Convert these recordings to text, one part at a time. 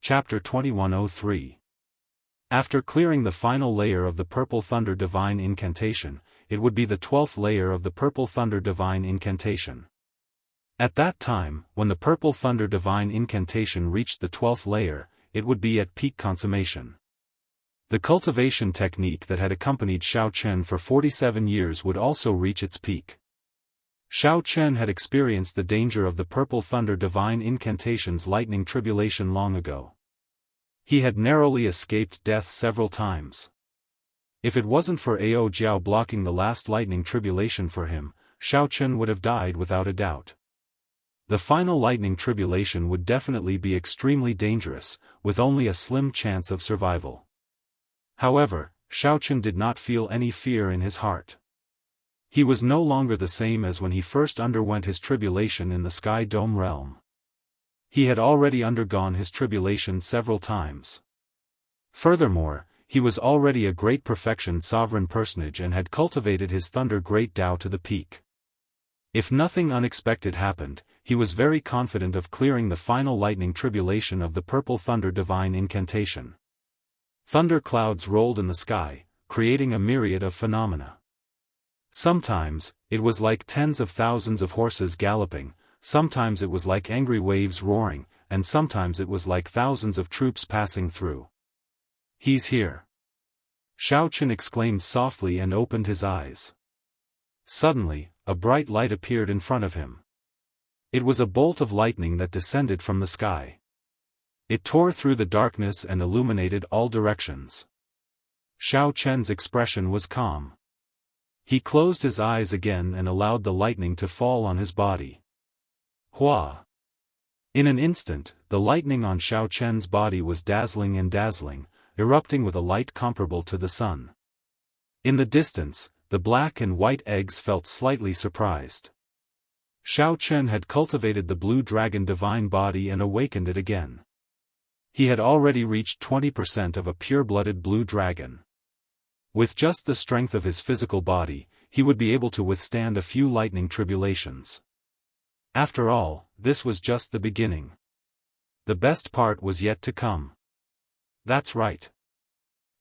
Chapter 2103. After clearing the final layer of the Purple Thunder Divine Incantation, it would be the 12th layer of the Purple Thunder Divine Incantation. At that time, when the Purple Thunder Divine Incantation reached the 12th layer, it would be at peak consummation. The cultivation technique that had accompanied Xiao Chen for 47 years would also reach its peak. Xiao Chen had experienced the danger of the Purple Thunder Divine Incantation's lightning tribulation long ago. He had narrowly escaped death several times. If it wasn't for Ao Jiao blocking the last lightning tribulation for him, Xiao Chen would have died without a doubt. The final lightning tribulation would definitely be extremely dangerous, with only a slim chance of survival. However, Xiao Chen did not feel any fear in his heart. He was no longer the same as when he first underwent his tribulation in the Sky Dome realm. He had already undergone his tribulation several times. Furthermore, he was already a great perfection sovereign personage and had cultivated his Thunder Great Tao to the peak. If nothing unexpected happened, he was very confident of clearing the final lightning tribulation of the Purple Thunder Divine Incantation. Thunder clouds rolled in the sky, creating a myriad of phenomena. Sometimes, it was like tens of thousands of horses galloping, sometimes it was like angry waves roaring, and sometimes it was like thousands of troops passing through. "He's here!" Xiao Chen exclaimed softly and opened his eyes. Suddenly, a bright light appeared in front of him. It was a bolt of lightning that descended from the sky. It tore through the darkness and illuminated all directions. Xiao Chen's expression was calm. He closed his eyes again and allowed the lightning to fall on his body. Hua! In an instant, the lightning on Xiao Chen's body was dazzling, erupting with a light comparable to the sun. In the distance, the black and white eggs felt slightly surprised. Xiao Chen had cultivated the blue dragon divine body and awakened it again. He had already reached 20% of a pure-blooded blue dragon. With just the strength of his physical body, he would be able to withstand a few lightning tribulations. After all, this was just the beginning. The best part was yet to come. That's right.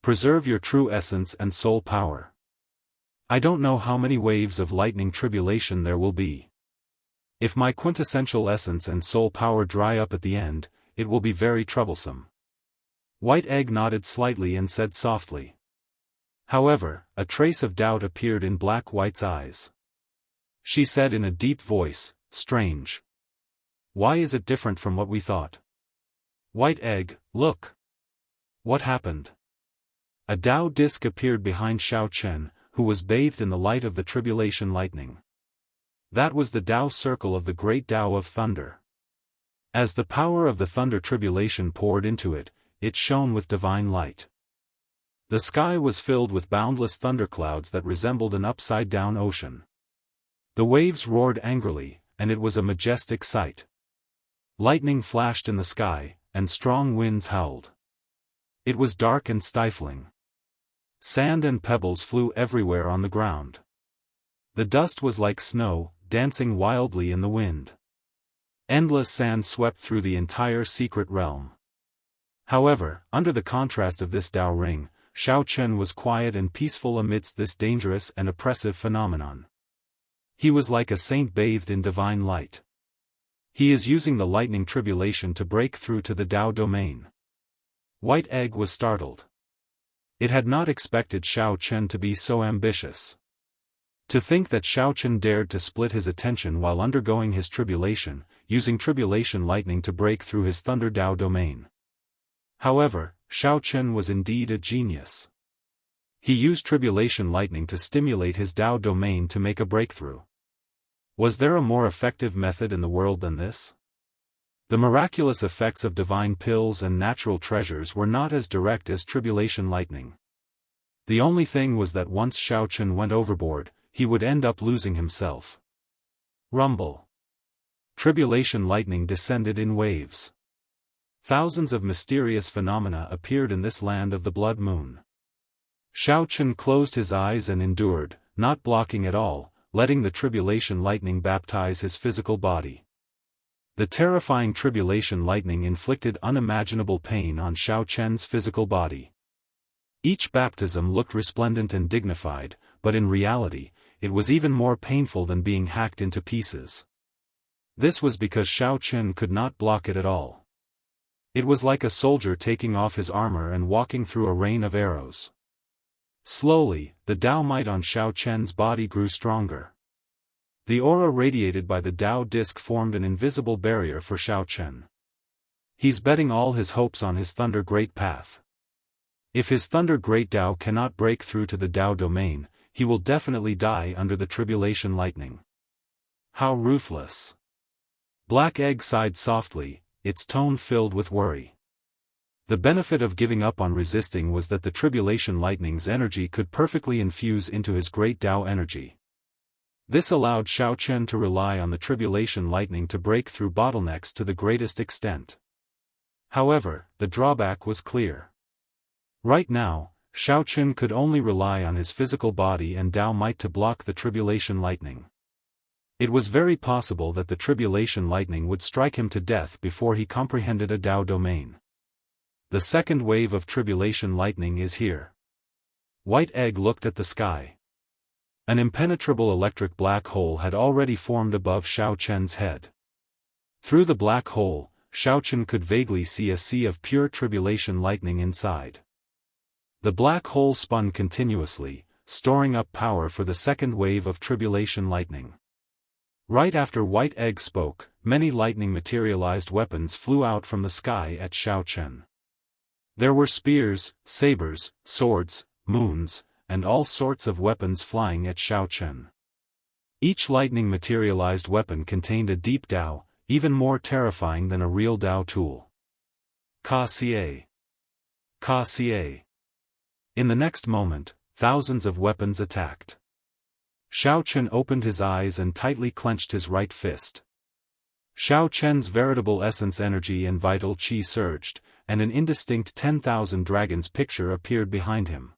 Preserve your true essence and soul power. I don't know how many waves of lightning tribulation there will be. If my quintessential essence and soul power dry up at the end, it will be very troublesome. White Egg nodded slightly and said softly. However, a trace of doubt appeared in Black White's eyes. She said in a deep voice, "Strange. Why is it different from what we thought?" "White Egg, look." What happened? A Tao disc appeared behind Xiao Chen, who was bathed in the light of the tribulation lightning. That was the Tao circle of the great Tao of thunder. As the power of the thunder tribulation poured into it, it shone with divine light. The sky was filled with boundless thunderclouds that resembled an upside-down ocean. The waves roared angrily, and it was a majestic sight. Lightning flashed in the sky, and strong winds howled. It was dark and stifling. Sand and pebbles flew everywhere on the ground. The dust was like snow, dancing wildly in the wind. Endless sand swept through the entire secret realm. However, under the contrast of this Tao ring, Xiao Chen was quiet and peaceful amidst this dangerous and oppressive phenomenon. He was like a saint bathed in divine light. He is using the lightning tribulation to break through to the Tao domain. White Egg was startled. It had not expected Xiao Chen to be so ambitious. To think that Xiao Chen dared to split his attention while undergoing his tribulation, using tribulation lightning to break through his Thunder Tao domain. However, Xiao Chen was indeed a genius. He used tribulation lightning to stimulate his Tao domain to make a breakthrough. Was there a more effective method in the world than this? The miraculous effects of divine pills and natural treasures were not as direct as tribulation lightning. The only thing was that once Xiao Chen went overboard, he would end up losing himself. Rumble. Tribulation lightning descended in waves. Thousands of mysterious phenomena appeared in this land of the blood moon. Xiao Chen closed his eyes and endured, not blocking at all, letting the tribulation lightning baptize his physical body. The terrifying tribulation lightning inflicted unimaginable pain on Xiao Chen's physical body. Each baptism looked resplendent and dignified, but in reality, it was even more painful than being hacked into pieces. This was because Xiao Chen could not block it at all. It was like a soldier taking off his armor and walking through a rain of arrows. Slowly, the Dao might on Xiao Chen's body grew stronger. The aura radiated by the Dao disc formed an invisible barrier for Xiao Chen. He's betting all his hopes on his Thunder Great Path. If his Thunder Great Dao cannot break through to the Dao domain, he will definitely die under the tribulation lightning. How ruthless! Black Egg sighed softly, its tone filled with worry. The benefit of giving up on resisting was that the tribulation lightning's energy could perfectly infuse into his great Dao energy. This allowed Xiao Chen to rely on the tribulation lightning to break through bottlenecks to the greatest extent. However, the drawback was clear. Right now, Xiao Chen could only rely on his physical body and Dao might to block the tribulation lightning. It was very possible that the tribulation lightning would strike him to death before he comprehended a Dao domain. The second wave of tribulation lightning is here. White Egg looked at the sky. An impenetrable electric black hole had already formed above Xiao Chen's head. Through the black hole, Xiao Chen could vaguely see a sea of pure tribulation lightning inside. The black hole spun continuously, storing up power for the second wave of tribulation lightning. Right after White Egg spoke, many lightning-materialized weapons flew out from the sky at Xiao Chen. There were spears, sabers, swords, moons, and all sorts of weapons flying at Xiao Chen. Each lightning-materialized weapon contained a deep Dao, even more terrifying than a real Dao tool. Ka Xie. Ka Xie. In the next moment, thousands of weapons attacked. Xiao Chen opened his eyes and tightly clenched his right fist. Xiao Chen's veritable essence energy and vital qi surged, and an indistinct 10,000 dragons picture appeared behind him.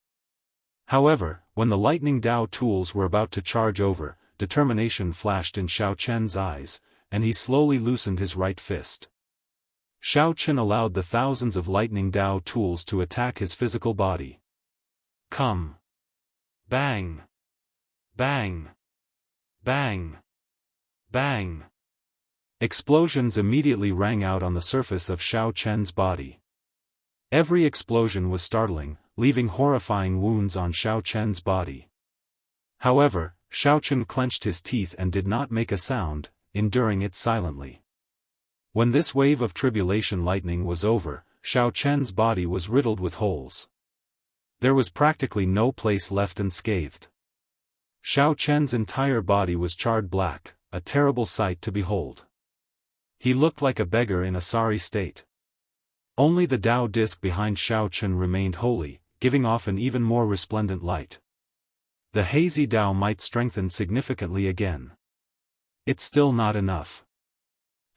However, when the lightning Dao tools were about to charge over, determination flashed in Xiao Chen's eyes, and he slowly loosened his right fist. Xiao Chen allowed the thousands of lightning Dao tools to attack his physical body. Come! Bang! Bang! Bang! Bang! Explosions immediately rang out on the surface of Xiao Chen's body. Every explosion was startling, leaving horrifying wounds on Xiao Chen's body. However, Xiao Chen clenched his teeth and did not make a sound, enduring it silently. When this wave of tribulation lightning was over, Xiao Chen's body was riddled with holes. There was practically no place left unscathed. Xiao Chen's entire body was charred black, a terrible sight to behold. He looked like a beggar in a sorry state. Only the Dao disc behind Xiao Chen remained holy, giving off an even more resplendent light. The hazy Dao might strengthen significantly again. It's still not enough.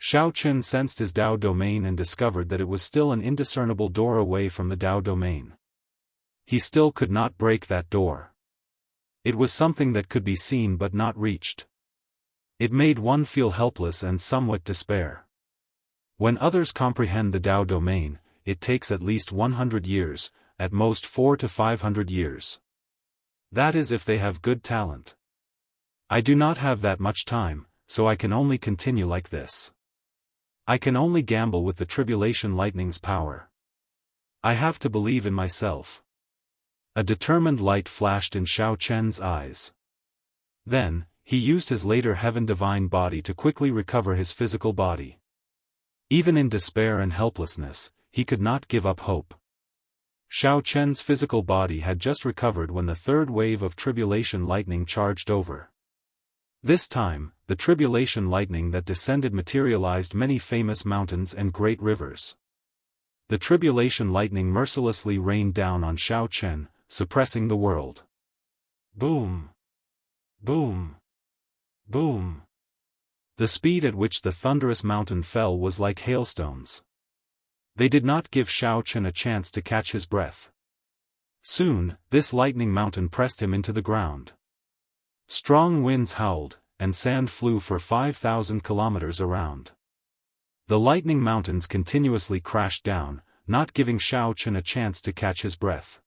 Xiao Chen sensed his Dao domain and discovered that it was still an indiscernible door away from the Dao domain. He still could not break that door. It was something that could be seen but not reached. It made one feel helpless and somewhat despair. When others comprehend the Dao domain, it takes at least 100 years, at most 400 to 500 years. That is if they have good talent. I do not have that much time, so I can only continue like this. I can only gamble with the tribulation lightning's power. I have to believe in myself. A determined light flashed in Xiao Chen's eyes. Then, he used his later heaven divine body to quickly recover his physical body. Even in despair and helplessness, he could not give up hope. Xiao Chen's physical body had just recovered when the third wave of tribulation lightning charged over. This time, the tribulation lightning that descended materialized many famous mountains and great rivers. The tribulation lightning mercilessly rained down on Xiao Chen, suppressing the world. Boom! Boom! Boom! The speed at which the thunderous mountain fell was like hailstones. They did not give Xiao Chen a chance to catch his breath. Soon, this lightning mountain pressed him into the ground. Strong winds howled, and sand flew for 5,000 kilometers around. The lightning mountains continuously crashed down, not giving Xiao Chen a chance to catch his breath.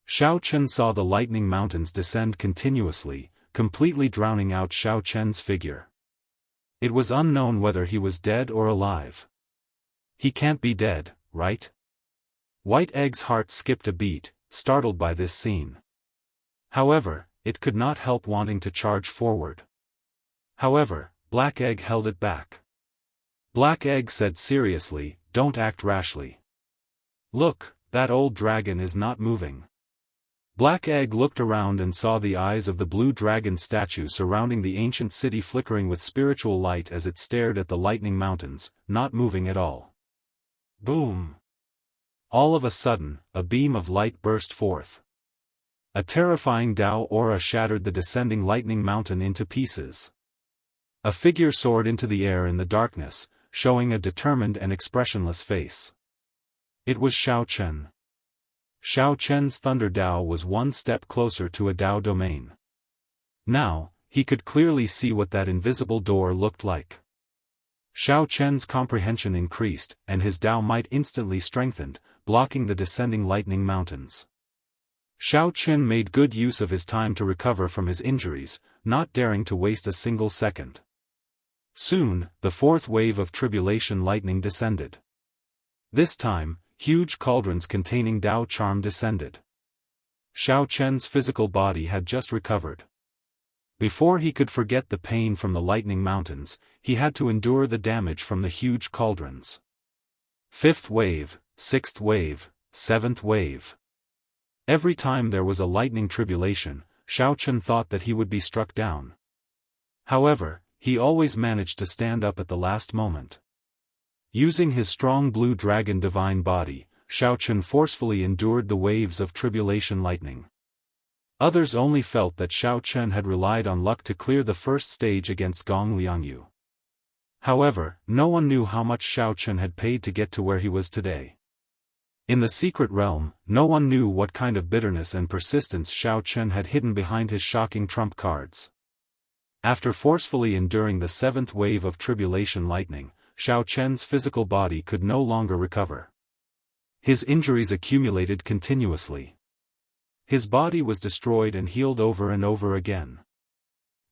Xiao Chen saw the lightning mountains descend continuously, completely drowning out Xiao Chen's figure. It was unknown whether he was dead or alive. He can't be dead, right? White Egg's heart skipped a beat, startled by this scene. However, it could not help wanting to charge forward. However, Black Egg held it back. Black Egg said seriously, "Don't act rashly. Look, that old dragon is not moving." Black Egg looked around and saw the eyes of the blue dragon statue surrounding the ancient city flickering with spiritual light as it stared at the lightning mountains, not moving at all. Boom! All of a sudden, a beam of light burst forth. A terrifying Dao aura shattered the descending lightning mountain into pieces. A figure soared into the air in the darkness, showing a determined and expressionless face. It was Xiao Chen. Xiao Chen's Thunder Dao was one step closer to a Dao domain. Now, he could clearly see what that invisible door looked like. Xiao Chen's comprehension increased, and his Dao might instantly strengthened, blocking the descending lightning mountains. Xiao Chen made good use of his time to recover from his injuries, not daring to waste a single second. Soon, the fourth wave of tribulation lightning descended. This time, huge cauldrons containing Dao charm descended. Xiao Chen's physical body had just recovered. Before he could forget the pain from the lightning mountains, he had to endure the damage from the huge cauldrons. Fifth wave, sixth wave, seventh wave. Every time there was a lightning tribulation, Xiao Chen thought that he would be struck down. However, he always managed to stand up at the last moment. Using his strong blue dragon divine body, Xiao Chen forcefully endured the waves of tribulation lightning. Others only felt that Xiao Chen had relied on luck to clear the first stage against Gong Liangyu. However, no one knew how much Xiao Chen had paid to get to where he was today. In the secret realm, no one knew what kind of bitterness and persistence Xiao Chen had hidden behind his shocking trump cards. After forcefully enduring the seventh wave of tribulation lightning, Xiao Chen's physical body could no longer recover. His injuries accumulated continuously. His body was destroyed and healed over and over again.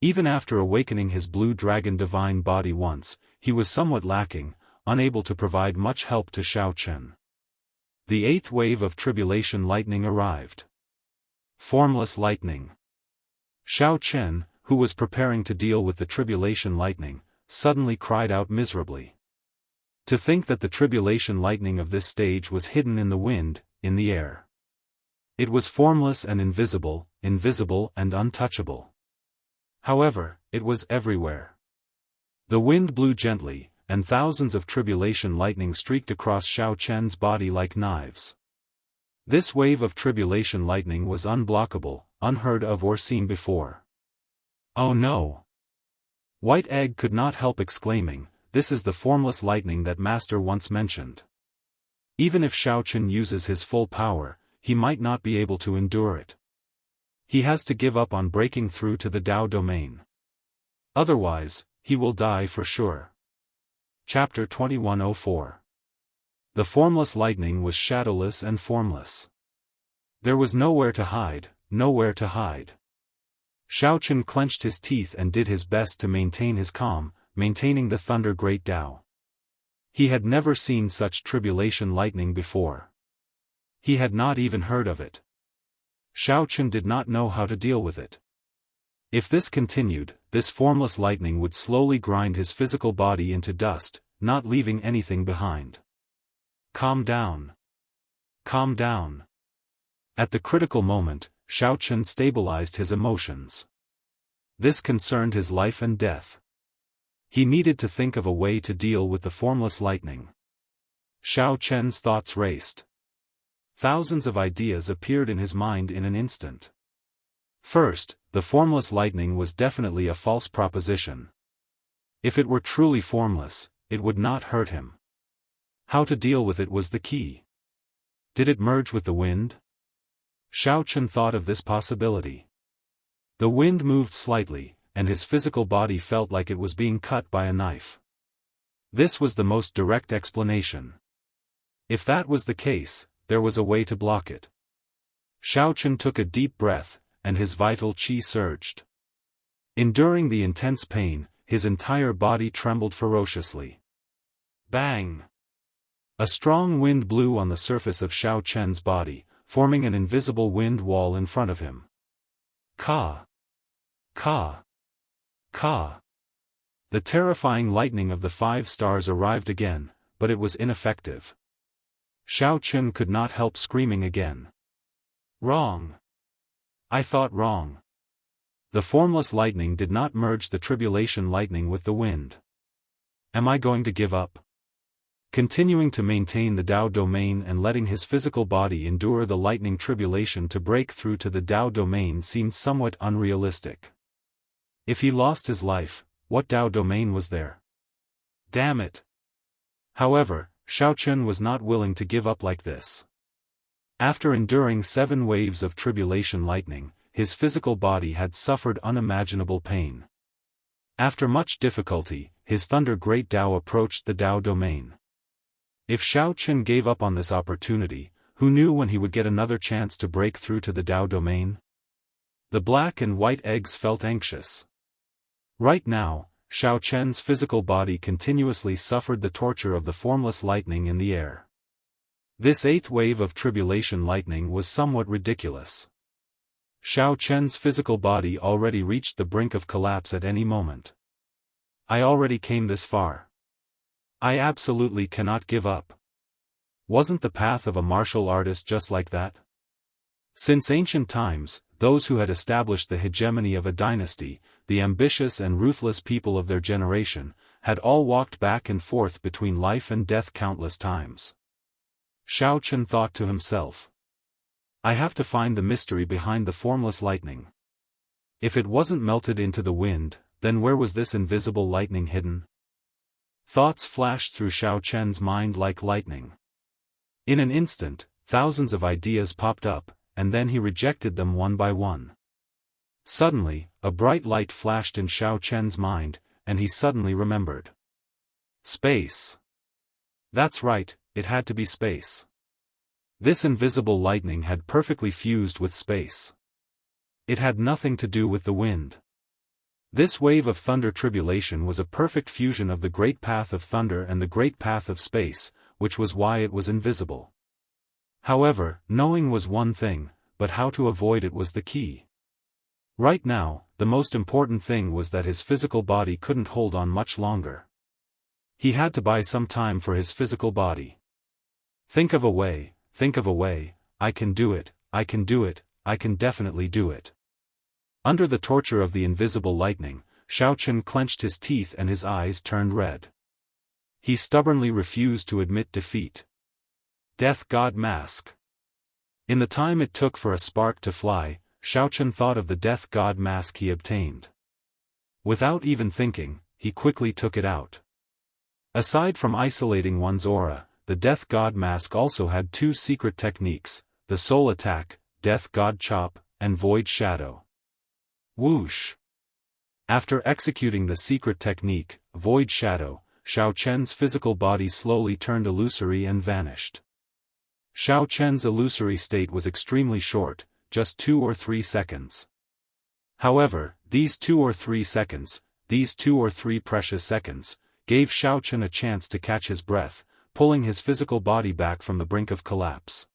Even after awakening his blue dragon divine body once, he was somewhat lacking, unable to provide much help to Xiao Chen. The eighth wave of tribulation lightning arrived. Formless lightning. Xiao Chen, who was preparing to deal with the tribulation lightning, suddenly cried out miserably. To think that the tribulation lightning of this stage was hidden in the wind, in the air. It was formless and invisible, invisible and untouchable. However, it was everywhere. The wind blew gently, and thousands of tribulation lightning streaked across Xiao Chen's body like knives. This wave of tribulation lightning was unblockable, unheard of or seen before. Oh no! White Egg could not help exclaiming, "This is the formless lightning that Master once mentioned." Even if Xiao Chen uses his full power, he might not be able to endure it. He has to give up on breaking through to the Dao domain. Otherwise, he will die for sure. Chapter 2104. The formless lightning was shadowless and formless. There was nowhere to hide, nowhere to hide. Xiao Chen clenched his teeth and did his best to maintain his calm, maintaining the Thunder Great Dao. He had never seen such tribulation lightning before. He had not even heard of it. Xiao Chen did not know how to deal with it. If this continued, this formless lightning would slowly grind his physical body into dust, not leaving anything behind. Calm down. Calm down. At the critical moment, Xiao Chen stabilized his emotions. This concerned his life and death. He needed to think of a way to deal with the formless lightning. Xiao Chen's thoughts raced. Thousands of ideas appeared in his mind in an instant. First, the formless lightning was definitely a false proposition. If it were truly formless, it would not hurt him. How to deal with it was the key. Did it merge with the wind? Xiao Chen thought of this possibility. The wind moved slightly, and his physical body felt like it was being cut by a knife. This was the most direct explanation. If that was the case, there was a way to block it. Xiaochen took a deep breath, and his vital qi surged. Enduring the intense pain, his entire body trembled ferociously. Bang! A strong wind blew on the surface of Xiaochen's body, forming an invisible wind wall in front of him. Ka! Ka! Ka! The terrifying lightning of the 5 stars arrived again, but it was ineffective. Xiaochen could not help screaming again. Wrong! I thought wrong. The formless lightning did not merge the tribulation lightning with the wind. Am I going to give up? Continuing to maintain the Dao domain and letting his physical body endure the lightning tribulation to break through to the Dao domain seemed somewhat unrealistic. If he lost his life, what Dao domain was there? Damn it! However, Xiaochen was not willing to give up like this. After enduring 7 waves of tribulation lightning, his physical body had suffered unimaginable pain. After much difficulty, his Thunder Great Dao approached the Dao domain. If Xiaochen gave up on this opportunity, who knew when he would get another chance to break through to the Dao domain? The black and white eggs felt anxious. Right now, Xiaochen's physical body continuously suffered the torture of the formless lightning in the air. This 8th wave of tribulation lightning was somewhat ridiculous. Xiaochen's physical body already reached the brink of collapse at any moment. I already came this far. I absolutely cannot give up. Wasn't the path of a martial artist just like that? Since ancient times, those who had established the hegemony of a dynasty, the ambitious and ruthless people of their generation, had all walked back and forth between life and death countless times. Xiaochen thought to himself. I have to find the mystery behind the formless lightning. If it wasn't melted into the wind, then where was this invisible lightning hidden? Thoughts flashed through Xiaochen's mind like lightning. In an instant, thousands of ideas popped up, and then he rejected them one by one. Suddenly, a bright light flashed in Xiaochen's mind, and he suddenly remembered. Space. That's right, it had to be space. This invisible lightning had perfectly fused with space. It had nothing to do with the wind. This wave of thunder tribulation was a perfect fusion of the great path of thunder and the great path of space, which was why it was invisible. However, knowing was one thing, but how to avoid it was the key. Right now, the most important thing was that his physical body couldn't hold on much longer. He had to buy some time for his physical body. Think of a way, I can do it, I can do it, I can definitely do it. Under the torture of the invisible lightning, Xiaochen clenched his teeth and his eyes turned red. He stubbornly refused to admit defeat. Death God Mask. In the time it took for a spark to fly, Xiaochen thought of the Death God Mask he obtained. Without even thinking, he quickly took it out. Aside from isolating one's aura, the Death God Mask also had 2 secret techniques, the Soul Attack, Death God Chop, and Void Shadow. Whoosh! After executing the secret technique, Void Shadow, Xiaochen's physical body slowly turned illusory and vanished. Xiaochen's illusory state was extremely short, just 2 or 3 seconds. However, these 2 or 3 seconds, these 2 or 3 precious seconds, gave Xiaochen a chance to catch his breath, pulling his physical body back from the brink of collapse.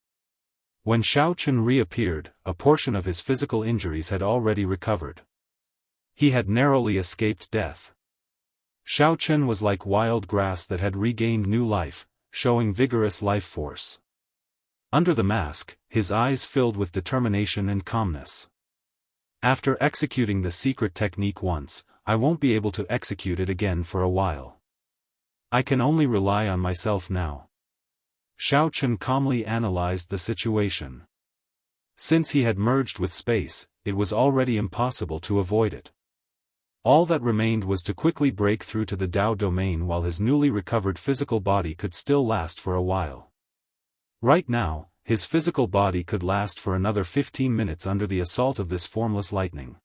When Xiaochen reappeared, a portion of his physical injuries had already recovered. He had narrowly escaped death. Xiaochen was like wild grass that had regained new life, showing vigorous life force. Under the mask, his eyes filled with determination and calmness. After executing the secret technique once, I won't be able to execute it again for a while. I can only rely on myself now. Xiaochen calmly analyzed the situation. Since he had merged with space, it was already impossible to avoid it. All that remained was to quickly break through to the Dao domain while his newly recovered physical body could still last for a while. Right now, his physical body could last for another 15 minutes under the assault of this formless lightning.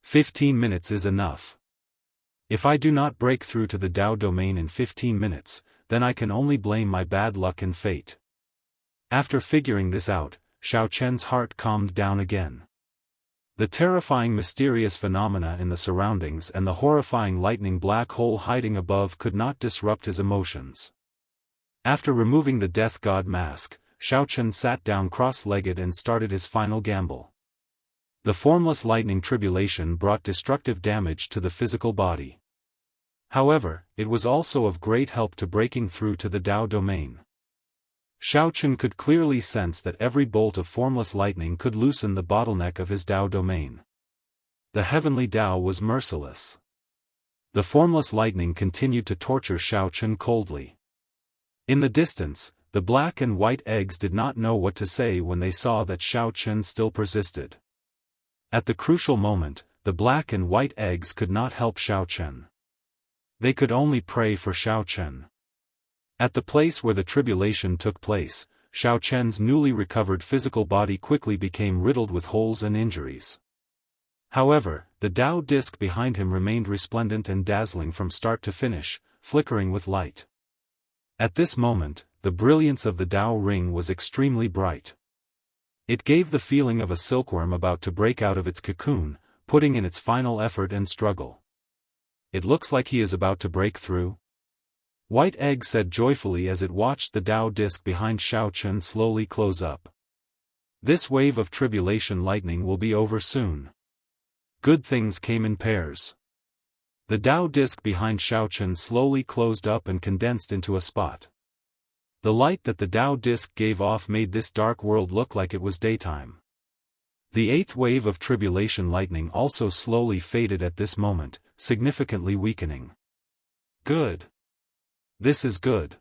15 minutes is enough. If I do not break through to the Dao domain in 15 minutes, then I can only blame my bad luck and fate. After figuring this out, Xiao Chen's heart calmed down again. The terrifying mysterious phenomena in the surroundings and the horrifying lightning black hole hiding above could not disrupt his emotions. After removing the death god mask, Xiao Chen sat down cross-legged and started his final gamble. The formless lightning tribulation brought destructive damage to the physical body. However, it was also of great help to breaking through to the Dao domain. Xiao Chen could clearly sense that every bolt of formless lightning could loosen the bottleneck of his Dao domain. The heavenly Dao was merciless. The formless lightning continued to torture Xiao Chen coldly. In the distance, the black and white eggs did not know what to say when they saw that Xiao Chen still persisted. At the crucial moment, the black and white eggs could not help Xiao Chen. They could only pray for Xiao Chen. At the place where the tribulation took place, Xiao Chen's newly recovered physical body quickly became riddled with holes and injuries. However, the Dao disc behind him remained resplendent and dazzling from start to finish, flickering with light. At this moment, the brilliance of the Dao ring was extremely bright. It gave the feeling of a silkworm about to break out of its cocoon, putting in its final effort and struggle. It looks like he is about to break through. White Egg said joyfully as it watched the Dao disc behind Xiao Chen slowly close up. This wave of tribulation lightning will be over soon. Good things came in pairs. The Dao disc behind Xiao Chen slowly closed up and condensed into a spot. The light that the Dao disc gave off made this dark world look like it was daytime. The eighth wave of tribulation lightning also slowly faded at this moment, significantly weakening. Good. This is good.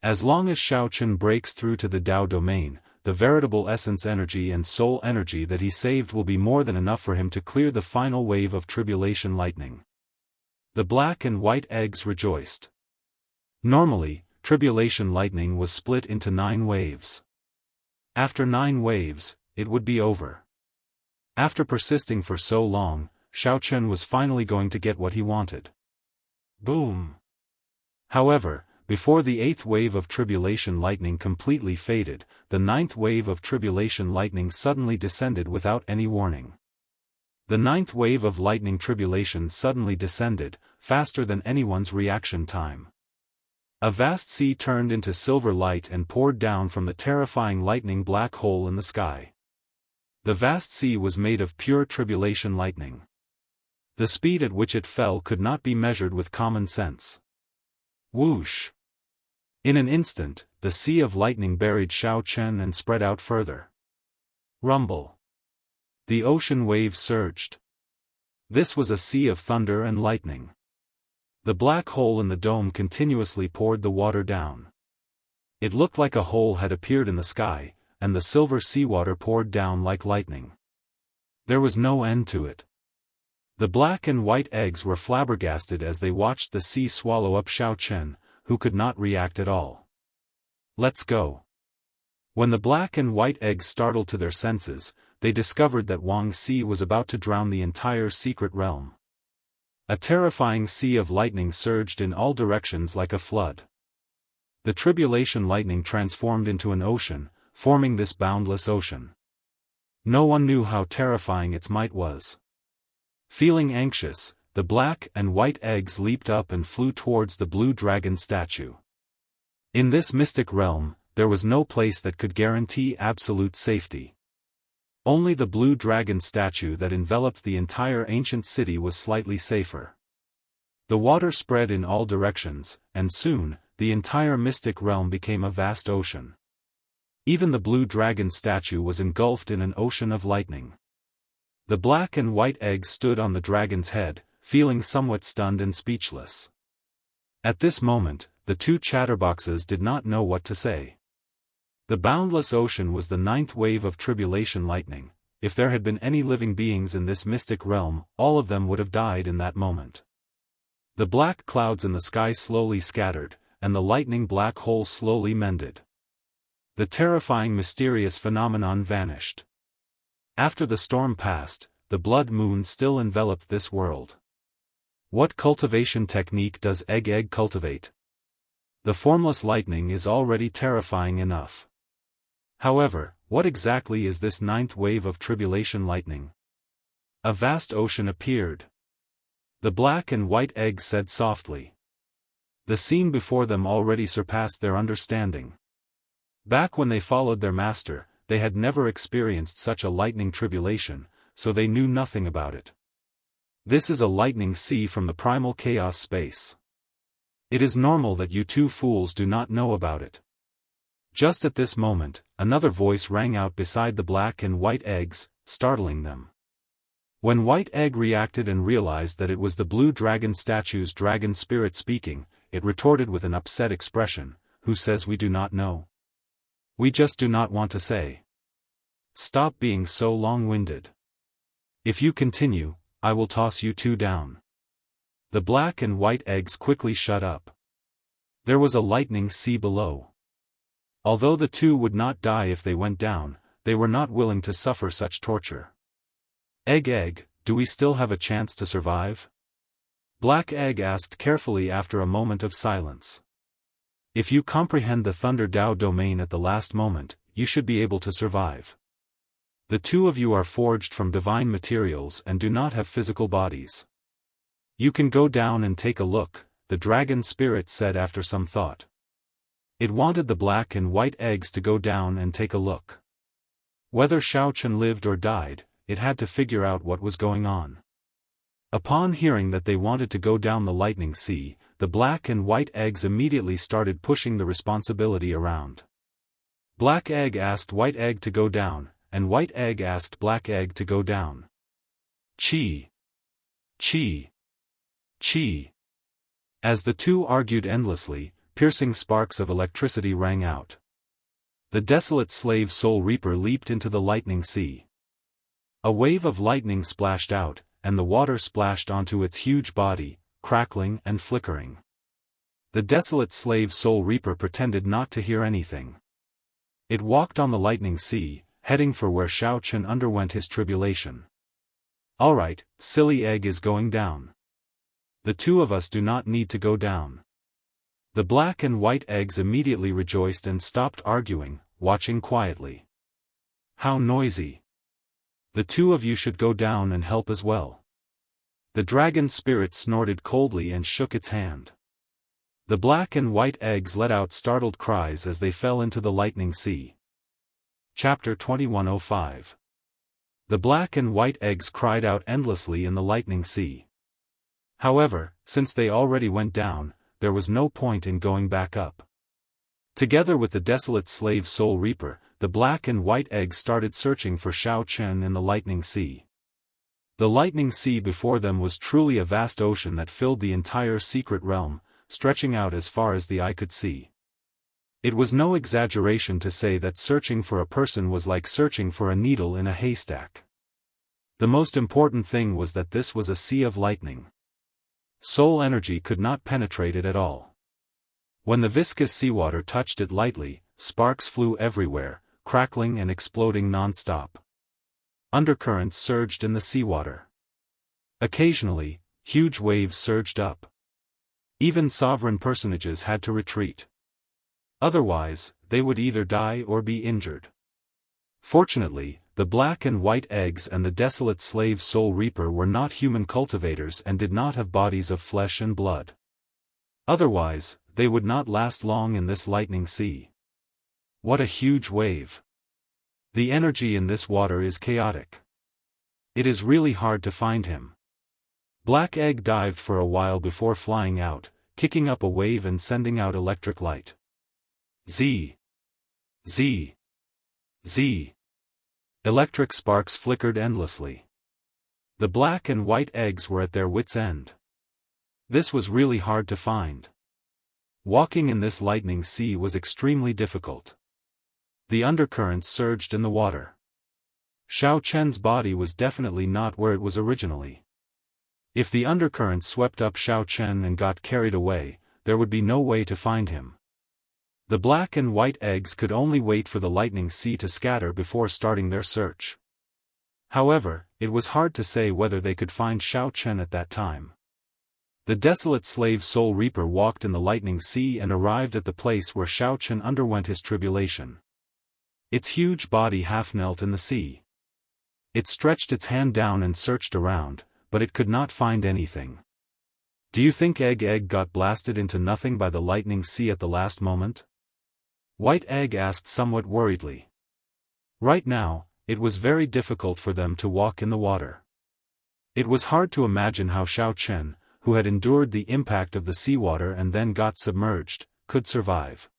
As long as Xiao Chen breaks through to the Dao domain, the veritable essence energy and soul energy that he saved will be more than enough for him to clear the final wave of tribulation lightning. The black and white eggs rejoiced. Normally, tribulation lightning was split into 9 waves. After 9 waves, it would be over. After persisting for so long, Xiao Chen was finally going to get what he wanted. Boom! However, before the 8th wave of tribulation lightning completely faded, the 9th wave of tribulation lightning suddenly descended without any warning. The 9th wave of lightning tribulation suddenly descended, faster than anyone's reaction time. A vast sea turned into silver light and poured down from the terrifying lightning black hole in the sky. The vast sea was made of pure tribulation lightning. The speed at which it fell could not be measured with common sense. Whoosh! In an instant, the sea of lightning buried Xiao Chen and spread out further. Rumble! The ocean waves surged. This was a sea of thunder and lightning. The black hole in the dome continuously poured the water down. It looked like a hole had appeared in the sky, and the silver seawater poured down like lightning. There was no end to it. The black and white eggs were flabbergasted as they watched the sea swallow up Xiao Chen, who could not react at all. Let's go. When the black and white eggs startled to their senses, they discovered that Wang Xi was about to drown the entire secret realm. A terrifying sea of lightning surged in all directions like a flood. The tribulation lightning transformed into an ocean, forming this boundless ocean. No one knew how terrifying its might was. Feeling anxious, the black and white eggs leaped up and flew towards the blue dragon statue. In this mystic realm, there was no place that could guarantee absolute safety. Only the blue dragon statue that enveloped the entire ancient city was slightly safer. The water spread in all directions, and soon, the entire mystic realm became a vast ocean. Even the blue dragon statue was engulfed in an ocean of lightning. The black and white eggs stood on the dragon's head, feeling somewhat stunned and speechless. At this moment, the 2 chatterboxes did not know what to say. The boundless ocean was the 9th wave of tribulation lightning. If there had been any living beings in this mystic realm, all of them would have died in that moment. The black clouds in the sky slowly scattered, and the lightning black hole slowly mended. The terrifying mysterious phenomenon vanished. After the storm passed, the blood moon still enveloped this world. What cultivation technique does Egg cultivate? The formless lightning is already terrifying enough. However, what exactly is this ninth wave of tribulation lightning? A vast ocean appeared. The black and white egg said softly. The scene before them already surpassed their understanding. Back when they followed their master, they had never experienced such a lightning tribulation, so they knew nothing about it. This is a lightning sea from the primal chaos space. It is normal that you two fools do not know about it. Just at this moment, another voice rang out beside the black and white eggs, startling them. When White Egg reacted and realized that it was the blue dragon statue's dragon spirit speaking, it retorted with an upset expression, "Who says we do not know? We just do not want to say. Stop being so long-winded. If you continue, I will toss you two down." The black and white eggs quickly shut up. There was a lightning sea below. Although the two would not die if they went down, they were not willing to suffer such torture. Egg, do we still have a chance to survive? Black Egg asked carefully after a moment of silence. If you comprehend the Thunder Dao domain at the last moment, you should be able to survive. The two of you are forged from divine materials and do not have physical bodies. You can go down and take a look, the dragon spirit said after some thought. It wanted the black and white eggs to go down and take a look. Whether Xiaochen lived or died, it had to figure out what was going on. Upon hearing that they wanted to go down the lightning sea, the black and white eggs immediately started pushing the responsibility around. Black Egg asked White Egg to go down, and White Egg asked Black Egg to go down. Chi! Chi! Chi! As the two argued endlessly, piercing sparks of electricity rang out. The desolate slave Soul Reaper leaped into the lightning sea. A wave of lightning splashed out, and the water splashed onto its huge body, crackling and flickering. The desolate slave Soul Reaper pretended not to hear anything. It walked on the lightning sea, heading for where Xiaochen underwent his tribulation. "Alright, silly egg is going down. The two of us do not need to go down." The black and white eggs immediately rejoiced and stopped arguing, watching quietly. "How noisy. The two of you should go down and help as well." The dragon spirit snorted coldly and shook its hand. The black and white eggs let out startled cries as they fell into the lightning sea. Chapter 2105. The black and white eggs cried out endlessly in the lightning sea. However, since they already went down, there was no point in going back up. Together with the desolate slave Soul Reaper, the black and white eggs started searching for Xiaochen in the lightning sea. The lightning sea before them was truly a vast ocean that filled the entire secret realm, stretching out as far as the eye could see. It was no exaggeration to say that searching for a person was like searching for a needle in a haystack. The most important thing was that this was a sea of lightning. Soul energy could not penetrate it at all. When the viscous seawater touched it lightly, sparks flew everywhere, crackling and exploding non-stop. Undercurrents surged in the seawater. Occasionally, huge waves surged up. Even sovereign personages had to retreat. Otherwise, they would either die or be injured. Fortunately, the black and white eggs and the desolate slave Soul Reaper were not human cultivators and did not have bodies of flesh and blood. Otherwise, they would not last long in this lightning sea. What a huge wave! The energy in this water is chaotic. It is really hard to find him. Black Egg dived for a while before flying out, kicking up a wave and sending out electric light. Z! Z! Z! Electric sparks flickered endlessly. The black and white eggs were at their wits' end. This was really hard to find. Walking in this lightning sea was extremely difficult. The undercurrents surged in the water. Xiaochen's body was definitely not where it was originally. If the undercurrent swept up Xiaochen and got carried away, there would be no way to find him. The black and white eggs could only wait for the lightning sea to scatter before starting their search. However, it was hard to say whether they could find Xiaochen at that time. The desolate slave soul reaper walked in the lightning sea and arrived at the place where Xiaochen underwent his tribulation. Its huge body half knelt in the sea. It stretched its hand down and searched around, but it could not find anything. Do you think Egg got blasted into nothing by the lightning sea at the last moment? White Egg asked somewhat worriedly. Right now, it was very difficult for them to walk in the water. It was hard to imagine how Xiaochen, who had endured the impact of the seawater and then got submerged, could survive.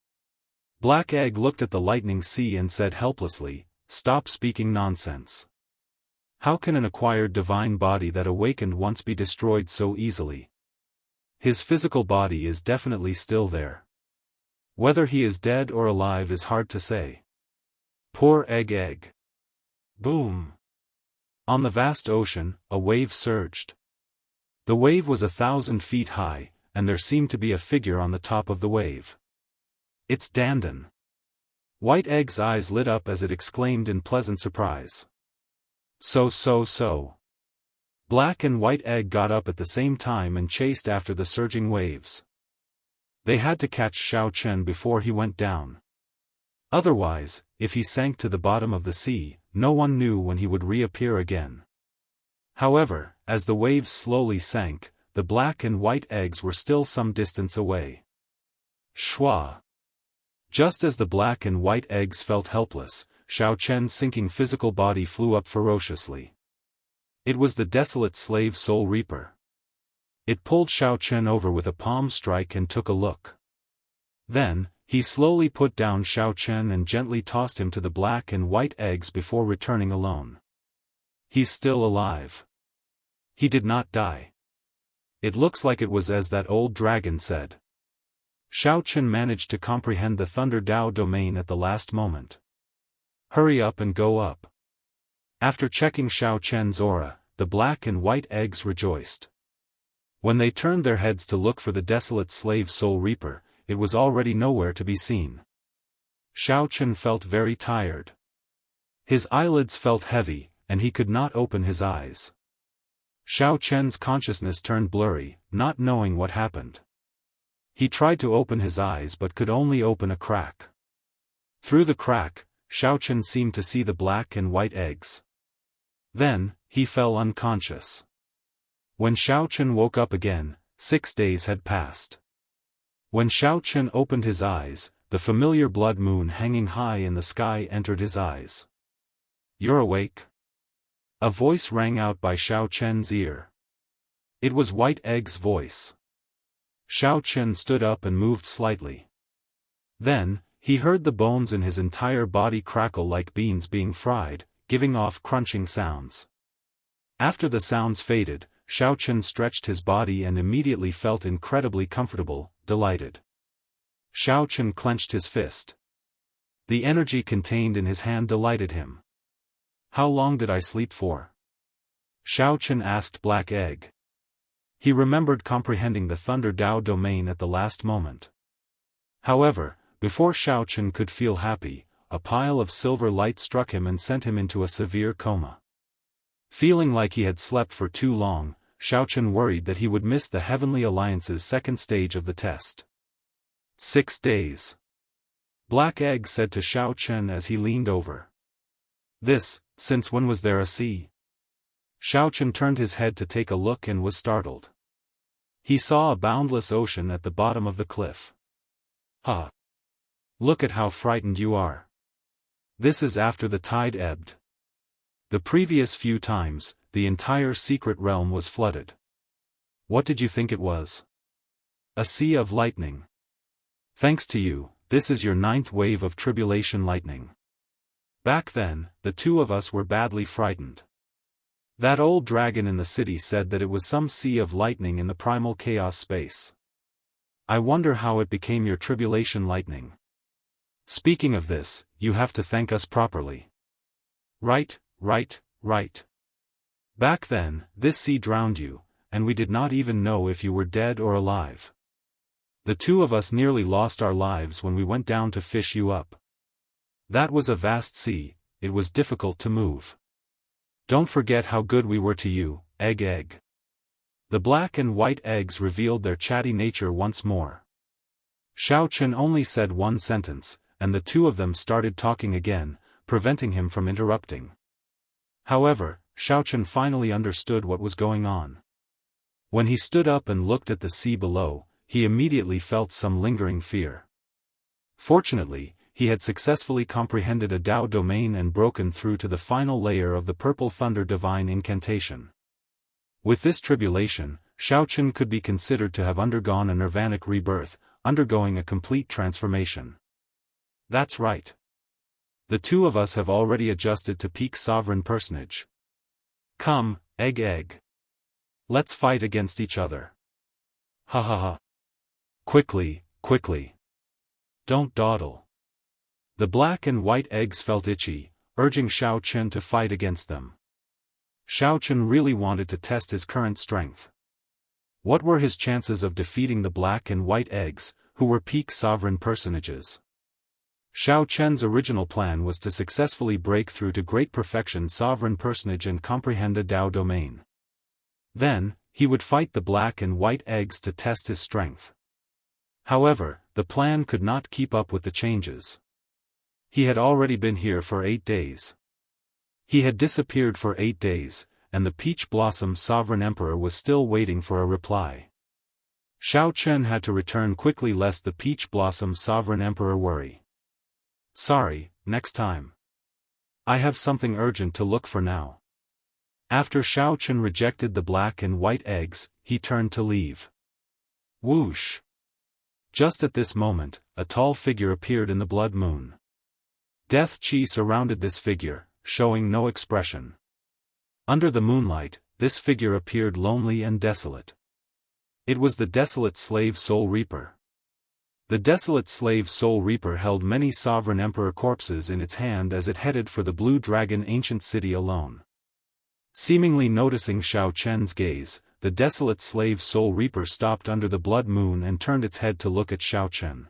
Black Egg looked at the lightning sea and said helplessly, "Stop speaking nonsense. How can an acquired divine body that awakened once be destroyed so easily? His physical body is definitely still there. Whether he is dead or alive is hard to say." Poor Egg. Boom! On the vast ocean, a wave surged. The wave was 1,000 feet high, and there seemed to be a figure on the top of the wave. "It's Dandan." White Egg's eyes lit up as it exclaimed in pleasant surprise. So. Black and White Egg got up at the same time and chased after the surging waves. They had to catch Xiaochen before he went down. Otherwise, if he sank to the bottom of the sea, no one knew when he would reappear again. However, as the waves slowly sank, the Black and White Eggs were still some distance away. Shwa! Just as the Black and White Eggs felt helpless, Xiaochen's sinking physical body flew up ferociously. It was the desolate slave soul reaper. It pulled Xiaochen over with a palm strike and took a look. Then, he slowly put down Xiaochen and gently tossed him to the Black and White Eggs before returning alone. "He's still alive. He did not die. It looks like it was as that old dragon said." Xiaochen managed to comprehend the Thunder Dao domain at the last moment. "Hurry up and go up." After checking Xiaochen's aura, the Black and White Eggs rejoiced. When they turned their heads to look for the desolate slave soul reaper, it was already nowhere to be seen. Xiaochen felt very tired. His eyelids felt heavy, and he could not open his eyes. Xiaochen's consciousness turned blurry, not knowing what happened. He tried to open his eyes but could only open a crack. Through the crack, Xiaochen seemed to see the Black and White Eggs. Then, he fell unconscious. When Xiaochen woke up again, 6 days had passed. When Xiaochen opened his eyes, the familiar blood moon hanging high in the sky entered his eyes. "You're awake?" A voice rang out by Xiaochen's ear. It was White Egg's voice. Xiaochen stood up and moved slightly. Then, he heard the bones in his entire body crackle like beans being fried, giving off crunching sounds. After the sounds faded, Xiaochen stretched his body and immediately felt incredibly comfortable, delighted. Xiaochen clenched his fist. The energy contained in his hand delighted him. "How long did I sleep for?" Xiaochen asked Black Egg. He remembered comprehending the Thunder Dao domain at the last moment. However, before Xiaochen could feel happy, a pile of silver light struck him and sent him into a severe coma. Feeling like he had slept for too long, Xiaochen worried that he would miss the Heavenly Alliance's second stage of the test. 6 days. Black Egg said to Xiaochen as he leaned over. Since when was there a sea?" Xiaochen turned his head to take a look and was startled. He saw a boundless ocean at the bottom of the cliff. "Huh! Look at how frightened you are. This is after the tide ebbed. The previous few times, the entire secret realm was flooded. What did you think it was? A sea of lightning. Thanks to you, this is your 9th wave of tribulation lightning. Back then, the two of us were badly frightened. That old dragon in the city said that it was some sea of lightning in the primal chaos space. I wonder how it became your tribulation lightning. Speaking of this, you have to thank us properly." Right. Back then, this sea drowned you, and we did not even know if you were dead or alive. The two of us nearly lost our lives when we went down to fish you up. That was a vast sea, it was difficult to move. Don't forget how good we were to you, Egg. The black and white eggs revealed their chatty nature once more. Xiao Chen only said one sentence, and the two of them started talking again, preventing him from interrupting. However, Xiao Chen finally understood what was going on. When he stood up and looked at the sea below, he immediately felt some lingering fear. Fortunately, he had successfully comprehended a Dao domain and broken through to the final layer of the Purple Thunder Divine Incantation. With this tribulation, Xiao Chen could be considered to have undergone a nirvanic rebirth, undergoing a complete transformation. That's right. The two of us have already adjusted to peak sovereign personage. Come, egg. Let's fight against each other. Ha ha ha. Quickly. Don't dawdle. The black and white eggs felt itchy, urging Xiao Chen to fight against them. Xiao Chen really wanted to test his current strength. What were his chances of defeating the black and white eggs, who were peak sovereign personages? Xiao Chen's original plan was to successfully break through to great perfection sovereign personage and comprehend a Dao domain. Then, he would fight the black and white eggs to test his strength. However, the plan could not keep up with the changes. He had already been here for 8 days. He had disappeared for 8 days, and the Peach Blossom Sovereign Emperor was still waiting for a reply. Xiao Chen had to return quickly lest the Peach Blossom Sovereign Emperor worry. Sorry, next time. I have something urgent to look for now. After Xiao Chen rejected the black and white eggs, he turned to leave. Whoosh! Just at this moment, a tall figure appeared in the blood moon. Death Qi surrounded this figure, showing no expression. Under the moonlight, this figure appeared lonely and desolate. It was the desolate slave Soul Reaper. The desolate slave Soul Reaper held many sovereign emperor corpses in its hand as it headed for the Blue Dragon ancient city alone. Seemingly noticing Xiao Chen's gaze, the desolate slave Soul Reaper stopped under the blood moon and turned its head to look at Xiao Chen.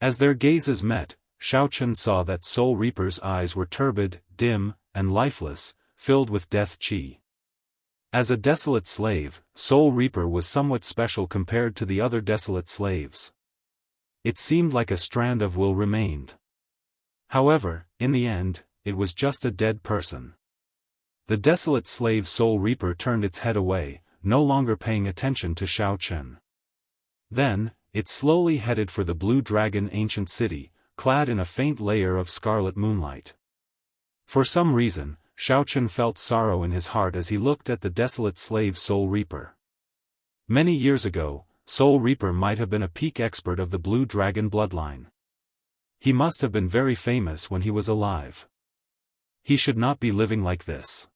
As their gazes met, Xiao Chen saw that Soul Reaper's eyes were turbid, dim, and lifeless, filled with death qi. As a desolate slave, Soul Reaper was somewhat special compared to the other desolate slaves. It seemed like a strand of will remained. However, in the end, it was just a dead person. The desolate slave Soul Reaper turned its head away, no longer paying attention to Xiao Chen. Then, it slowly headed for the Blue Dragon ancient city, clad in a faint layer of scarlet moonlight. For some reason, Xiao Chen felt sorrow in his heart as he looked at the desolate slave Soul Reaper. Many years ago, Soul Reaper might have been a peak expert of the Blue Dragon bloodline. He must have been very famous when he was alive. He should not be living like this.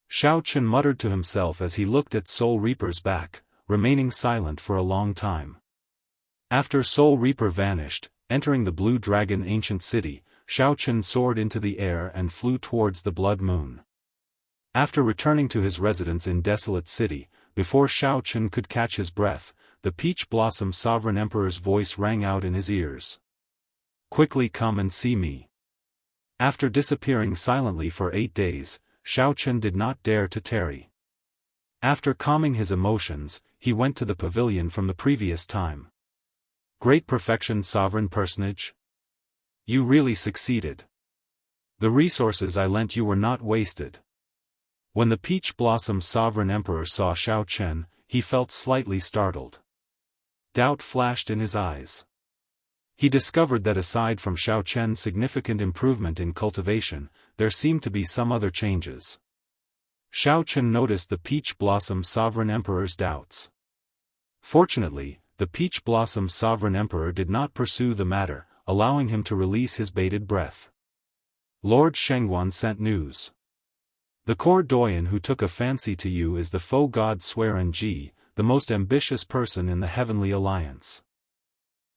Xiao Chen muttered to himself as he looked at Soul Reaper's back, remaining silent for a long time. After Soul Reaper vanished, entering the Blue Dragon ancient city, Xiao Chen soared into the air and flew towards the blood moon. After returning to his residence in Desolate City, before Xiao Chen could catch his breath, the Peach Blossom Sovereign Emperor's voice rang out in his ears. Quickly come and see me. After disappearing silently for 8 days, Xiao Chen did not dare to tarry. After calming his emotions, he went to the pavilion from the previous time. Great perfection sovereign personage? You really succeeded. The resources I lent you were not wasted. When the Peach Blossom Sovereign Emperor saw Xiao Chen, he felt slightly startled. Doubt flashed in his eyes. He discovered that aside from Xiao Chen's significant improvement in cultivation, there seemed to be some other changes. Xiao Chen noticed the Peach Blossom Sovereign Emperor's doubts. Fortunately, the Peach Blossom Sovereign Emperor did not pursue the matter, allowing him to release his bated breath. Lord Shengguan sent news. The court doyen who took a fancy to you is the faux god Swearing, the most ambitious person in the Heavenly Alliance.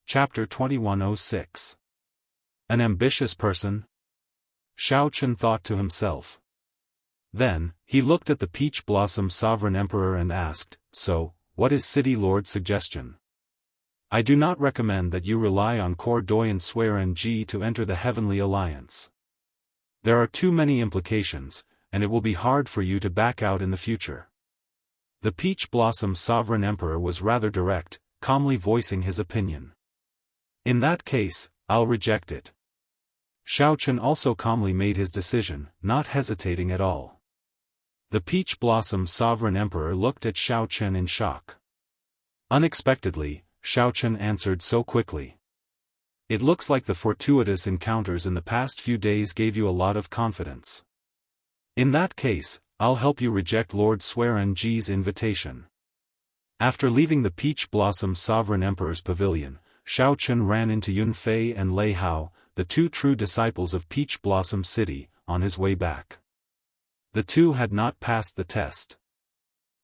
Chapter 2106. An ambitious person? Xiao Chen thought to himself. Then, he looked at the Peach Blossom Sovereign Emperor and asked, So, what is City Lord's suggestion? I do not recommend that you rely on Core Doyen Swearing to enter the Heavenly Alliance. There are too many implications, and it will be hard for you to back out in the future. The Peach Blossom Sovereign Emperor was rather direct, calmly voicing his opinion. In that case, I'll reject it. Xiao Chen also calmly made his decision, not hesitating at all. The Peach Blossom Sovereign Emperor looked at Xiao Chen in shock. Unexpectedly, Xiao Chen answered so quickly. It looks like the fortuitous encounters in the past few days gave you a lot of confidence. In that case, I'll help you reject Lord Swearenji's invitation. After leaving the Peach Blossom Sovereign Emperor's pavilion, Xiao Chen ran into Yun Fei and Lei Hao, the two true disciples of Peach Blossom City, on his way back. The two had not passed the test.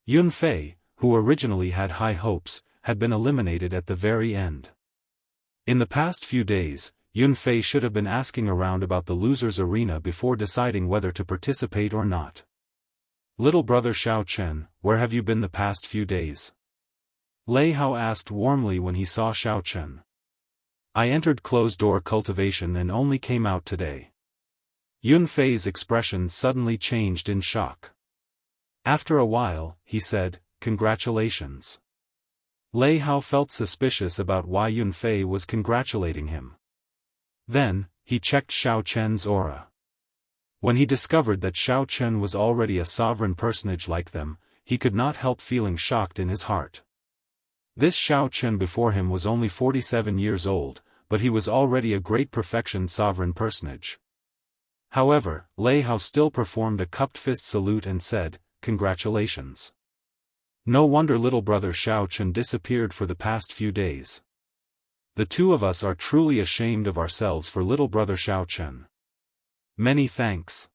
Yun Fei, who originally had high hopes, had been eliminated at the very end. In the past few days, Yun Fei should have been asking around about the losers' arena before deciding whether to participate or not. Little brother Xiao Chen, where have you been the past few days? Lei Hao asked warmly when he saw Xiao Chen. I entered closed-door cultivation and only came out today. Yun Fei's expression suddenly changed in shock. After a while, he said, "Congratulations." Lei Hao felt suspicious about why Yun Fei was congratulating him. Then, he checked Xiao Chen's aura. When he discovered that Xiao Chen was already a sovereign personage like them, he could not help feeling shocked in his heart. This Xiao Chen before him was only 47 years old, but he was already a great perfection sovereign personage. However, Lei Hao still performed a cupped fist salute and said, "Congratulations. No wonder little brother Xiao Chen disappeared for the past few days. The two of us are truly ashamed of ourselves for little brother Xiao Chen. Many thanks.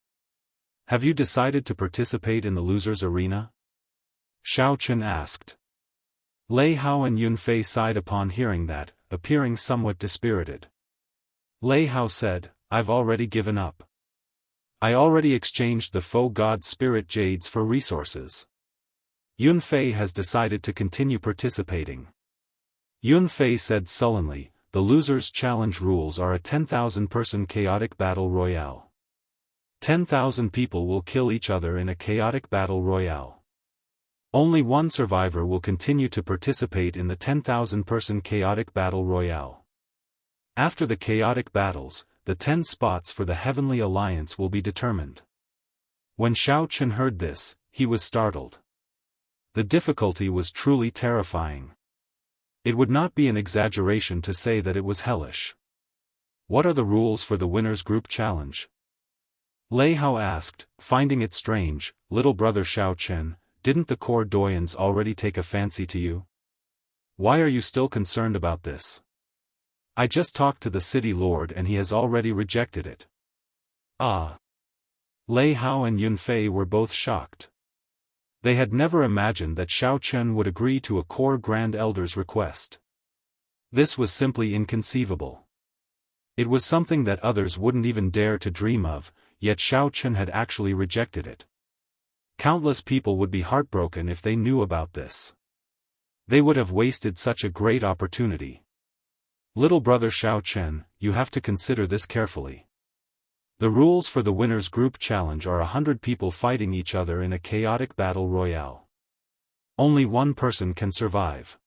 Have you decided to participate in the losers' arena?" Xiao Chen asked. Lei Hao and Yun Fei sighed upon hearing that, appearing somewhat dispirited. Lei Hao said, "I've already given up. I already exchanged the faux god spirit jades for resources. Yun Fei has decided to continue participating." Yun Fei said sullenly, "The losers' challenge rules are a 10,000-person chaotic battle royale. 10,000 people will kill each other in a chaotic battle royale. Only one survivor will continue to participate in the 10,000-person chaotic battle royale. After the chaotic battles, the 10 spots for the Heavenly Alliance will be determined." When Xiao Chen heard this, he was startled. The difficulty was truly terrifying. It would not be an exaggeration to say that it was hellish. "What are the rules for the winners group challenge?" Lei Hao asked, finding it strange. "Little brother Xiao Chen, didn't the core doyens already take a fancy to you? Why are you still concerned about this? I just talked to the city lord and he has already rejected it." Ah! Lei Hao and Yun Fei were both shocked. They had never imagined that Xiao Chen would agree to a core Grand Elder's request. This was simply inconceivable. It was something that others wouldn't even dare to dream of, yet Xiao Chen had actually rejected it. Countless people would be heartbroken if they knew about this. They would have wasted such a great opportunity. Little brother Xiao Chen, you have to consider this carefully. The rules for the winners group challenge are 100 people fighting each other in a chaotic battle royale. Only one person can survive.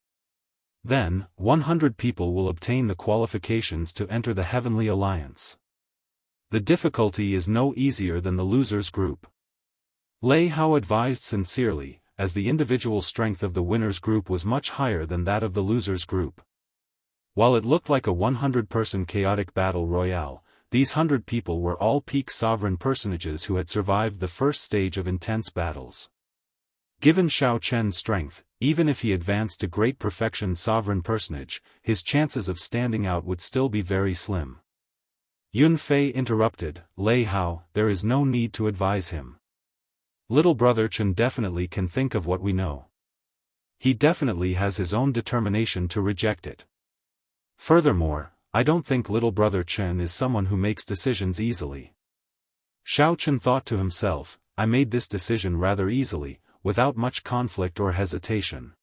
Then, 100 people will obtain the qualifications to enter the Heavenly Alliance. The difficulty is no easier than the losers group. Lei Hao advised sincerely, as the individual strength of the winners group was much higher than that of the losers group. While it looked like a 100-person chaotic battle royale, these 100 people were all peak sovereign personages who had survived the first stage of intense battles. Given Xiao Chen's strength, even if he advanced to great perfection sovereign personage, his chances of standing out would still be very slim. Yun Fei interrupted, "Lei Hao, there is no need to advise him. Little brother Chen definitely can think of what we know. He definitely has his own determination to reject it. Furthermore, I don't think little brother Chen is someone who makes decisions easily." Xiao Chen thought to himself, "I made this decision rather easily, without much conflict or hesitation."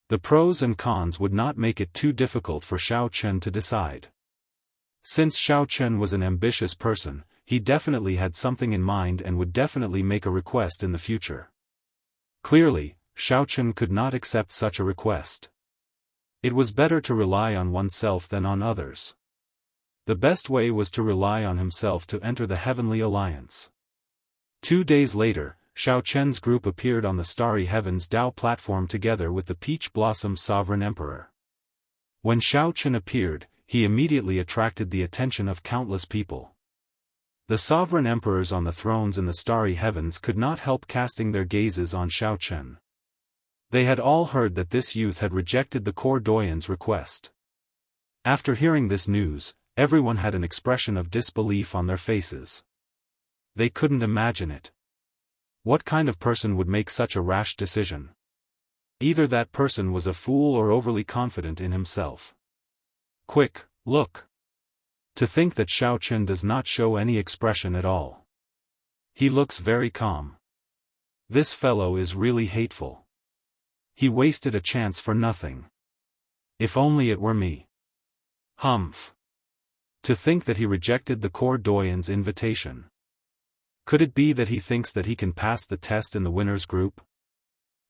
The pros and cons would not make it too difficult for Xiao Chen to decide. Since Xiao Chen was an ambitious person, he definitely had something in mind and would definitely make a request in the future. Clearly, Xiao Chen could not accept such a request. It was better to rely on oneself than on others. The best way was to rely on himself to enter the Heavenly Alliance. 2 days later, Xiao Chen's group appeared on the Starry Heavens Dao platform together with the Peach Blossom Sovereign Emperor. When Xiao Chen appeared, he immediately attracted the attention of countless people. The sovereign emperors on the thrones in the Starry Heavens could not help casting their gazes on Xiao Chen. They had all heard that this youth had rejected the court doyen's request. After hearing this news, everyone had an expression of disbelief on their faces. They couldn't imagine it. What kind of person would make such a rash decision? Either that person was a fool or overly confident in himself. Quick, look! To think that Xiao Chen does not show any expression at all. He looks very calm. This fellow is really hateful. He wasted a chance for nothing. If only it were me. Humph. To think that he rejected the court doyen's invitation. Could it be that he thinks that he can pass the test in the winner's group?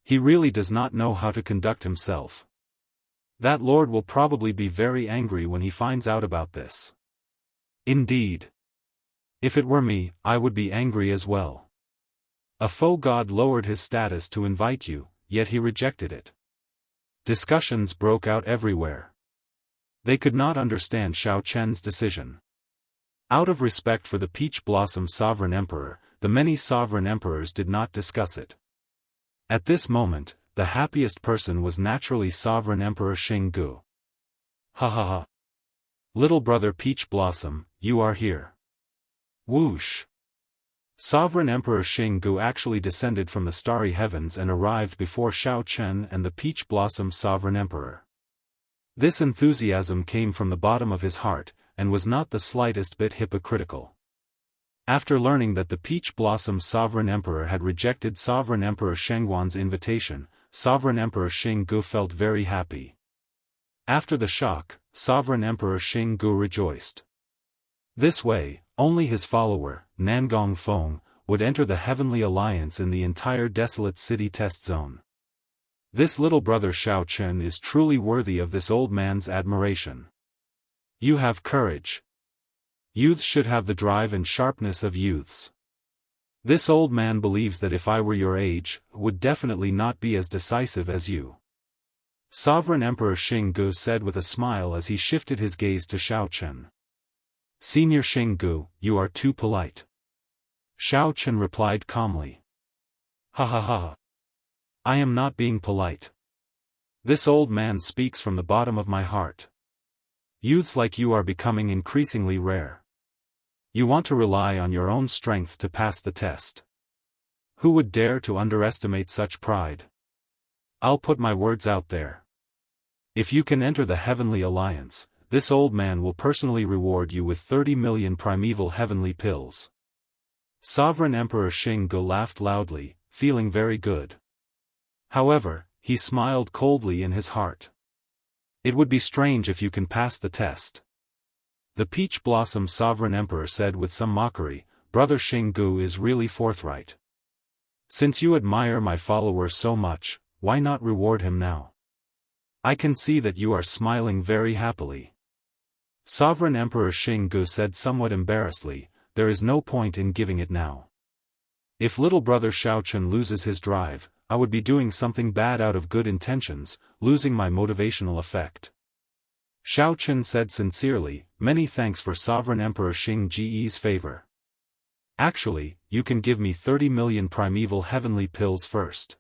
He really does not know how to conduct himself. That lord will probably be very angry when he finds out about this. Indeed. If it were me, I would be angry as well. A faux god lowered his status to invite you, yet he rejected it. Discussions broke out everywhere. They could not understand Xiao Chen's decision. Out of respect for the Peach Blossom Sovereign Emperor, the many sovereign emperors did not discuss it. At this moment, the happiest person was naturally Sovereign Emperor Jianghu. Ha ha ha. Little brother Peach Blossom, you are here. Whoosh. Sovereign Emperor Jianghu actually descended from the Starry Heavens and arrived before Xiao Chen and the Peach Blossom Sovereign Emperor. This enthusiasm came from the bottom of his heart, and was not the slightest bit hypocritical. After learning that the Peach Blossom Sovereign Emperor had rejected Sovereign Emperor Shengguan's invitation, Sovereign Emperor Jianghu felt very happy. After the shock, Sovereign Emperor Jianghu rejoiced. This way, only his follower, Nangong Feng, would enter the Heavenly Alliance in the entire desolate city test zone. This little brother Xiao Chen is truly worthy of this old man's admiration. You have courage. Youths should have the drive and sharpness of youths. This old man believes that if I were your age, would definitely not be as decisive as you. Sovereign Emperor Jianghu said with a smile as he shifted his gaze to Xiao Chen. Senior Jianghu, you are too polite. Xiao Chen replied calmly. Ha ha ha. I am not being polite. This old man speaks from the bottom of my heart. Youths like you are becoming increasingly rare. You want to rely on your own strength to pass the test. Who would dare to underestimate such pride? I'll put my words out there. If you can enter the Heavenly Alliance, this old man will personally reward you with 30 million primeval heavenly pills. Sovereign Emperor Jianghu laughed loudly, feeling very good. However, he smiled coldly in his heart. It would be strange if you can pass the test. The Peach Blossom Sovereign Emperor said with some mockery, Brother Jianghu is really forthright. Since you admire my follower so much, why not reward him now? I can see that you are smiling very happily. Sovereign Emperor Jianghu said somewhat embarrassedly, there is no point in giving it now. If little brother Xiao Chen loses his drive, I would be doing something bad out of good intentions, losing my motivational effect. Xiao Chen said sincerely, many thanks for Sovereign Emperor Xingji's favor. Actually, you can give me 30 million primeval heavenly pills first.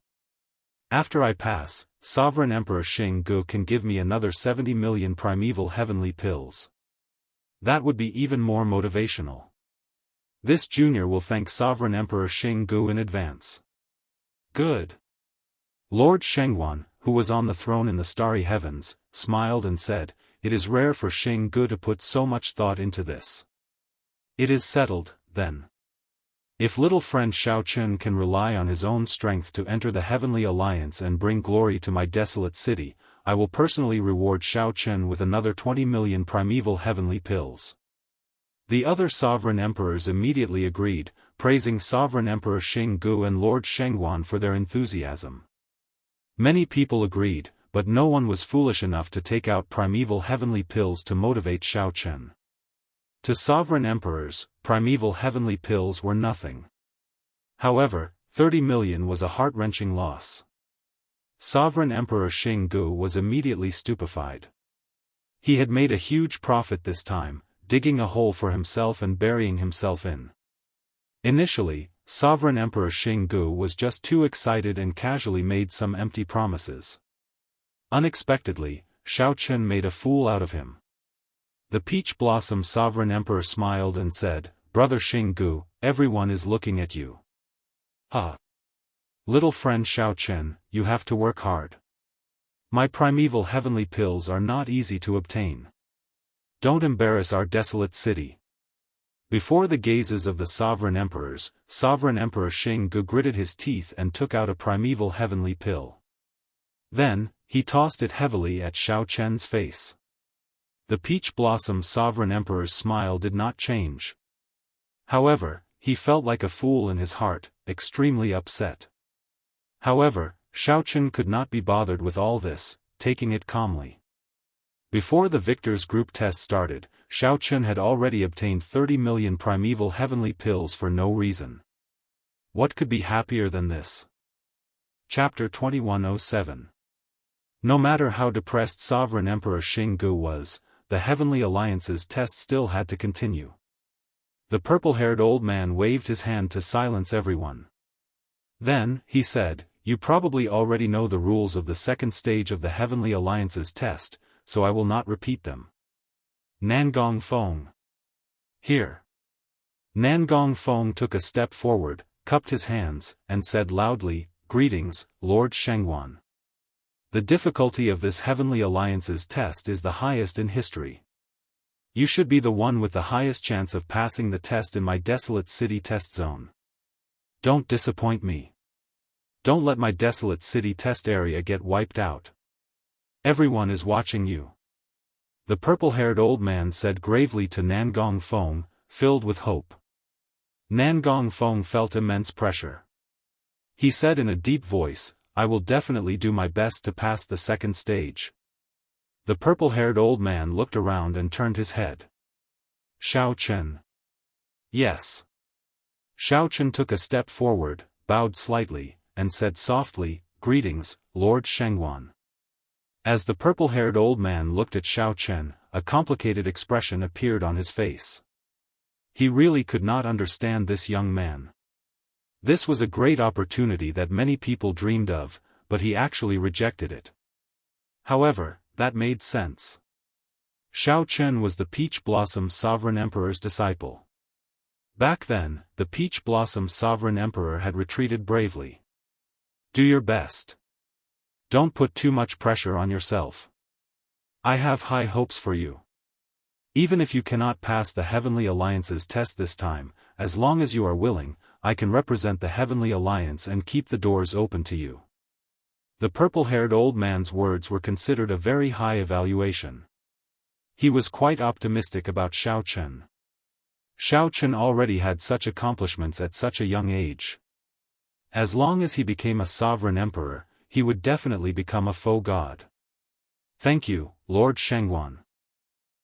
After I pass, Sovereign Emperor Jianghu can give me another 70 million primeval heavenly pills. That would be even more motivational. This junior will thank Sovereign Emperor Jianghu in advance. Good. Lord Shengguan, who was on the throne in the Starry Heavens, smiled and said, it is rare for Jianghu to put so much thought into this. It is settled, then. If little friend Xiao Chen can rely on his own strength to enter the Heavenly Alliance and bring glory to my desolate city, I will personally reward Xiao Chen with another 20 million primeval heavenly pills. The other sovereign emperors immediately agreed, praising Sovereign Emperor Jianghu and Lord Shengguan for their enthusiasm. Many people agreed, but no one was foolish enough to take out primeval heavenly pills to motivate Xiao Chen. To sovereign emperors, primeval heavenly pills were nothing. However, 30 million was a heart-wrenching loss. Sovereign Emperor Xinggu was immediately stupefied. He had made a huge profit this time, digging a hole for himself and burying himself in. Initially, Sovereign Emperor Xinggu was just too excited and casually made some empty promises. Unexpectedly, Xiao Chen made a fool out of him. The Peach Blossom Sovereign Emperor smiled and said, "Brother Xinggu, everyone is looking at you. Ah. Little friend Xiao Chen, you have to work hard. My primeval heavenly pills are not easy to obtain. Don't embarrass our desolate city." Before the gazes of the sovereign emperors, Sovereign Emperor Xinggu gritted his teeth and took out a primeval heavenly pill. Then, he tossed it heavily at Xiao Chen's face. The Peach Blossom Sovereign Emperor's smile did not change. However, he felt like a fool in his heart, extremely upset. However, Xiao Chen could not be bothered with all this, taking it calmly. Before the victors' group test started, Xiao Chen had already obtained 30 million primeval heavenly pills for no reason. What could be happier than this? Chapter 2107. No matter how depressed Sovereign Emperor Xinggu was, the Heavenly Alliance's test still had to continue. The purple-haired old man waved his hand to silence everyone. Then, he said, "You probably already know the rules of the second stage of the Heavenly Alliance's test, so I will not repeat them. Nangong Feng. Here." Nangong Feng took a step forward, cupped his hands, and said loudly, "Greetings, Lord Shengguan. The difficulty of this Heavenly Alliance's test is the highest in history. You should be the one with the highest chance of passing the test in my desolate city test zone. Don't disappoint me. Don't let my desolate city test area get wiped out. Everyone is watching you." The purple-haired old man said gravely to Nangong Feng, filled with hope. Nangong Feng felt immense pressure. He said in a deep voice, "I will definitely do my best to pass the second stage." The purple-haired old man looked around and turned his head. Xiao Chen. Yes. Xiao Chen took a step forward, bowed slightly, and said softly, "Greetings, Lord Shengguan." As the purple-haired old man looked at Xiao Chen, a complicated expression appeared on his face. He really could not understand this young man. This was a great opportunity that many people dreamed of, but he actually rejected it. However, that made sense. Xiao Chen was the Peach Blossom Sovereign Emperor's disciple. Back then, the Peach Blossom Sovereign Emperor had retreated bravely. Do your best. Don't put too much pressure on yourself. I have high hopes for you. Even if you cannot pass the Heavenly Alliance's test this time, as long as you are willing, I can represent the Heavenly Alliance and keep the doors open to you. The purple-haired old man's words were considered a very high evaluation. He was quite optimistic about Xiao Chen. Xiao Chen already had such accomplishments at such a young age. As long as he became a sovereign emperor, he would definitely become a faux god. Thank you, Lord Shengguan.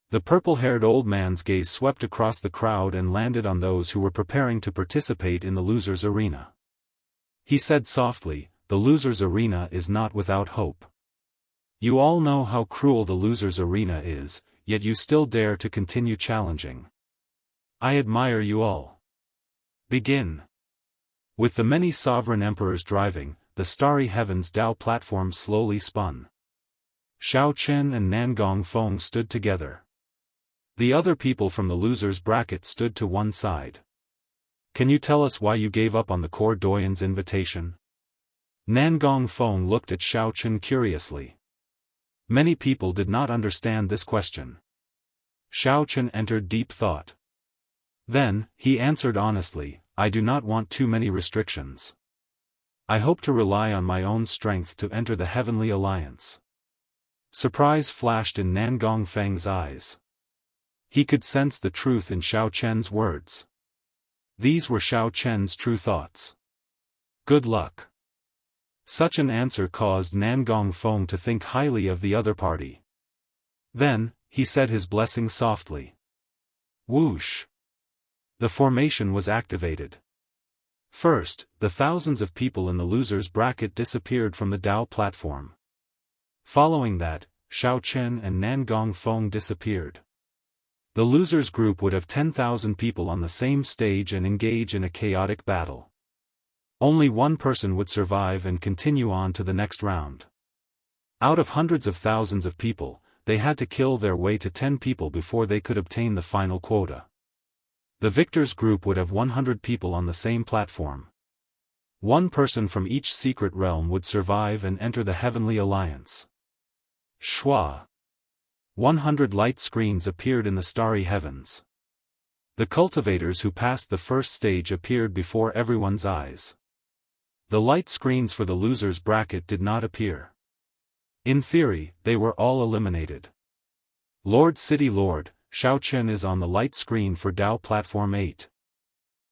The purple-haired old man's gaze swept across the crowd and landed on those who were preparing to participate in the losers' arena. He said softly, "The losers' arena is not without hope. You all know how cruel the losers' arena is, yet you still dare to continue challenging. I admire you all. Begin." With the many sovereign emperors driving, the starry heavens Dao platform slowly spun. Xiao Chen and Nangong Feng stood together. The other people from the losers' bracket stood to one side. "Can you tell us why you gave up on the Core Doyen's invitation?" Nangong Feng looked at Xiao Chen curiously. Many people did not understand this question. Xiao Chen entered deep thought. Then, he answered honestly, "I do not want too many restrictions. I hope to rely on my own strength to enter the Heavenly Alliance." Surprise flashed in Nangong Feng's eyes. He could sense the truth in Xiao Chen's words. These were Xiao Chen's true thoughts. Good luck. Such an answer caused Nangong Feng to think highly of the other party. Then, he said his blessing softly. Whoosh! The formation was activated. First, the thousands of people in the losers bracket disappeared from the Dao platform. Following that, Xiao Chen and Nangong Feng disappeared. The losers group would have 10,000 people on the same stage and engage in a chaotic battle. Only one person would survive and continue on to the next round. Out of hundreds of thousands of people, they had to kill their way to 10 people before they could obtain the final quota. The victors group would have 100 people on the same platform. One person from each secret realm would survive and enter the Heavenly Alliance. Shwa! 100 light screens appeared in the starry heavens. The cultivators who passed the first stage appeared before everyone's eyes. The light screens for the losers bracket did not appear. In theory, they were all eliminated. Lord City Lord, Xiao Chen is on the light screen for Dao Platform 8.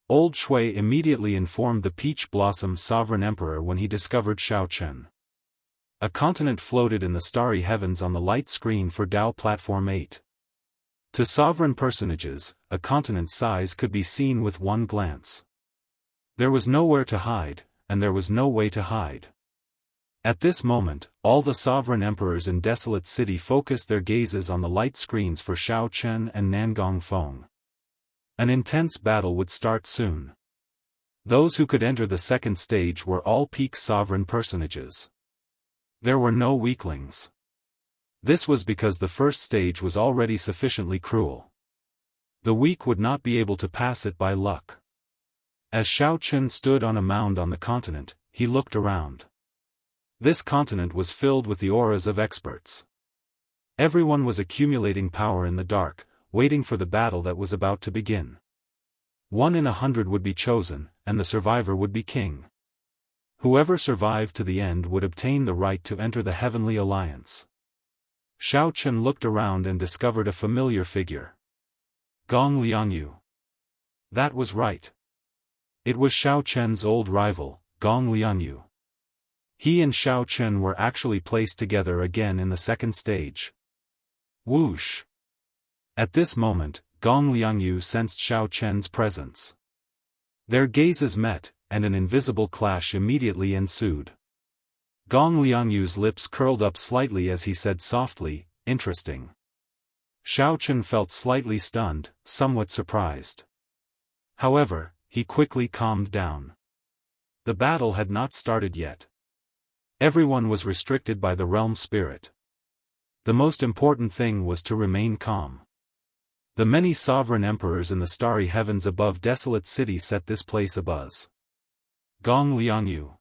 Old Shui immediately informed the Peach Blossom Sovereign Emperor when he discovered Xiao Chen. A continent floated in the starry heavens on the light screen for Dao Platform 8. To sovereign personages, a continent's size could be seen with one glance. There was nowhere to hide, and there was no way to hide. At this moment, all the sovereign emperors in Desolate City focused their gazes on the light screens for Xiao Chen and Nangong Feng. An intense battle would start soon. Those who could enter the second stage were all peak sovereign personages. There were no weaklings. This was because the first stage was already sufficiently cruel. The weak would not be able to pass it by luck. As Xiao Chen stood on a mound on the continent, he looked around. This continent was filled with the auras of experts. Everyone was accumulating power in the dark, waiting for the battle that was about to begin. 1 in 100 would be chosen, and the survivor would be king. Whoever survived to the end would obtain the right to enter the Heavenly Alliance. Xiao Chen looked around and discovered a familiar figure. Gong Liangyu. That was right. It was Xiao Chen's old rival, Gong Liangyu. He and Xiao Chen were actually placed together again in the second stage. Whoosh! At this moment, Gong Liangyu sensed Xiao Chen's presence. Their gazes met, and an invisible clash immediately ensued. Gong Liangyu's lips curled up slightly as he said softly, "Interesting." Xiao Chen felt slightly stunned, somewhat surprised. However, he quickly calmed down. The battle had not started yet. Everyone was restricted by the realm spirit. The most important thing was to remain calm. The many sovereign emperors in the starry heavens above Desolate City set this place abuzz. Gong Liangyu.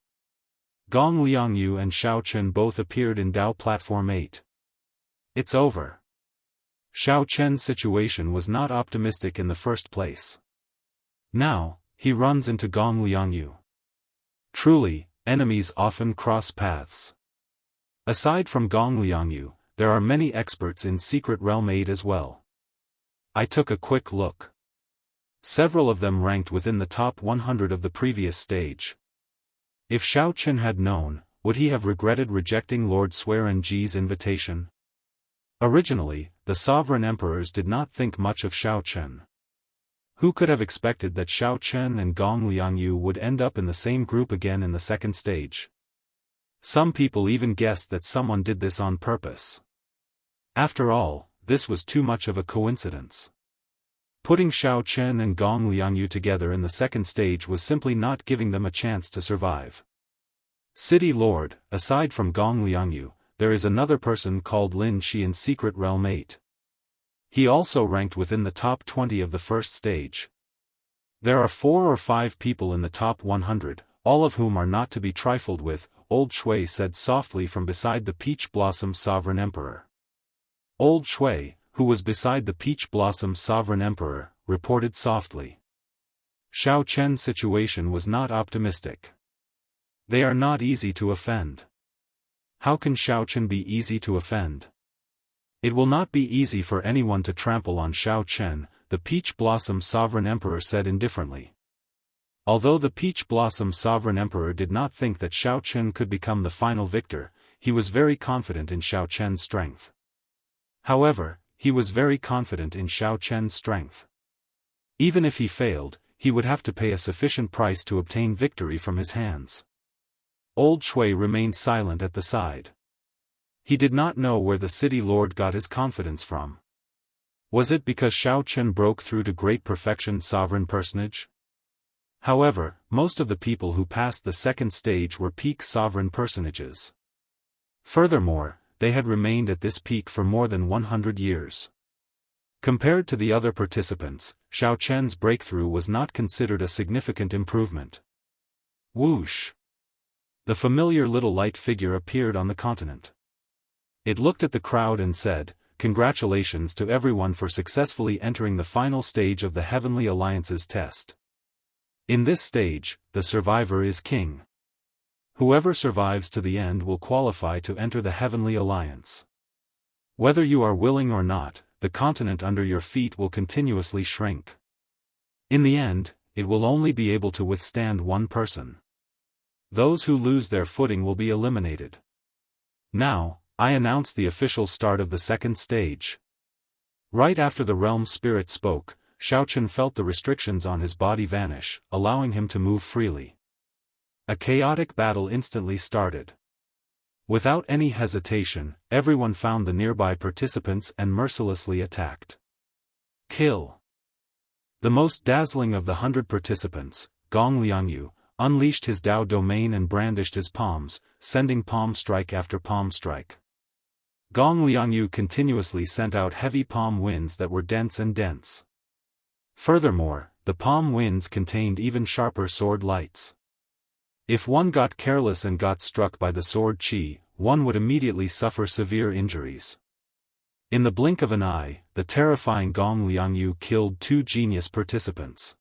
Gong Liangyu and Xiao Chen both appeared in Dao Platform 8. It's over. Xiao Chen's situation was not optimistic in the first place. Now, he runs into Gong Liangyu. Truly, enemies often cross paths. Aside from Gong Liangyu, there are many experts in Secret Realm 8 as well. I took a quick look. Several of them ranked within the top 100 of the previous stage. If Xiao Chen had known, would he have regretted rejecting Lord Swearenji's invitation? Originally, the sovereign emperors did not think much of Xiao Chen. Who could have expected that Xiao Chen and Gong Liangyu would end up in the same group again in the second stage? Some people even guessed that someone did this on purpose. After all, this was too much of a coincidence. Putting Xiao Chen and Gong Liangyu together in the second stage was simply not giving them a chance to survive. City Lord, aside from Gong Liangyu, there is another person called Lin Shi in Secret Realm 8. He also ranked within the top 20 of the first stage. There are 4 or 5 people in the top 100, all of whom are not to be trifled with, Old Shui said softly from beside the Peach Blossom Sovereign Emperor. Old Shui, who was beside the Peach Blossom Sovereign Emperor, reported softly. Xiao Chen's situation was not optimistic. They are not easy to offend. How can Xiao Chen be easy to offend? It will not be easy for anyone to trample on Xiao Chen, the Peach Blossom Sovereign Emperor said indifferently. Although the Peach Blossom Sovereign Emperor did not think that Xiao Chen could become the final victor, he was very confident in Xiao Chen's strength. However, he was very confident in Xiao Chen's strength. Even if he failed, he would have to pay a sufficient price to obtain victory from his hands. Old Shui remained silent at the side. He did not know where the city lord got his confidence from. Was it because Xiao Chen broke through to great perfection sovereign personage? However, most of the people who passed the second stage were peak sovereign personages. Furthermore, they had remained at this peak for more than 100 years. Compared to the other participants, Xiao Chen's breakthrough was not considered a significant improvement. Whoosh! The familiar little light figure appeared on the continent. It looked at the crowd and said, "Congratulations to everyone for successfully entering the final stage of the Heavenly Alliance's test. In this stage, the survivor is king. Whoever survives to the end will qualify to enter the Heavenly Alliance. Whether you are willing or not, the continent under your feet will continuously shrink. In the end, it will only be able to withstand one person. Those who lose their footing will be eliminated. Now, I announce the official start of the second stage." Right after the realm spirit spoke, Xiao Chen felt the restrictions on his body vanish, allowing him to move freely. A chaotic battle instantly started. Without any hesitation, everyone found the nearby participants and mercilessly attacked. Kill. The most dazzling of the 100 participants, Gong Liangyu, unleashed his Dao domain and brandished his palms, sending palm strike after palm strike. Gong Liangyu continuously sent out heavy palm winds that were dense and dense. Furthermore, the palm winds contained even sharper sword lights. If one got careless and got struck by the sword chi, one would immediately suffer severe injuries. In the blink of an eye, the terrifying Gong Liangyu killed 2 genius participants.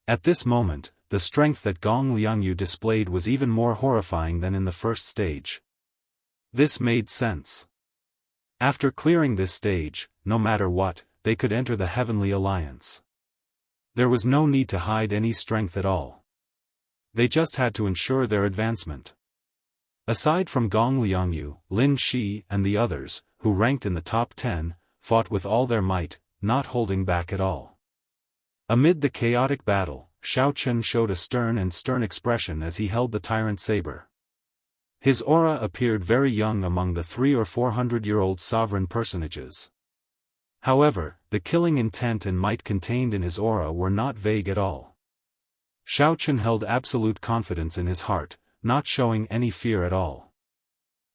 At this moment, the strength that Gong Liangyu displayed was even more horrifying than in the first stage. This made sense. After clearing this stage, no matter what, they could enter the Heavenly Alliance. There was no need to hide any strength at all. They just had to ensure their advancement. Aside from Gong Liangyu, Lin Shi and the others, who ranked in the top 10, fought with all their might, not holding back at all. Amid the chaotic battle, Xiao Chen showed a stern expression as he held the tyrant saber. His aura appeared very young among the 300 or 400-year-old sovereign personages. However, the killing intent and might contained in his aura were not vague at all. Xiao Chen held absolute confidence in his heart, not showing any fear at all.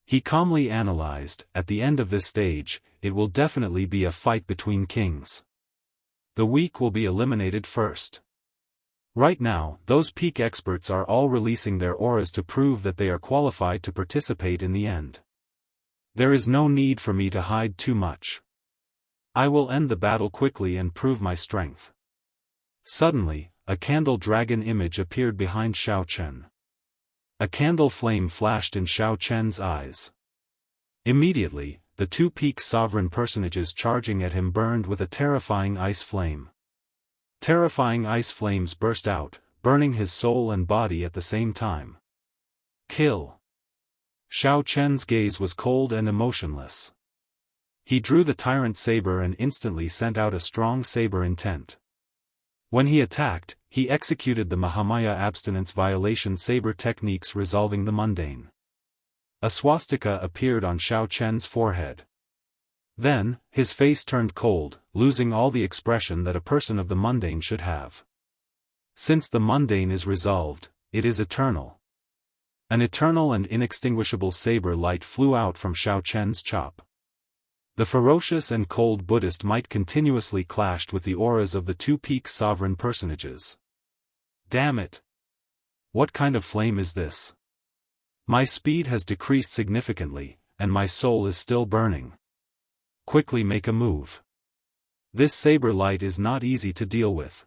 He calmly analyzed, at the end of this stage, it will definitely be a fight between kings. The weak will be eliminated first. Right now, those peak experts are all releasing their auras to prove that they are qualified to participate in the end. There is no need for me to hide too much. I will end the battle quickly and prove my strength. Suddenly, a candle dragon image appeared behind Xiao Chen. A candle flame flashed in Xiao Chen's eyes. Immediately, the 2 peak sovereign personages charging at him burned with a terrifying ice flame. Terrifying ice flames burst out, burning his soul and body at the same time. Kill. Xiao Chen's gaze was cold and emotionless. He drew the tyrant saber and instantly sent out a strong saber intent. When he attacked, he executed the Mahamaya abstinence violation saber techniques resolving the mundane. A swastika appeared on Xiao Chen's forehead. Then, his face turned cold, losing all the expression that a person of the mundane should have. Since the mundane is resolved, it is eternal. An eternal and inextinguishable saber light flew out from Xiao Chen's chop. The ferocious and cold Buddhist might continuously clashed with the auras of the 2 peak sovereign personages. Damn it! What kind of flame is this? My speed has decreased significantly, and my soul is still burning. Quickly make a move. This saber light is not easy to deal with.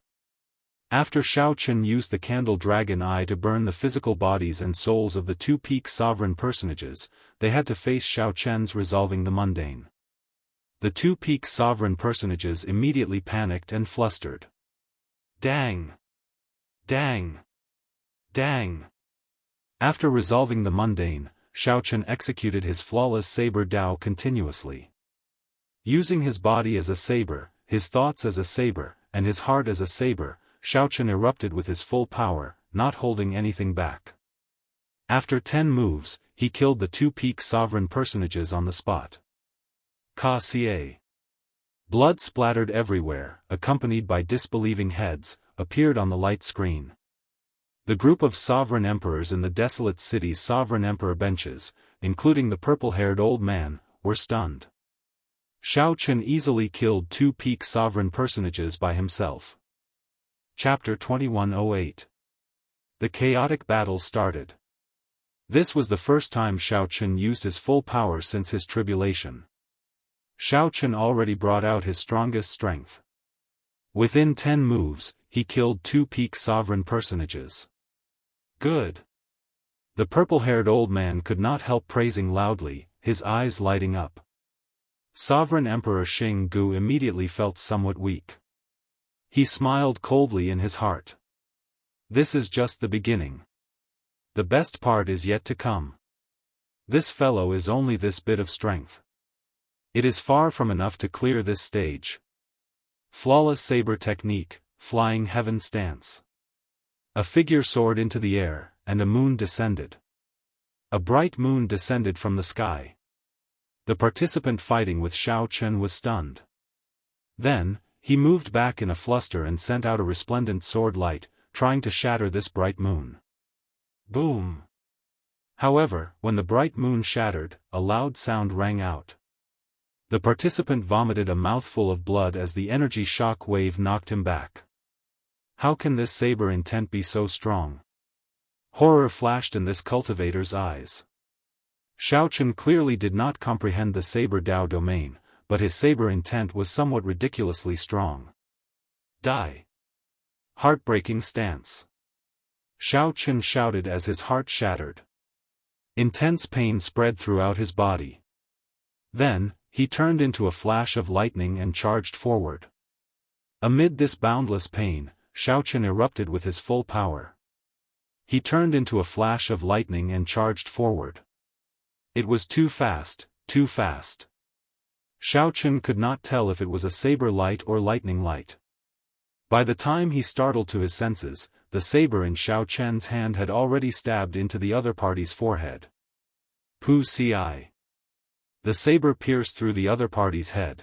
After Xiao Chen used the candle dragon eye to burn the physical bodies and souls of the 2 peak sovereign personages, they had to face Xiao Chen's resolving the mundane. The 2 peak sovereign personages immediately panicked and flustered. Dang! Dang! Dang! After resolving the mundane, Xiaochen executed his flawless saber Dao continuously. Using his body as a saber, his thoughts as a saber, and his heart as a saber, Xiaochen erupted with his full power, not holding anything back. After 10 moves, he killed the 2 peak sovereign personages on the spot. Ka-ca. Blood splattered everywhere, accompanied by disbelieving heads, appeared on the light screen. The group of sovereign emperors in the desolate city's sovereign emperor benches, including the purple-haired old man, were stunned. Xiaochen easily killed 2 peak sovereign personages by himself. Chapter 2108. The chaotic battle started. This was the first time Xiaochen used his full power since his tribulation. Xiaochen already brought out his strongest strength. Within 10 moves, he killed 2 peak sovereign personages. Good. The purple-haired old man could not help praising loudly, his eyes lighting up. Sovereign Emperor Jianghu immediately felt somewhat weak. He smiled coldly in his heart. This is just the beginning. The best part is yet to come. This fellow is only this bit of strength. It is far from enough to clear this stage. Flawless saber technique, flying heaven stance. A figure soared into the air, and a moon descended. A bright moon descended from the sky. The participant fighting with Xiaochen was stunned. Then, he moved back in a fluster and sent out a resplendent sword light, trying to shatter this bright moon. Boom! However, when the bright moon shattered, a loud sound rang out. The participant vomited a mouthful of blood as the energy shock wave knocked him back. How can this saber intent be so strong? Horror flashed in this cultivator's eyes. Xiaochen clearly did not comprehend the saber Dao domain, but his saber intent was somewhat ridiculously strong. Die! Heartbreaking stance. Xiaochen shouted as his heart shattered. Intense pain spread throughout his body. Then, he turned into a flash of lightning and charged forward. Amid this boundless pain, Xiaochen erupted with his full power. He turned into a flash of lightning and charged forward. It was too fast, too fast. Xiaochen could not tell if it was a saber light or lightning light. By the time he startled to his senses, the saber in Xiaochen's hand had already stabbed into the other party's forehead. Pu-ci. The saber pierced through the other party's head.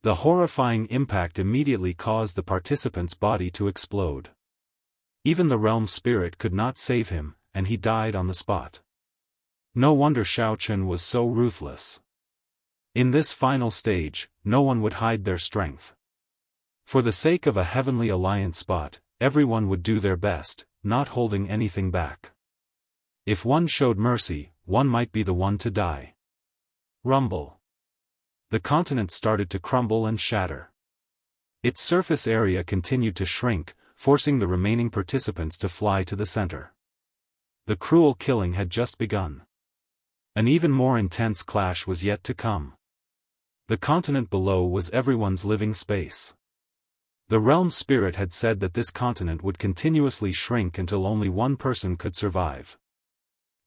The horrifying impact immediately caused the participant's body to explode. Even the realm spirit could not save him, and he died on the spot. No wonder Xiaochen was so ruthless. In this final stage, no one would hide their strength. For the sake of a heavenly alliance spot, everyone would do their best, not holding anything back. If one showed mercy, one might be the one to die. Rumble. The continent started to crumble and shatter. Its surface area continued to shrink, forcing the remaining participants to fly to the center. The cruel killing had just begun. An even more intense clash was yet to come. The continent below was everyone's living space. The realm spirit had said that this continent would continuously shrink until only one person could survive.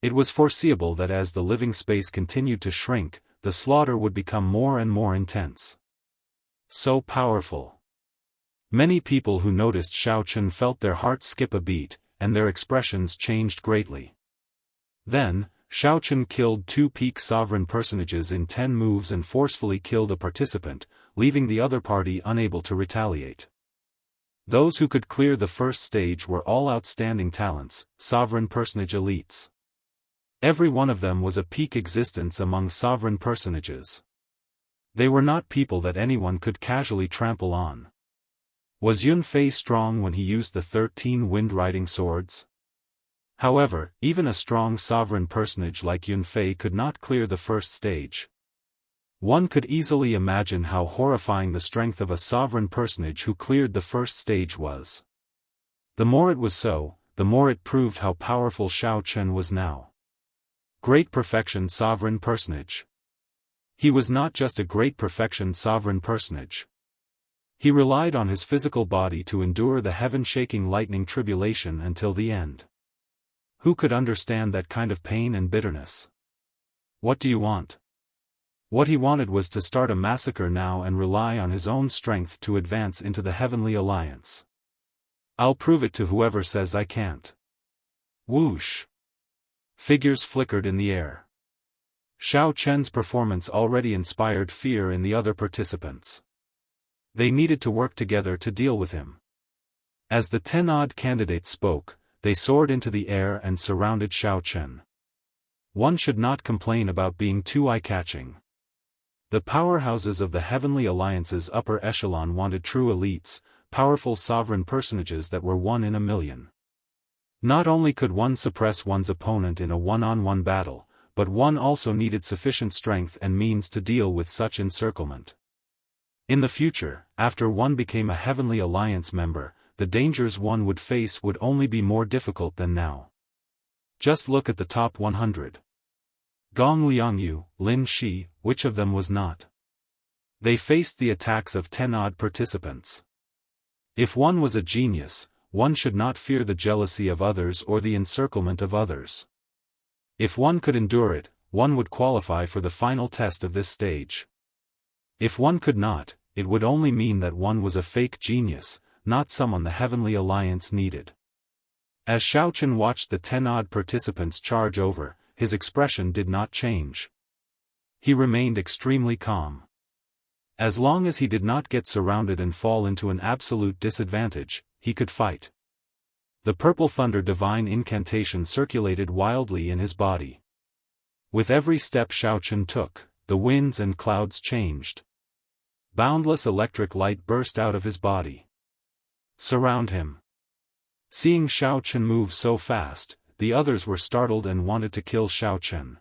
It was foreseeable that as the living space continued to shrink, the slaughter would become more and more intense. So powerful. Many people who noticed Xiaochen felt their hearts skip a beat, and their expressions changed greatly. Then, Xiaochen killed 2 peak sovereign personages in 10 moves and forcefully killed a participant, leaving the other party unable to retaliate. Those who could clear the first stage were all outstanding talents, sovereign personage elites. Every one of them was a peak existence among sovereign personages. They were not people that anyone could casually trample on. Was Yunfei strong when he used the 13 wind-riding swords? However, even a strong sovereign personage like Yunfei could not clear the first stage. One could easily imagine how horrifying the strength of a sovereign personage who cleared the first stage was. The more it was so, the more it proved how powerful Xiaochen was now. Great perfection sovereign personage. He was not just a great perfection sovereign personage. He relied on his physical body to endure the heaven-shaking lightning tribulation until the end. Who could understand that kind of pain and bitterness? What do you want? What he wanted was to start a massacre now and rely on his own strength to advance into the Heavenly Alliance. I'll prove it to whoever says I can't. Whoosh! Figures flickered in the air. Xiao Chen's performance already inspired fear in the other participants. They needed to work together to deal with him. As the 10-odd candidates spoke, they soared into the air and surrounded Xiao Chen. One should not complain about being too eye-catching. The powerhouses of the Heavenly Alliance's upper echelon wanted true elites, powerful sovereign personages that were 1 in a million. Not only could one suppress one's opponent in a one-on-one battle, but one also needed sufficient strength and means to deal with such encirclement. In the future, after one became a Heavenly Alliance member, the dangers one would face would only be more difficult than now. Just look at the top 100. Gong Liangyu, Lin Shi, which of them was not? They faced the attacks of 10-odd participants. If one was a genius, one should not fear the jealousy of others or the encirclement of others. If one could endure it, one would qualify for the final test of this stage. If one could not, it would only mean that one was a fake genius, not someone the Heavenly Alliance needed. As Xiao Chen watched the 10-odd participants charge over, his expression did not change. He remained extremely calm. As long as he did not get surrounded and fall into an absolute disadvantage, he could fight. The Purple Thunder divine incantation circulated wildly in his body. With every step Xiao Chen took, the winds and clouds changed. Boundless electric light burst out of his body. Surround him. Seeing Xiao Chen move so fast, the others were startled and wanted to kill Xiao Chen.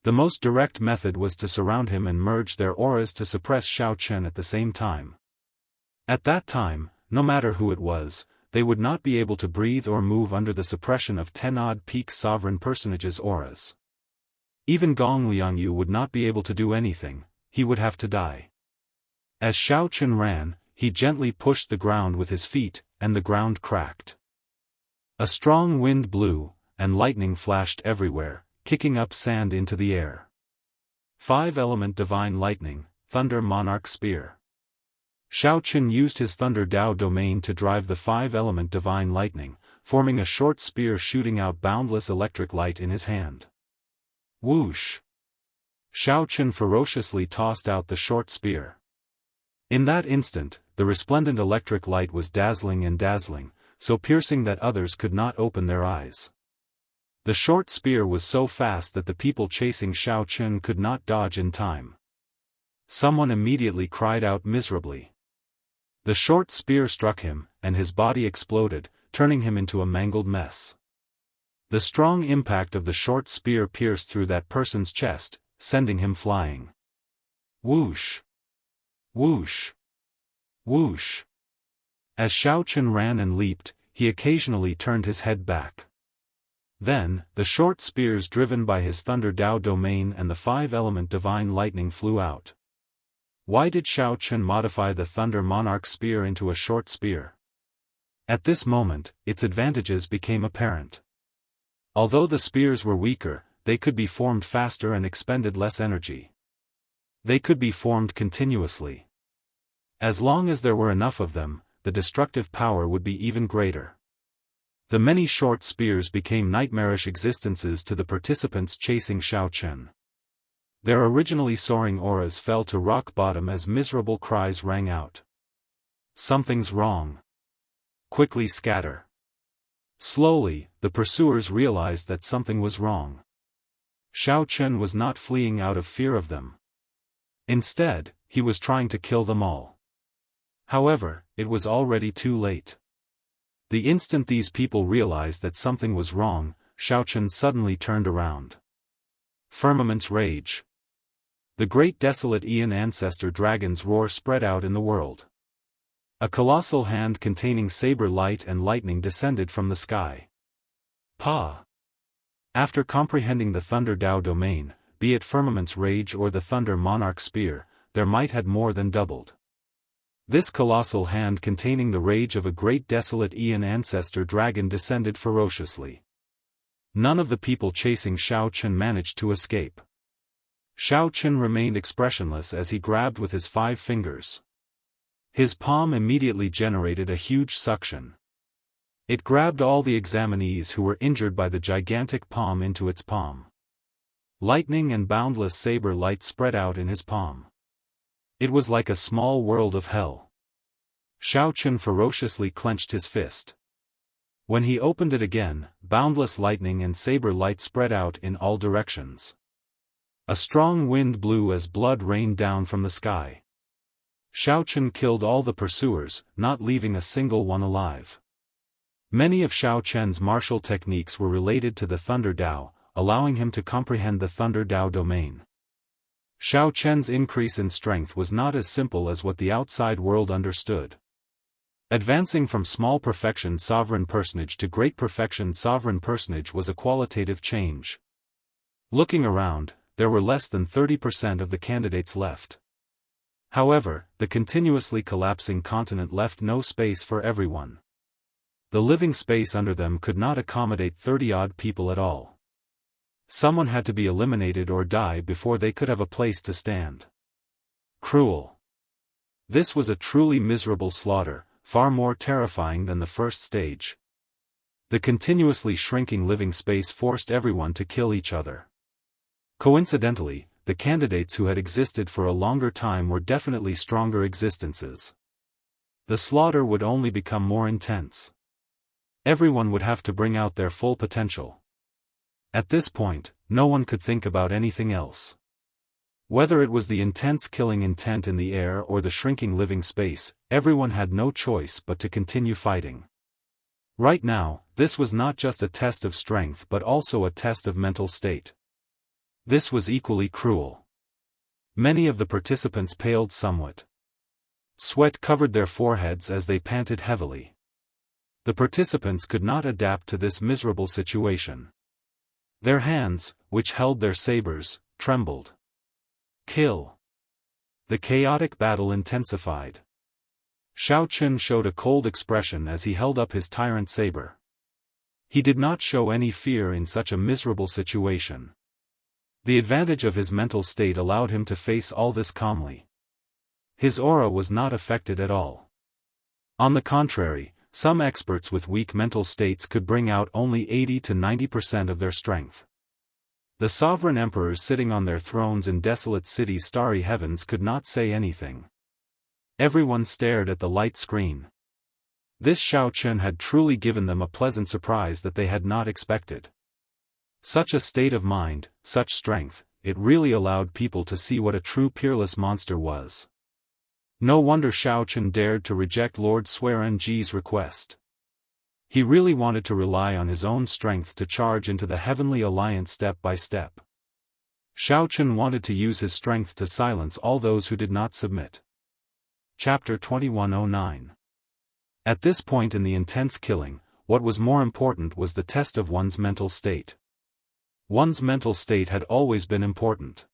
The most direct method was to surround him and merge their auras to suppress Xiao Chen at the same time. At that time, no matter who it was, they would not be able to breathe or move under the suppression of 10-odd peak sovereign personages' auras. Even Gong Liangyu would not be able to do anything, he would have to die. As Xiao Chen ran, he gently pushed the ground with his feet, and the ground cracked. A strong wind blew, and lightning flashed everywhere, kicking up sand into the air. 5-element divine lightning, Thunder Monarch Spear. Xiao Chen used his Thunder Dao domain to drive the 5-element divine lightning, forming a short spear shooting out boundless electric light in his hand. Whoosh! Xiao Chen ferociously tossed out the short spear. In that instant, the resplendent electric light was dazzling, so piercing that others could not open their eyes. The short spear was so fast that the people chasing Xiao Chen could not dodge in time. Someone immediately cried out miserably. The short spear struck him, and his body exploded, turning him into a mangled mess. The strong impact of the short spear pierced through that person's chest, sending him flying. Whoosh! Whoosh! Whoosh! As Xiao Chen ran and leaped, he occasionally turned his head back. Then, the short spears driven by his Thunder Dao domain and the 5-element divine lightning flew out. Why did Xiao Chen modify the Thunder Monarch Spear into a short spear? At this moment, its advantages became apparent. Although the spears were weaker, they could be formed faster and expended less energy. They could be formed continuously. As long as there were enough of them, the destructive power would be even greater. The many short spears became nightmarish existences to the participants chasing Xiao Chen. Their originally soaring auras fell to rock bottom as miserable cries rang out. Something's wrong. Quickly scatter. Slowly, the pursuers realized that something was wrong. Xiao Chen was not fleeing out of fear of them. Instead, he was trying to kill them all. However, it was already too late. The instant these people realized that something was wrong, Xiao Chen suddenly turned around. Firmament's rage. The great desolate Aeon ancestor dragon's roar spread out in the world. A colossal hand containing saber light and lightning descended from the sky. Pa! After comprehending the Thunder Dao domain, be it Firmament's rage or the Thunder Monarch Spear, their might had more than doubled. This colossal hand containing the rage of a great desolate Aeon ancestor dragon descended ferociously. None of the people chasing Xiao Chen managed to escape. Xiao Chen remained expressionless as he grabbed with his 5 fingers. His palm immediately generated a huge suction. It grabbed all the examinees who were injured by the gigantic palm into its palm. Lightning and boundless saber light spread out in his palm. It was like a small world of hell. Xiao Chen ferociously clenched his fist. When he opened it again, boundless lightning and saber light spread out in all directions. A strong wind blew as blood rained down from the sky. Xiao Chen killed all the pursuers, not leaving a single one alive. Many of Xiao Chen's martial techniques were related to the Thunder Dao, allowing him to comprehend the Thunder Dao domain. Xiao Chen's increase in strength was not as simple as what the outside world understood. Advancing from small perfection sovereign personage to great perfection sovereign personage was a qualitative change. Looking around, there were less than 30% of the candidates left. However, the continuously collapsing continent left no space for everyone. The living space under them could not accommodate 30-odd people at all. Someone had to be eliminated or die before they could have a place to stand. Cruel. This was a truly miserable slaughter, far more terrifying than the first stage. The continuously shrinking living space forced everyone to kill each other. Coincidentally, the candidates who had existed for a longer time were definitely stronger existences. The slaughter would only become more intense. Everyone would have to bring out their full potential. At this point, no one could think about anything else. Whether it was the intense killing intent in the air or the shrinking living space, everyone had no choice but to continue fighting. Right now, this was not just a test of strength but also a test of mental state. This was equally cruel. Many of the participants paled somewhat. Sweat covered their foreheads as they panted heavily. The participants could not adapt to this miserable situation. Their hands, which held their sabers, trembled. Kill. The chaotic battle intensified. Xiao Chen showed a cold expression as he held up his tyrant saber. He did not show any fear in such a miserable situation. The advantage of his mental state allowed him to face all this calmly. His aura was not affected at all. On the contrary, some experts with weak mental states could bring out only 80 to 90% of their strength. The sovereign emperors sitting on their thrones in desolate cities' starry heavens could not say anything. Everyone stared at the light screen. This Xiao Chen had truly given them a pleasant surprise that they had not expected. Such a state of mind, such strength, it really allowed people to see what a true peerless monster was. No wonder Xiao Chen dared to reject Lord Swearenji's request. He really wanted to rely on his own strength to charge into the Heavenly Alliance step by step. Xiao Chen wanted to use his strength to silence all those who did not submit. Chapter 2109. At this point in the intense killing, what was more important was the test of one's mental state. One's mental state had always been important.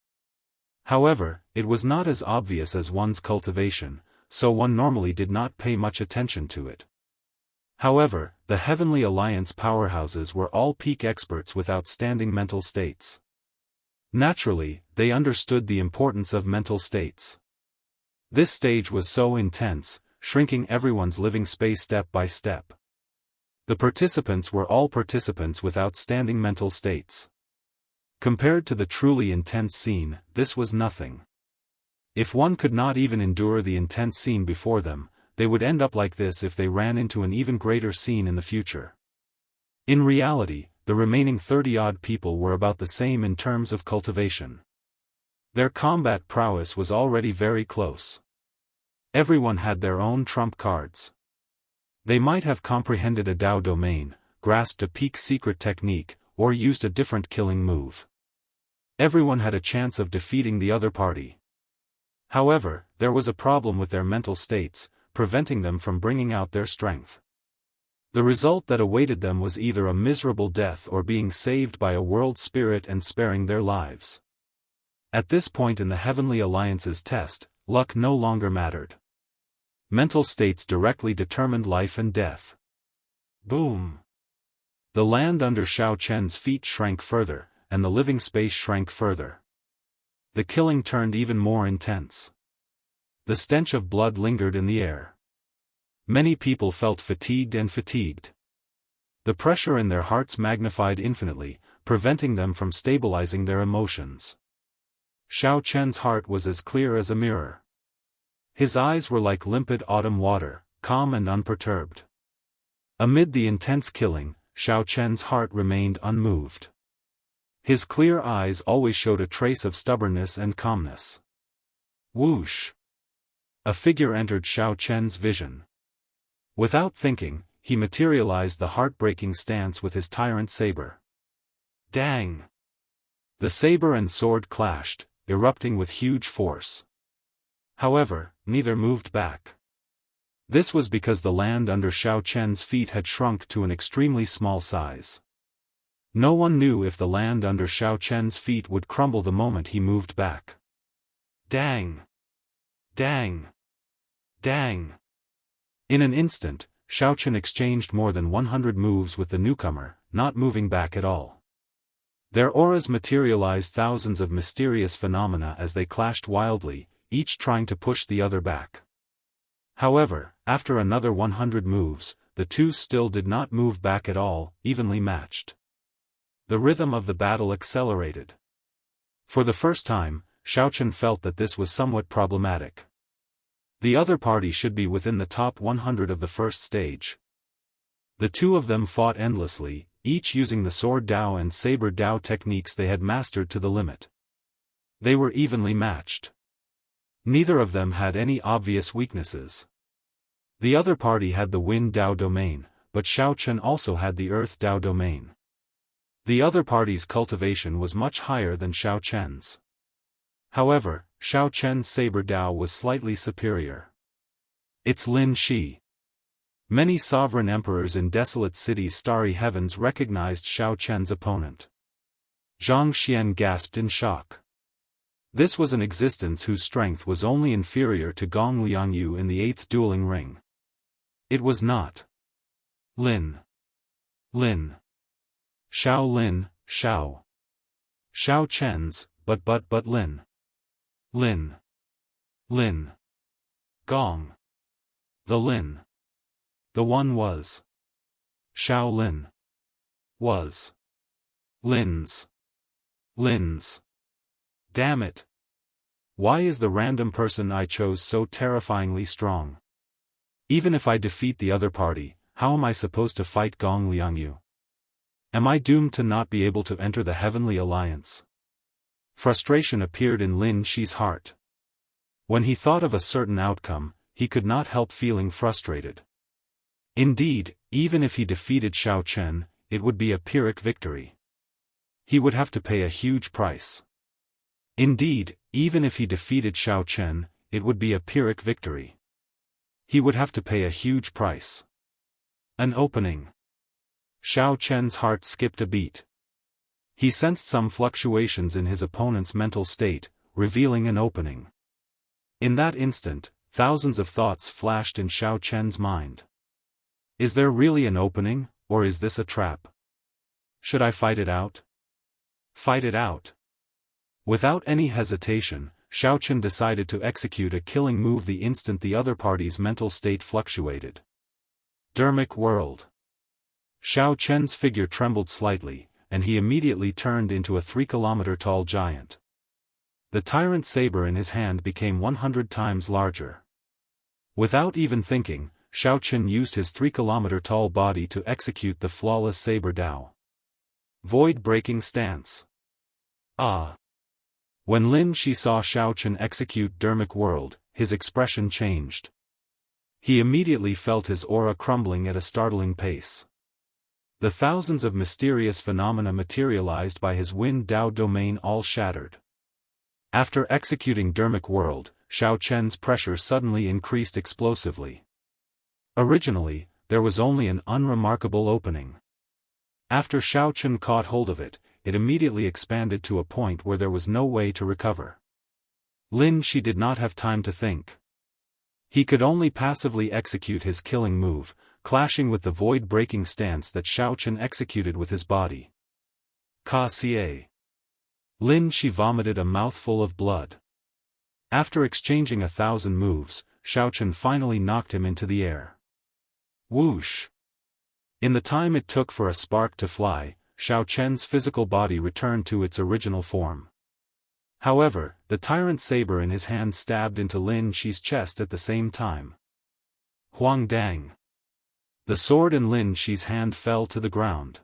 However, it was not as obvious as one's cultivation, so one normally did not pay much attention to it. However, the Heavenly Alliance powerhouses were all peak experts with outstanding mental states. Naturally, they understood the importance of mental states. This stage was so intense, shrinking everyone's living space step by step. The participants were all participants with outstanding mental states. Compared to the truly intense scene, this was nothing. If one could not even endure the intense scene before them, they would end up like this if they ran into an even greater scene in the future. In reality, the remaining 30-odd people were about the same in terms of cultivation. Their combat prowess was already very close. Everyone had their own trump cards. They might have comprehended a Dao domain, grasped a peak secret technique, or used a different killing move. Everyone had a chance of defeating the other party. However, there was a problem with their mental states, preventing them from bringing out their strength. The result that awaited them was either a miserable death or being saved by a world spirit and sparing their lives. At this point in the Heavenly Alliance's test, luck no longer mattered. Mental states directly determined life and death. Boom! The land under Xiao Chen's feet shrank further, and the living space shrank further. The killing turned even more intense. The stench of blood lingered in the air. Many people felt fatigued and fatigued. The pressure in their hearts magnified infinitely, preventing them from stabilizing their emotions. Xiao Chen's heart was as clear as a mirror. His eyes were like limpid autumn water, calm and unperturbed. Amid the intense killing, Xiao Chen's heart remained unmoved. His clear eyes always showed a trace of stubbornness and calmness. Whoosh! A figure entered Xiao Chen's vision. Without thinking, he materialized the heartbreaking stance with his tyrant saber. Dang! The saber and sword clashed, erupting with huge force. However, neither moved back. This was because the land under Xiao Chen's feet had shrunk to an extremely small size. No one knew if the land under Xiao Chen's feet would crumble the moment he moved back. Dang! Dang! Dang! In an instant, Xiao Chen exchanged more than 100 moves with the newcomer, not moving back at all. Their auras materialized thousands of mysterious phenomena as they clashed wildly, each trying to push the other back. However, after another 100 moves, the two still did not move back at all, evenly matched. The rhythm of the battle accelerated. For the first time, Xiao Chen felt that this was somewhat problematic. The other party should be within the top 100 of the first stage. The two of them fought endlessly, each using the sword Dao and saber Dao techniques they had mastered to the limit. They were evenly matched. Neither of them had any obvious weaknesses. The other party had the Wind Dao domain, but Xiao Chen also had the Earth Dao domain. The other party's cultivation was much higher than Xiao Chen's. However, Xiao Chen's saber Dao was slightly superior. It's Lin Shi. Many sovereign emperors in desolate cities' starry heavens recognized Xiao Chen's opponent. Zhang Xian gasped in shock. This was an existence whose strength was only inferior to Gong Liangyu in the 8th dueling ring. It was not Lin. Xiao Lin, Xiao. Xiao Chen's, but Lin. Gong. The Lin. The one was. Xiao Lin. Was. Lin's. Damn it. Why is the random person I chose so terrifyingly strong? Even if I defeat the other party, how am I supposed to fight Gong Liangyu? Am I doomed to not be able to enter the Heavenly Alliance? Frustration appeared in Lin Shi's heart. When he thought of a certain outcome, he could not help feeling frustrated. Indeed, even if he defeated Xiao Chen, it would be a Pyrrhic victory. He would have to pay a huge price. Indeed, even if he defeated Xiao Chen, it would be a Pyrrhic victory. He would have to pay a huge price. An opening. Xiao Chen's heart skipped a beat. He sensed some fluctuations in his opponent's mental state, revealing an opening. In that instant, thousands of thoughts flashed in Xiao Chen's mind. Is there really an opening, or is this a trap? Should I fight it out? Fight it out. Without any hesitation, Xiao Chen decided to execute a killing move the instant the other party's mental state fluctuated. Dermic World. Xiao Chen's figure trembled slightly, and he immediately turned into a 3-kilometer-tall giant. The tyrant saber in his hand became 100 times larger. Without even thinking, Xiao Chen used his 3-kilometer-tall body to execute the flawless saber Dao. Void-breaking stance. Ah! When Lin Shi saw Xiao Chen execute Dermic World, his expression changed. He immediately felt his aura crumbling at a startling pace. The thousands of mysterious phenomena materialized by his Wind Dao domain all shattered. After executing Dermic World, Xiao Chen's pressure suddenly increased explosively. Originally, there was only an unremarkable opening. After Xiao Chen caught hold of it, it immediately expanded to a point where there was no way to recover. Lin Shi did not have time to think. He could only passively execute his killing move, clashing with the void-breaking stance that Xiao Chen executed with his body. Ka-ca. Lin Shi vomited a mouthful of blood. After exchanging 1,000 moves, Xiao Chen finally knocked him into the air. Whoosh! In the time it took for a spark to fly, Xiao Chen's physical body returned to its original form. However, the tyrant saber in his hand stabbed into Lin Shi's chest at the same time. Huang Dang! The sword in Lin Shi's hand fell to the ground.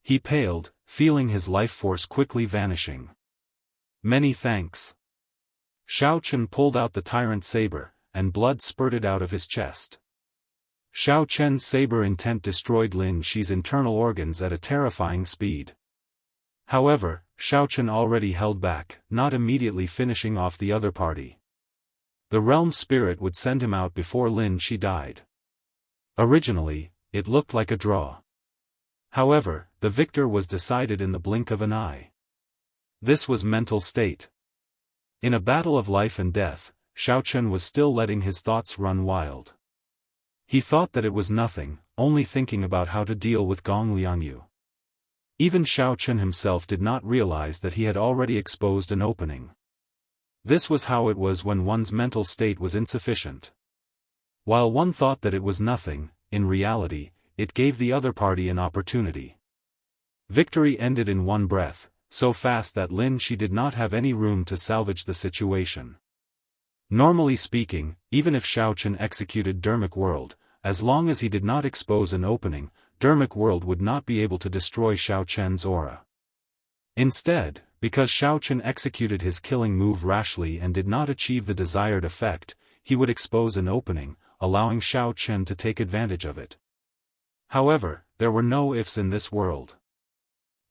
He paled, feeling his life force quickly vanishing. Many thanks. Xiao Chen pulled out the tyrant saber, and blood spurted out of his chest. Xiao Chen's saber intent destroyed Lin Shi's internal organs at a terrifying speed. However, Xiao Chen already held back, not immediately finishing off the other party. The realm spirit would send him out before Lin Shi died. Originally, it looked like a draw. However, the victor was decided in the blink of an eye. This was mental state. In a battle of life and death, Xiao Chen was still letting his thoughts run wild. He thought that it was nothing, only thinking about how to deal with Gong Liangyu. Even Xiao Chen himself did not realize that he had already exposed an opening. This was how it was when one's mental state was insufficient. While one thought that it was nothing, in reality, it gave the other party an opportunity. Victory ended in one breath, so fast that Lin Shi did not have any room to salvage the situation. Normally speaking, even if Xiao Chen executed Dermic World, as long as he did not expose an opening, Dermic World would not be able to destroy Xiao Chen's aura. Instead, because Xiao Chen executed his killing move rashly and did not achieve the desired effect, he would expose an opening, allowing Xiao Chen to take advantage of it. However, there were no ifs in this world.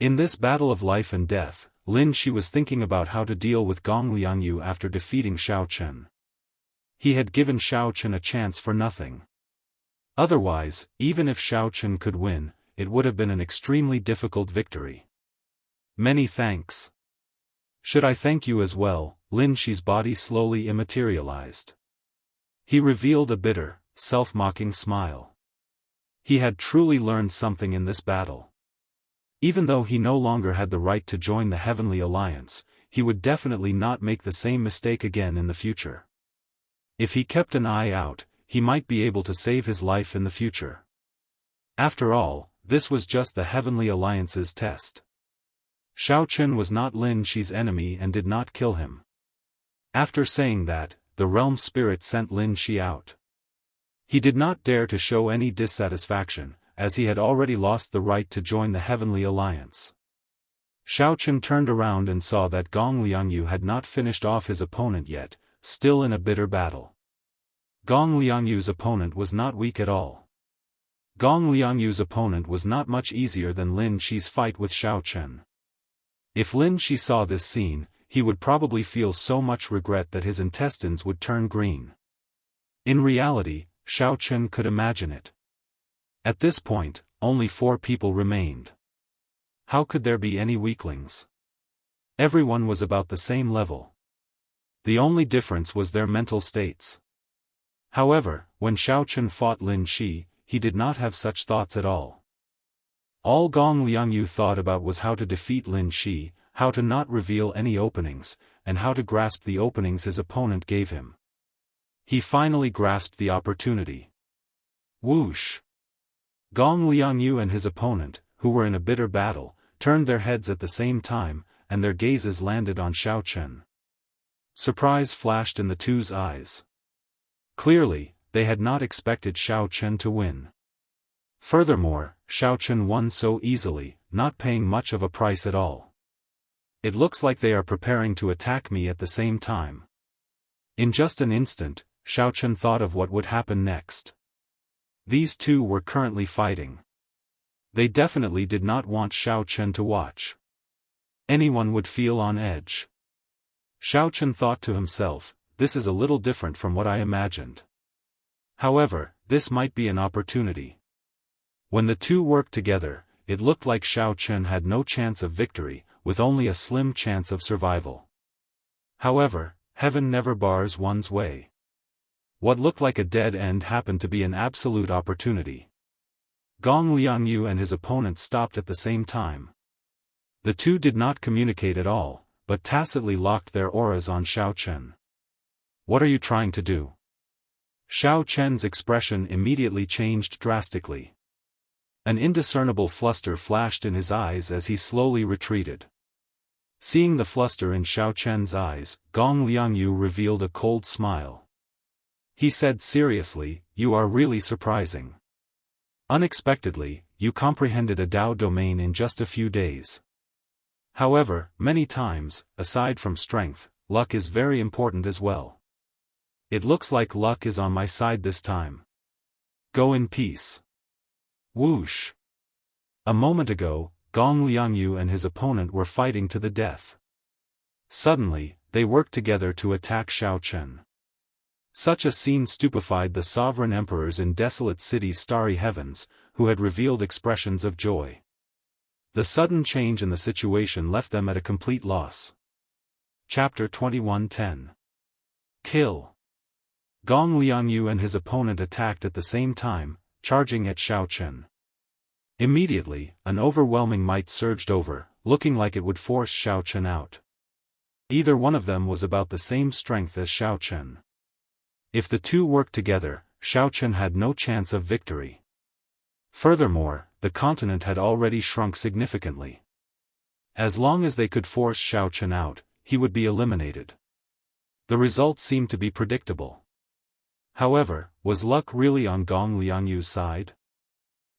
In this battle of life and death, Lin Shi was thinking about how to deal with Gong Liangyu after defeating Xiao Chen. He had given Xiao Chen a chance for nothing. Otherwise, even if Xiao Chen could win, it would have been an extremely difficult victory. Many thanks. Should I thank you as well? Lin Shi's body slowly immaterialized. He revealed a bitter, self-mocking smile. He had truly learned something in this battle. Even though he no longer had the right to join the Heavenly Alliance, he would definitely not make the same mistake again in the future. If he kept an eye out, he might be able to save his life in the future. After all, this was just the Heavenly Alliance's test. Xiao Chen was not Lin Shi's enemy and did not kill him. After saying that, the realm spirit sent Lin Shi out. He did not dare to show any dissatisfaction, as he had already lost the right to join the Heavenly Alliance. Xiao Chen turned around and saw that Gong Liangyu had not finished off his opponent yet, still in a bitter battle. Gong Liangyu's opponent was not weak at all. Gong Liangyu's opponent was not much easier than Lin Shi's fight with Xiao Chen. If Lin Shi saw this scene, he would probably feel so much regret that his intestines would turn green. In reality, Xiao Chen could imagine it. At this point, only 4 people remained. How could there be any weaklings? Everyone was about the same level. The only difference was their mental states. However, when Xiao Chen fought Lin Shi, he did not have such thoughts at all. All Gong Liangyu thought about was how to defeat Lin Shi, how to not reveal any openings, and how to grasp the openings his opponent gave him. He finally grasped the opportunity. Whoosh! Gong Liangyu and his opponent, who were in a bitter battle, turned their heads at the same time, and their gazes landed on Xiao Chen. Surprise flashed in the two's eyes. Clearly, they had not expected Xiao Chen to win. Furthermore, Xiao Chen won so easily, not paying much of a price at all. It looks like they are preparing to attack me at the same time. In just an instant, Xiao Chen thought of what would happen next. These two were currently fighting. They definitely did not want Xiao Chen to watch. Anyone would feel on edge. Xiao Chen thought to himself, this is a little different from what I imagined. However, this might be an opportunity. When the two worked together, it looked like Xiao Chen had no chance of victory, with only a slim chance of survival. However, heaven never bars one's way. What looked like a dead end happened to be an absolute opportunity. Gong Liangyu and his opponent stopped at the same time. The two did not communicate at all, but tacitly locked their auras on Xiao Chen. "What are you trying to do?" Xiao Chen's expression immediately changed drastically. An indiscernible fluster flashed in his eyes as he slowly retreated. Seeing the fluster in Xiao Chen's eyes, Gong Liangyu revealed a cold smile. He said seriously, "You are really surprising. Unexpectedly, you comprehended a Dao domain in just a few days. However, many times, aside from strength, luck is very important as well. It looks like luck is on my side this time. Go in peace." Whoosh! A moment ago, Gong Liangyu and his opponent were fighting to the death. Suddenly, they worked together to attack Xiao Chen. Such a scene stupefied the sovereign emperors in Desolate City's starry heavens, who had revealed expressions of joy. The sudden change in the situation left them at a complete loss. Chapter 21:10. Kill. Gong Liangyu and his opponent attacked at the same time, charging at Xiao Chen. Immediately, an overwhelming might surged over, looking like it would force Xiao Chen out. Either one of them was about the same strength as Xiao Chen. If the two worked together, Xiao Chen had no chance of victory. Furthermore, the continent had already shrunk significantly. As long as they could force Xiao Chen out, he would be eliminated. The result seemed to be predictable. However, was luck really on Gong Liangyu's side?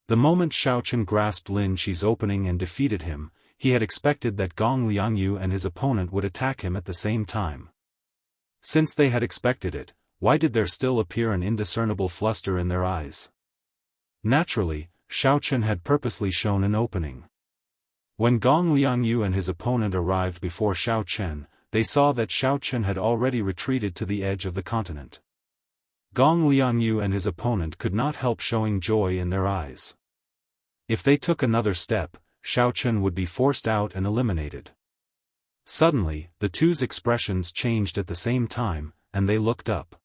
The moment Xiao Chen grasped Lin Shi's opening and defeated him, he had expected that Gong Liangyu and his opponent would attack him at the same time. Since they had expected it, why did there still appear an indiscernible fluster in their eyes? Naturally, Xiao Chen had purposely shown an opening. When Gong Liangyu and his opponent arrived before Xiao Chen, they saw that Xiao Chen had already retreated to the edge of the continent. Gong Liangyu and his opponent could not help showing joy in their eyes. If they took another step, Xiao Chen would be forced out and eliminated. Suddenly, the two's expressions changed at the same time, and they looked up.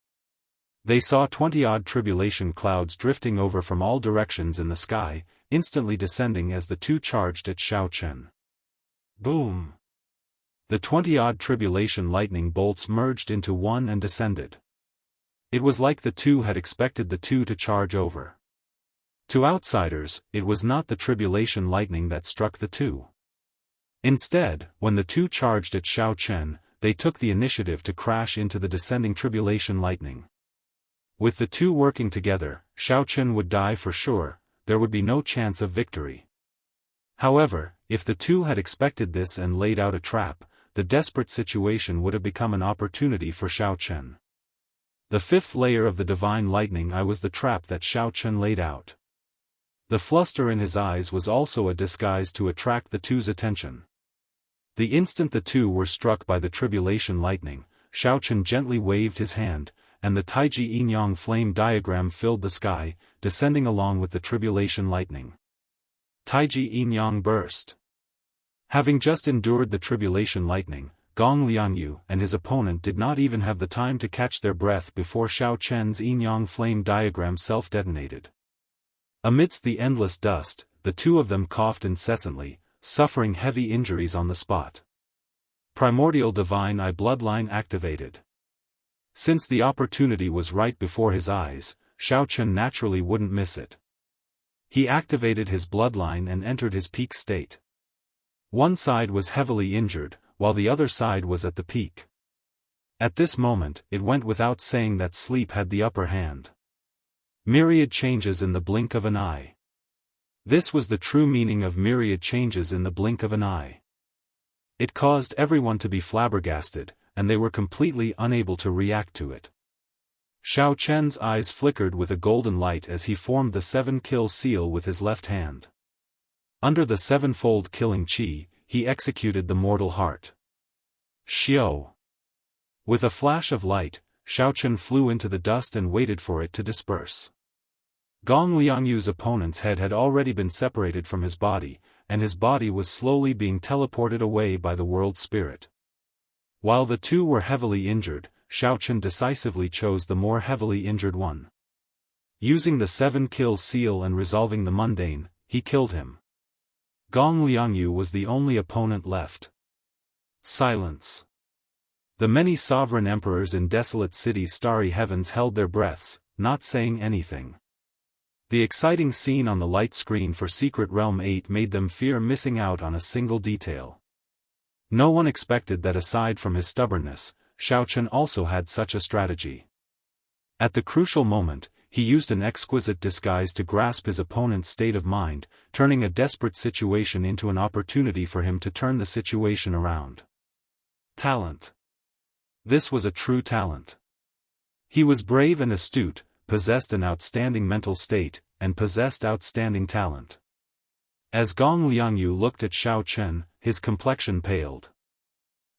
They saw 20-odd tribulation clouds drifting over from all directions in the sky, instantly descending as the two charged at Xiao Chen. Boom! The 20-odd tribulation lightning bolts merged into one and descended. It was like the two had expected the two to charge over. To outsiders, it was not the tribulation lightning that struck the two. Instead, when the two charged at Xiao Chen, they took the initiative to crash into the descending tribulation lightning. With the two working together, Xiao Chen would die for sure, there would be no chance of victory. However, if the two had expected this and laid out a trap, the desperate situation would have become an opportunity for Xiao Chen. The fifth layer of the divine lightning eye was the trap that Xiao Chen laid out. The fluster in his eyes was also a disguise to attract the two's attention. The instant the two were struck by the tribulation lightning, Xiao Chen gently waved his hand, and the Taiji Yin-Yang flame diagram filled the sky, descending along with the tribulation lightning. Taiji Yin-Yang burst. Having just endured the tribulation lightning, Gong Liangyu and his opponent did not even have the time to catch their breath before Xiao Chen's Yin-Yang flame diagram self-detonated. Amidst the endless dust, the two of them coughed incessantly, suffering heavy injuries on the spot. Primordial Divine Eye bloodline activated. Since the opportunity was right before his eyes, Xiao Chen naturally wouldn't miss it. He activated his bloodline and entered his peak state. One side was heavily injured, while the other side was at the peak. At this moment, it went without saying that sleep had the upper hand. Myriad changes in the blink of an eye. This was the true meaning of myriad changes in the blink of an eye. It caused everyone to be flabbergasted, and they were completely unable to react to it. Xiao Chen's eyes flickered with a golden light as he formed the 7-kill seal with his left hand. Under the sevenfold killing chi, he executed the mortal heart. Xiao. With a flash of light, Xiao Chen flew into the dust and waited for it to disperse. Gong Liangyu's opponent's head had already been separated from his body, and his body was slowly being teleported away by the world spirit. While the two were heavily injured, Xiao Chen decisively chose the more heavily injured one. Using the 7-kill seal and resolving the mundane, he killed him. Gong Liangyu was the only opponent left. Silence. The many sovereign emperors in Desolate City's starry heavens held their breaths, not saying anything. The exciting scene on the light screen for Secret Realm 8 made them fear missing out on a single detail. No one expected that aside from his stubbornness, Xiao Chen also had such a strategy. At the crucial moment, he used an exquisite disguise to grasp his opponent's state of mind, turning a desperate situation into an opportunity for him to turn the situation around. Talent. This was a true talent. He was brave and astute, possessed an outstanding mental state, and possessed outstanding talent. As Gong Liangyu looked at Xiao Chen, his complexion paled.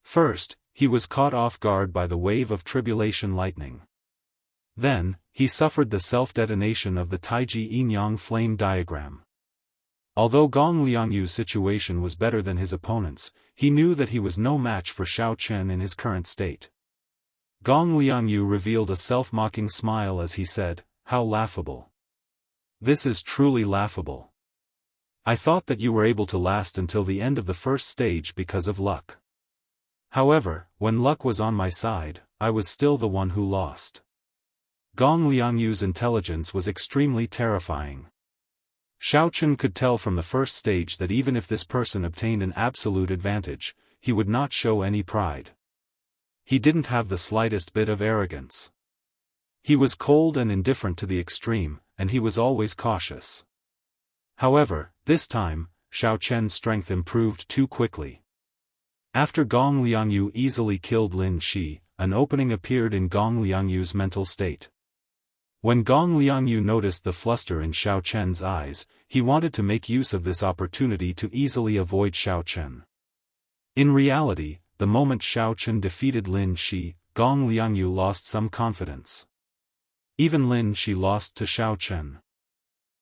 First, he was caught off guard by the wave of tribulation lightning. Then, he suffered the self-detonation of the Taiji Yin-Yang flame diagram. Although Gong Liangyu's situation was better than his opponent's, he knew that he was no match for Xiao Chen in his current state. Gong Liangyu revealed a self-mocking smile as he said, "How laughable. This is truly laughable. I thought that you were able to last until the end of the first stage because of luck. However, when luck was on my side, I was still the one who lost." Gong Liangyu's intelligence was extremely terrifying. Xiao Chen could tell from the first stage that even if this person obtained an absolute advantage, he would not show any pride. He didn't have the slightest bit of arrogance. He was cold and indifferent to the extreme, and he was always cautious. However, this time, Xiao Chen's strength improved too quickly. After Gong Liangyu easily killed Lin Shi, an opening appeared in Gong Liangyu's mental state. When Gong Liangyu noticed the fluster in Xiao Chen's eyes, he wanted to make use of this opportunity to easily avoid Xiao Chen. In reality, the moment Xiao Chen defeated Lin Shi, Gong Liangyu lost some confidence. Even Lin Shi lost to Xiao Chen.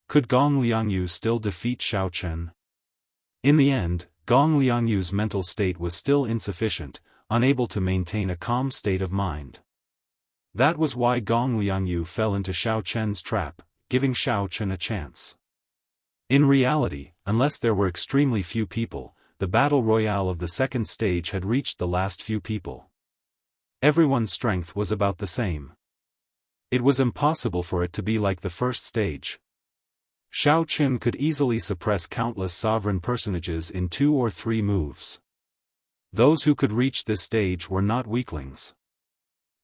Could Gong Liangyu still defeat Xiao Chen? In the end, Gong Liangyu's mental state was still insufficient, unable to maintain a calm state of mind. That was why Gong Liangyu fell into Xiao Chen's trap, giving Xiao Chen a chance. In reality, unless there were extremely few people, the battle royale of the second stage had reached the last few people. Everyone's strength was about the same. It was impossible for it to be like the first stage. Xiao Chen could easily suppress countless sovereign personages in 2 or 3 moves. Those who could reach this stage were not weaklings.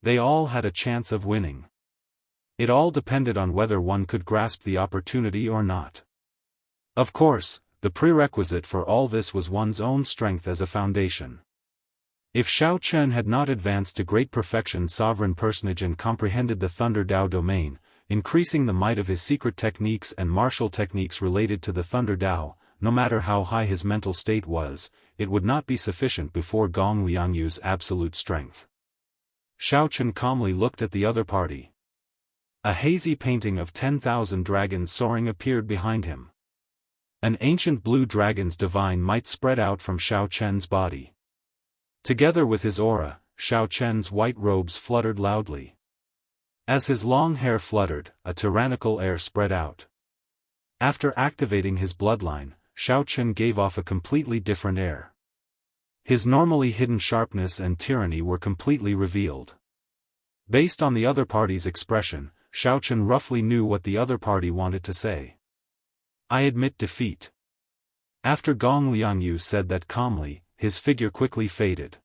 They all had a chance of winning. It all depended on whether one could grasp the opportunity or not. Of course, the prerequisite for all this was one's own strength as a foundation. If Xiao Chen had not advanced to great perfection sovereign personage and comprehended the Thunder Dao domain, increasing the might of his secret techniques and martial techniques related to the Thunder Dao, no matter how high his mental state was, it would not be sufficient before Gong Liangyu's absolute strength. Xiao Chen calmly looked at the other party. A hazy painting of 10,000 dragons soaring appeared behind him. An ancient blue dragon's divine might spread out from Xiao Chen's body. Together with his aura, Xiao Chen's white robes fluttered loudly. As his long hair fluttered, a tyrannical air spread out. After activating his bloodline, Xiao Chen gave off a completely different air. His normally hidden sharpness and tyranny were completely revealed. Based on the other party's expression, Xiao Chen roughly knew what the other party wanted to say. "I admit defeat." After Gong Liangyu said that calmly, his figure quickly faded.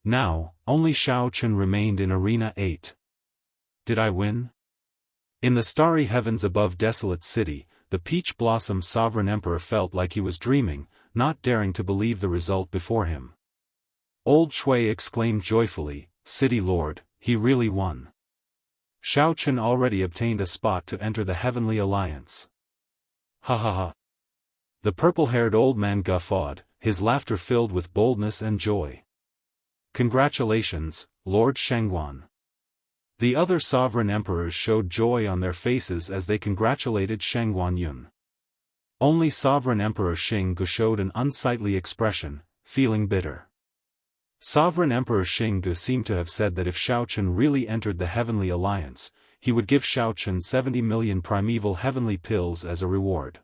Now, only Xiao Chen remained in Arena 8. Did I win? In the starry heavens above Desolate City, the Peach Blossom Sovereign Emperor felt like he was dreaming, not daring to believe the result before him. Old Shui exclaimed joyfully, "City Lord, he really won." Xiao Chen already obtained a spot to enter the Heavenly Alliance. Ha ha ha. The purple-haired old man guffawed, his laughter filled with boldness and joy. Congratulations, Lord Shengguan. The other sovereign emperors showed joy on their faces as they congratulated Shengguan Yun. Only sovereign emperor Xing Gu showed an unsightly expression, feeling bitter. Sovereign Emperor Xinggu seemed to have said that if Xiaochen really entered the Heavenly Alliance, he would give Xiaochen 70 million primeval heavenly pills as a reward.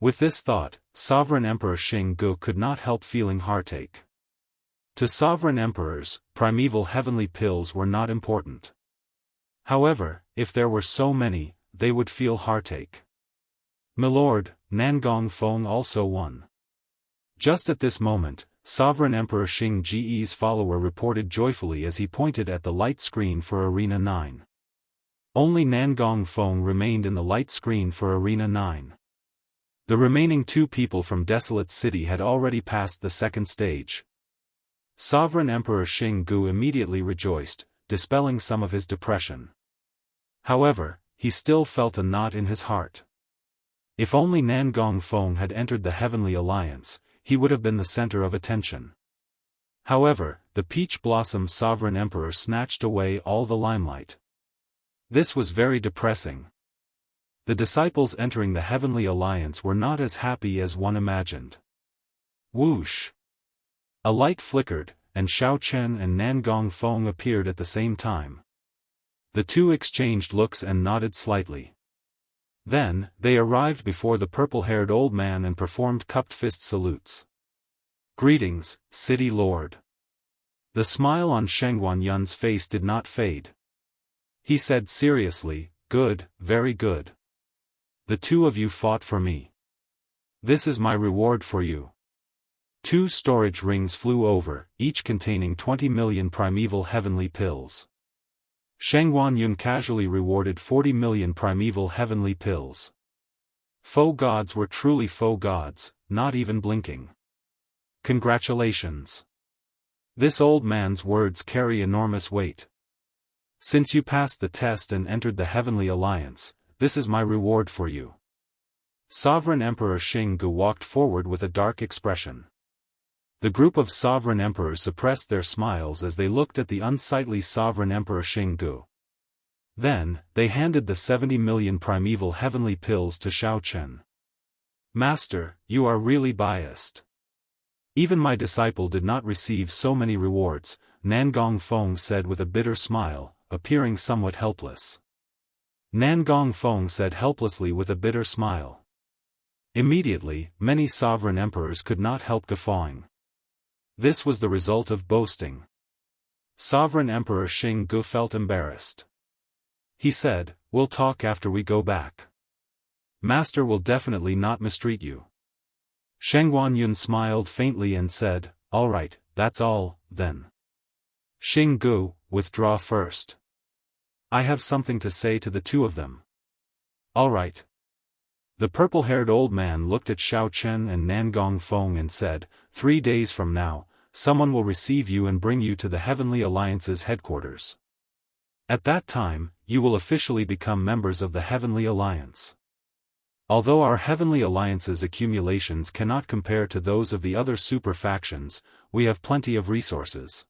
With this thought, Sovereign Emperor Xinggu could not help feeling heartache. To sovereign emperors, primeval heavenly pills were not important. However, if there were so many, they would feel heartache. Milord, Nangong Feng also won. Just at this moment, Sovereign Emperor Xing Ji's follower reported joyfully as he pointed at the light screen for Arena 9. Only Nangong Feng remained in the light screen for Arena 9. The remaining 2 people from Desolate City had already passed the second stage. Sovereign Emperor Xinggu immediately rejoiced, dispelling some of his depression. However, he still felt a knot in his heart. If only Nangong Feng had entered the Heavenly Alliance, he would have been the center of attention. However, the Peach Blossom Sovereign Emperor snatched away all the limelight. This was very depressing. The disciples entering the Heavenly Alliance were not as happy as one imagined. Whoosh! A light flickered, and Xiaochen and Nangong Feng appeared at the same time. The 2 exchanged looks and nodded slightly. Then, they arrived before the purple-haired old man and performed cupped fist salutes. Greetings, City Lord. The smile on Shengguan Yun's face did not fade. He said seriously, good, very good. The 2 of you fought for me. This is my reward for you. 2 storage rings flew over, each containing 20 million primeval heavenly pills. Shengguan Yun casually rewarded 40 million primeval heavenly pills. Faux gods were truly faux gods, not even blinking. Congratulations. This old man's words carry enormous weight. Since you passed the test and entered the Heavenly Alliance, this is my reward for you. Sovereign Emperor Xinggu walked forward with a dark expression. The group of sovereign emperors suppressed their smiles as they looked at the unsightly Sovereign Emperor Xinggu. Then, they handed the 70 million primeval heavenly pills to Xiaochen. Master, you are really biased. Even my disciple did not receive so many rewards, Nangong Feng said with a bitter smile, appearing somewhat helpless. Nangong Feng said helplessly with a bitter smile. Immediately, many sovereign emperors could not help guffawing. This was the result of boasting. Sovereign Emperor Xinggu felt embarrassed. He said, we'll talk after we go back. Master will definitely not mistreat you. Shengguan Yun smiled faintly and said, all right, that's all, then. Xinggu, withdraw first. I have something to say to the 2 of them. All right. The purple-haired old man looked at Xiaochen and Nangong Feng and said, 3 days from now, someone will receive you and bring you to the Heavenly Alliance's headquarters. At that time, you will officially become members of the Heavenly Alliance. Although our Heavenly Alliance's accumulations cannot compare to those of the other super factions, we have plenty of resources.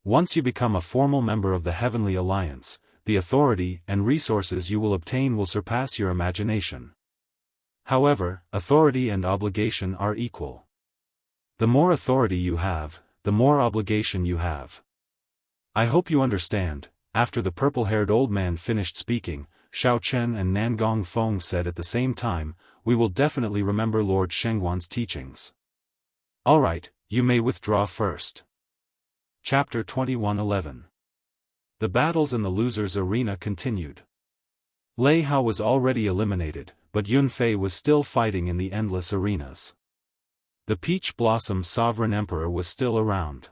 Once you become a formal member of the Heavenly Alliance, the authority and resources you will obtain will surpass your imagination. However, authority and obligation are equal. The more authority you have, the more obligation you have. I hope you understand. After the purple-haired old man finished speaking, Xiaochen and Nangong Feng said at the same time, we will definitely remember Lord Shengguan's teachings. All right, you may withdraw first. Chapter 21:11. The battles in the losers' arena continued. Lei Hao was already eliminated, but Yun Fei was still fighting in the endless arenas. The Peach Blossom Sovereign Emperor was still around.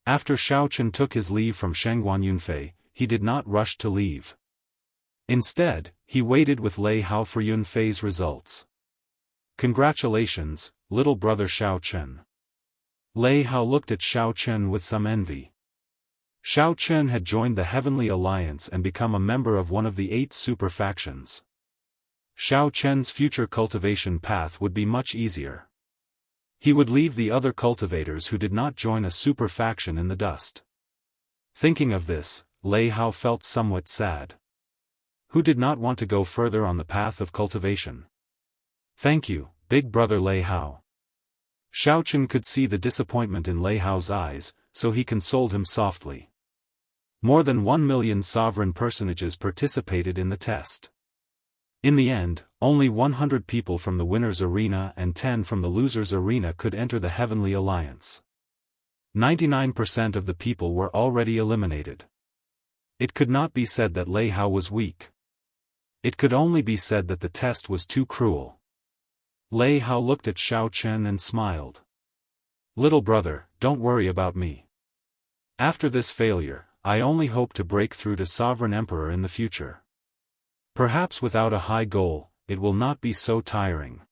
After Xiaochen took his leave from Shengguan Yunfei, he did not rush to leave. Instead, he waited with Lei Hao for Yunfei's results. Congratulations, little brother Xiaochen. Lei Hao looked at Xiaochen with some envy. Xiaochen had joined the Heavenly Alliance and become a member of one of the 8 super factions. Xiaochen's future cultivation path would be much easier. He would leave the other cultivators who did not join a super faction in the dust. Thinking of this, Lei Hao felt somewhat sad. Who did not want to go further on the path of cultivation? Thank you, big brother Lei Hao. Xiaochen could see the disappointment in Lei Hao's eyes, so he consoled him softly. More than 1 million sovereign personages participated in the test. In the end, only 100 people from the winner's arena and 10 from the loser's arena could enter the Heavenly Alliance. 99% of the people were already eliminated. It could not be said that Lei Hao was weak. It could only be said that the test was too cruel. Lei Hao looked at Xiaochen and smiled. "Little brother, don't worry about me. After this failure, I only hope to break through to Sovereign Emperor in the future. Perhaps without a high goal, it will not be so tiring."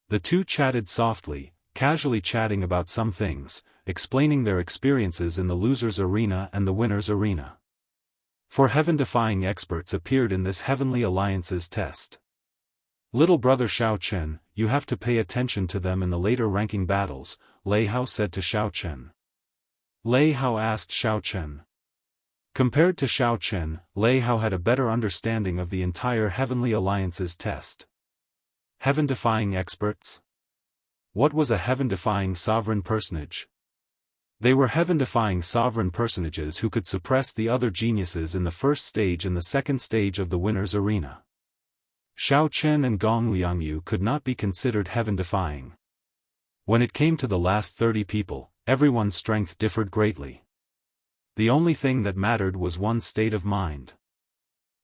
The two chatted softly, casually chatting about some things, explaining their experiences in the loser's arena and the winner's arena. For heaven-defying experts appeared in this Heavenly Alliance's test. "Little brother Xiaochen, you have to pay attention to them in the later ranking battles," Lei Hao said to Xiaochen. Lei Hao asked Xiaochen. Compared to Xiaochen, Lei Hao had a better understanding of the entire Heavenly Alliance's test. Heaven-defying experts? What was a heaven-defying sovereign personage? They were heaven-defying sovereign personages who could suppress the other geniuses in the first stage and the second stage of the winner's arena. Xiaochen and Gong Liangyu could not be considered heaven-defying. When it came to the last 30 people, everyone's strength differed greatly. The only thing that mattered was one's state of mind.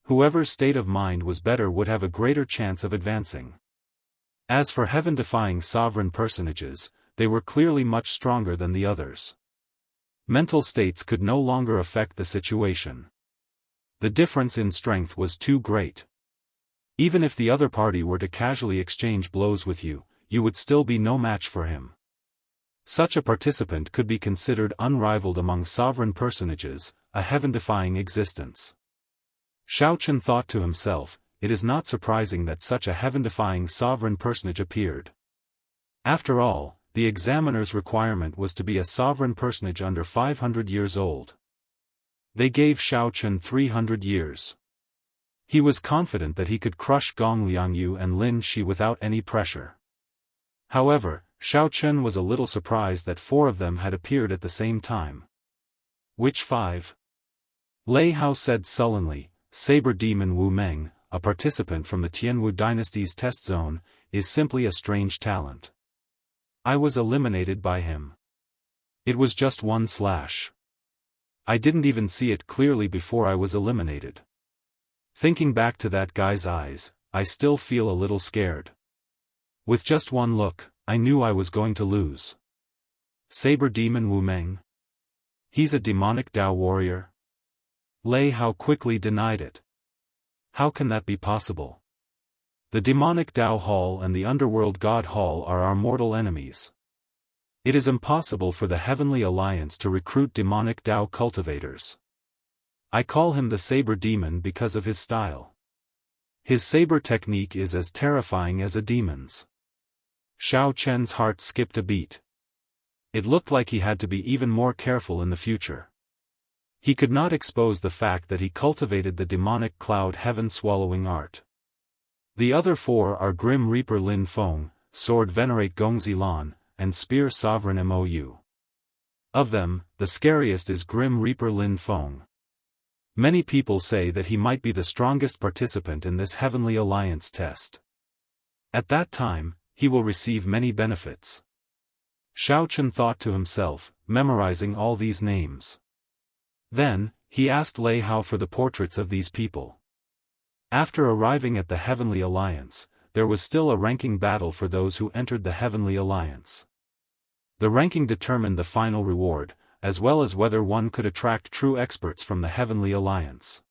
Whoever's state of mind was better would have a greater chance of advancing. As for heaven-defying sovereign personages, they were clearly much stronger than the others. Mental states could no longer affect the situation. The difference in strength was too great. Even if the other party were to casually exchange blows with you, you would still be no match for him. Such a participant could be considered unrivaled among sovereign personages, a heaven-defying existence. Xiaochen thought to himself, it is not surprising that such a heaven-defying sovereign personage appeared. After all, the examiner's requirement was to be a sovereign personage under 500 years old. They gave Xiaochen 300 years. He was confident that he could crush Gong Liangyu and Lin Shi without any pressure. However, Xiaochen was a little surprised that 4 of them had appeared at the same time. "Which 5? Lei Hao said sullenly. "Saber Demon Wu Meng, a participant from the Tianwu dynasty's test zone, is simply a strange talent. I was eliminated by him. It was just 1/. I didn't even see it clearly before I was eliminated. Thinking back to that guy's eyes, I still feel a little scared. With just one look, I knew I was going to lose." Saber Demon Wu Meng? He's a demonic Dao warrior? Lei Hao quickly denied it. How can that be possible? The demonic Dao Hall and the underworld God Hall are our mortal enemies. It is impossible for the Heavenly Alliance to recruit demonic Dao cultivators. I call him the Saber Demon because of his style. His saber technique is as terrifying as a demon's. Xiaochen's heart skipped a beat. It looked like he had to be even more careful in the future. He could not expose the fact that he cultivated the demonic cloud heaven-swallowing art. The other 4 are Grim Reaper Lin Feng, Sword Venerate Gongzi Lan, and Spear Sovereign Mou. Of them, the scariest is Grim Reaper Lin Feng. Many people say that he might be the strongest participant in this Heavenly Alliance test. At that time, he will receive many benefits. Xiaochen thought to himself, memorizing all these names. Then, he asked Lei Hao for the portraits of these people. After arriving at the Heavenly Alliance, there was still a ranking battle for those who entered the Heavenly Alliance. The ranking determined the final reward, as well as whether one could attract true experts from the Heavenly Alliance.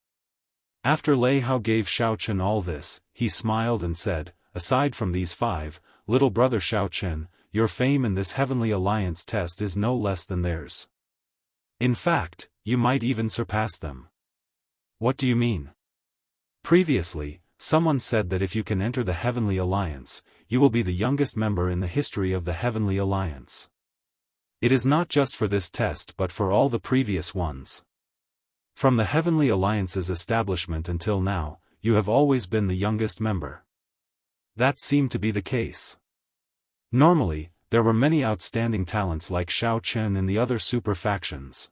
After Lei Hao gave Xiaochen all this, he smiled and said, "Aside from these 5, little brother Xiaochen, your fame in this Heavenly Alliance test is no less than theirs. In fact, you might even surpass them." "What do you mean?" "Previously, someone said that if you can enter the Heavenly Alliance, you will be the youngest member in the history of the Heavenly Alliance. It is not just for this test but for all the previous ones. From the Heavenly Alliance's establishment until now, you have always been the youngest member." That seemed to be the case. Normally, there were many outstanding talents like Xiao Chen in the other super factions.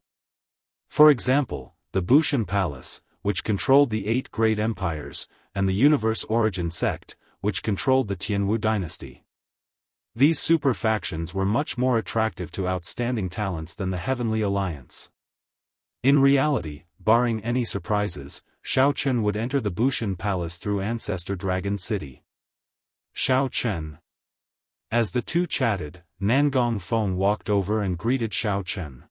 For example, the Bushan Palace, which controlled the 8 great empires, and the Universe Origin sect, which controlled the Tianwu dynasty. These super factions were much more attractive to outstanding talents than the Heavenly Alliance. In reality, barring any surprises, Xiao Chen would enter the Bushan Palace through Ancestor Dragon City. Xiao Chen. As the two chatted, Nangong Feng walked over and greeted Xiao Chen.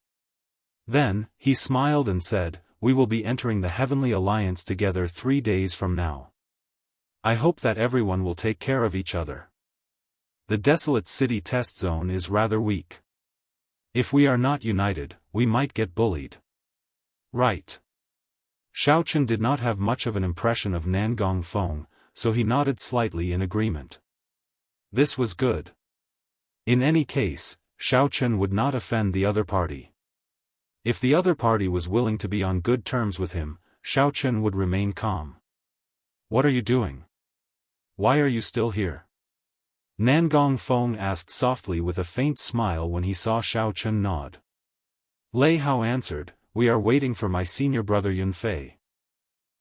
Then, he smiled and said, "We will be entering the Heavenly Alliance together 3 days from now. I hope that everyone will take care of each other. The Desolate City test zone is rather weak. If we are not united, we might get bullied." Right. Xiao Chen did not have much of an impression of Nangong Feng, so he nodded slightly in agreement. This was good. In any case, Xiao Chen would not offend the other party. If the other party was willing to be on good terms with him, Xiao Chen would remain calm. "What are you doing? Why are you still here?" Nangong Feng asked softly with a faint smile when he saw Xiao Chen nod. Lei Hao answered, "We are waiting for my senior brother Yunfei.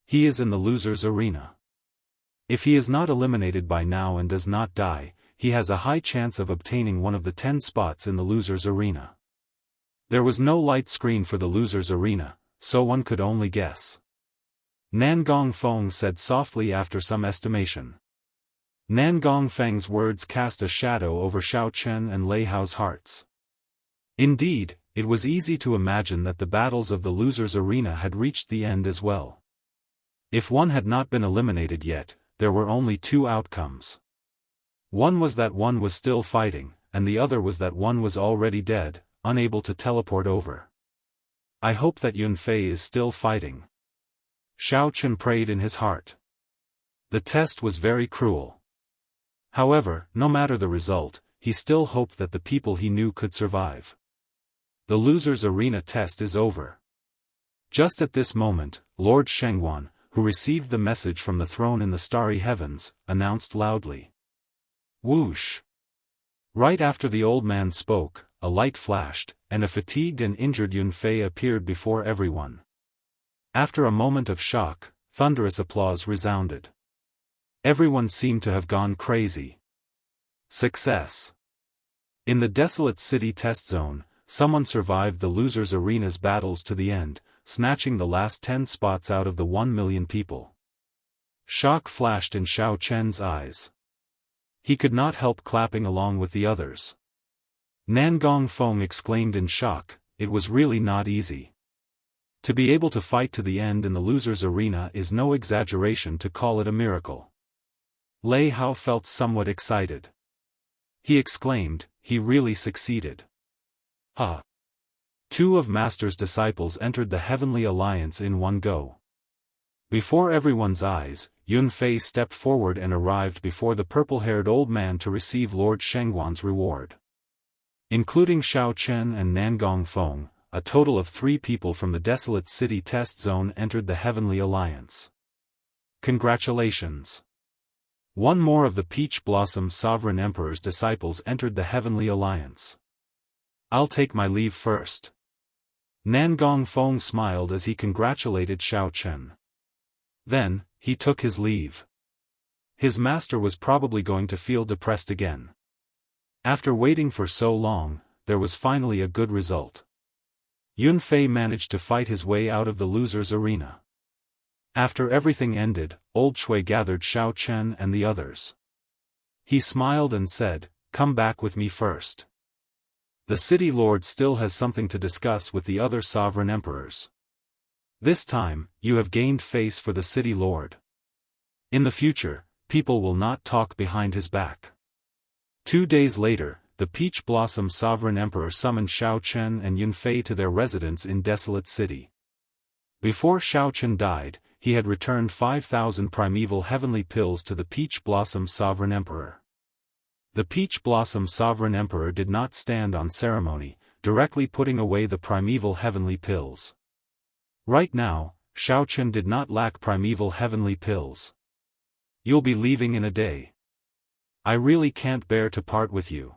He is in the loser's arena. If he is not eliminated by now and does not die, he has a high chance of obtaining one of the 10 spots in the loser's arena." There was no light screen for the loser's arena, so one could only guess. Nangong Feng said softly after some estimation. Nangong Feng's words cast a shadow over Xiao Chen and Lei Hao's hearts. Indeed, it was easy to imagine that the battles of the loser's arena had reached the end as well. If one had not been eliminated yet, there were only 2 outcomes. One was that one was still fighting, and the other was that one was already dead, unable to teleport over. "I hope that Yunfei is still fighting." Xiao Chen prayed in his heart. The test was very cruel. However, no matter the result, he still hoped that the people he knew could survive. The loser's arena test is over. Just at this moment, Lord Shengguan, who received the message from the throne in the starry heavens, announced loudly. Whoosh! Right after the old man spoke, a light flashed, and a fatigued and injured Yunfei appeared before everyone. After a moment of shock, thunderous applause resounded. Everyone seemed to have gone crazy. Success! In the Desolate City test zone, someone survived the loser's arena's battles to the end, snatching the last 10 spots out of the 1 million people. Shock flashed in Xiao Chen's eyes. He could not help clapping along with the others. Nangong Feng exclaimed in shock, "It was really not easy. To be able to fight to the end in the loser's arena is no exaggeration to call it a miracle." Lei Hao felt somewhat excited. He exclaimed, "He really succeeded." Ha! 2 of Master's disciples entered the Heavenly Alliance in one go. Before everyone's eyes, Yunfei stepped forward and arrived before the purple-haired old man to receive Lord Shengguan's reward. Including Xiao Chen and Nangong Feng, a total of 3 people from the Desolate City test zone entered the Heavenly Alliance. Congratulations! 1 more of the Peach Blossom Sovereign Emperor's disciples entered the Heavenly Alliance. "I'll take my leave first." Nangong Feng smiled as he congratulated Xiao Chen. Then, he took his leave. His master was probably going to feel depressed again. After waiting for so long, there was finally a good result. Yunfei managed to fight his way out of the loser's arena. After everything ended, Old Shui gathered Xiao Chen and the others. He smiled and said, "Come back with me first. The city lord still has something to discuss with the other sovereign emperors. This time, you have gained face for the city lord. In the future, people will not talk behind his back." 2 days later, the Peach Blossom Sovereign Emperor summoned Xiao Chen and Yunfei to their residence in Desolate City. Before Xiao Chen died, he had returned 5,000 primeval heavenly pills to the Peach Blossom Sovereign Emperor. The Peach Blossom Sovereign Emperor did not stand on ceremony, directly putting away the primeval heavenly pills. Right now, Xiao Chen did not lack primeval heavenly pills. "You'll be leaving in a day. I really can't bear to part with you."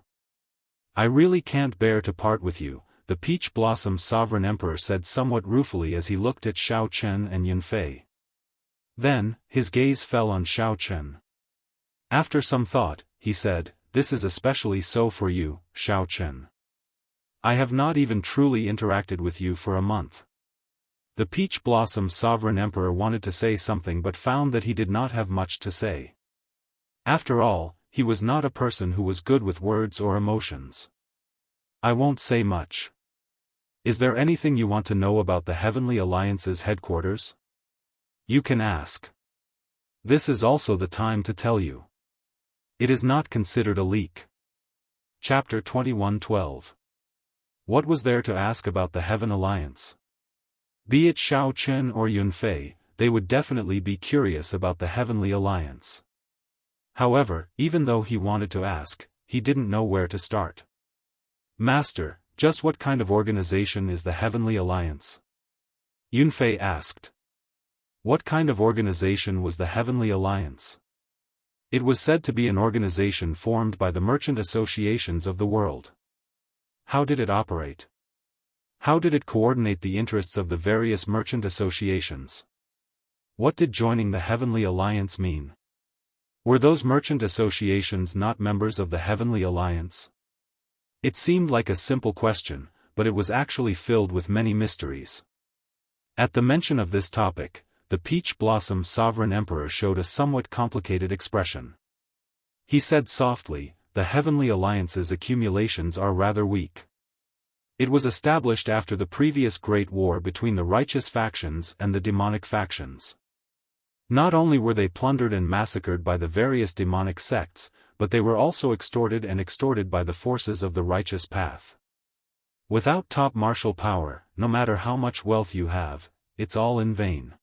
I really can't bear to part with you, the Peach Blossom Sovereign Emperor said somewhat ruefully as he looked at Xiao Chen and Yunfei. Then, his gaze fell on Xiao Chen. After some thought, he said, "This is especially so for you, Xiao Chen. I have not even truly interacted with you for a month." The Peach Blossom Sovereign Emperor wanted to say something but found that he did not have much to say. After all, he was not a person who was good with words or emotions. "I won't say much. Is there anything you want to know about the Heavenly Alliance's headquarters? You can ask. This is also the time to tell you. It is not considered a leak." Chapter 21:12. What was there to ask about the Heaven Alliance? Be it Xiao Chen or Yunfei, they would definitely be curious about the Heavenly Alliance. However, even though he wanted to ask, he didn't know where to start. "Master, just what kind of organization is the Heavenly Alliance?" Yunfei asked. What kind of organization was the Heavenly Alliance? It was said to be an organization formed by the merchant associations of the world. How did it operate? How did it coordinate the interests of the various merchant associations? What did joining the Heavenly Alliance mean? Were those merchant associations not members of the Heavenly Alliance? It seemed like a simple question, but it was actually filled with many mysteries. At the mention of this topic, the Peach Blossom Sovereign Emperor showed a somewhat complicated expression. He said softly, "The Heavenly Alliance's accumulations are rather weak. It was established after the previous Great War between the righteous factions and the demonic factions. Not only were they plundered and massacred by the various demonic sects, but they were also extorted by the forces of the righteous path. Without top martial power, no matter how much wealth you have, it's all in vain."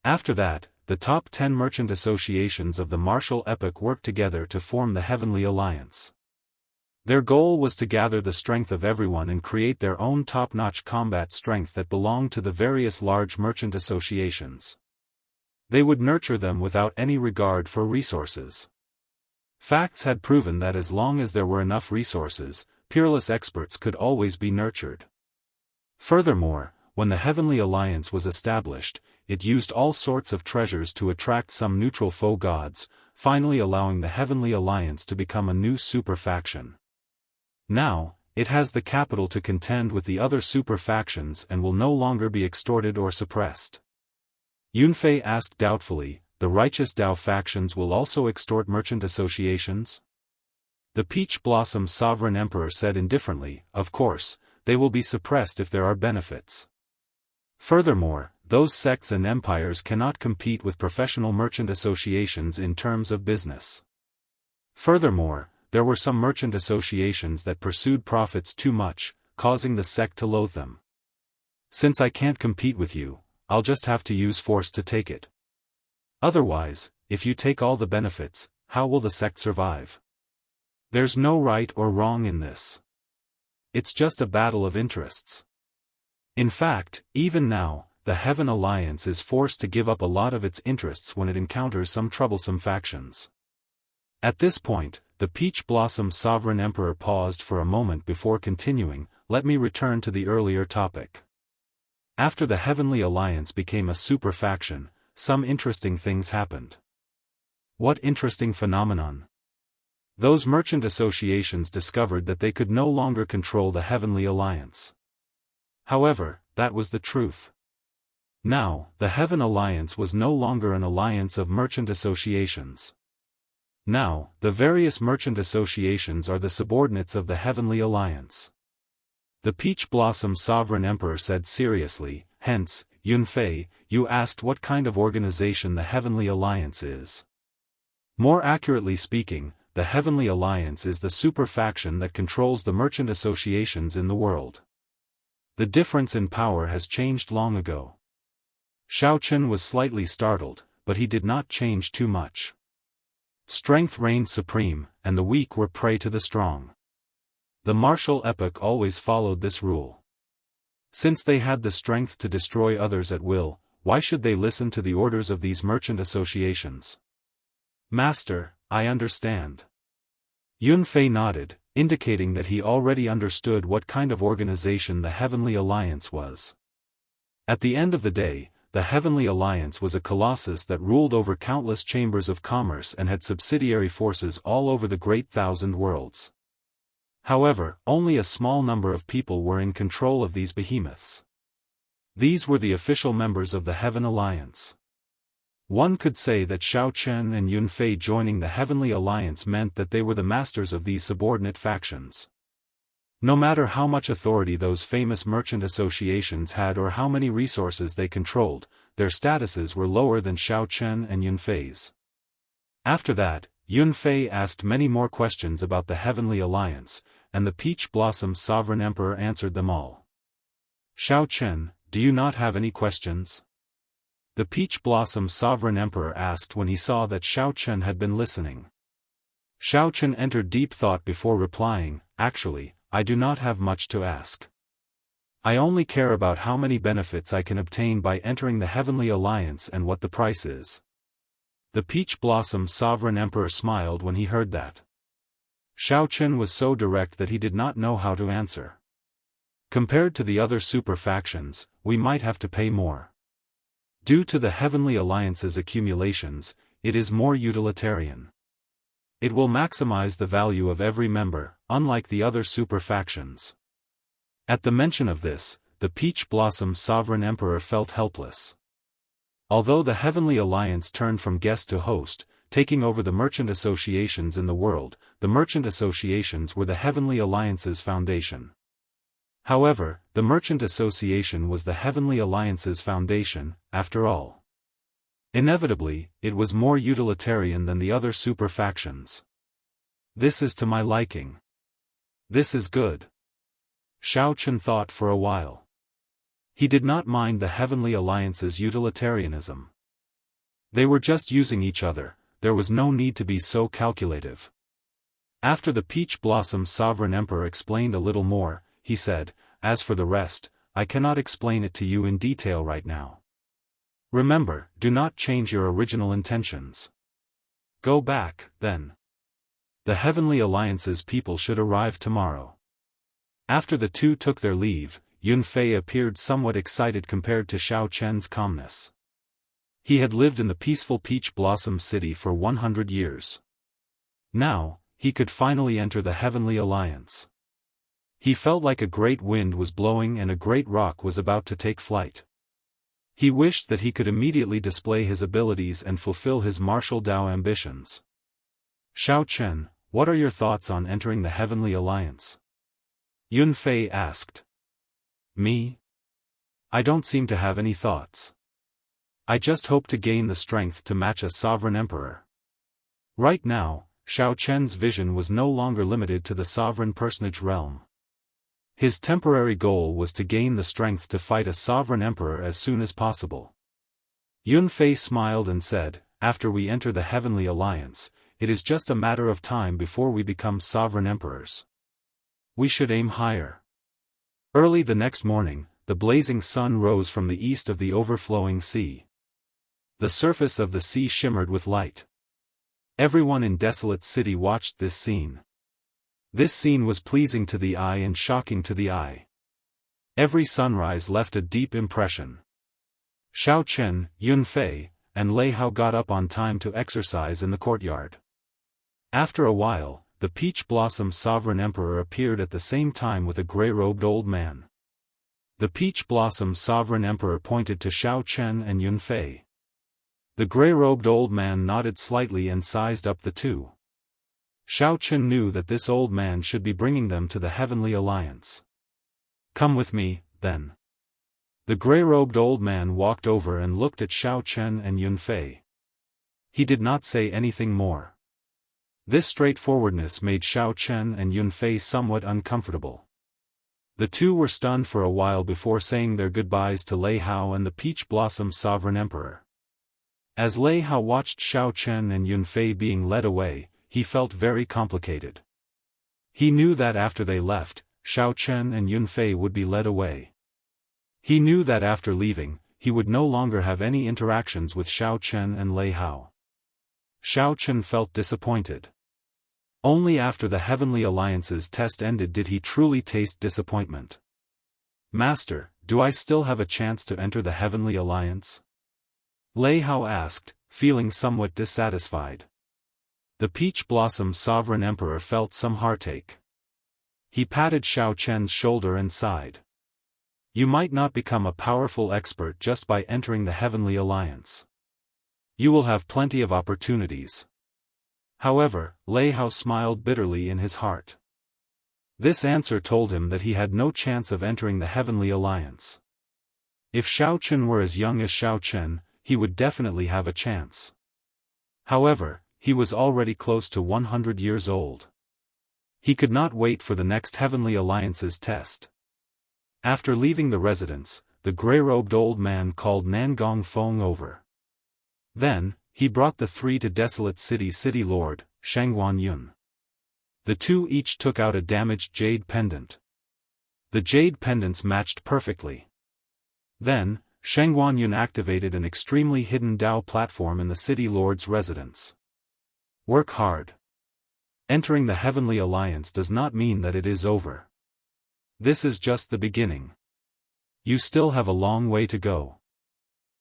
After that, the top 10 merchant associations of the martial epoch worked together to form the Heavenly Alliance. Their goal was to gather the strength of everyone and create their own top-notch combat strength that belonged to the various large merchant associations. They would nurture them without any regard for resources. Facts had proven that as long as there were enough resources, peerless experts could always be nurtured. Furthermore, when the Heavenly Alliance was established, it used all sorts of treasures to attract some neutral foe gods, finally allowing the Heavenly Alliance to become a new super faction. Now, it has the capital to contend with the other super factions and will no longer be extorted or suppressed. Yunfei asked doubtfully, "The righteous Dao factions will also extort merchant associations?" The Peach Blossom Sovereign Emperor said indifferently, "Of course, they will be suppressed if there are benefits. Furthermore, those sects and empires cannot compete with professional merchant associations in terms of business. Furthermore, there were some merchant associations that pursued profits too much, causing the sect to loathe them. Since I can't compete with you, I'll just have to use force to take it. Otherwise, if you take all the benefits, how will the sect survive? There's no right or wrong in this. It's just a battle of interests. In fact, even now, the Heaven Alliance is forced to give up a lot of its interests when it encounters some troublesome factions." At this point, the Peach Blossom Sovereign Emperor paused for a moment before continuing, "Let me return to the earlier topic. After the Heavenly Alliance became a super faction, some interesting things happened." What interesting phenomenon? Those merchant associations discovered that they could no longer control the Heavenly Alliance. However, that was the truth. Now, the Heaven Alliance was no longer an alliance of merchant associations. Now, the various merchant associations are the subordinates of the Heavenly Alliance. The Peach Blossom Sovereign Emperor said seriously, "Hence, Yunfei, you asked what kind of organization the Heavenly Alliance is. More accurately speaking, the Heavenly Alliance is the super faction that controls the merchant associations in the world. The difference in power has changed long ago." Xiao Chen was slightly startled, but he did not change too much. Strength reigned supreme, and the weak were prey to the strong. The martial epoch always followed this rule. Since they had the strength to destroy others at will, why should they listen to the orders of these merchant associations? "Master, I understand." Yunfei nodded, indicating that he already understood what kind of organization the Heavenly Alliance was. At the end of the day, the Heavenly Alliance was a colossus that ruled over countless chambers of commerce and had subsidiary forces all over the great thousand worlds. However, only a small number of people were in control of these behemoths. These were the official members of the Heaven Alliance. One could say that Xiao Chen and Yun Fei joining the Heavenly Alliance meant that they were the masters of these subordinate factions. No matter how much authority those famous merchant associations had or how many resources they controlled, their statuses were lower than Xiao Chen and Yun Fei's. After that, Yun Fei asked many more questions about the Heavenly Alliance, and the Peach Blossom Sovereign Emperor answered them all. Xiao Chen, do you not have any questions? The Peach Blossom Sovereign Emperor asked when he saw that Xiao Chen had been listening. Xiao Chen entered deep thought before replying, actually, I do not have much to ask. I only care about how many benefits I can obtain by entering the Heavenly Alliance and what the price is. The Peach Blossom Sovereign Emperor smiled when he heard that. Xiao Chen was so direct that he did not know how to answer. Compared to the other super factions, we might have to pay more. Due to the Heavenly Alliance's accumulations, it is more utilitarian. It will maximize the value of every member, unlike the other super factions. At the mention of this, the Peach Blossom Sovereign Emperor felt helpless. Although the Heavenly Alliance turned from guest to host, taking over the merchant associations in the world, the merchant associations were the Heavenly Alliance's foundation. However, the merchant association was the Heavenly Alliance's foundation, after all. Inevitably, it was more utilitarian than the other super factions. This is to my liking. This is good. Xiao Chen thought for a while. He did not mind the Heavenly Alliance's utilitarianism. They were just using each other, there was no need to be so calculative. After the Peach Blossom Sovereign Emperor explained a little more, he said, as for the rest, I cannot explain it to you in detail right now. Remember, do not change your original intentions. Go back, then. The Heavenly Alliance's people should arrive tomorrow. After the two took their leave, Yun Fei appeared somewhat excited compared to Xiao Chen's calmness. He had lived in the peaceful Peach Blossom City for 100 years. Now, he could finally enter the Heavenly Alliance. He felt like a great wind was blowing and a great rock was about to take flight. He wished that he could immediately display his abilities and fulfill his martial Dao ambitions. Xiao Chen, what are your thoughts on entering the Heavenly Alliance? Yun Fei asked. Me? I don't seem to have any thoughts. I just hope to gain the strength to match a sovereign emperor. Right now, Xiao Chen's vision was no longer limited to the sovereign personage realm. His temporary goal was to gain the strength to fight a sovereign emperor as soon as possible. Yun Fei smiled and said, after we enter the Heavenly Alliance, it is just a matter of time before we become sovereign emperors. We should aim higher. Early the next morning, the blazing sun rose from the east of the overflowing sea. The surface of the sea shimmered with light. Everyone in Desolate City watched this scene. This scene was pleasing to the eye and shocking to the eye. Every sunrise left a deep impression. Xiao Chen, Yun Fei, and Lei Hao got up on time to exercise in the courtyard. After a while, the Peach Blossom Sovereign Emperor appeared at the same time with a grey-robed old man. The Peach Blossom Sovereign Emperor pointed to Xiao Chen and Yun Fei. The grey-robed old man nodded slightly and sized up the two. Xiao Chen knew that this old man should be bringing them to the Heavenly Alliance. Come with me, then. The grey-robed old man walked over and looked at Xiao Chen and Yun Fei. He did not say anything more. This straightforwardness made Xiao Chen and Yun Fei somewhat uncomfortable. The two were stunned for a while before saying their goodbyes to Lei Hao and the Peach Blossom Sovereign Emperor. As Lei Hao watched Xiao Chen and Yun Fei being led away, he felt very complicated. He knew that after they left, Xiao Chen and Yun Fei would be led away. He knew that after leaving, he would no longer have any interactions with Xiao Chen and Lei Hao. Xiao Chen felt disappointed. Only after the Heavenly Alliance's test ended did he truly taste disappointment. "Master, do I still have a chance to enter the Heavenly Alliance?" Lei Hao asked, feeling somewhat dissatisfied. The Peach Blossom Sovereign Emperor felt some heartache. He patted Xiao Chen's shoulder and sighed. "You might not become a powerful expert just by entering the Heavenly Alliance. You will have plenty of opportunities." However, Lei Hao smiled bitterly in his heart. This answer told him that he had no chance of entering the Heavenly Alliance. If Xiao Chen were as young as Xiao Chen, he would definitely have a chance. However, he was already close to 100 years old. He could not wait for the next Heavenly Alliance's test. After leaving the residence, the gray-robed old man called Nangong Feng over. Then, he brought the three to Desolate City Lord, Shangguan Yun. The two each took out a damaged jade pendant. The jade pendants matched perfectly. Then, Shangguan Yun activated an extremely hidden Dao platform in the City Lord's residence. Work hard. Entering the Heavenly Alliance does not mean that it is over. This is just the beginning. You still have a long way to go.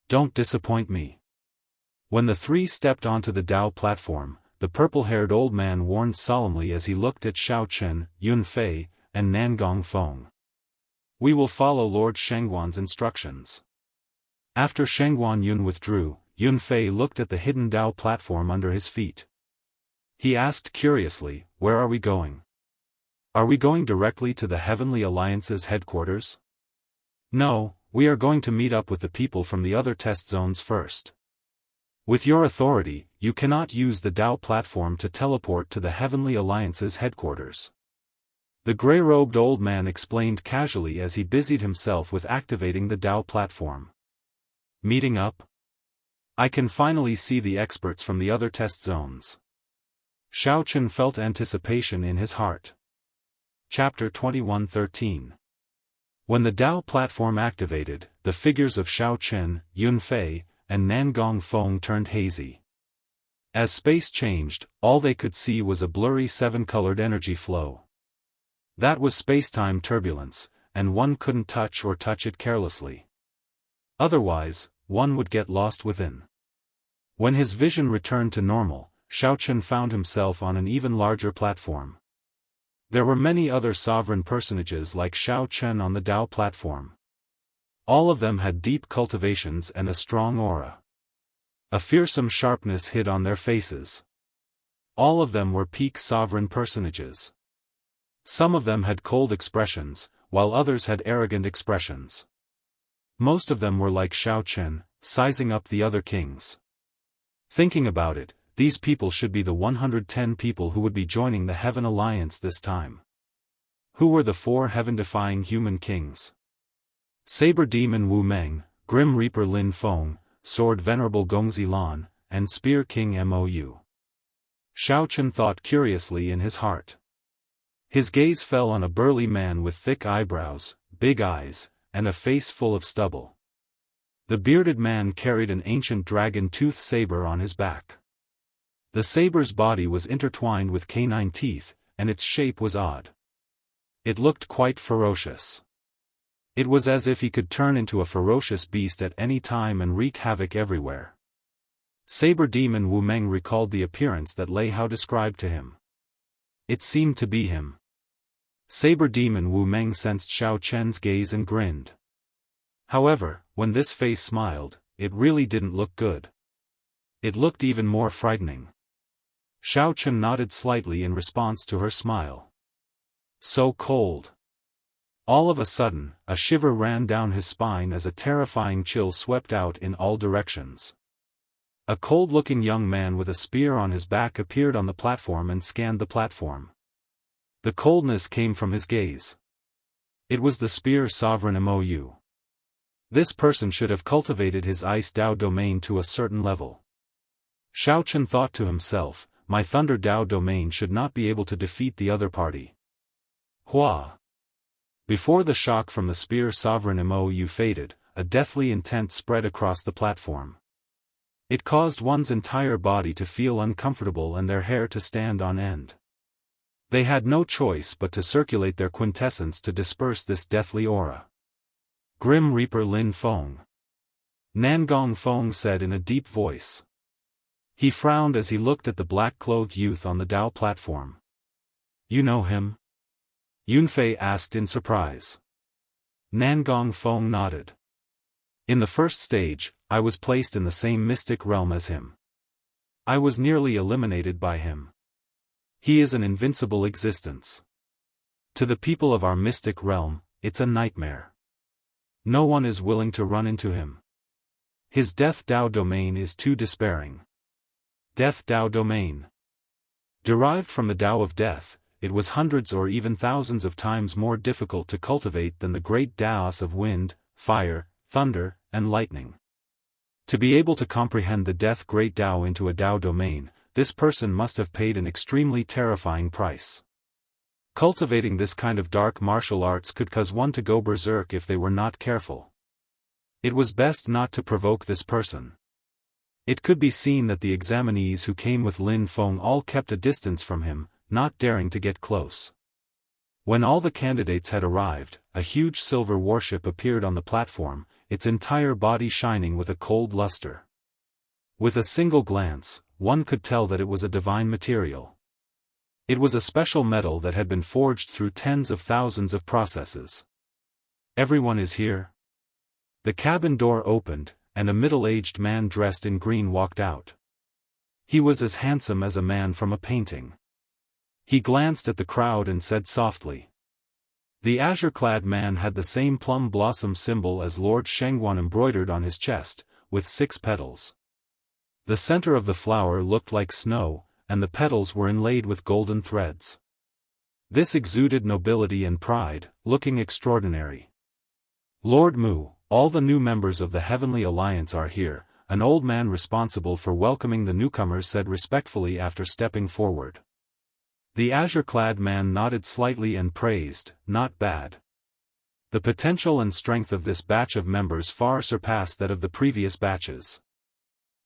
Don't disappoint me. When the three stepped onto the Dao platform, the purple-haired old man warned solemnly as he looked at Xiao Chen, Yun Fei, and Nangong Feng. "We will follow Lord Shangguan's instructions." After Shangguan Yun withdrew, Yun Fei looked at the hidden Dao platform under his feet. He asked curiously, "Where are we going? Are we going directly to the Heavenly Alliance's headquarters?" "No, we are going to meet up with the people from the other test zones first. With your authority, you cannot use the Dao platform to teleport to the Heavenly Alliance's headquarters." The gray-robed old man explained casually as he busied himself with activating the Dao platform. "Meeting up? I can finally see the experts from the other test zones." Xiao Chen felt anticipation in his heart. Chapter 21:13. When the Dao platform activated, the figures of Xiao Chen, Yun Fei, and Nangong Feng turned hazy. As space changed, all they could see was a blurry seven-colored energy flow. That was space-time turbulence, and one couldn't touch it carelessly. Otherwise, one would get lost within. When his vision returned to normal, Xiao Chen found himself on an even larger platform. There were many other sovereign personages like Xiao Chen on the Dao platform. All of them had deep cultivations and a strong aura. A fearsome sharpness hid on their faces. All of them were peak sovereign personages. Some of them had cold expressions, while others had arrogant expressions. Most of them were like Xiao Chen, sizing up the other kings. Thinking about it, these people should be the 110 people who would be joining the Heaven Alliance this time. Who were the four heaven-defying human kings? Saber Demon Wu Meng, Grim Reaper Lin Feng, Sword Venerable Gongzi Lan, and Spear King Mou. Xiao Chen thought curiously in his heart. His gaze fell on a burly man with thick eyebrows, big eyes, and a face full of stubble. The bearded man carried an ancient dragon-tooth saber on his back. The saber's body was intertwined with canine teeth, and its shape was odd. It looked quite ferocious. It was as if he could turn into a ferocious beast at any time and wreak havoc everywhere. Saber Demon Wu Meng recalled the appearance that Lei Hao described to him. It seemed to be him. Saber Demon Wu Meng sensed Xiao Chen's gaze and grinned. However, when this face smiled, it really didn't look good. It looked even more frightening. Xiao Chen nodded slightly in response to her smile. So cold. All of a sudden, a shiver ran down his spine as a terrifying chill swept out in all directions. A cold-looking young man with a spear on his back appeared on the platform and scanned the platform. The coldness came from his gaze. It was the Spear Sovereign Mou. This person should have cultivated his Ice Dao domain to a certain level. Xiao Chen thought to himself, my Thunder Dao domain should not be able to defeat the other party. Hua! Before the shock from the Spear Sovereign Mou faded, a deathly intent spread across the platform. It caused one's entire body to feel uncomfortable and their hair to stand on end. They had no choice but to circulate their quintessence to disperse this deathly aura. Grim Reaper Lin Feng. Nangong Feng said in a deep voice. He frowned as he looked at the black-clothed youth on the Dao platform. You know him? Yunfei asked in surprise. Nangong Feng nodded. In the first stage, I was placed in the same mystic realm as him. I was nearly eliminated by him. He is an invincible existence. To the people of our mystic realm, it's a nightmare. No one is willing to run into him. His Death Dao domain is too despairing. Death Dao domain. Derived from the Dao of Death, it was hundreds or even thousands of times more difficult to cultivate than the great Daos of wind, fire, thunder, and lightning. To be able to comprehend the Death Great Dao into a Dao domain, this person must have paid an extremely terrifying price. Cultivating this kind of dark martial arts could cause one to go berserk if they were not careful. It was best not to provoke this person. It could be seen that the examinees who came with Lin Feng all kept a distance from him, not daring to get close. When all the candidates had arrived, a huge silver warship appeared on the platform, its entire body shining with a cold luster. With a single glance, one could tell that it was a divine material. It was a special metal that had been forged through tens of thousands of processes. Everyone is here? The cabin door opened, and a middle-aged man dressed in green walked out. He was as handsome as a man from a painting. He glanced at the crowd and said softly. The azure-clad man had the same plum blossom symbol as Lord Shengguan embroidered on his chest, with 6 petals. The center of the flower looked like snow, and the petals were inlaid with golden threads. This exuded nobility and pride, looking extraordinary. Lord Mu, all the new members of the Heavenly Alliance are here, an old man responsible for welcoming the newcomers said respectfully after stepping forward. The azure-clad man nodded slightly and praised, not bad. The potential and strength of this batch of members far surpassed that of the previous batches.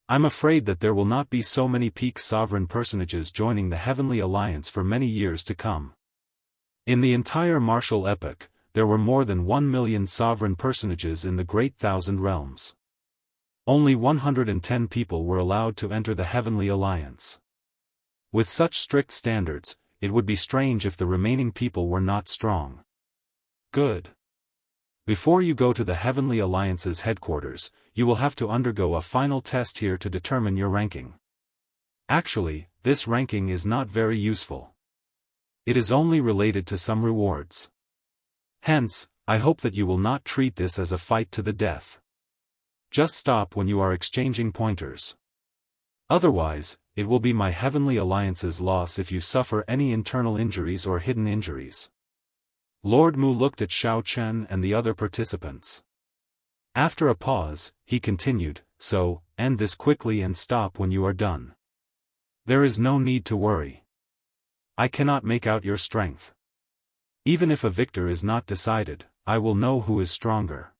I'm afraid that there will not be so many peak sovereign personages joining the Heavenly Alliance for many years to come. In the entire martial epoch, there were more than 1 million sovereign personages in the Great Thousand Realms. Only 110 people were allowed to enter the Heavenly Alliance. With such strict standards, it would be strange if the remaining people were not strong. Good. Before you go to the Heavenly Alliance's headquarters, you will have to undergo a final test here to determine your ranking. Actually, this ranking is not very useful. It is only related to some rewards. Hence, I hope that you will not treat this as a fight to the death. Just stop when you are exchanging pointers. Otherwise, it will be my Heavenly Alliance's loss if you suffer any internal injuries or hidden injuries. Lord Mu looked at Xiao Chen and the other participants. After a pause, he continued, so, end this quickly and stop when you are done. There is no need to worry. I cannot make out your strength. Even if a victor is not decided, I will know who is stronger.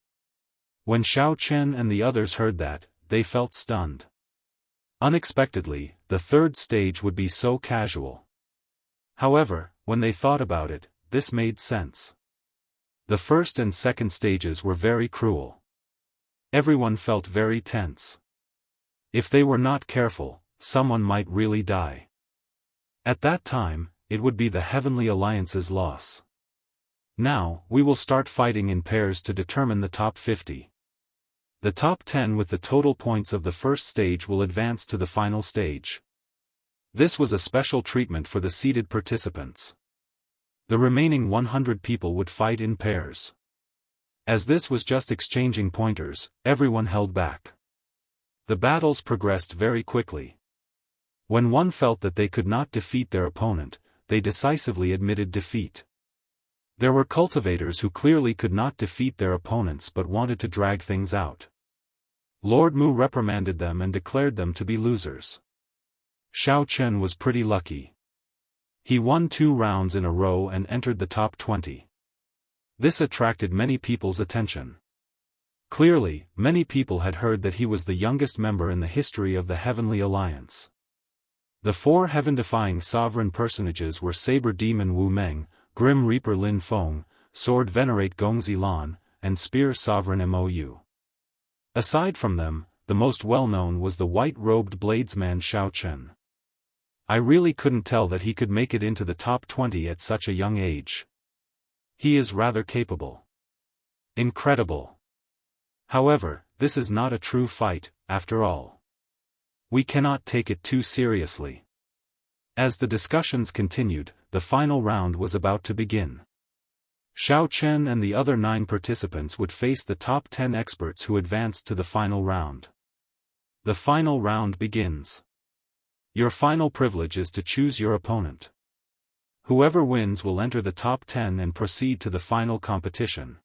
When Xiao Chen and the others heard that, they felt stunned. Unexpectedly, the third stage would be so casual. However, when they thought about it, this made sense. The first and second stages were very cruel. Everyone felt very tense. If they were not careful, someone might really die. At that time, it would be the Heavenly Alliance's loss. Now, we will start fighting in pairs to determine the top 50. The top 10 with the total points of the first stage will advance to the final stage. This was a special treatment for the seated participants. The remaining 100 people would fight in pairs. As this was just exchanging pointers, everyone held back. The battles progressed very quickly. When one felt that they could not defeat their opponent, they decisively admitted defeat. There were cultivators who clearly could not defeat their opponents but wanted to drag things out. Lord Mu reprimanded them and declared them to be losers. Xiao Chen was pretty lucky. He won 2 rounds in a row and entered the top 20. This attracted many people's attention. Clearly, many people had heard that he was the youngest member in the history of the Heavenly Alliance. The four heaven-defying sovereign personages were Saber Demon Wu Meng, Grim Reaper Lin Feng, Sword Venerate Gongzi Lan, and Spear Sovereign Mou. Aside from them, the most well-known was the white-robed bladesman Xiao Chen. I really couldn't tell that he could make it into the top 20 at such a young age. He is rather capable. Incredible. However, this is not a true fight, after all. We cannot take it too seriously. As the discussions continued, the final round was about to begin. Xiao Chen and the other 9 participants would face the top 10 experts who advanced to the final round. The final round begins. Your final privilege is to choose your opponent. Whoever wins will enter the top 10 and proceed to the final competition.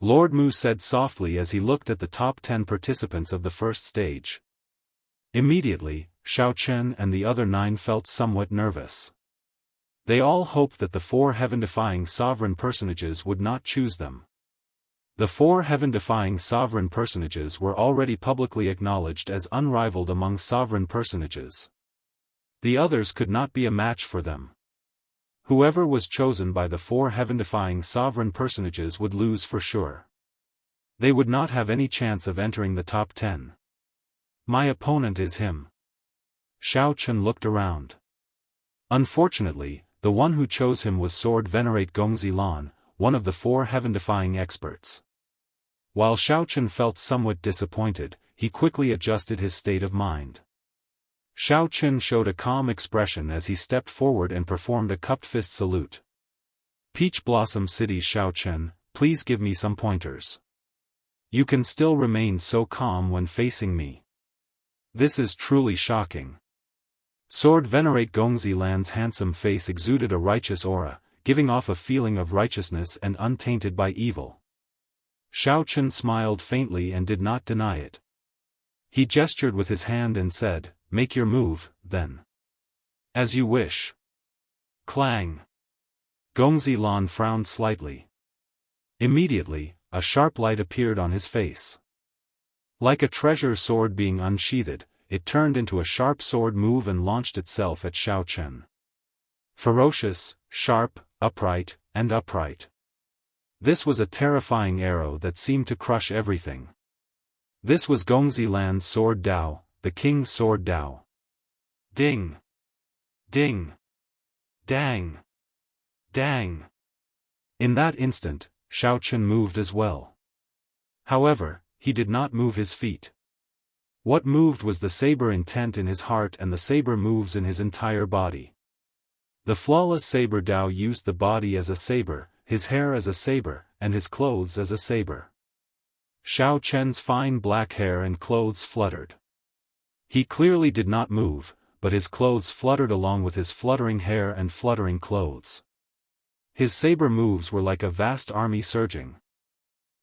Lord Mu said softly as he looked at the top 10 participants of the first stage. Immediately, Xiao Chen and the other 9 felt somewhat nervous. They all hoped that the 4 heaven-defying sovereign personages would not choose them. The 4 heaven-defying sovereign personages were already publicly acknowledged as unrivaled among sovereign personages. The others could not be a match for them. Whoever was chosen by the 4 heaven-defying sovereign personages would lose for sure. They would not have any chance of entering the top 10. My opponent is him. Xiao Chen looked around. Unfortunately, the one who chose him was Sword Venerate Gongzi Lan, one of the 4 heaven-defying experts. While Xiao Chen felt somewhat disappointed, he quickly adjusted his state of mind. Xiao Chen showed a calm expression as he stepped forward and performed a cupped fist salute. Peach Blossom City's Xiao Chen, please give me some pointers. You can still remain so calm when facing me. This is truly shocking. Sword Venerate Gongzi Lan's handsome face exuded a righteous aura, giving off a feeling of righteousness and untainted by evil. Xiao Chen smiled faintly and did not deny it. He gestured with his hand and said, "Make your move, then." "As you wish." Clang. Gongzi Lan frowned slightly. Immediately, a sharp light appeared on his face. Like a treasure sword being unsheathed, it turned into a sharp sword move and launched itself at Xiao Chen. Ferocious, sharp, upright, and upright. This was a terrifying arrow that seemed to crush everything. This was Gongzi Lan's sword Dao, the king's sword Dao. Ding! Ding! Dang! Dang! In that instant, Xiao Chen moved as well. However, he did not move his feet. What moved was the saber intent in his heart and the saber moves in his entire body. The flawless saber Dao used the body as a saber, his hair as a saber, and his clothes as a saber. Xiao Chen's fine black hair and clothes fluttered. He clearly did not move, but his clothes fluttered along with his fluttering hair and fluttering clothes. His saber moves were like a vast army surging.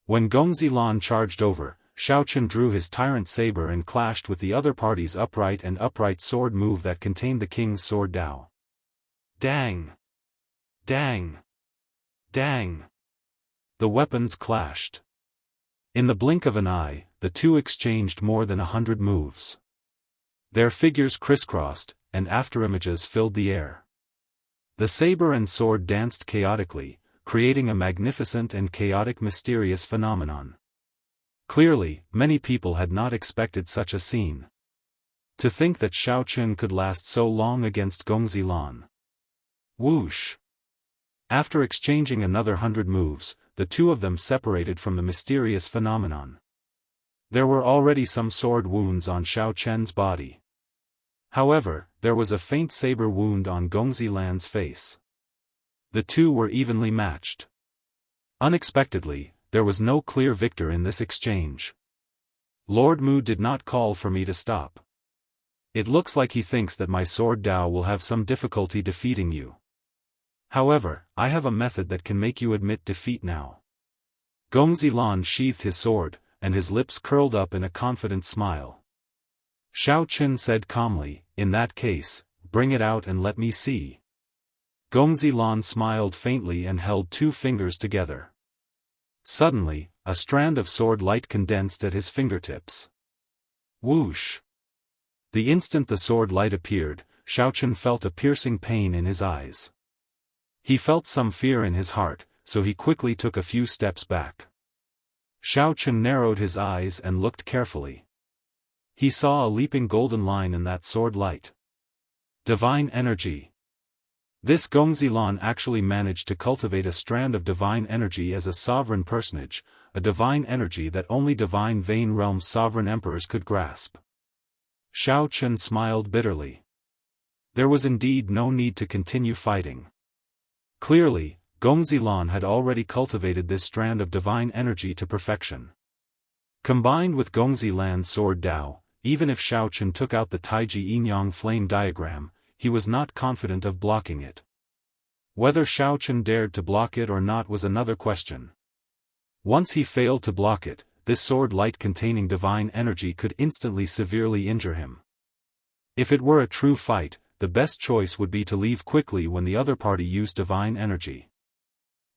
When Gongzi Lan charged over, Xiao Chen drew his tyrant saber and clashed with the other party's upright and upright sword move that contained the king's sword Dao. Dang! Dang! Dang! The weapons clashed. In the blink of an eye, the two exchanged more than 100 moves. Their figures crisscrossed, and afterimages filled the air. The saber and sword danced chaotically, creating a magnificent and chaotic mysterious phenomenon. Clearly, many people had not expected such a scene. To think that Xiao Chen could last so long against Gongzi Lan. Whoosh! After exchanging another 100 moves, the two of them separated from the mysterious phenomenon. There were already some sword wounds on Xiao Chen's body. However, there was a faint saber wound on Gongzi Lan's face. The two were evenly matched. Unexpectedly, there was no clear victor in this exchange. Lord Mu did not call for me to stop. It looks like he thinks that my sword Dao will have some difficulty defeating you. However, I have a method that can make you admit defeat now. Gongzi Lan sheathed his sword, and his lips curled up in a confident smile. Xiao Chen said calmly, "In that case, bring it out and let me see." Gongzi Lan smiled faintly and held two fingers together. Suddenly, a strand of sword light condensed at his fingertips. Whoosh! The instant the sword light appeared, Xiao felt a piercing pain in his eyes. He felt some fear in his heart, so he quickly took a few steps back. Xiao narrowed his eyes and looked carefully. He saw a leaping golden line in that sword light. Divine energy. This Gongzilan actually managed to cultivate a strand of divine energy as a sovereign personage, a divine energy that only divine Vein Realm's sovereign emperors could grasp. Xiao smiled bitterly. There was indeed no need to continue fighting. Clearly, Gongzilan had already cultivated this strand of divine energy to perfection. Combined with Gongzilan's sword Dao, even if Xiao took out the Taiji Yin-Yang flame diagram, he was not confident of blocking it. Whether Xiao dared to block it or not was another question. Once he failed to block it, this sword light containing divine energy could instantly severely injure him. If it were a true fight, the best choice would be to leave quickly when the other party used divine energy.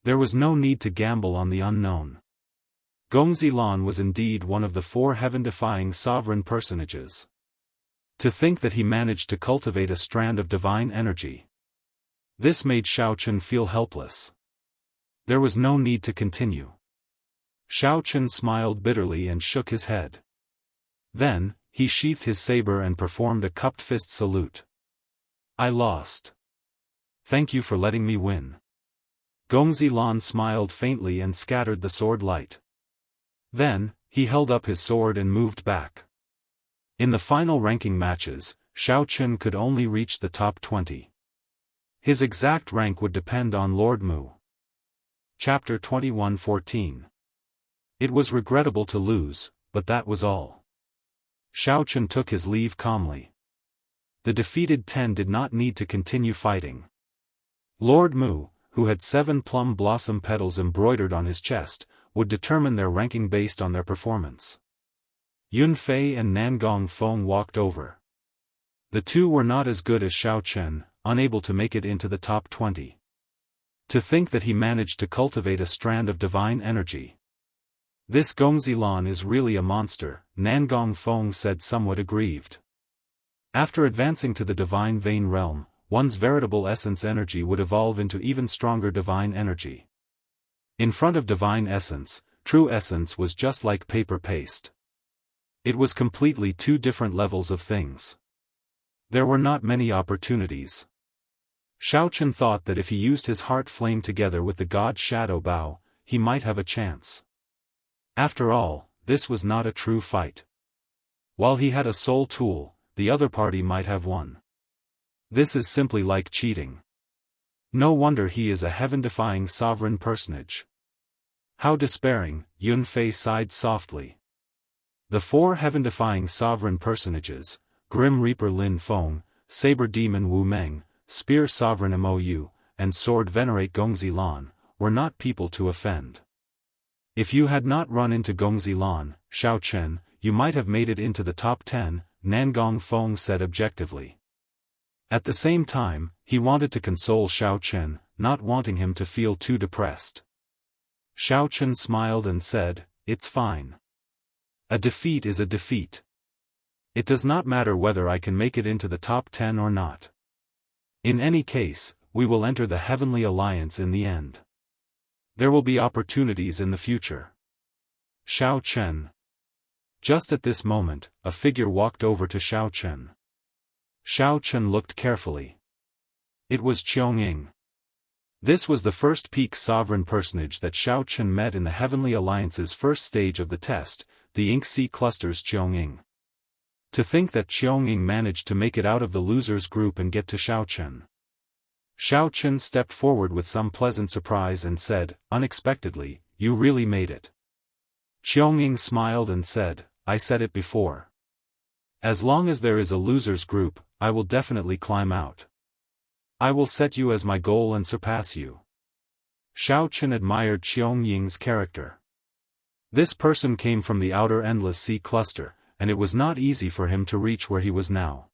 There was no need to gamble on the unknown. Gongzilan was indeed one of the 4 heaven-defying sovereign personages. To think that he managed to cultivate a strand of divine energy. This made Xiao feel helpless. There was no need to continue. Xiao smiled bitterly and shook his head. Then, he sheathed his saber and performed a cupped fist salute. I lost. Thank you for letting me win. Gongzilan smiled faintly and scattered the sword light. Then, he held up his sword and moved back. In the final ranking matches, Xiao could only reach the top 20. His exact rank would depend on Lord Mu. Chapter 21:14. It was regrettable to lose, but that was all. Xiao took his leave calmly. The defeated 10 did not need to continue fighting. Lord Mu, who had 7 plum blossom petals embroidered on his chest, would determine their ranking based on their performance. Yunfei and Nangong Feng walked over. The two were not as good as Xiao, unable to make it into the top 20. To think that he managed to cultivate a strand of divine energy. This Gongzilan is really a monster, Nangong Feng said somewhat aggrieved. After advancing to the divine vein realm, one's veritable essence energy would evolve into even stronger divine energy. In front of divine essence, true essence was just like paper paste. It was completely 2 different levels of things. There were not many opportunities. Xiao thought that if he used his heart flame together with the god Shadow Bao, he might have a chance. After all, this was not a true fight. While he had a soul tool, the other party might have won. This is simply like cheating. No wonder he is a heaven-defying sovereign personage. How despairing, Yunfei sighed softly. The 4 heaven-defying sovereign personages, Grim Reaper Lin Feng, Saber Demon Wu Meng, Spear Sovereign Mou, and Sword Venerate Gongzilan, were not people to offend. If you had not run into Gongzilan, Xiao, you might have made it into the top 10, Nangong Feng said objectively. At the same time, he wanted to console Xiao, not wanting him to feel too depressed. Xiao smiled and said, "It's fine. A defeat is a defeat. It does not matter whether I can make it into the top 10 or not. In any case, we will enter the Heavenly Alliance in the end. There will be opportunities in the future." Xiao. Just at this moment, a figure walked over to Xiao. Xiao looked carefully. It was Qiangying. This was the first peak sovereign personage that Xiao met in the Heavenly Alliance's first stage of the test, the Ink Sea Cluster's Qiangying. To think that Qiangying managed to make it out of the losers group and get to Xiao. Xiao stepped forward with some pleasant surprise and said, unexpectedly, "You really made it." Qiangying smiled and said, "I said it before. As long as there is a losers group, I will definitely climb out. I will set you as my goal and surpass you." Xiao admired Qiangying's character. This person came from the outer endless sea cluster, and it was not easy for him to reach where he was now.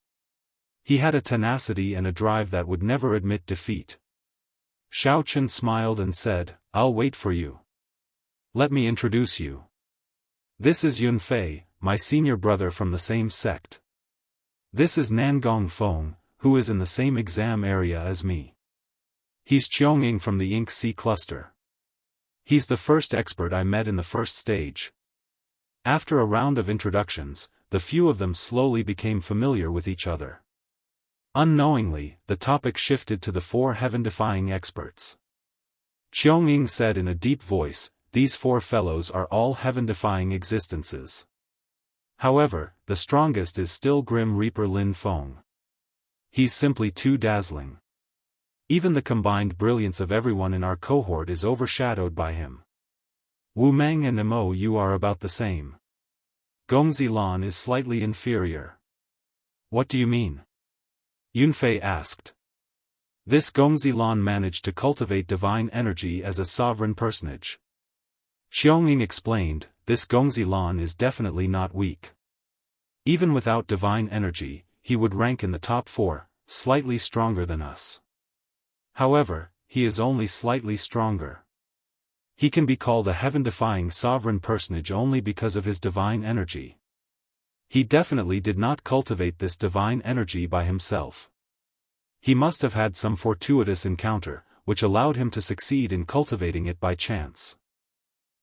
He had a tenacity and a drive that would never admit defeat. Xiao smiled and said, "I'll wait for you. Let me introduce you. This is Yunfei, my senior brother from the same sect. This is Nangong Feng, who is in the same exam area as me. He's Qionging from the Ink Sea cluster. He's the first expert I met in the first stage. After a round of introductions, the few of them slowly became familiar with each other. Unknowingly, the topic shifted to the 4 heaven-defying experts. Qionging said in a deep voice, "These 4 fellows are all heaven-defying existences. However, the strongest is still Grim Reaper Lin Feng. He's simply too dazzling. Even the combined brilliance of everyone in our cohort is overshadowed by him. Wu Meng and Mo Yu are about the same. Gongzi Lan is slightly inferior." "What do you mean?" Yunfei asked. "This Gongzi Lan managed to cultivate divine energy as a sovereign personage." Qionging explained, "This Gongzi Lan is definitely not weak. Even without divine energy, he would rank in the top 4, slightly stronger than us. However, he is only slightly stronger. He can be called a heaven-defying sovereign personage only because of his divine energy. He definitely did not cultivate this divine energy by himself. He must have had some fortuitous encounter, which allowed him to succeed in cultivating it by chance.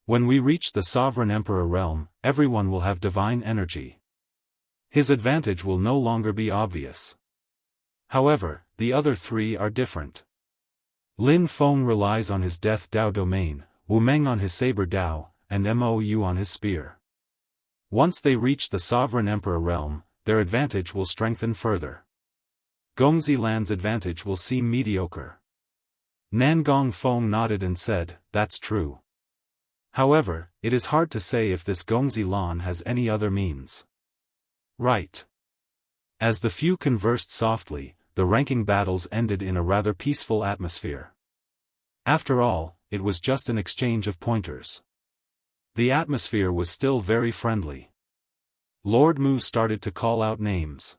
When we reach the Sovereign Emperor realm, everyone will have divine energy. His advantage will no longer be obvious. However, the other 3 are different. Lin Feng relies on his Death Dao domain, Wu Meng on his Saber Dao, and Mo Yu on his spear. Once they reach the Sovereign Emperor realm, their advantage will strengthen further. Gongzi Lan's advantage will seem mediocre." Nangong Feng nodded and said, "That's true. However, it is hard to say if this Gongzi Lan has any other means." "Right." As the few conversed softly, the ranking battles ended in a rather peaceful atmosphere. After all, it was just an exchange of pointers. The atmosphere was still very friendly. Lord Mu started to call out names.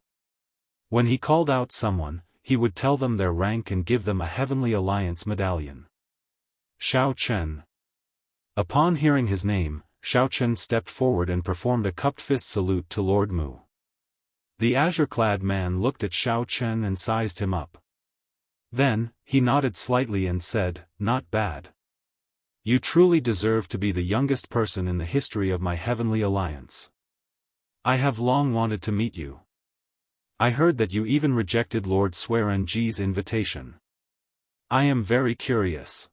When he called out someone, he would tell them their rank and give them a Heavenly Alliance medallion. Xiao Chen. Upon hearing his name, Xiao Chen stepped forward and performed a cupped fist salute to Lord Mu. The azure-clad man looked at Xiao Chen and sized him up. Then, he nodded slightly and said, "Not bad. You truly deserve to be the youngest person in the history of my Heavenly Alliance. I have long wanted to meet you. I heard that you even rejected Lord Swearenji's invitation. I am very curious.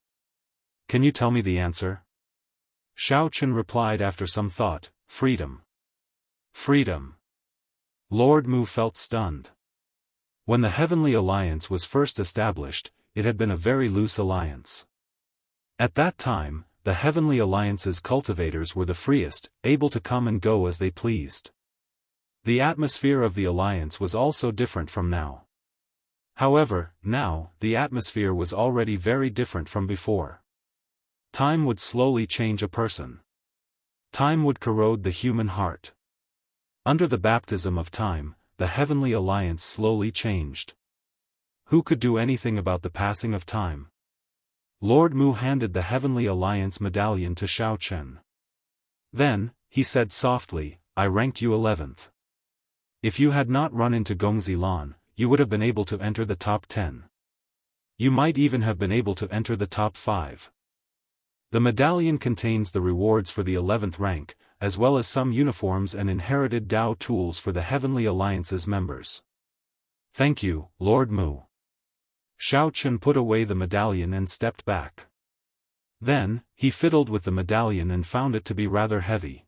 Can you tell me the answer?" Xiao Chen replied after some thought, "Freedom." "Freedom." Lord Mu felt stunned. When the Heavenly Alliance was first established, it had been a very loose alliance. At that time, the Heavenly Alliance's cultivators were the freest, able to come and go as they pleased. The atmosphere of the alliance was also different from now. However, now, the atmosphere was already very different from before. Time would slowly change a person. Time would corrode the human heart. Under the baptism of time, the Heavenly Alliance slowly changed. Who could do anything about the passing of time? Lord Mu handed the Heavenly Alliance medallion to Xiao Chen. Then, he said softly, "I ranked you 11th. If you had not run into Gongzi Lan, you would have been able to enter the top 10. You might even have been able to enter the top 5. The medallion contains the rewards for the 11th rank, as well as some uniforms and inherited Dao tools for the Heavenly Alliance's members." "Thank you, Lord Mu." Xiao Chen put away the medallion and stepped back. Then, he fiddled with the medallion and found it to be rather heavy.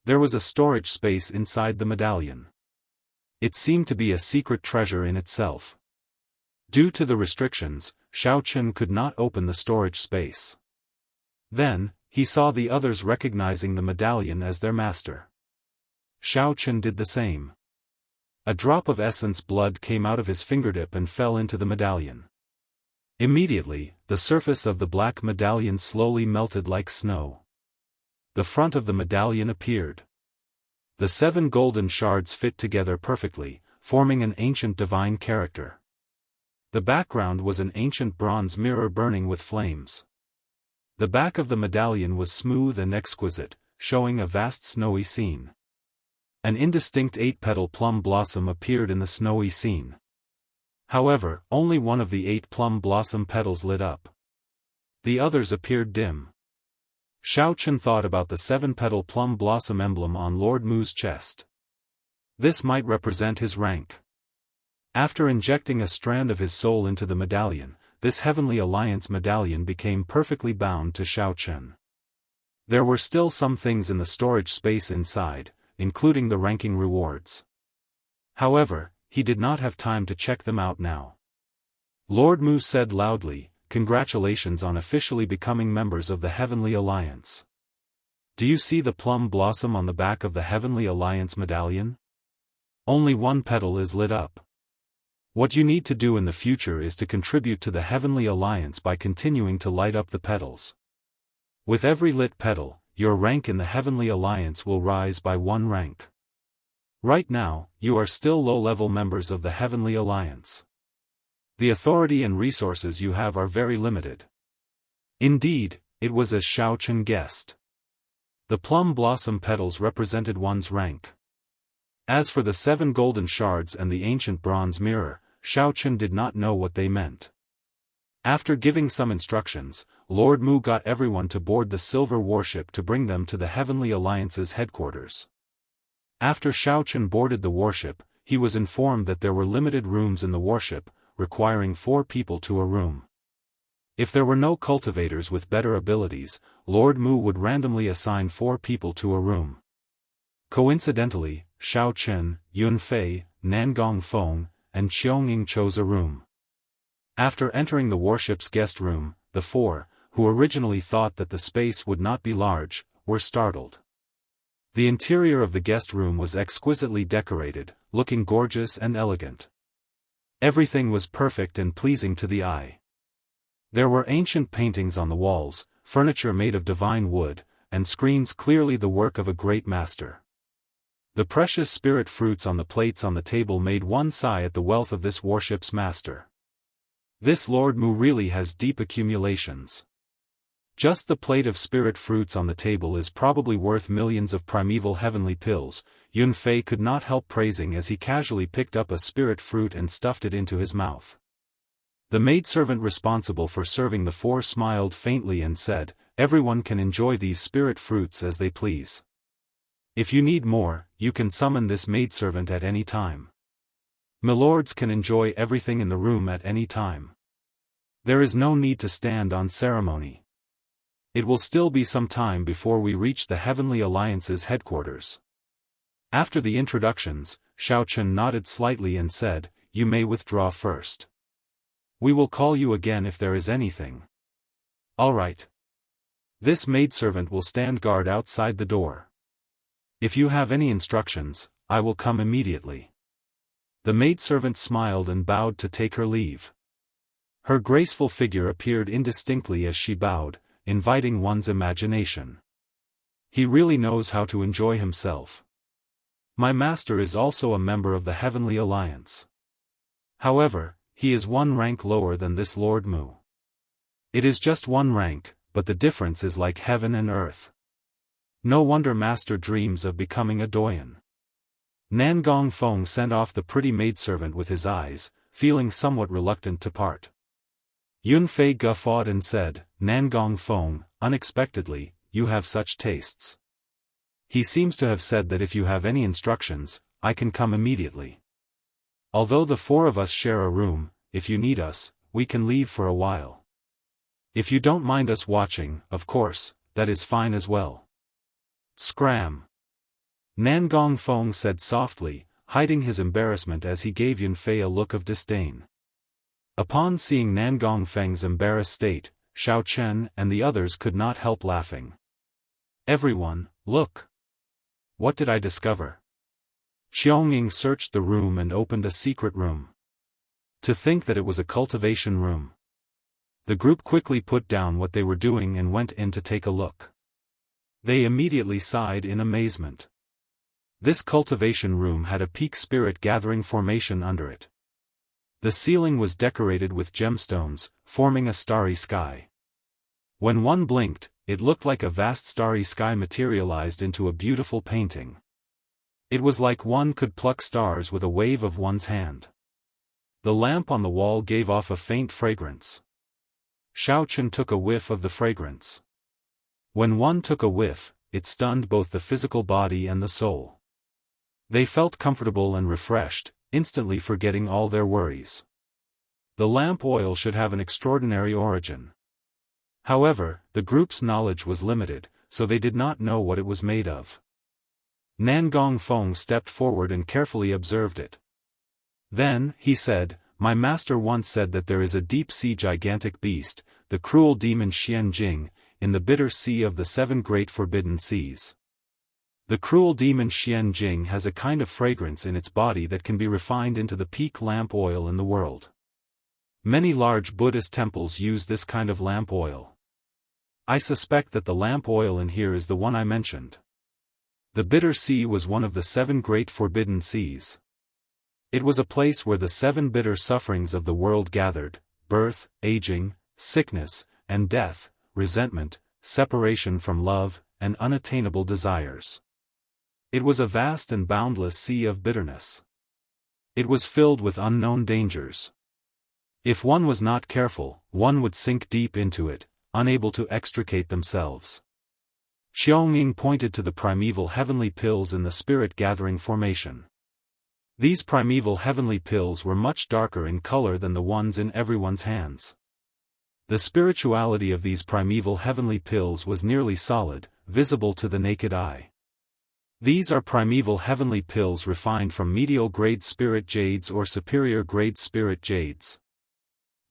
There was a storage space inside the medallion. It seemed to be a secret treasure in itself. Due to the restrictions, Xiao Chen could not open the storage space. Then, he saw the others recognizing the medallion as their master. Xiao Chen did the same. A drop of essence blood came out of his fingertip and fell into the medallion. Immediately, the surface of the black medallion slowly melted like snow. The front of the medallion appeared. The 7 golden shards fit together perfectly, forming an ancient divine character. The background was an ancient bronze mirror burning with flames. The back of the medallion was smooth and exquisite, showing a vast snowy scene. An indistinct 8-petal plum blossom appeared in the snowy scene. However, only one of the 8 plum blossom petals lit up. The others appeared dim. Xiao Chen thought about the 7-petal plum blossom emblem on Lord Mu's chest. This might represent his rank. After injecting a strand of his soul into the medallion, this Heavenly Alliance medallion became perfectly bound to Xiao Chen. There were still some things in the storage space inside, including the ranking rewards. However, he did not have time to check them out now. Lord Mu said loudly, "Congratulations on officially becoming members of the Heavenly Alliance. Do you see the plum blossom on the back of the Heavenly Alliance medallion? Only 1 petal is lit up. What you need to do in the future is to contribute to the Heavenly Alliance by continuing to light up the petals. With every lit petal, your rank in the Heavenly Alliance will rise by 1 rank. Right now, you are still low-level members of the Heavenly Alliance. The authority and resources you have are very limited." Indeed, it was as Xiao Chen guessed. The plum blossom petals represented one's rank. As for the 7 golden shards and the ancient bronze mirror, Xiao Chen did not know what they meant. After giving some instructions, Lord Mu got everyone to board the silver warship to bring them to the Heavenly Alliance's headquarters. After Xiao Chen boarded the warship, he was informed that there were limited rooms in the warship, requiring 4 people to a room. If there were no cultivators with better abilities, Lord Mu would randomly assign 4 people to a room. Coincidentally, Xiao Chen, Yun Fei, Nangong Feng, and Qionging chose a room. After entering the warship's guest room, the 4, who originally thought that the space would not be large, were startled. The interior of the guest room was exquisitely decorated, looking gorgeous and elegant. Everything was perfect and pleasing to the eye. There were ancient paintings on the walls, furniture made of divine wood, and screens clearly the work of a great master. The precious spirit fruits on the plates on the table made one sigh at the wealth of this warship's master. This Lord Mu really has deep accumulations. Just the plate of spirit fruits on the table is probably worth millions of primeval heavenly pills, Yun Fei could not help praising as he casually picked up a spirit fruit and stuffed it into his mouth. The maidservant responsible for serving the 4 smiled faintly and said, "Everyone can enjoy these spirit fruits as they please. If you need more, you can summon this maidservant at any time. Milords can enjoy everything in the room at any time. There is no need to stand on ceremony. It will still be some time before we reach the Heavenly Alliance's headquarters." After the introductions, Xiao Chen nodded slightly and said, "You may withdraw first. We will call you again if there is anything." "All right. This maidservant will stand guard outside the door. If you have any instructions, I will come immediately." The maidservant smiled and bowed to take her leave. Her graceful figure appeared indistinctly as she bowed, inviting one's imagination. He really knows how to enjoy himself. My master is also a member of the Heavenly Alliance. However, he is 1 rank lower than this Lord Mu. It is just 1 rank, but the difference is like heaven and earth. No wonder master dreams of becoming a doyen. Nangong Feng sent off the pretty maidservant with his eyes, feeling somewhat reluctant to part. Yun Fei guffawed and said, "Nangong Feng, unexpectedly, you have such tastes. He seems to have said that if you have any instructions, I can come immediately. Although the 4 of us share a room, if you need us, we can leave for a while. If you don't mind us watching, of course, that is fine as well." "Scram!" Nangong Feng said softly, hiding his embarrassment as he gave Yun Fei a look of disdain. Upon seeing Nangong Feng's embarrassed state, Xiao Chen and the others could not help laughing. "Everyone, look! What did I discover?" Qionging searched the room and opened a secret room. To think that it was a cultivation room. The group quickly put down what they were doing and went in to take a look. They immediately sighed in amazement. This cultivation room had a peak spirit gathering formation under it. The ceiling was decorated with gemstones, forming a starry sky. When one blinked, it looked like a vast starry sky materialized into a beautiful painting. It was like one could pluck stars with a wave of one's hand. The lamp on the wall gave off a faint fragrance. Xiao Chen took a whiff of the fragrance. When one took a whiff, it stunned both the physical body and the soul. They felt comfortable and refreshed, instantly forgetting all their worries. The lamp oil should have an extraordinary origin. However, the group's knowledge was limited, so they did not know what it was made of. Nangong Feng stepped forward and carefully observed it. Then, he said, "My master once said that there is a deep-sea gigantic beast, the cruel demon Xianjing, in the bitter sea of the 7 great forbidden seas. The cruel demon Xianjing has a kind of fragrance in its body that can be refined into the peak lamp oil in the world. Many large Buddhist temples use this kind of lamp oil. I suspect that the lamp oil in here is the one I mentioned. The bitter sea was one of the 7 great forbidden seas. It was a place where the 7 bitter sufferings of the world gathered: birth, aging, sickness, and death, resentment, separation from love, and unattainable desires. It was a vast and boundless sea of bitterness. It was filled with unknown dangers. If one was not careful, one would sink deep into it, unable to extricate themselves." Xiaoying pointed to the primeval heavenly pills in the spirit-gathering formation. These primeval heavenly pills were much darker in color than the ones in everyone's hands. The spirituality of these primeval heavenly pills was nearly solid, visible to the naked eye. These are primeval heavenly pills refined from medial-grade spirit jades or superior-grade spirit jades.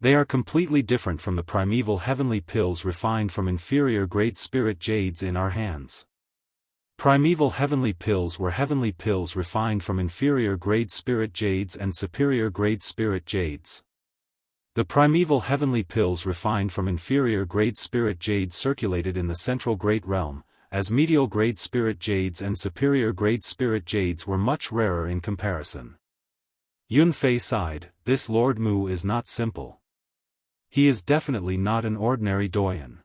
They are completely different from the primeval heavenly pills refined from inferior-grade spirit jades in our hands. Primeval heavenly pills were heavenly pills refined from inferior-grade spirit jades and superior-grade spirit jades. The primeval heavenly pills refined from inferior-grade spirit jades circulated in the central great realm, as medial-grade spirit jades and superior-grade spirit jades were much rarer in comparison. Yun Fei sighed, "This Lord Mu is not simple. He is definitely not an ordinary doyen."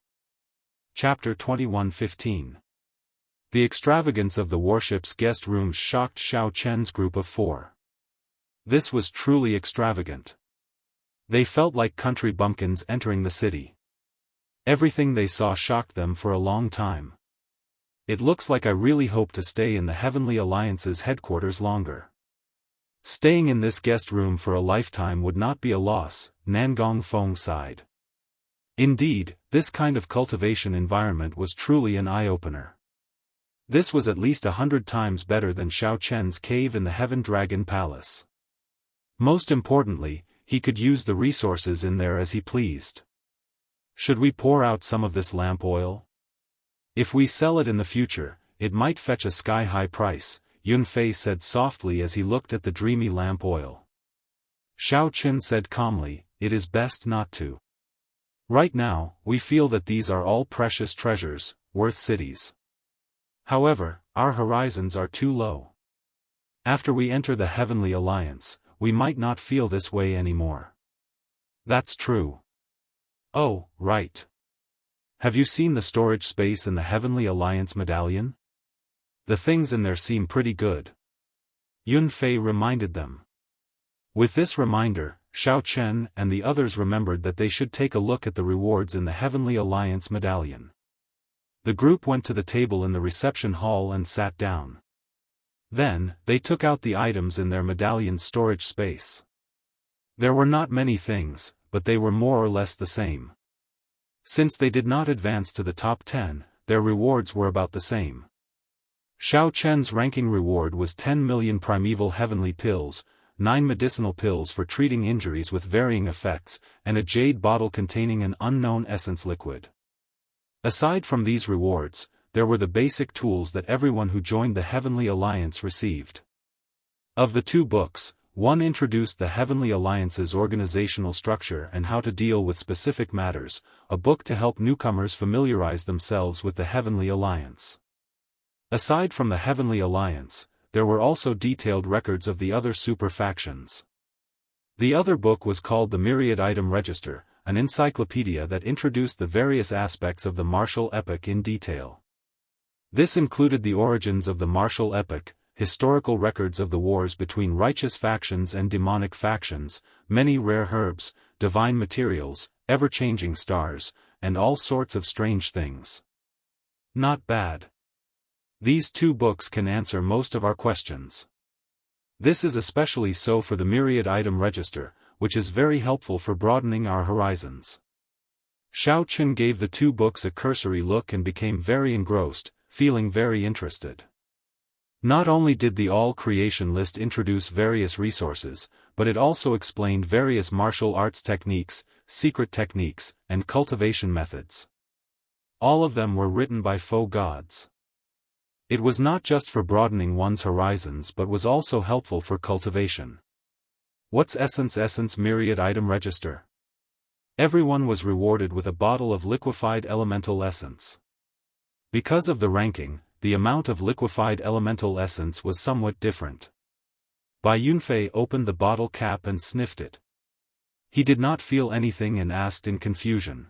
Chapter 21:15. The extravagance of the warship's guest rooms shocked Xiao Chen's group of 4. This was truly extravagant. They felt like country bumpkins entering the city. Everything they saw shocked them for a long time. "It looks like I really hope to stay in the Heavenly Alliance's headquarters longer. Staying in this guest room for a lifetime would not be a loss," Nangong Feng sighed. Indeed, this kind of cultivation environment was truly an eye-opener. This was at least 100 times better than Xiao Chen's cave in the Heaven Dragon Palace. Most importantly, he could use the resources in there as he pleased. "Should we pour out some of this lamp oil? If we sell it in the future, it might fetch a sky-high price," Yun Fei said softly as he looked at the dreamy lamp oil. Xiao Chen said calmly, "It is best not to. Right now, we feel that these are all precious treasures, worth cities. However, our horizons are too low. After we enter the Heavenly Alliance, we might not feel this way anymore." "That's true." "Oh, right. Have you seen the storage space in the Heavenly Alliance medallion? The things in there seem pretty good." Yun Fei reminded them. With this reminder, Xiao Chen and the others remembered that they should take a look at the rewards in the Heavenly Alliance medallion. The group went to the table in the reception hall and sat down. Then, they took out the items in their medallion's storage space. There were not many things, but they were more or less the same. Since they did not advance to the top 10, their rewards were about the same. Xiao Chen's ranking reward was 10 million primeval heavenly pills, 9 medicinal pills for treating injuries with varying effects, and a jade bottle containing an unknown essence liquid. Aside from these rewards, there were the basic tools that everyone who joined the Heavenly Alliance received. Of the 2 books, one introduced the Heavenly Alliance's organizational structure and how to deal with specific matters, a book to help newcomers familiarize themselves with the Heavenly Alliance. Aside from the Heavenly Alliance, there were also detailed records of the other super factions. The other book was called the Myriad Item Register, an encyclopedia that introduced the various aspects of the martial epic in detail. This included the origins of the martial epic, historical records of the wars between righteous factions and demonic factions, many rare herbs, divine materials, ever-changing stars, and all sorts of strange things. Not bad. These 2 books can answer most of our questions. This is especially so for the myriad item register, which is very helpful for broadening our horizons. Xiao Qun gave the 2 books a cursory look and became very engrossed, feeling very interested. Not only did the all-creation list introduce various resources, but it also explained various martial arts techniques, secret techniques, and cultivation methods. All of them were written by faux gods. It was not just for broadening one's horizons but was also helpful for cultivation. What's Essence Myriad Item Register? Everyone was rewarded with a bottle of liquefied elemental essence. Because of the ranking, the amount of liquefied elemental essence was somewhat different. Bai Yunfei opened the bottle cap and sniffed it. He did not feel anything and asked in confusion.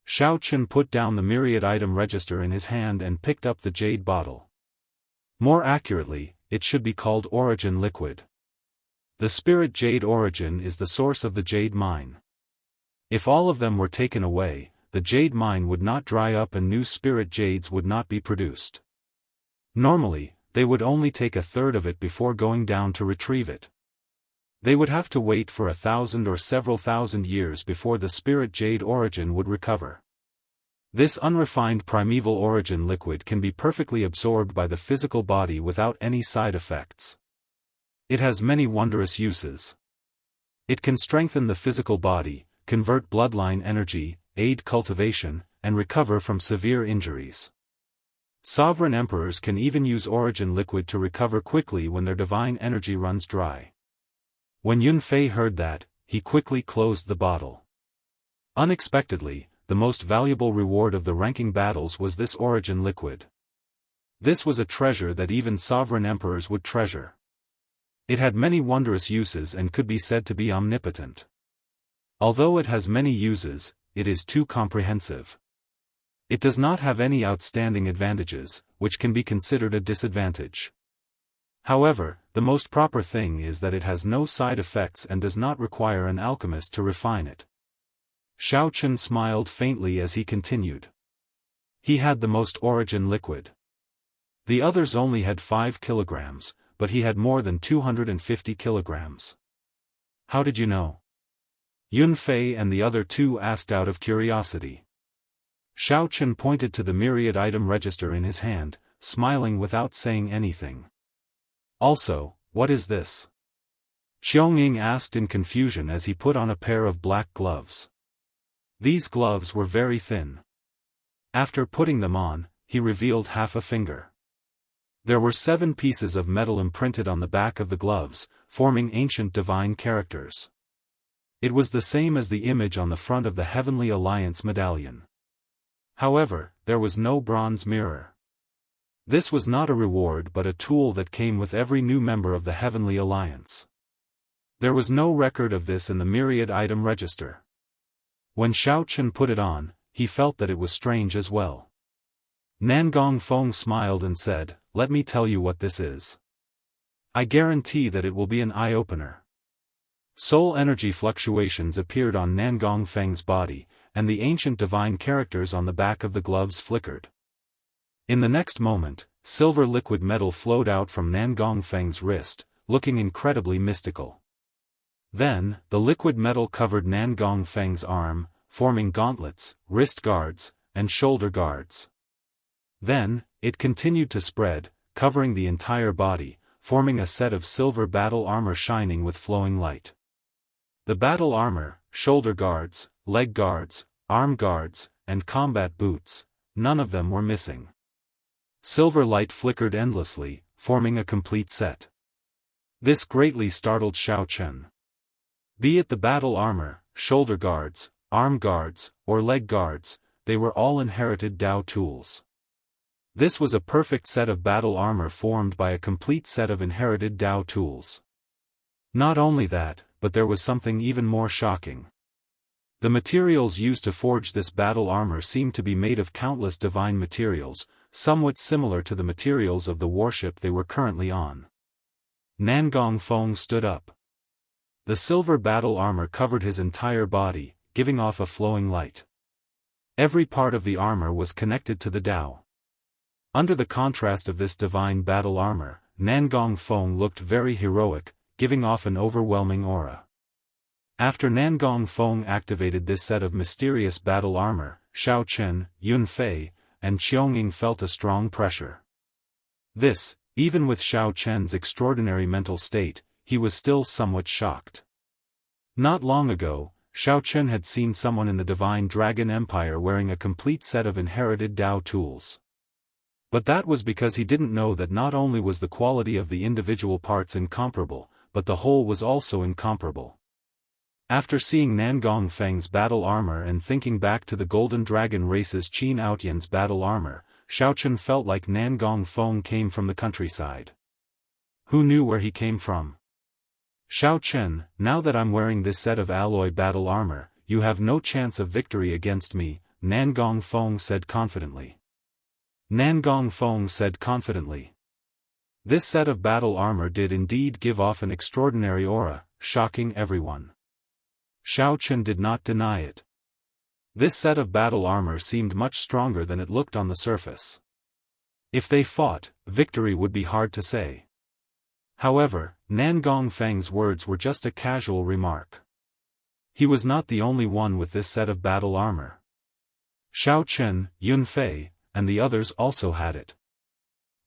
Xiao Qun put down the myriad item register in his hand and picked up the jade bottle. More accurately, it should be called Origin Liquid. The spirit jade origin is the source of the jade mine. If all of them were taken away, the jade mine would not dry up and new spirit jades would not be produced. Normally, they would only take a third of it before going down to retrieve it. They would have to wait for 1,000 or several thousand years before the spirit jade origin would recover. This unrefined primeval origin liquid can be perfectly absorbed by the physical body without any side effects. It has many wondrous uses. It can strengthen the physical body, convert bloodline energy, aid cultivation, and recover from severe injuries. Sovereign emperors can even use origin liquid to recover quickly when their divine energy runs dry. When Yunfei heard that, he quickly closed the bottle. Unexpectedly, the most valuable reward of the ranking battles was this origin liquid. This was a treasure that even sovereign emperors would treasure. It had many wondrous uses and could be said to be omnipotent. Although it has many uses, it is too comprehensive. It does not have any outstanding advantages, which can be considered a disadvantage. However, the most proper thing is that it has no side effects and does not require an alchemist to refine it. Xiao Qun smiled faintly as he continued. He had the most origin liquid. The others only had 5 kilograms, but he had more than 250 kilograms. How did you know? Yunfei and the other 2 asked out of curiosity. Xiao Qun pointed to the myriad item register in his hand, smiling without saying anything. Also, what is this? Qiongning asked in confusion as he put on a pair of black gloves. These gloves were very thin. After putting them on, he revealed half a finger. There were 7 pieces of metal imprinted on the back of the gloves, forming ancient divine characters. It was the same as the image on the front of the Heavenly Alliance medallion. However, there was no bronze mirror. This was not a reward but a tool that came with every new member of the Heavenly Alliance. There was no record of this in the myriad item register. When Xiao Qun put it on, he felt that it was strange as well. Nangong Feng smiled and said, "Let me tell you what this is. I guarantee that it will be an eye-opener." Soul energy fluctuations appeared on Nangong Feng's body, and the ancient divine characters on the back of the gloves flickered. In the next moment, silver liquid metal flowed out from Nangong Feng's wrist, looking incredibly mystical. Then, the liquid metal covered Nangong Feng's arm, forming gauntlets, wrist guards, and shoulder guards. Then, it continued to spread, covering the entire body, forming a set of silver battle armor shining with flowing light. The battle armor, shoulder guards, leg guards, arm guards, and combat boots, none of them were missing. Silver light flickered endlessly, forming a complete set. This greatly startled Xiao Qun. Be it the battle armor, shoulder guards, arm guards, or leg guards, they were all inherited Dao tools. This was a perfect set of battle armor formed by a complete set of inherited Dao tools. Not only that, but there was something even more shocking. The materials used to forge this battle armor seemed to be made of countless divine materials, somewhat similar to the materials of the warship they were currently on. Nangong Feng stood up. The silver battle armor covered his entire body, giving off a flowing light. Every part of the armor was connected to the Tao. Under the contrast of this divine battle armor, Nangong Feng looked very heroic, giving off an overwhelming aura. After Nangong Feng activated this set of mysterious battle armor, Xiao Chen, Yun Fei, and Qionging felt a strong pressure. This, even with Xiao Chen's extraordinary mental state, he was still somewhat shocked. Not long ago, Xiao Chen had seen someone in the Divine Dragon Empire wearing a complete set of inherited Dao tools. But that was because he didn't know that not only was the quality of the individual parts incomparable, but the whole was also incomparable. After seeing Nangong Feng's battle armor and thinking back to the Golden Dragon race's Qin Outyan's battle armor, Xiao Chen felt like Nangong Feng came from the countryside. Who knew where he came from? Xiao Chen, now that I'm wearing this set of alloy battle armor, you have no chance of victory against me, Nangong Feng said confidently. Nangong Feng said confidently. This set of battle armor did indeed give off an extraordinary aura, shocking everyone. Xiao Chen did not deny it. This set of battle armor seemed much stronger than it looked on the surface. If they fought, victory would be hard to say. However, Nangong Feng's words were just a casual remark. He was not the only one with this set of battle armor. Xiao Chen, Yun Fei, and the others also had it.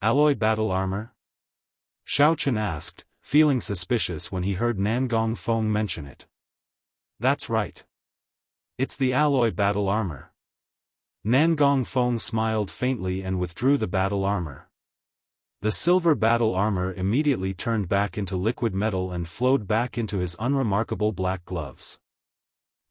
Alloy battle armor? Xiao Chen asked, feeling suspicious when he heard Nangong Feng mention it. That's right. It's the alloy battle armor. Nangong Feng smiled faintly and withdrew the battle armor. The silver battle armor immediately turned back into liquid metal and flowed back into his unremarkable black gloves.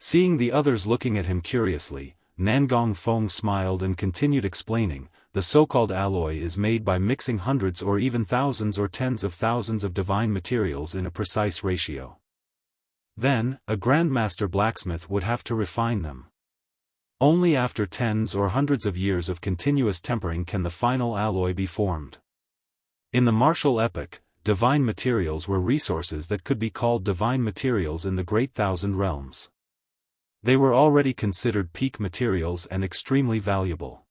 Seeing the others looking at him curiously, Nangong Feng smiled and continued explaining, the so-called alloy is made by mixing hundreds or even thousands or tens of thousands of divine materials in a precise ratio. Then, a grandmaster blacksmith would have to refine them. Only after tens or hundreds of years of continuous tempering can the final alloy be formed. In the martial epoch, divine materials were resources that could be called divine materials in the Great Thousand Realms. They were already considered peak materials and extremely valuable.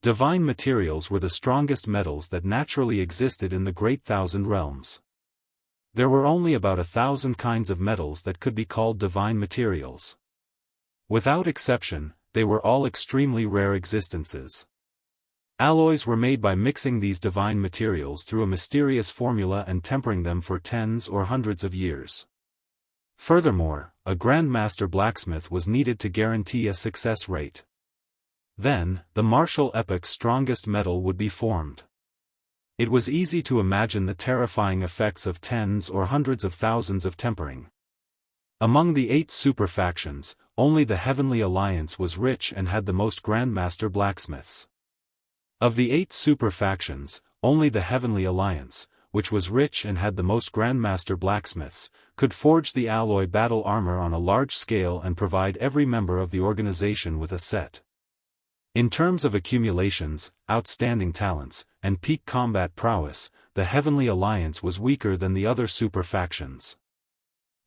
Divine materials were the strongest metals that naturally existed in the Great Thousand Realms. There were only about 1,000 kinds of metals that could be called divine materials. Without exception, they were all extremely rare existences. Alloys were made by mixing these divine materials through a mysterious formula and tempering them for tens or hundreds of years. Furthermore, a grandmaster blacksmith was needed to guarantee a success rate. Then, the martial epoch's strongest metal would be formed. It was easy to imagine the terrifying effects of tens or hundreds of thousands of tempering. Among the 8 super factions, only the Heavenly Alliance was rich and had the most grandmaster blacksmiths. Of the 8 super factions, only the Heavenly Alliance, which was rich and had the most grandmaster blacksmiths, could forge the alloy battle armor on a large scale and provide every member of the organization with a set. In terms of accumulations, outstanding talents, and peak combat prowess, the Heavenly Alliance was weaker than the other super factions.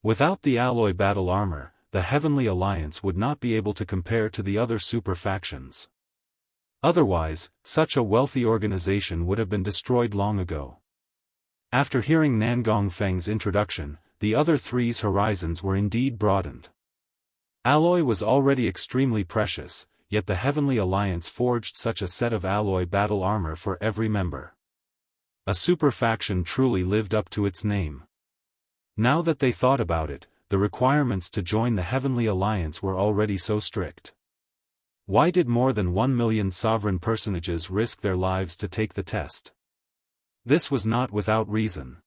Without the alloy battle armor, the Heavenly Alliance would not be able to compare to the other super factions. Otherwise, such a wealthy organization would have been destroyed long ago. After hearing Nangong Feng's introduction, the other three's horizons were indeed broadened. Alloy was already extremely precious, yet the Heavenly Alliance forged such a set of alloy battle armor for every member. A super faction truly lived up to its name. Now that they thought about it, the requirements to join the Heavenly Alliance were already so strict. Why did more than 1 million sovereign personages risk their lives to take the test? This was not without reason.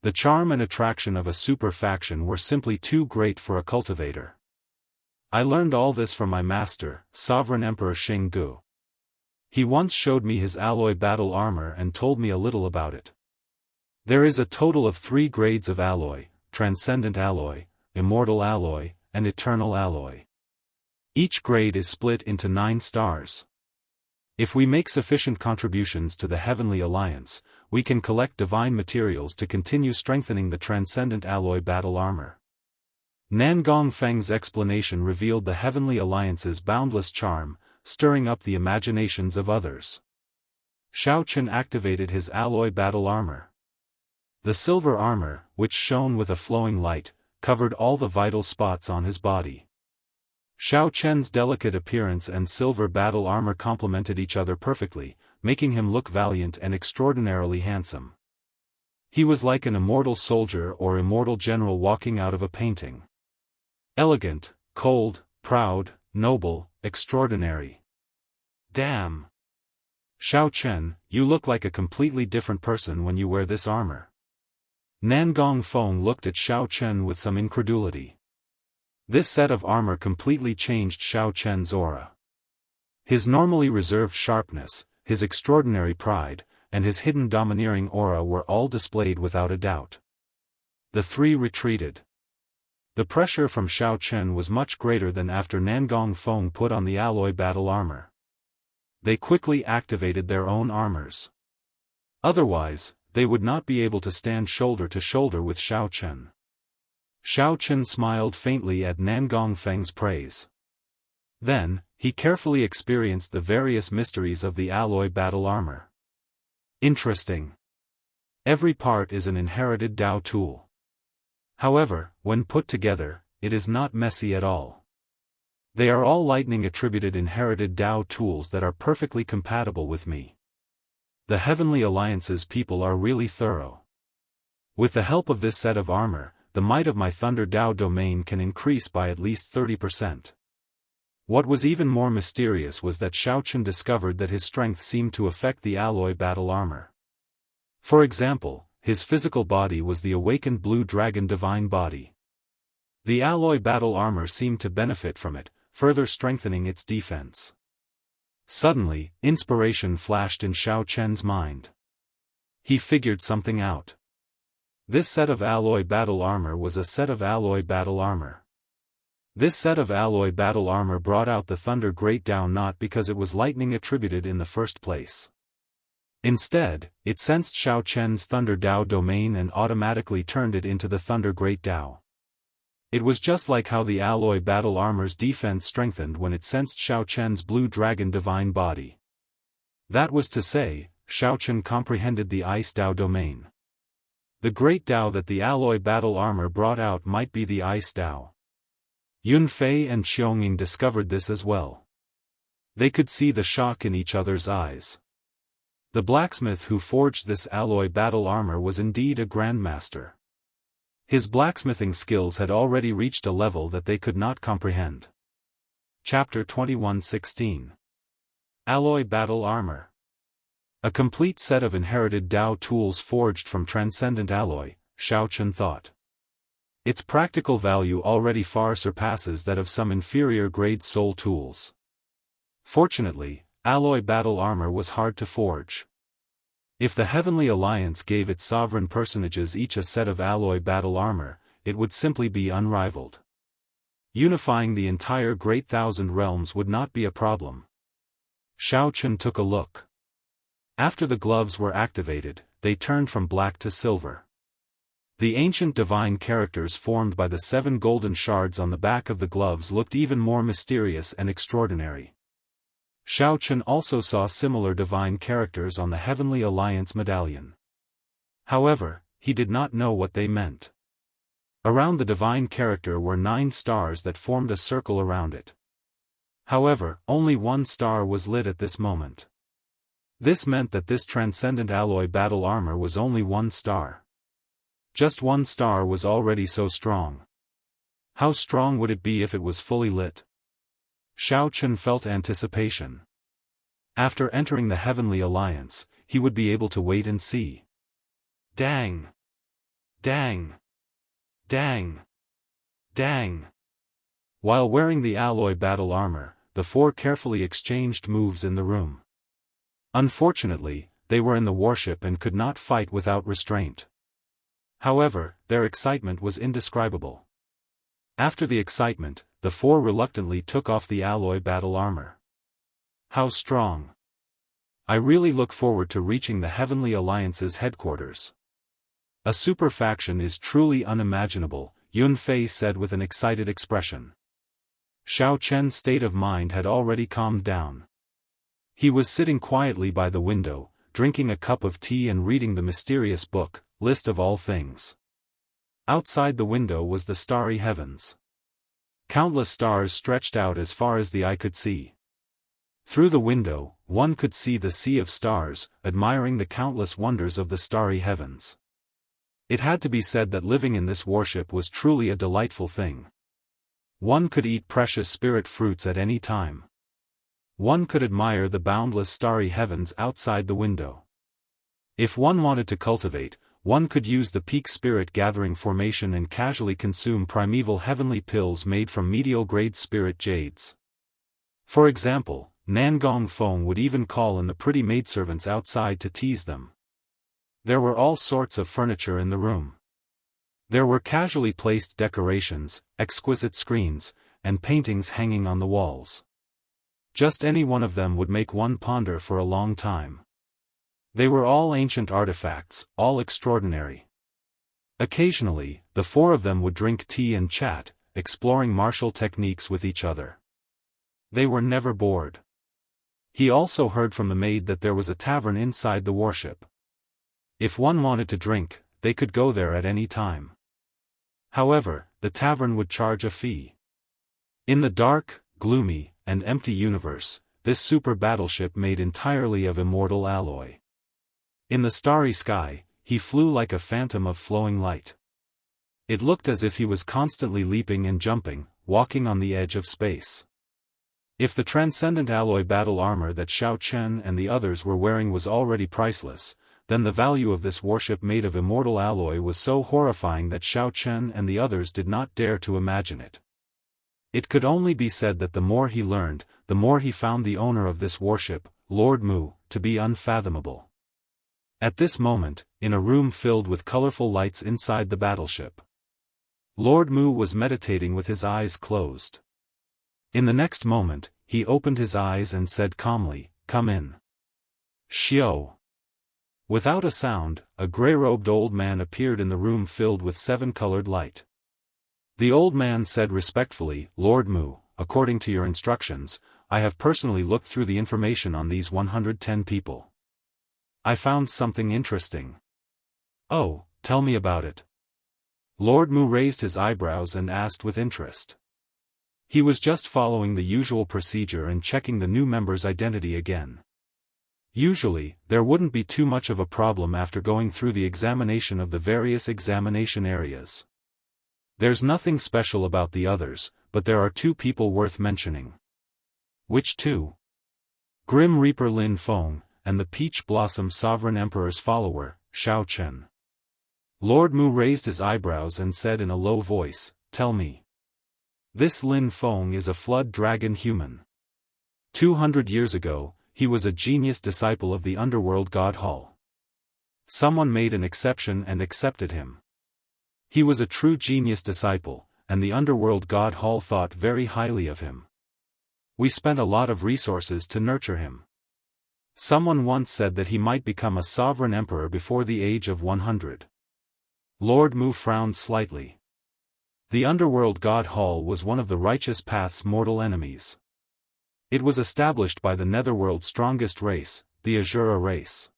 The charm and attraction of a super faction were simply too great for a cultivator. I learned all this from my master, Sovereign Emperor Shenggu. He once showed me his alloy battle armor and told me a little about it. There is a total of 3 grades of alloy: Transcendent Alloy, Immortal Alloy, and Eternal Alloy. Each grade is split into 9 stars. If we make sufficient contributions to the Heavenly Alliance, we can collect divine materials to continue strengthening the transcendent alloy battle armor. Nangong Feng's explanation revealed the Heavenly Alliance's boundless charm, stirring up the imaginations of others. Xiao Chen activated his alloy battle armor. The silver armor, which shone with a flowing light, covered all the vital spots on his body. Xiao Chen's delicate appearance and silver battle armor complemented each other perfectly, making him look valiant and extraordinarily handsome. He was like an immortal soldier or immortal general walking out of a painting. Elegant, cold, proud, noble, extraordinary. Damn! Xiao Chen, you look like a completely different person when you wear this armor. Nangong Feng looked at Xiao Chen with some incredulity. This set of armor completely changed Xiao Chen's aura. His normally reserved sharpness, his extraordinary pride, and his hidden domineering aura were all displayed without a doubt. The three retreated. The pressure from Xiao Chen was much greater than after Nangong Feng put on the alloy battle armor. They quickly activated their own armors. Otherwise, they would not be able to stand shoulder to shoulder with Xiao Chen. Xiao Chen smiled faintly at Nangong Feng's praise. Then, he carefully experienced the various mysteries of the alloy battle armor. Interesting. Every part is an inherited Dao tool. However, when put together, it is not messy at all. They are all lightning attributed inherited Dao tools that are perfectly compatible with me. The Heavenly Alliance's people are really thorough. With the help of this set of armor, the might of my Thunder Dao domain can increase by at least 30%. What was even more mysterious was that Xiao Chen discovered that his strength seemed to affect the alloy battle armor. For example, his physical body was the awakened blue dragon divine body. The alloy battle armor seemed to benefit from it, further strengthening its defense. Suddenly, inspiration flashed in Xiao Chen's mind. He figured something out. This set of alloy battle armor was a set of alloy battle armor. This set of alloy battle armor brought out the Thunder Great Dao not because it was lightning attributed in the first place. Instead, it sensed Xiao Chen's Thunder Dao domain and automatically turned it into the Thunder Great Dao. It was just like how the alloy battle armor's defense strengthened when it sensed Xiao Chen's blue dragon divine body. That was to say, Xiao Chen comprehended the Ice Dao domain. The Great Dao that the alloy battle armor brought out might be the Ice Dao. Yun Fei and Xionging discovered this as well. They could see the shock in each other's eyes. The blacksmith who forged this alloy battle armor was indeed a grandmaster. His blacksmithing skills had already reached a level that they could not comprehend. Chapter 21:16 Alloy Battle Armor. A complete set of inherited Dao tools forged from transcendent alloy, Xiao Chen thought. Its practical value already far surpasses that of some inferior grade soul tools. Fortunately, alloy battle armor was hard to forge. If the Heavenly Alliance gave its sovereign personages each a set of alloy battle armor, it would simply be unrivaled. Unifying the entire Great Thousand Realms would not be a problem. Xiao Chen took a look. After the gloves were activated, they turned from black to silver. The ancient divine characters formed by the 7 golden shards on the back of the gloves looked even more mysterious and extraordinary. Xiao Chen also saw similar divine characters on the Heavenly Alliance medallion. However, he did not know what they meant. Around the divine character were 9 stars that formed a circle around it. However, only one star was lit at this moment. This meant that this transcendent alloy battle armor was only 1 star. Just 1 star was already so strong. How strong would it be if it was fully lit? Xiao Chen felt anticipation. After entering the Heavenly Alliance, he would be able to wait and see. Dang! Dang! Dang! Dang! While wearing the alloy battle armor, the 4 carefully exchanged moves in the room. Unfortunately, they were in the warship and could not fight without restraint. However, their excitement was indescribable. After the excitement, the 4 reluctantly took off the alloy battle armor. How strong! I really look forward to reaching the Heavenly Alliance's headquarters. A super faction is truly unimaginable, Yun Fei said with an excited expression. Xiao Chen's state of mind had already calmed down. He was sitting quietly by the window, drinking a cup of tea and reading the mysterious book, List of All Things. Outside the window was the starry heavens. Countless stars stretched out as far as the eye could see. Through the window, one could see the sea of stars, admiring the countless wonders of the starry heavens. It had to be said that living in this warship was truly a delightful thing. One could eat precious spirit fruits at any time. One could admire the boundless starry heavens outside the window. If one wanted to cultivate, one could use the peak spirit gathering formation and casually consume primeval heavenly pills made from medial-grade spirit jades. For example, Nangong Feng would even call in the pretty maidservants outside to tease them. There were all sorts of furniture in the room. There were casually placed decorations, exquisite screens, and paintings hanging on the walls. Just any one of them would make one ponder for a long time. They were all ancient artifacts, all extraordinary. Occasionally, the four of them would drink tea and chat, exploring martial techniques with each other. They were never bored. He also heard from the maid that there was a tavern inside the warship. If one wanted to drink, they could go there at any time. However, the tavern would charge a fee. In the dark, gloomy, and empty universe, this super battleship made entirely of immortal alloy. In the starry sky, he flew like a phantom of flowing light. It looked as if he was constantly leaping and jumping, walking on the edge of space. If the transcendent alloy battle armor that Xiao Chen and the others were wearing was already priceless, then the value of this warship made of immortal alloy was so horrifying that Xiao Chen and the others did not dare to imagine it. It could only be said that the more he learned, the more he found the owner of this warship, Lord Mu, to be unfathomable. At this moment, in a room filled with colorful lights inside the battleship, Lord Mu was meditating with his eyes closed. In the next moment, he opened his eyes and said calmly, "Come in." Xiao. Without a sound, a gray-robed old man appeared in the room filled with seven-colored light. The old man said respectfully, "Lord Mu, according to your instructions, I have personally looked through the information on these 110 people. I found something interesting." "Oh, tell me about it." Lord Mu raised his eyebrows and asked with interest. He was just following the usual procedure and checking the new member's identity again. Usually, there wouldn't be too much of a problem after going through the examination of the various examination areas. There's nothing special about the others, but there are two people worth mentioning. Which two? Grim Reaper Lin Feng, and the Peach Blossom Sovereign Emperor's follower, Xiao Chen. Lord Mu raised his eyebrows and said in a low voice, "Tell me. This Lin Feng is a flood dragon human. 200 years ago, he was a genius disciple of the underworld god Hall. Someone made an exception and accepted him. He was a true genius disciple, and the underworld god Hall thought very highly of him. We spent a lot of resources to nurture him. Someone once said that he might become a sovereign emperor before the age of 100. Lord Mu frowned slightly. The underworld god Hall was one of the righteous path's mortal enemies. It was established by the netherworld's strongest race, the Azura race.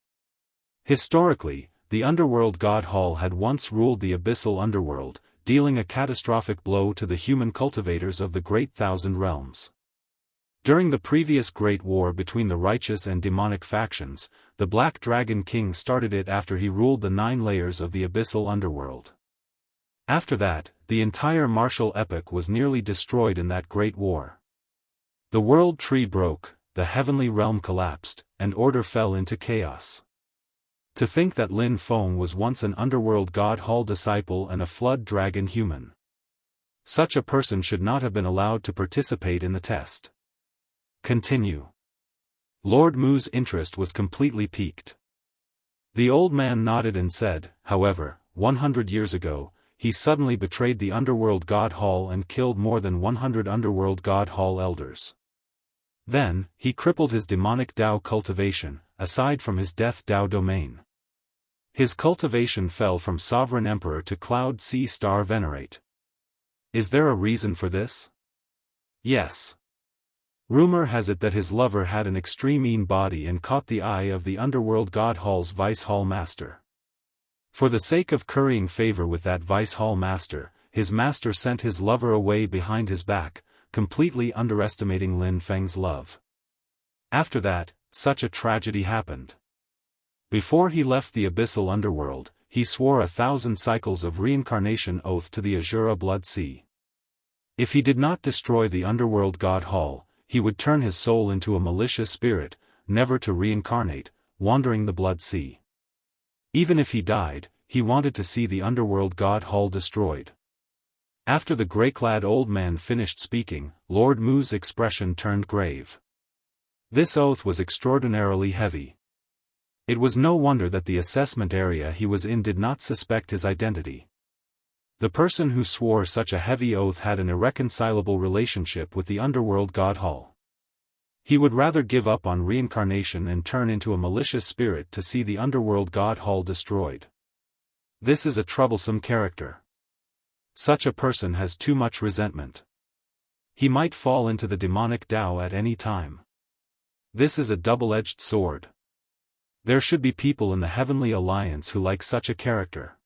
Historically, the underworld god Hall had once ruled the abyssal underworld, dealing a catastrophic blow to the human cultivators of the Great Thousand Realms. During the previous Great War between the righteous and demonic factions, the Black Dragon King started it after he ruled the 9 layers of the abyssal underworld. After that, the entire martial epoch was nearly destroyed in that Great War. The world tree broke, the heavenly realm collapsed, and order fell into chaos. To think that Lin Feng was once an underworld god Hall disciple and a flood dragon human. Such a person should not have been allowed to participate in the test. Continue. Lord Mu's interest was completely piqued. The old man nodded and said, "However, 100 years ago, he suddenly betrayed the underworld god Hall and killed more than 100 underworld god Hall elders. Then, he crippled his demonic Dao cultivation, aside from his death Dao domain. His cultivation fell from Sovereign Emperor to Cloud Sea Star Venerate. Is there a reason for this? Yes. Rumor has it that his lover had an extreme body and caught the eye of the underworld God Hall's Vice Hall Master. For the sake of currying favor with that Vice Hall Master, his master sent his lover away behind his back, completely underestimating Lin Feng's love. After that, such a tragedy happened. Before he left the abyssal underworld, he swore 1,000 cycles of reincarnation oath to the Azura Blood Sea. If he did not destroy the underworld God Hall, he would turn his soul into a malicious spirit, never to reincarnate, wandering the Blood Sea. Even if he died, he wanted to see the underworld God Hall destroyed. After the grey-clad old man finished speaking, Lord Mu's expression turned grave. This oath was extraordinarily heavy. It was no wonder that the assessment area he was in did not suspect his identity. The person who swore such a heavy oath had an irreconcilable relationship with the underworld God Hall. He would rather give up on reincarnation and turn into a malicious spirit to see the underworld God Hall destroyed. This is a troublesome character. Such a person has too much resentment. He might fall into the demonic Dao at any time. This is a double-edged sword. There should be people in the Heavenly Alliance who like such a character.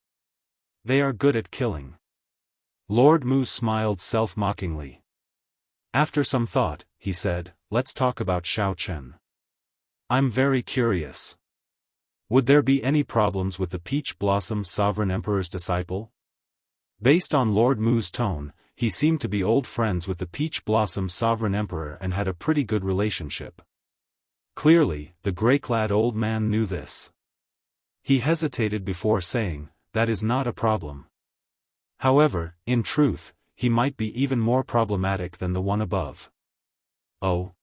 They are good at killing. Lord Mu smiled self-mockingly. After some thought, he said, "Let's talk about Xiao Chen. I'm very curious. Would there be any problems with the Peach Blossom Sovereign Emperor's disciple?" Based on Lord Mu's tone, he seemed to be old friends with the Peach Blossom Sovereign Emperor and had a pretty good relationship. Clearly, the grey-clad old man knew this. He hesitated before saying, "That is not a problem." However, in truth, he might be even more problematic than the one above. Oh?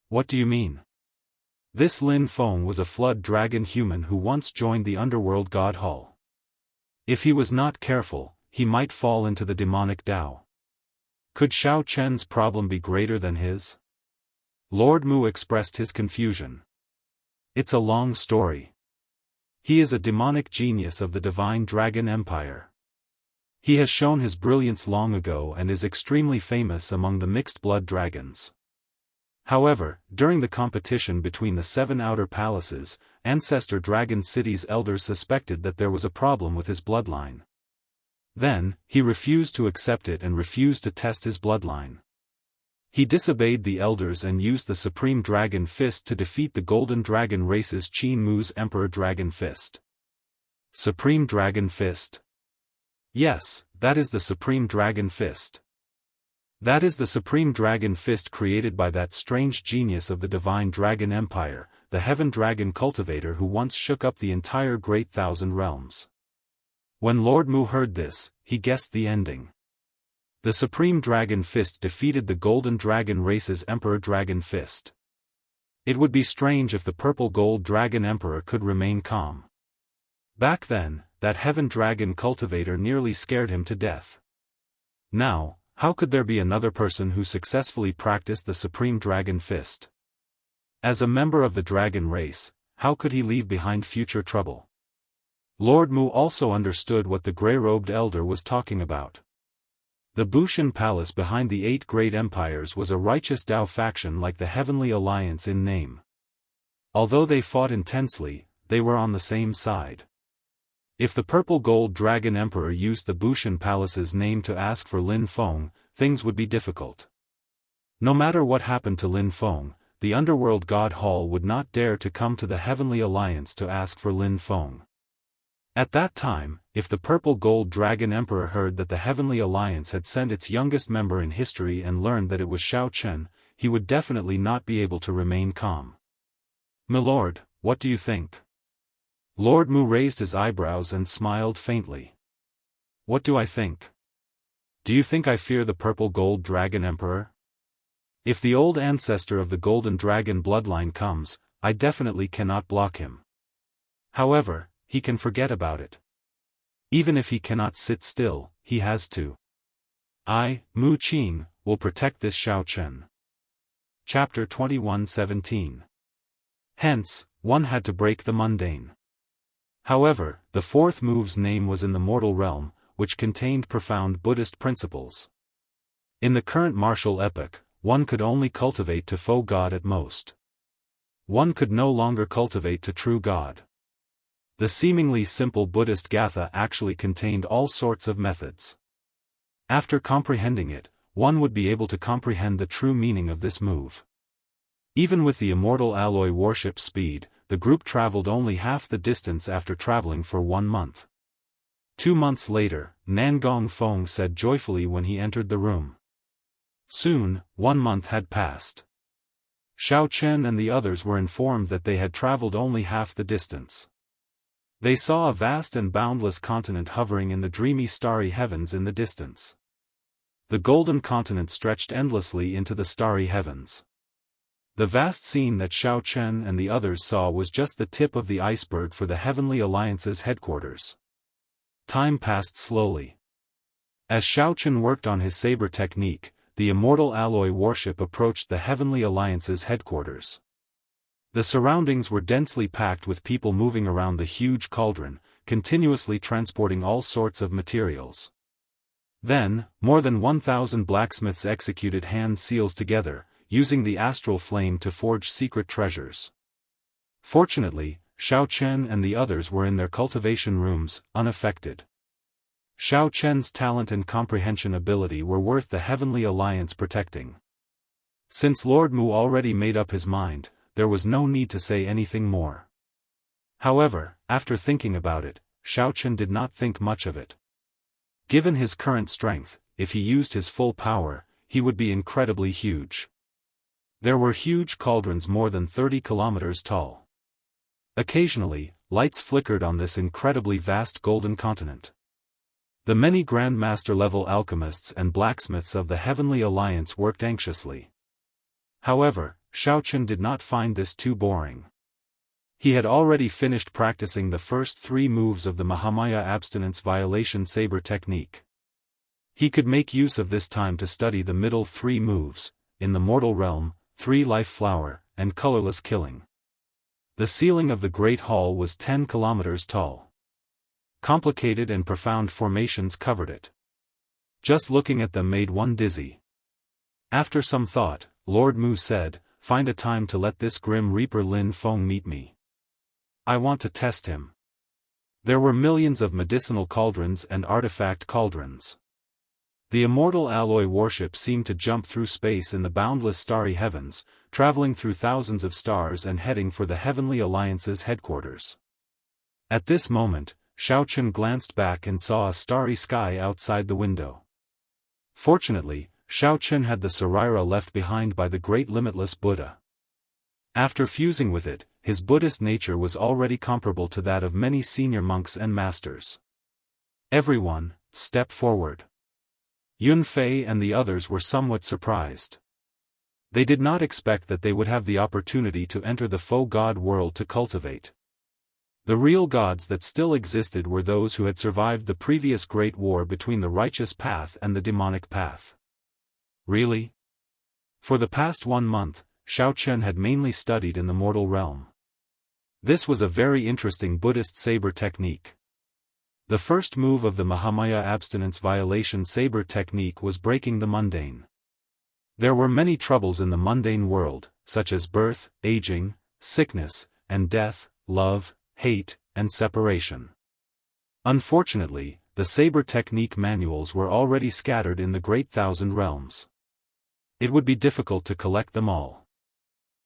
What do you mean? This Lin Feng was a flood dragon human who once joined the underworld God Hall. If he was not careful, he might fall into the demonic Dao. Could Xiao Chen's problem be greater than his? Lord Mu expressed his confusion. It's a long story. He is a demonic genius of the Divine Dragon Empire. He has shown his brilliance long ago and is extremely famous among the mixed-blood dragons. However, during the competition between the 7 outer palaces, Ancestor Dragon City's elders suspected that there was a problem with his bloodline. Then, he refused to accept it and refused to test his bloodline. He disobeyed the elders and used the Supreme Dragon Fist to defeat the Golden Dragon race's Qin Mu's Emperor Dragon Fist. Supreme Dragon Fist? Yes, that is the Supreme Dragon Fist. That is the Supreme Dragon Fist created by that strange genius of the Divine Dragon Empire, the Heaven Dragon Cultivator who once shook up the entire Great Thousand Realms. When Lord Mu heard this, he guessed the ending. The Supreme Dragon Fist defeated the Golden Dragon race's Emperor Dragon Fist. It would be strange if the Purple Gold Dragon Emperor could remain calm. Back then, that Heaven Dragon Cultivator nearly scared him to death. Now, how could there be another person who successfully practiced the Supreme Dragon Fist? As a member of the dragon race, how could he leave behind future trouble? Lord Mu also understood what the grey-robed elder was talking about. The Bushan Palace behind the 8 great empires was a righteous Dao faction like the Heavenly Alliance in name. Although they fought intensely, they were on the same side. If the Purple Gold Dragon Emperor used the Bushan Palace's name to ask for Lin Feng, things would be difficult. No matter what happened to Lin Feng, the Underworld God Hall would not dare to come to the Heavenly Alliance to ask for Lin Feng. At that time, if the Purple Gold Dragon Emperor heard that the Heavenly Alliance had sent its youngest member in history and learned that it was Xiao Chen, he would definitely not be able to remain calm. "Milord, what do you think?" Lord Mu raised his eyebrows and smiled faintly. "What do I think? Do you think I fear the Purple Gold Dragon Emperor? If the old ancestor of the Golden Dragon bloodline comes, I definitely cannot block him. However, he can forget about it. Even if he cannot sit still, he has to. I, Mu Qin, will protect this Xiao Chen." Chapter 21:17. Hence, one had to break the mundane. However, the fourth move's name was in the mortal realm, which contained profound Buddhist principles. In the current martial epoch, one could only cultivate to faux God at most. One could no longer cultivate to true God. The seemingly simple Buddhist Gatha actually contained all sorts of methods. After comprehending it, one would be able to comprehend the true meaning of this move. Even with the immortal alloy warship speed, the group traveled only half the distance after traveling for 1 month. 2 months later, Nangong Feng said joyfully when he entered the room. Soon, 1 month had passed. Xiao Chen and the others were informed that they had traveled only half the distance. They saw a vast and boundless continent hovering in the dreamy starry heavens in the distance. The golden continent stretched endlessly into the starry heavens. The vast scene that Xiao Chen and the others saw was just the tip of the iceberg for the Heavenly Alliance's headquarters. Time passed slowly. As Xiao Chen worked on his saber technique, the immortal alloy warship approached the Heavenly Alliance's headquarters. The surroundings were densely packed with people moving around the huge cauldron, continuously transporting all sorts of materials. Then, more than 1,000 blacksmiths executed hand seals together, using the astral flame to forge secret treasures. Fortunately, Xiao Chen and the others were in their cultivation rooms, unaffected. Xiao Chen's talent and comprehension ability were worth the Heavenly Alliance protecting. Since Lord Mu already made up his mind, there was no need to say anything more. However, after thinking about it, Xiao Chen did not think much of it. Given his current strength, if he used his full power, he would be incredibly huge. There were huge cauldrons more than 30 kilometers tall. Occasionally, lights flickered on this incredibly vast golden continent. The many Grandmaster-level alchemists and blacksmiths of the Heavenly Alliance worked anxiously. However, Xiao Chen did not find this too boring. He had already finished practicing the first 3 moves of the Mahamaya abstinence violation saber technique. He could make use of this time to study the middle 3 moves, in the mortal realm, 3 life flower, and colorless killing. The ceiling of the Great Hall was 10 kilometers tall. Complicated and profound formations covered it. Just looking at them made one dizzy. After some thought, Lord Mu said, "Find a time to let this grim reaper Lin Feng meet me. I want to test him." There were millions of medicinal cauldrons and artifact cauldrons. The immortal alloy warship seemed to jump through space in the boundless starry heavens, traveling through thousands of stars and heading for the Heavenly Alliance's headquarters. At this moment, Xiao Chen glanced back and saw a starry sky outside the window. Fortunately, Xiao Chen had the Sarira left behind by the great limitless Buddha. After fusing with it, his Buddhist nature was already comparable to that of many senior monks and masters. Everyone, step forward. Yun Fei and the others were somewhat surprised. They did not expect that they would have the opportunity to enter the faux god world to cultivate. The real gods that still existed were those who had survived the previous great war between the righteous path and the demonic path. Really? For the past 1 month, Xiao Chen had mainly studied in the mortal realm. This was a very interesting Buddhist saber technique. The first move of the Mahamaya abstinence violation saber technique was breaking the mundane. There were many troubles in the mundane world, such as birth, aging, sickness, and death, love, hate, and separation. Unfortunately, the saber technique manuals were already scattered in the great 1,000 realms. It would be difficult to collect them all.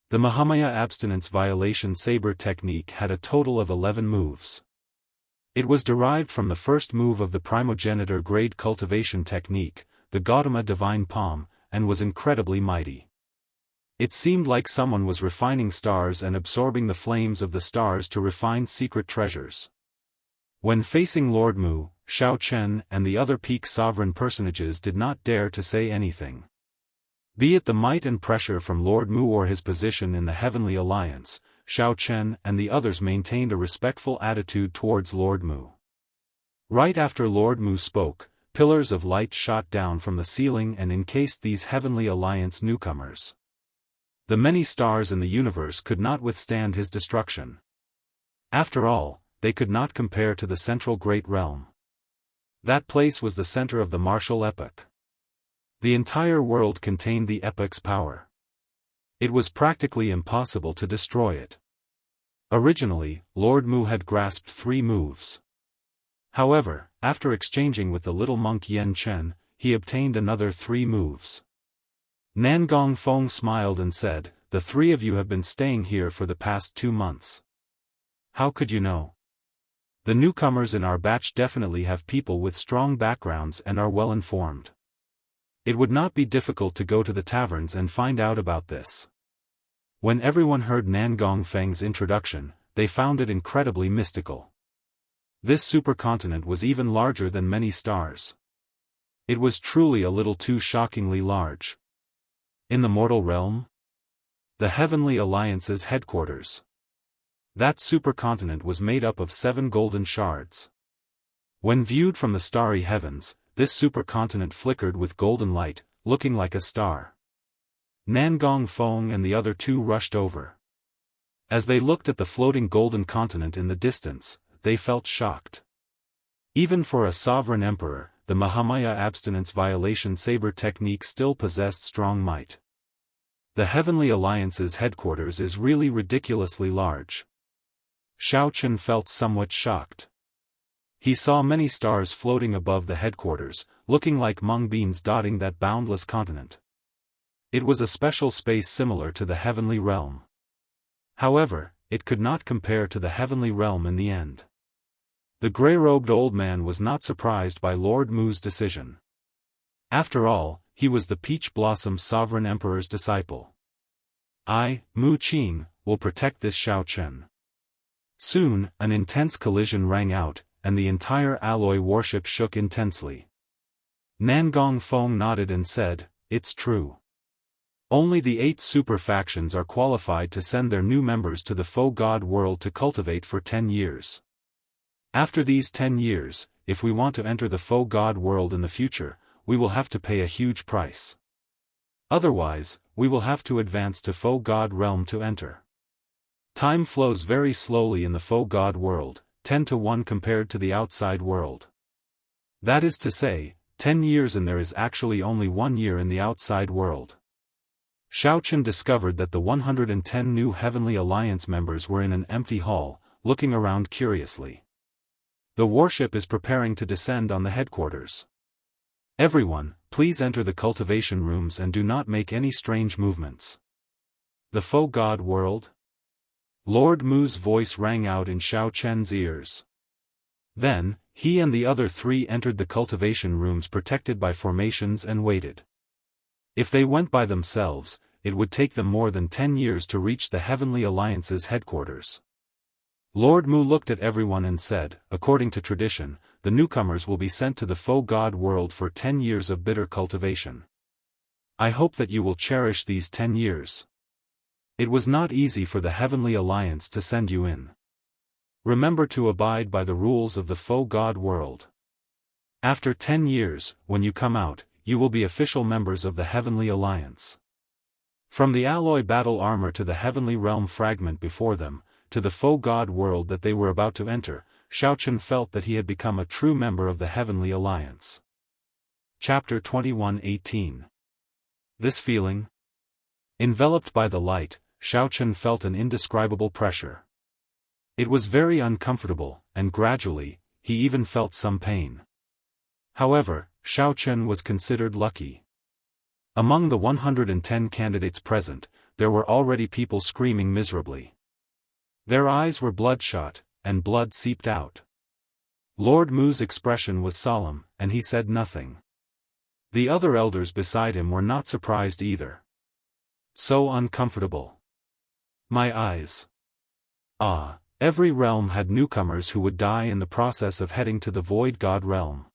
The Mahamaya abstinence violation saber technique had a total of 11 moves. It was derived from the first move of the primogenitor grade cultivation technique, the Gautama divine palm, and was incredibly mighty. It seemed like someone was refining stars and absorbing the flames of the stars to refine secret treasures. When facing Lord Mu, Xiao Chen and the other peak sovereign personages did not dare to say anything. Be it the might and pressure from Lord Mu or his position in the Heavenly Alliance, Xiao Chen and the others maintained a respectful attitude towards Lord Mu. Right after Lord Mu spoke, pillars of light shot down from the ceiling and encased these Heavenly Alliance newcomers. The many stars in the universe could not withstand his destruction. After all, they could not compare to the central great realm. That place was the center of the martial epoch. The entire world contained the epoch's power. It was practically impossible to destroy it. Originally, Lord Mu had grasped 3 moves. However, after exchanging with the little monk Yen Chen, he obtained another 3 moves. Nan Gongfeng smiled and said, "The 3 of you have been staying here for the past 2 months. How could you know? The newcomers in our batch definitely have people with strong backgrounds and are well informed. It would not be difficult to go to the taverns and find out about this." When everyone heard Nan Gongfeng's introduction, they found it incredibly mystical. This supercontinent was even larger than many stars. It was truly a little too shockingly large. In the mortal realm? The Heavenly Alliance's headquarters. That supercontinent was made up of 7 golden shards. When viewed from the starry heavens, this supercontinent flickered with golden light, looking like a star. Nan Gongfeng and the other 2 rushed over. As they looked at the floating golden continent in the distance, they felt shocked. Even for a sovereign emperor, the Mahamaya abstinence violation saber technique still possessed strong might. The Heavenly Alliance's headquarters is really ridiculously large. Xiao Chen felt somewhat shocked. He saw many stars floating above the headquarters, looking like mung beans dotting that boundless continent. It was a special space similar to the heavenly realm. However, it could not compare to the heavenly realm in the end. The gray-robed old man was not surprised by Lord Mu's decision. After all, he was the Peach Blossom Sovereign Emperor's disciple. I, Mu Qing, will protect this Xiao Chen. Soon, an intense collision rang out, and the entire alloy warship shook intensely. Nan Gongfeng nodded and said, "It's true. Only the 8 super factions are qualified to send their new members to the Foe God world to cultivate for 10 years. After these 10 years, if we want to enter the Foe God world in the future, we will have to pay a huge price. Otherwise, we will have to advance to Foe God realm to enter. Time flows very slowly in the Foe God world, 10 to 1 compared to the outside world. That is to say, 10 years and there is actually only 1 year in the outside world." Xiao Chen discovered that the 110 new Heavenly Alliance members were in an empty hall, looking around curiously. The warship is preparing to descend on the headquarters. Everyone, please enter the cultivation rooms and do not make any strange movements. The Foe God world? Lord Mu's voice rang out in Xiao Chen's ears. Then, he and the other 3 entered the cultivation rooms protected by formations and waited. If they went by themselves, it would take them more than 10 years to reach the Heavenly Alliance's headquarters. Lord Mu looked at everyone and said, "According to tradition, the newcomers will be sent to the Foe God world for 10 years of bitter cultivation. I hope that you will cherish these 10 years. It was not easy for the Heavenly Alliance to send you in. Remember to abide by the rules of the Foe God world. After 10 years, when you come out, you will be official members of the Heavenly Alliance." From the alloy battle armor to the Heavenly Realm fragment before them, to the Foe God world that they were about to enter, Xiao Chen felt that he had become a true member of the Heavenly Alliance. Chapter 21:18. This feeling? Enveloped by the light, Xiao Chen felt an indescribable pressure. It was very uncomfortable, and gradually, he even felt some pain. However, Xiao Chen was considered lucky. Among the 110 candidates present, there were already people screaming miserably. Their eyes were bloodshot, and blood seeped out. Lord Mu's expression was solemn, and he said nothing. The other elders beside him were not surprised either. So uncomfortable. My eyes. Ah, every realm had newcomers who would die in the process of heading to the Void God realm.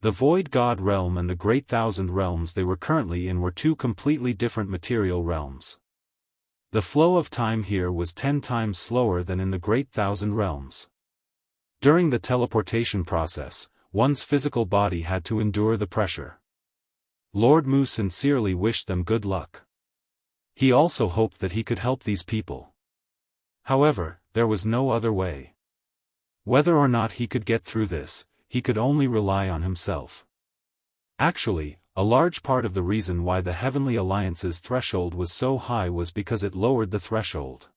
The Void God realm and the Great Thousand realms they were currently in were 2 completely different material realms. The flow of time here was 10 times slower than in the Great Thousand realms. During the teleportation process, one's physical body had to endure the pressure. Lord Mu sincerely wished them good luck. He also hoped that he could help these people. However, there was no other way. Whether or not he could get through this, he could only rely on himself. Actually, a large part of the reason why the Heavenly Alliance's threshold was so high was because it lowered the threshold.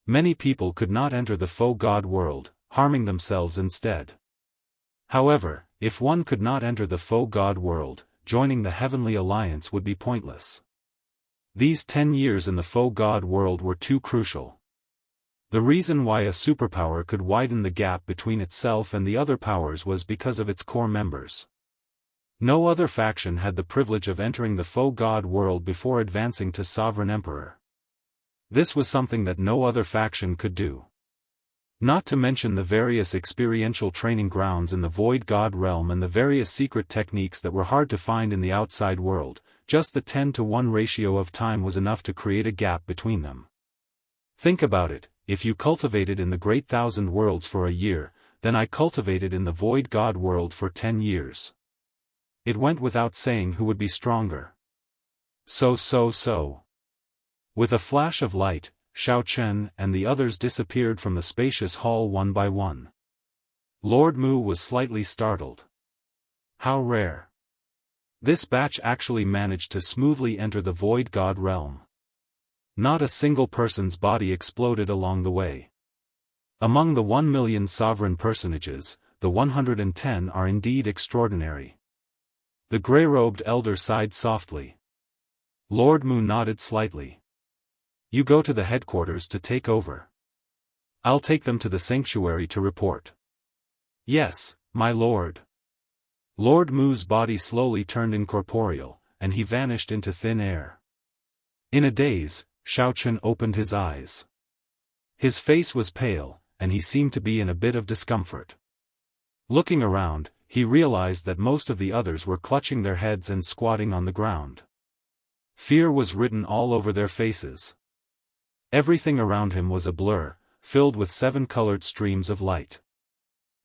Many people could not enter the faux god world, harming themselves instead. However, if one could not enter the faux god world, joining the Heavenly Alliance would be pointless. These 10 years in the faux god world were too crucial. The reason why a superpower could widen the gap between itself and the other powers was because of its core members. No other faction had the privilege of entering the faux god world before advancing to Sovereign Emperor. This was something that no other faction could do. Not to mention the various experiential training grounds in the Void God realm and the various secret techniques that were hard to find in the outside world, just the 10-to-1 ratio of time was enough to create a gap between them. Think about it, if you cultivated in the Great Thousand Worlds for a year, then I cultivated in the Void God world for 10 years. It went without saying who would be stronger. So. With a flash of light, Xiao Chen and the others disappeared from the spacious hall one by one. Lord Mu was slightly startled. How rare. This batch actually managed to smoothly enter the Void God realm. Not a single person's body exploded along the way. Among the 1 million sovereign personages, the 110 are indeed extraordinary. The grey-robed elder sighed softly. Lord Mu nodded slightly. You go to the headquarters to take over. I'll take them to the sanctuary to report. Yes, my lord. Lord Mu's body slowly turned incorporeal, and he vanished into thin air. In a daze, Xiao Chen opened his eyes. His face was pale, and he seemed to be in a bit of discomfort. Looking around, he realized that most of the others were clutching their heads and squatting on the ground. Fear was written all over their faces. Everything around him was a blur, filled with 7-colored streams of light.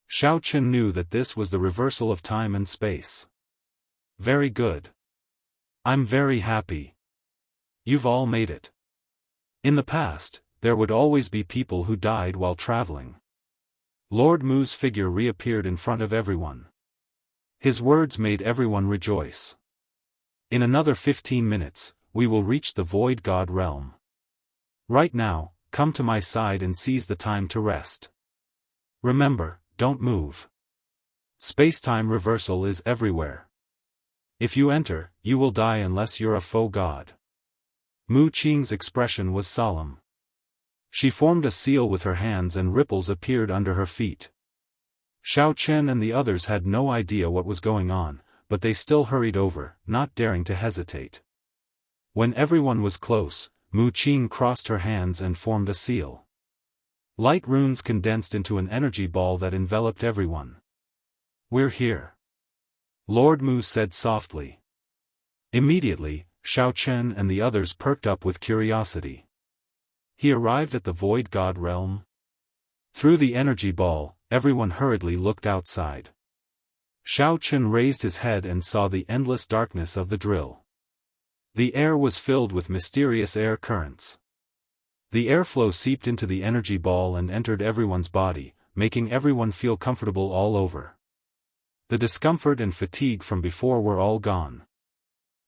Xiao Chen knew that this was the reversal of time and space. Very good. I'm very happy. You've all made it. In the past, there would always be people who died while traveling. Lord Mu's figure reappeared in front of everyone. His words made everyone rejoice. In another 15 minutes, we will reach the Void God realm. Right now, come to my side and seize the time to rest. Remember, don't move. Space-time reversal is everywhere. If you enter, you will die unless you're a faux god. Mu Qing's expression was solemn. She formed a seal with her hands and ripples appeared under her feet. Xiao Chen and the others had no idea what was going on, but they still hurried over, not daring to hesitate. When everyone was close, Mu Qing crossed her hands and formed a seal. Light runes condensed into an energy ball that enveloped everyone. We're here. Lord Mu said softly. Immediately, Xiao Chen and the others perked up with curiosity. He arrived at the Void God realm. Through the energy ball, everyone hurriedly looked outside. Xiao Chen raised his head and saw the endless darkness of the drill. The air was filled with mysterious air currents. The airflow seeped into the energy ball and entered everyone's body, making everyone feel comfortable all over. The discomfort and fatigue from before were all gone.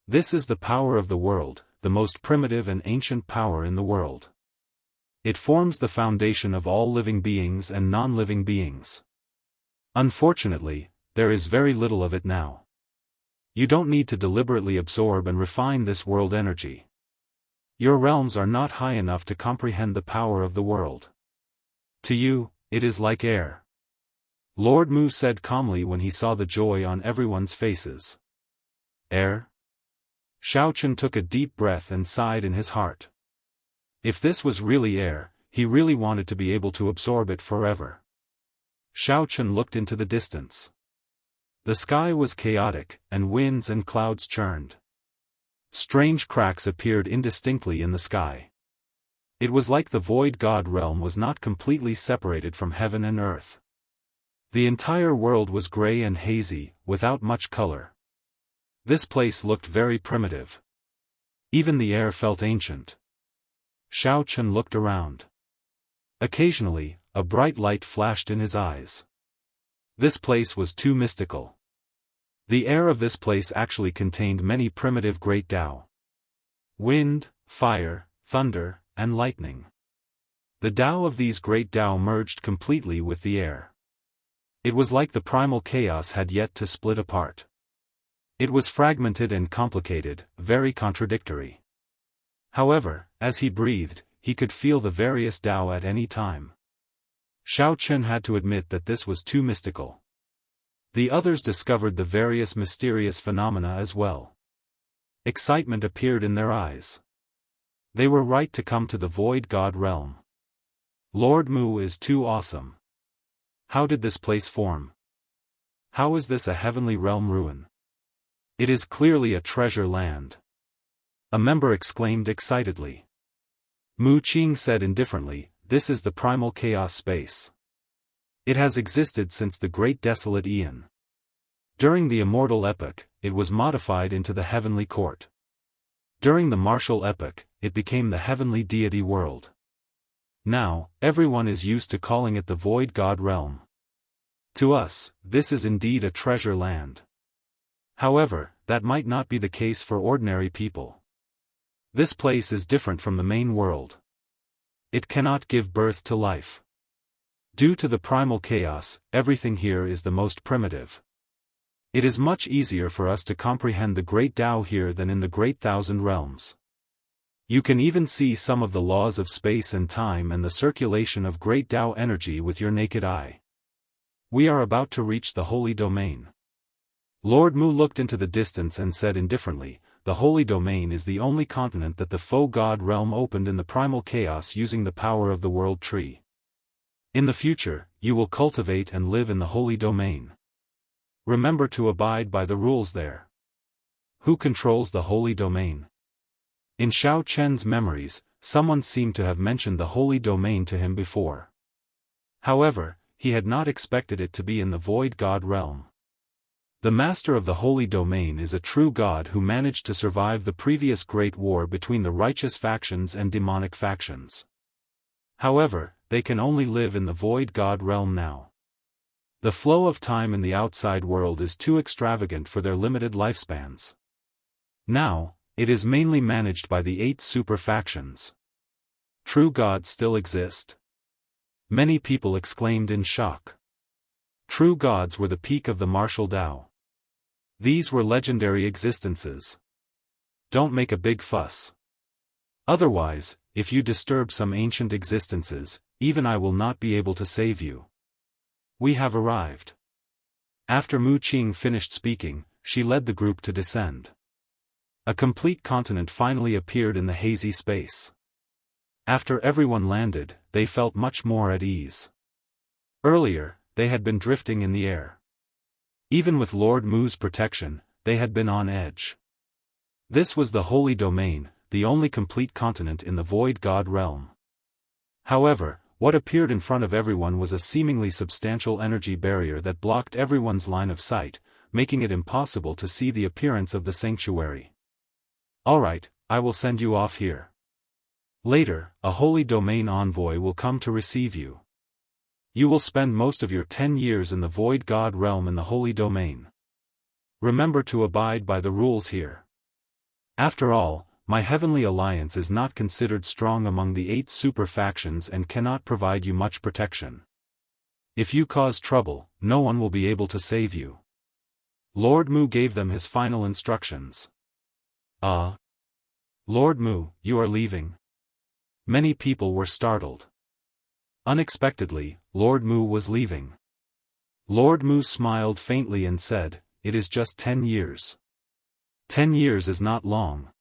This is the power of the world, the most primitive and ancient power in the world. It forms the foundation of all living beings and non-living beings. Unfortunately, there is very little of it now. You don't need to deliberately absorb and refine this world energy. Your realms are not high enough to comprehend the power of the world. To you, it is like air. Lord Mu said calmly when he saw the joy on everyone's faces. Air? Xiao Chen took a deep breath and sighed in his heart. If this was really air, he really wanted to be able to absorb it forever. Xiao Chen looked into the distance. The sky was chaotic, and winds and clouds churned. Strange cracks appeared indistinctly in the sky. It was like the Void God realm was not completely separated from heaven and earth. The entire world was gray and hazy, without much color. This place looked very primitive. Even the air felt ancient. Xiao Chen looked around. Occasionally, a bright light flashed in his eyes. This place was too mystical. The air of this place actually contained many primitive great Tao. Wind, fire, thunder, and lightning. The Tao of these great Tao merged completely with the air. It was like the primal chaos had yet to split apart. It was fragmented and complicated, very contradictory. However, as he breathed, he could feel the various Tao at any time. Xiao Chen had to admit that this was too mystical. The others discovered the various mysterious phenomena as well. Excitement appeared in their eyes. They were right to come to the Void God realm. Lord Mu is too awesome. How did this place form? How is this a heavenly realm ruin? It is clearly a treasure land. A member exclaimed excitedly. Mu Qing said indifferently, this is the primal chaos space. It has existed since the Great Desolate Aeon. During the Immortal epoch, it was modified into the Heavenly Court. During the Martial epoch, it became the Heavenly Deity World. Now, everyone is used to calling it the Void God Realm. To us, this is indeed a treasure land. However, that might not be the case for ordinary people. This place is different from the main world. It cannot give birth to life. Due to the primal chaos, everything here is the most primitive. It is much easier for us to comprehend the great Tao here than in the great thousand realms. You can even see some of the laws of space and time and the circulation of great Tao energy with your naked eye. We are about to reach the holy domain. Lord Mu looked into the distance and said indifferently, the holy domain is the only continent that the Faux God realm opened in the primal chaos using the power of the world tree. In the future, you will cultivate and live in the holy domain. Remember to abide by the rules there. Who controls the holy domain? In Xiao Chen's memories, someone seemed to have mentioned the holy domain to him before. However, he had not expected it to be in the Void God realm. The master of the holy domain is a true god who managed to survive the previous great war between the righteous factions and demonic factions. However, they can only live in the Void God realm now. The flow of time in the outside world is too extravagant for their limited lifespans. Now, it is mainly managed by the 8 super factions. True gods still exist? Many people exclaimed in shock. True gods were the peak of the martial Tao. These were legendary existences. Don't make a big fuss. Otherwise, if you disturb some ancient existences, even I will not be able to save you. We have arrived. After Mu Qing finished speaking, she led the group to descend. A complete continent finally appeared in the hazy space. After everyone landed, they felt much more at ease. Earlier, they had been drifting in the air. Even with Lord Mu's protection, they had been on edge. This was the holy domain, the only complete continent in the Void God realm. However, what appeared in front of everyone was a seemingly substantial energy barrier that blocked everyone's line of sight, making it impossible to see the appearance of the sanctuary. Alright, I will send you off here. Later, a holy domain envoy will come to receive you. You will spend most of your 10 years in the Void God realm in the holy domain. Remember to abide by the rules here. After all, my heavenly alliance is not considered strong among the 8 super factions and cannot provide you much protection. If you cause trouble, no one will be able to save you. Lord Mu gave them his final instructions. Lord Mu, you are leaving? Many people were startled. Unexpectedly, Lord Mu was leaving. Lord Mu smiled faintly and said, "It is just 10 years. 10 years is not long.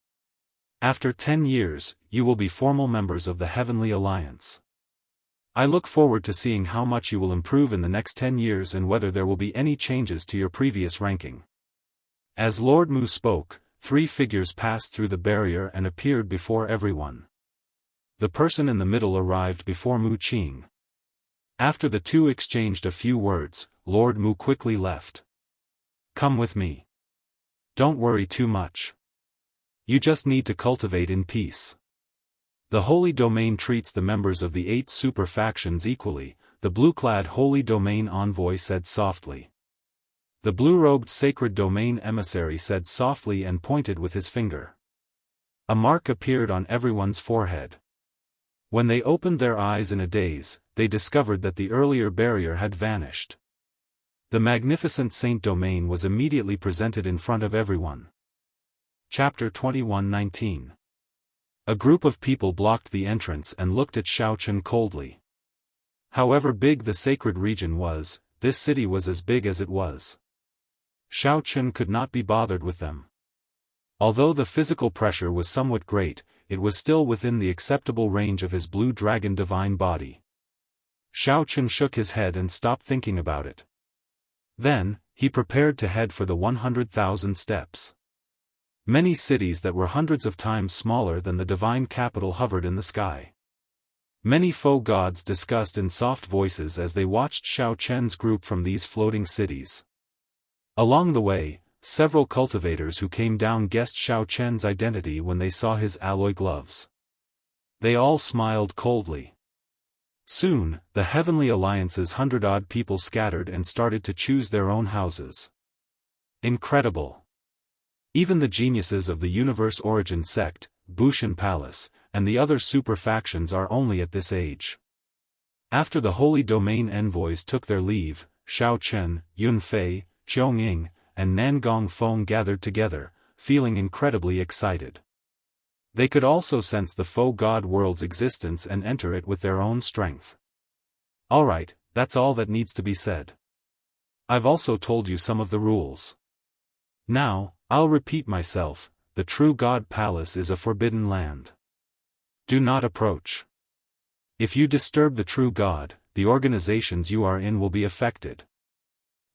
After 10 years, you will be formal members of the Heavenly Alliance. I look forward to seeing how much you will improve in the next 10 years and whether there will be any changes to your previous ranking." As Lord Mu spoke, 3 figures passed through the barrier and appeared before everyone. The person in the middle arrived before Mu Qing. After the two exchanged a few words, Lord Mu quickly left. "Come with me. Don't worry too much. You just need to cultivate in peace. The Holy Domain treats the members of the 8 super factions equally, the blue-clad Holy Domain envoy said softly. The blue-robed Sacred Domain emissary said softly and pointed with his finger. A mark appeared on everyone's forehead. When they opened their eyes in a daze, they discovered that the earlier barrier had vanished. The magnificent Saint Domain was immediately presented in front of everyone. Chapter 21:19. A group of people blocked the entrance and looked at Xiaochen coldly. However big the sacred region was, this city was as big as it was. Xiaochen could not be bothered with them. Although the physical pressure was somewhat great, it was still within the acceptable range of his blue dragon divine body. Xiaochen shook his head and stopped thinking about it. Then, he prepared to head for the 100,000 steps. Many cities that were hundreds of times smaller than the divine capital hovered in the sky. Many faux gods discussed in soft voices as they watched Xiaochen's group from these floating cities. Along the way, several cultivators who came down guessed Xiaochen's identity when they saw his alloy gloves. They all smiled coldly. Soon, the Heavenly Alliance's 100-odd people scattered and started to choose their own houses. Incredible! Even the geniuses of the Universe Origin sect, Bushan Palace, and the other super factions are only at this age. After the Holy Domain envoys took their leave, Xiaochen, Yunfei, Qiong and Nangong Feng gathered together, feeling incredibly excited. They could also sense the faux god world's existence and enter it with their own strength. Alright, that's all that needs to be said. I've also told you some of the rules. Now, I'll repeat myself, the true God Palace is a forbidden land. Do not approach. If you disturb the true God, the organizations you are in will be affected.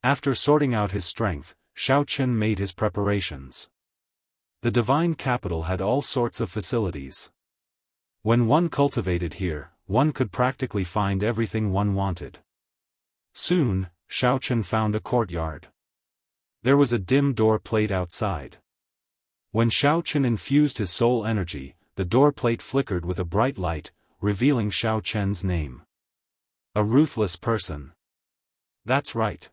After sorting out his strength, Xiaochen made his preparations. The divine capital had all sorts of facilities. When one cultivated here, one could practically find everything one wanted. Soon, Xiaochen found a courtyard. There was a dim door plate outside. When Xiaochen infused his soul energy, the door plate flickered with a bright light, revealing Xiaochen's name. A ruthless person. That's right.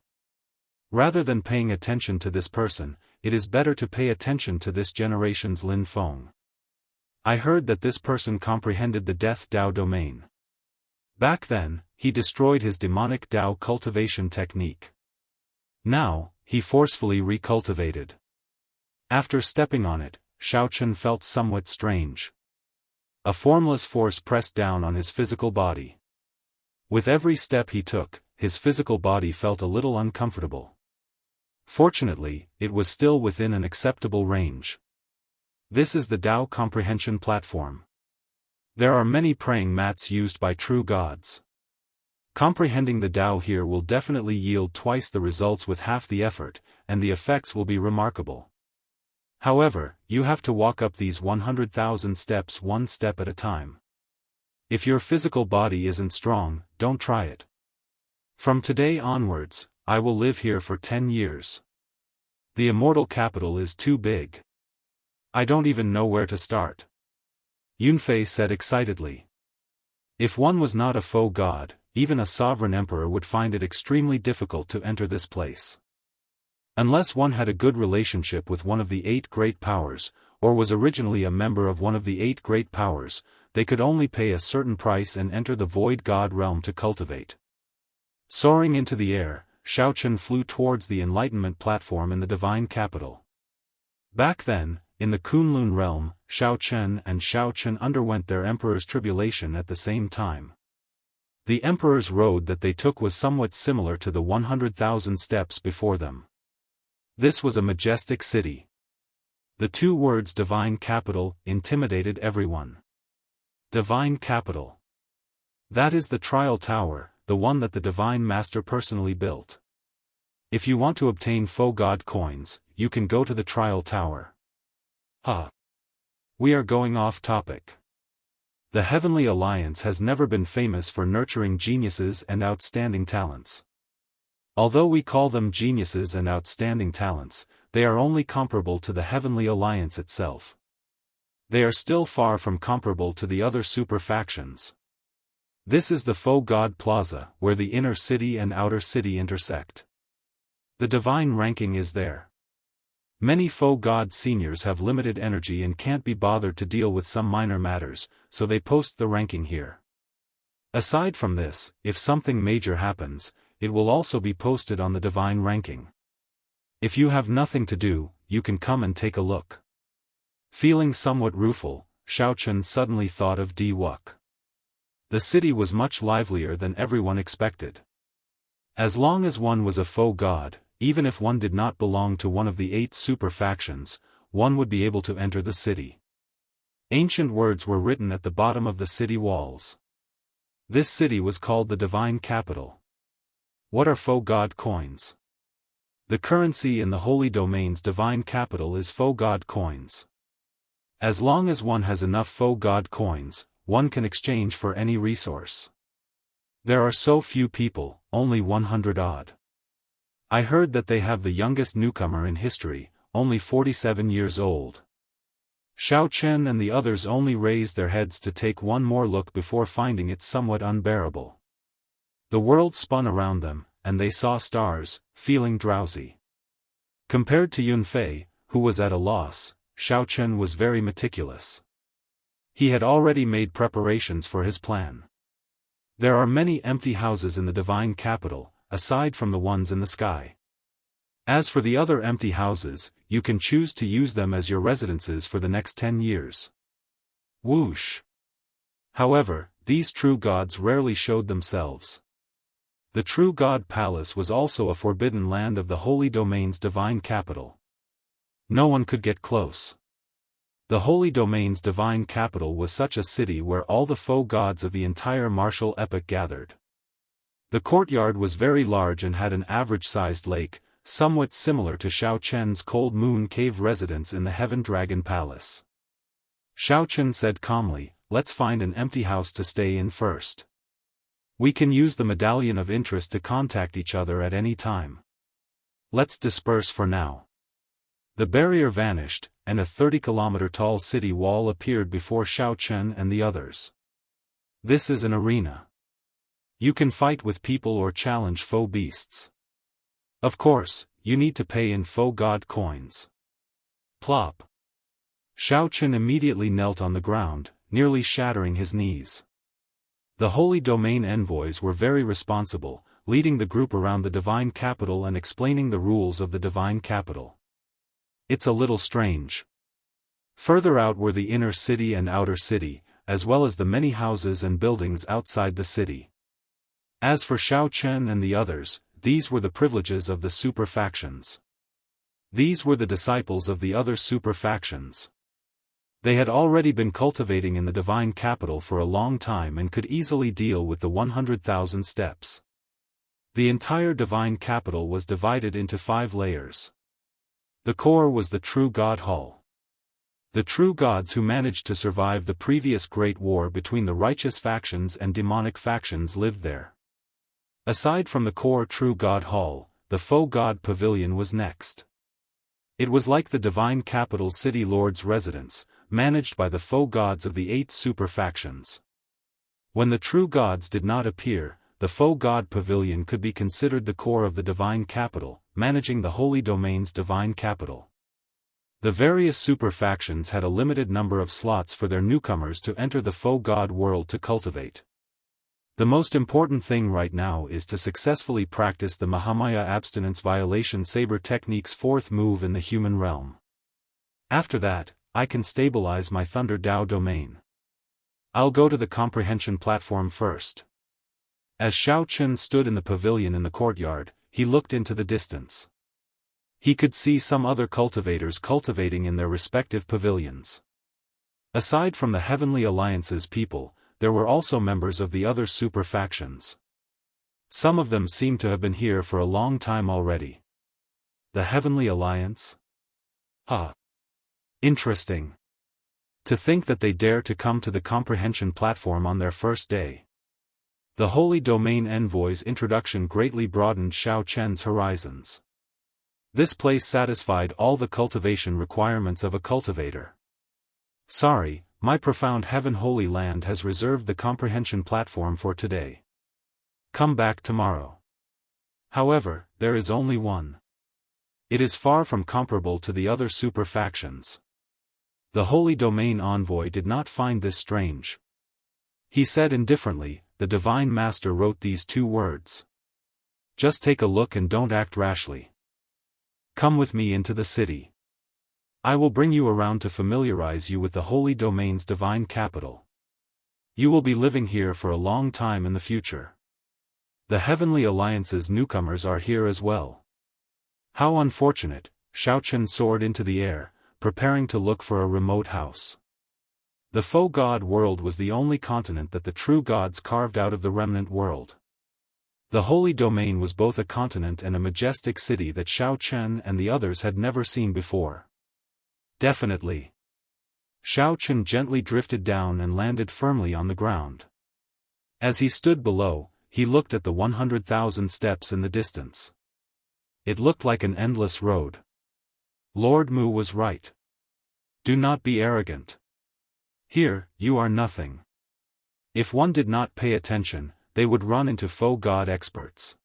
Rather than paying attention to this person, it is better to pay attention to this generation's Lin Feng. I heard that this person comprehended the Death Dao domain. Back then, he destroyed his demonic Dao cultivation technique. Now, he forcefully recultivated. After stepping on it, Xiaochen felt somewhat strange. A formless force pressed down on his physical body. With every step he took, his physical body felt a little uncomfortable. Fortunately, it was still within an acceptable range. This is the Dao comprehension platform. There are many praying mats used by true gods. Comprehending the Dao here will definitely yield twice the results with half the effort, and the effects will be remarkable. However, you have to walk up these 100,000 steps one step at a time. If your physical body isn't strong, don't try it. From today onwards, I will live here for 10 years. The immortal capital is too big. I don't even know where to start. Yunfei said excitedly. If one was not a faux god, even a sovereign emperor would find it extremely difficult to enter this place. Unless one had a good relationship with one of the 8 great powers, or was originally a member of one of the 8 great powers, they could only pay a certain price and enter the void god realm to cultivate. Soaring into the air, Xiaochen flew towards the enlightenment platform in the divine capital. Back then, in the Kunlun realm, Xiaochen and Xiaochen underwent their emperor's tribulation at the same time. The emperor's road that they took was somewhat similar to the 100,000 steps before them. This was a majestic city. The 2 words divine capital intimidated everyone. Divine capital. That is the trial tower, the one that the divine master personally built. If you want to obtain faux god coins, you can go to the trial tower. We are going off topic. The Heavenly Alliance has never been famous for nurturing geniuses and outstanding talents. Although we call them geniuses and outstanding talents, they are only comparable to the Heavenly Alliance itself. They are still far from comparable to the other super factions. This is the Faux God Plaza, where the inner city and outer city intersect. The divine ranking is there. Many Faux God seniors have limited energy and can't be bothered to deal with some minor matters, so they post the ranking here. Aside from this, if something major happens, it will also be posted on the divine ranking. If you have nothing to do, you can come and take a look. Feeling somewhat rueful, Xiaochen suddenly thought of Wuk. The city was much livelier than everyone expected. As long as one was a faux god, even if one did not belong to one of the 8 super factions, one would be able to enter the city. Ancient words were written at the bottom of the city walls. This city was called the Divine Capital. What are faux god coins? The currency in the Holy Domain's Divine Capital is faux god coins. As long as one has enough faux god coins, one can exchange for any resource. There are so few people, only 100 odd. I heard that they have the youngest newcomer in history, only 47 years old. Xiao Chen and the others only raised their heads to take one more look before finding it somewhat unbearable. The world spun around them, and they saw stars, feeling drowsy. Compared to Yunfei, who was at a loss, Xiao Chen was very meticulous. He had already made preparations for his plan. There are many empty houses in the Divine Capital, aside from the ones in the sky. As for the other empty houses, you can choose to use them as your residences for the next 10 years. Whoosh! However, these true gods rarely showed themselves. The True God Palace was also a forbidden land of the Holy Domain's Divine Capital. No one could get close. The Holy Domain's Divine Capital was such a city where all the faux gods of the entire martial epoch gathered. The courtyard was very large and had an average-sized lake, somewhat similar to Xiao Chen's Cold Moon Cave residence in the Heaven Dragon Palace. Xiao Chen said calmly, "Let's find an empty house to stay in first. We can use the medallion of interest to contact each other at any time. Let's disperse for now." The barrier vanished, and a 30-kilometer-tall city wall appeared before Xiao Chen and the others. This is an arena. You can fight with people or challenge faux beasts. Of course, you need to pay in faux god coins. Plop. Xiao Chen immediately knelt on the ground, nearly shattering his knees. The Holy Domain envoys were very responsible, leading the group around the Divine Capital and explaining the rules of the Divine Capital. It's a little strange. Further out were the inner city and outer city, as well as the many houses and buildings outside the city. As for Xiao Chen and the others, these were the privileges of the super factions. These were the disciples of the other super factions. They had already been cultivating in the Divine Capital for a long time and could easily deal with the 100,000 steps. The entire Divine Capital was divided into 5 layers. The core was the True God Hall. The true gods who managed to survive the previous great war between the righteous factions and demonic factions lived there. Aside from the core True God Hall, the Faux God Pavilion was next. It was like the Divine Capital City Lord's residence, managed by the faux gods of the 8 super factions. When the true gods did not appear, the Faux God Pavilion could be considered the core of the Divine Capital, managing the Holy Domain's Divine Capital. The various super factions had a limited number of slots for their newcomers to enter the Faux God world to cultivate. The most important thing right now is to successfully practice the Mahamaya Abstinence Violation Saber Technique's 4th move in the human realm. After that, I can stabilize my Thunder Dao domain. I'll go to the comprehension platform first. As Xiao Chen stood in the pavilion in the courtyard, he looked into the distance. He could see some other cultivators cultivating in their respective pavilions. Aside from the Heavenly Alliance's people, there were also members of the other super factions. Some of them seemed to have been here for a long time already. The Heavenly Alliance? Huh. Interesting. To think that they dare to come to the comprehension platform on their first day. The Holy Domain Envoy's introduction greatly broadened Xiao Chen's horizons. This place satisfied all the cultivation requirements of a cultivator. Sorry, my profound heaven holy land has reserved the comprehension platform for today. Come back tomorrow. However, there is only one. It is far from comparable to the other super factions. The Holy Domain envoy did not find this strange. He said indifferently, the Divine Master wrote these 2 words. Just take a look and don't act rashly. Come with me into the city. I will bring you around to familiarize you with the Holy Domain's divine capital. You will be living here for a long time in the future. The Heavenly Alliance's newcomers are here as well. How unfortunate, Xiaochen soared into the air, preparing to look for a remote house. The faux god world was the only continent that the true gods carved out of the remnant world. The Holy Domain was both a continent and a majestic city that Xiaochen and the others had never seen before. Definitely. Xiaochen gently drifted down and landed firmly on the ground. As he stood below, he looked at the 100,000 steps in the distance. It looked like an endless road. Lord Mu was right. Do not be arrogant. Here, you are nothing. If one did not pay attention, they would run into faux god experts.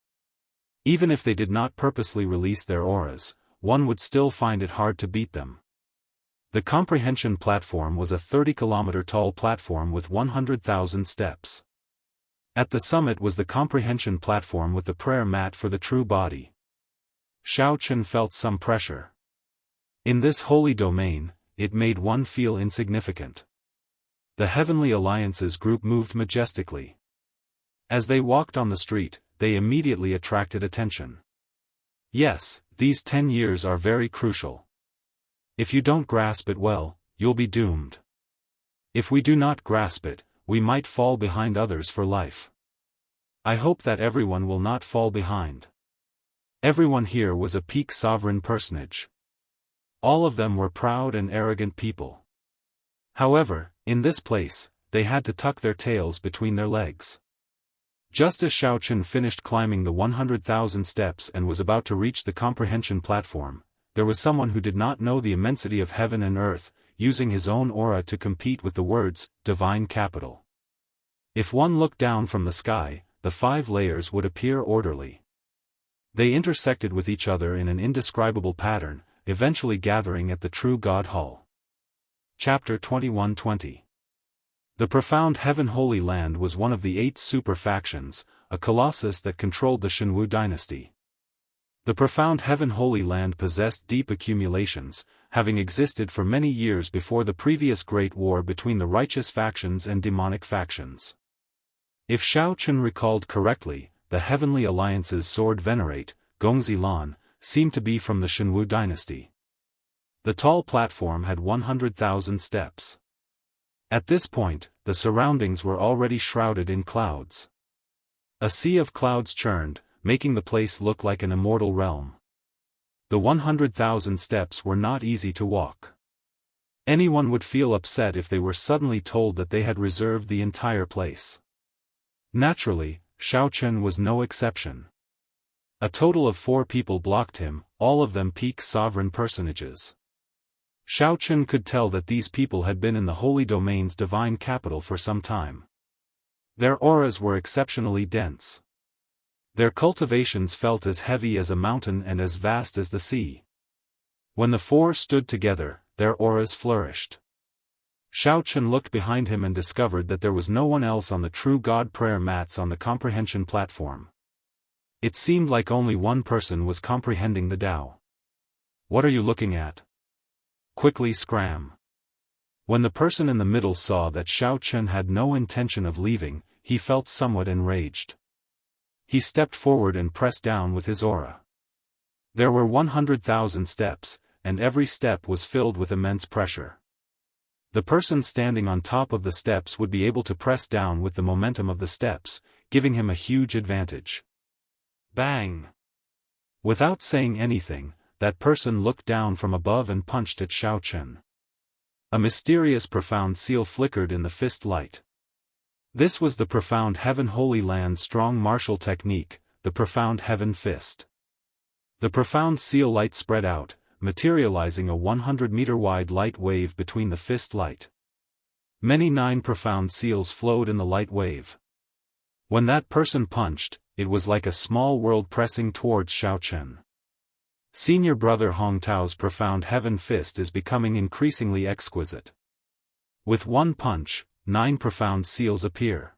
Even if they did not purposely release their auras, one would still find it hard to beat them. The comprehension platform was a 30-kilometer tall platform with 100,000 steps. At the summit was the comprehension platform with the prayer mat for the true body. Xiaochen felt some pressure. In this holy domain, it made one feel insignificant. The Heavenly Alliance's group moved majestically. As they walked on the street, they immediately attracted attention. Yes, these 10 years are very crucial. If you don't grasp it well, you'll be doomed. If we do not grasp it, we might fall behind others for life. I hope that everyone will not fall behind. Everyone here was a peak sovereign personage. All of them were proud and arrogant people. However, in this place, they had to tuck their tails between their legs. Just as Xiaochen finished climbing the 100,000 steps and was about to reach the comprehension platform, there was someone who did not know the immensity of heaven and earth, using his own aura to compete with the words, divine capital. If one looked down from the sky, the 5 layers would appear orderly. They intersected with each other in an indescribable pattern, eventually gathering at the true God Hall. Chapter 21-20. The profound Heaven Holy Land was one of the 8 super factions, a colossus that controlled the Shenwu dynasty. The profound Heaven Holy Land possessed deep accumulations, having existed for many years before the previous Great War between the righteous factions and demonic factions. If Xiaochen recalled correctly, the Heavenly Alliance's sword venerate, Gongzi Lan, seemed to be from the Shenwu dynasty. The tall platform had 100,000 steps. At this point, the surroundings were already shrouded in clouds. A sea of clouds churned, making the place look like an immortal realm. The 100,000 steps were not easy to walk. Anyone would feel upset if they were suddenly told that they had reserved the entire place. Naturally, Xiaochen was no exception. A total of 4 people blocked him, all of them peak sovereign personages. Xiaochen could tell that these people had been in the Holy Domain's divine capital for some time. Their auras were exceptionally dense. Their cultivations felt as heavy as a mountain and as vast as the sea. When the 4 stood together, their auras flourished. Xiaochen looked behind him and discovered that there was no one else on the true God prayer mats on the comprehension platform. It seemed like only one person was comprehending the Tao. What are you looking at? Quickly scram. When the person in the middle saw that Xiaochen had no intention of leaving, he felt somewhat enraged. He stepped forward and pressed down with his aura. There were 100,000 steps, and every step was filled with immense pressure. The person standing on top of the steps would be able to press down with the momentum of the steps, giving him a huge advantage. Bang! Without saying anything, that person looked down from above and punched at Xiaochen. A mysterious profound seal flickered in the fist light. This was the profound Heaven Holy Land's strong martial technique, the profound Heaven Fist. The profound seal light spread out, materializing a 100-meter wide light wave between the fist light. Many 9 profound seals flowed in the light wave. When that person punched, it was like a small world pressing towards Xiaochen. Senior brother Hong Tao's profound heaven fist is becoming increasingly exquisite. With one punch, 9 profound seals appear.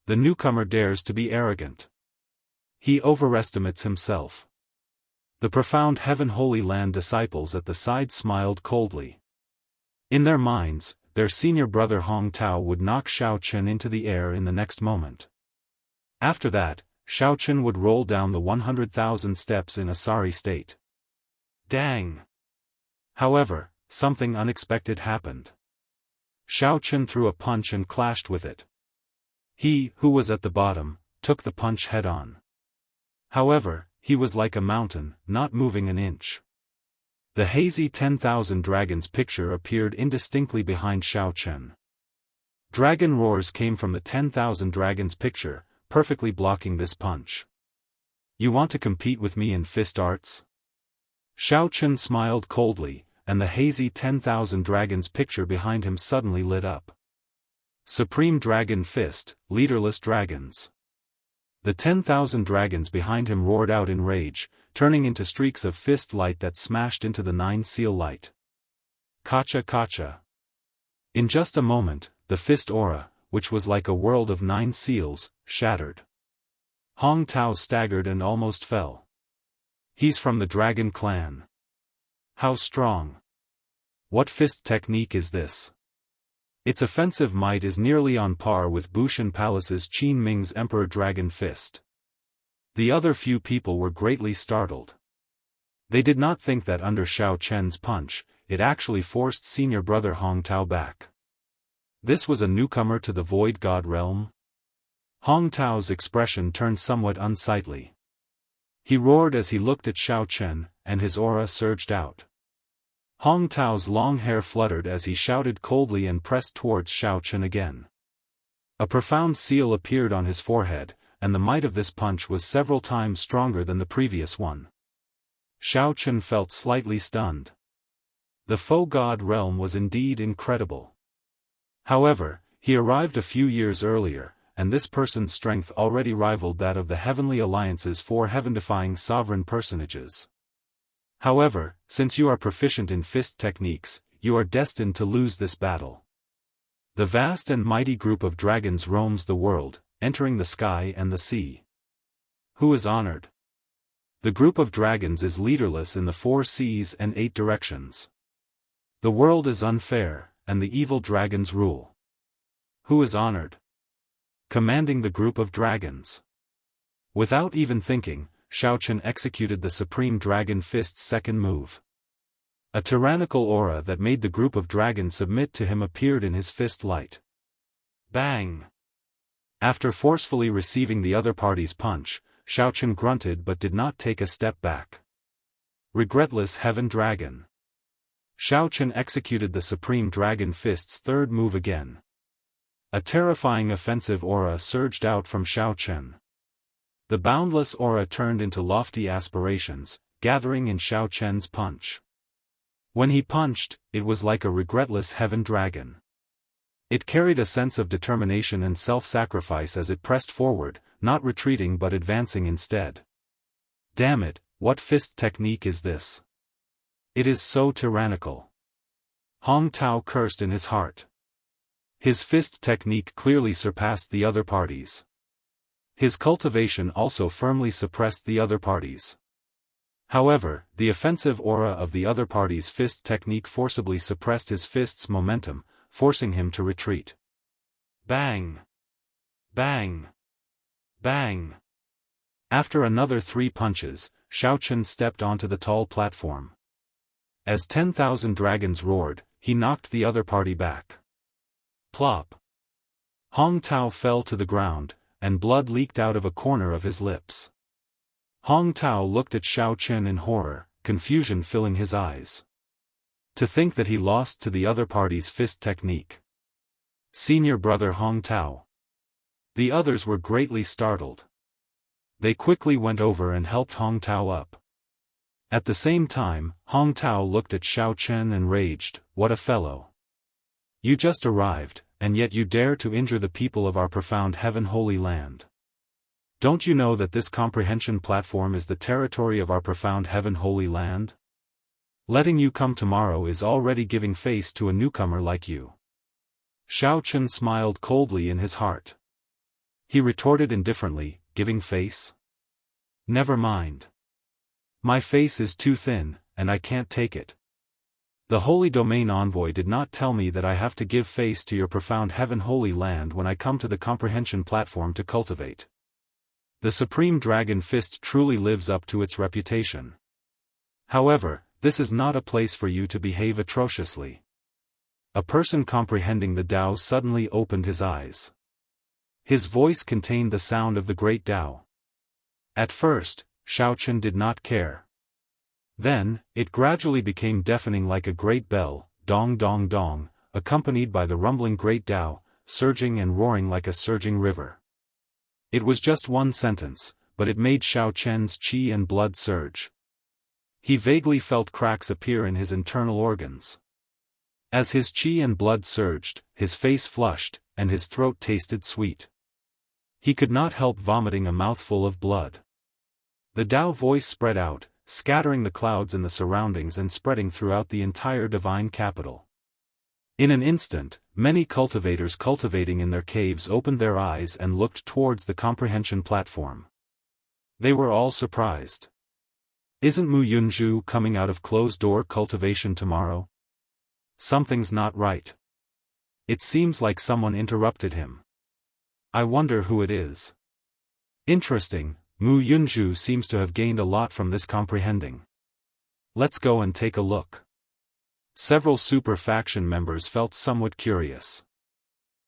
The newcomer dares to be arrogant. He overestimates himself. The profound Heaven Holy Land disciples at the side smiled coldly. In their minds, their senior brother Hong Tao would knock Xiaochen into the air in the next moment. After that, Xiaochen would roll down the 100,000 steps in a sorry state. Dang! However, something unexpected happened. Xiaochen threw a punch and clashed with it. He, who was at the bottom, took the punch head-on. However, he was like a mountain, not moving an inch. The hazy 10,000 dragons picture appeared indistinctly behind Xiaochen. Dragon roars came from the 10,000 dragons picture, perfectly blocking this punch. You want to compete with me in fist arts? Xiaochen smiled coldly, and the hazy 10,000 dragons picture behind him suddenly lit up. Supreme Dragon Fist, Leaderless Dragons. The 10,000 dragons behind him roared out in rage, turning into streaks of fist light that smashed into the 9 seal light. Kacha kacha. In just a moment, the fist aura, which was like a world of 9 seals, shattered. Hong Tao staggered and almost fell. He's from the Dragon Clan. How strong! What fist technique is this? Its offensive might is nearly on par with Bushan Palace's Qin Ming's Emperor Dragon Fist. The other few people were greatly startled. They did not think that under Xiaochen's punch, it actually forced senior brother Hong Tao back. This was a newcomer to the Void God realm? Hong Tao's expression turned somewhat unsightly. He roared as he looked at Xiaochen, and his aura surged out. Hong Tao's long hair fluttered as he shouted coldly and pressed towards Xiaochen again. A profound seal appeared on his forehead, and the might of this punch was several times stronger than the previous one. Xiaochen felt slightly stunned. The faux god realm was indeed incredible. However, he arrived a few years earlier, and this person's strength already rivaled that of the Heavenly Alliance's 4 heaven-defying sovereign personages. However, since you are proficient in fist techniques, you are destined to lose this battle. The vast and mighty group of dragons roams the world, entering the sky and the sea. Who is honored? The group of dragons is leaderless in the 4 seas and 8 directions. The world is unfair, and the evil dragons rule. Who is honored? Commanding the group of dragons. Without even thinking, Xiaochen executed the Supreme Dragon Fist's second move. A tyrannical aura that made the group of dragons submit to him appeared in his fist light. Bang! After forcefully receiving the other party's punch, Xiaochen grunted but did not take a step back. Regretless Heaven Dragon. Xiaochen executed the Supreme Dragon Fist's third move again. A terrifying offensive aura surged out from Xiaochen. The boundless aura turned into lofty aspirations, gathering in Xiaochen's punch. When he punched, it was like a regretless heaven dragon. It carried a sense of determination and self-sacrifice as it pressed forward, not retreating but advancing instead. Damn it, what fist technique is this? It is so tyrannical. Hong Tao cursed in his heart. His fist technique clearly surpassed the other parties. His cultivation also firmly suppressed the other parties. However, the offensive aura of the other party's fist technique forcibly suppressed his fist's momentum, forcing him to retreat. Bang! Bang! Bang! After another 3 punches, Xiaochen stepped onto the tall platform. As 10,000 dragons roared, he knocked the other party back. Plop! Hong Tao fell to the ground, and blood leaked out of a corner of his lips. Hong Tao looked at Xiaochen in horror, confusion filling his eyes. To think that he lost to the other party's fist technique. Senior brother Hong Tao. The others were greatly startled. They quickly went over and helped Hong Tao up. At the same time, Hong Tao looked at Xiaochen and raged, "What a fellow! You just arrived, and yet you dare to injure the people of our profound heaven holy land. Don't you know that this comprehension platform is the territory of our profound heaven holy land? Letting you come tomorrow is already giving face to a newcomer like you. Xiao Chen smiled coldly in his heart. He retorted indifferently, giving face? Never mind. My face is too thin, and I can't take it. The Holy Domain Envoy did not tell me that I have to give face to your profound heaven holy land when I come to the comprehension platform to cultivate. The Supreme Dragon Fist truly lives up to its reputation. However, this is not a place for you to behave atrociously. A person comprehending the Tao suddenly opened his eyes. His voice contained the sound of the great Tao. At first, Xiao Chen did not care. Then, it gradually became deafening like a great bell, dong dong dong, accompanied by the rumbling great Tao, surging and roaring like a surging river. It was just one sentence, but it made Xiao Chen's qi and blood surge. He vaguely felt cracks appear in his internal organs. As his qi and blood surged, his face flushed, and his throat tasted sweet. He could not help vomiting a mouthful of blood. The Tao voice spread out, scattering the clouds in the surroundings and spreading throughout the entire divine capital. In an instant, many cultivators cultivating in their caves opened their eyes and looked towards the comprehension platform. They were all surprised. Isn't Mu Yunzhu coming out of closed-door cultivation tomorrow? Something's not right. It seems like someone interrupted him. I wonder who it is. Interesting, Mu Yunzhu seems to have gained a lot from this comprehending. Let's go and take a look. Several super faction members felt somewhat curious.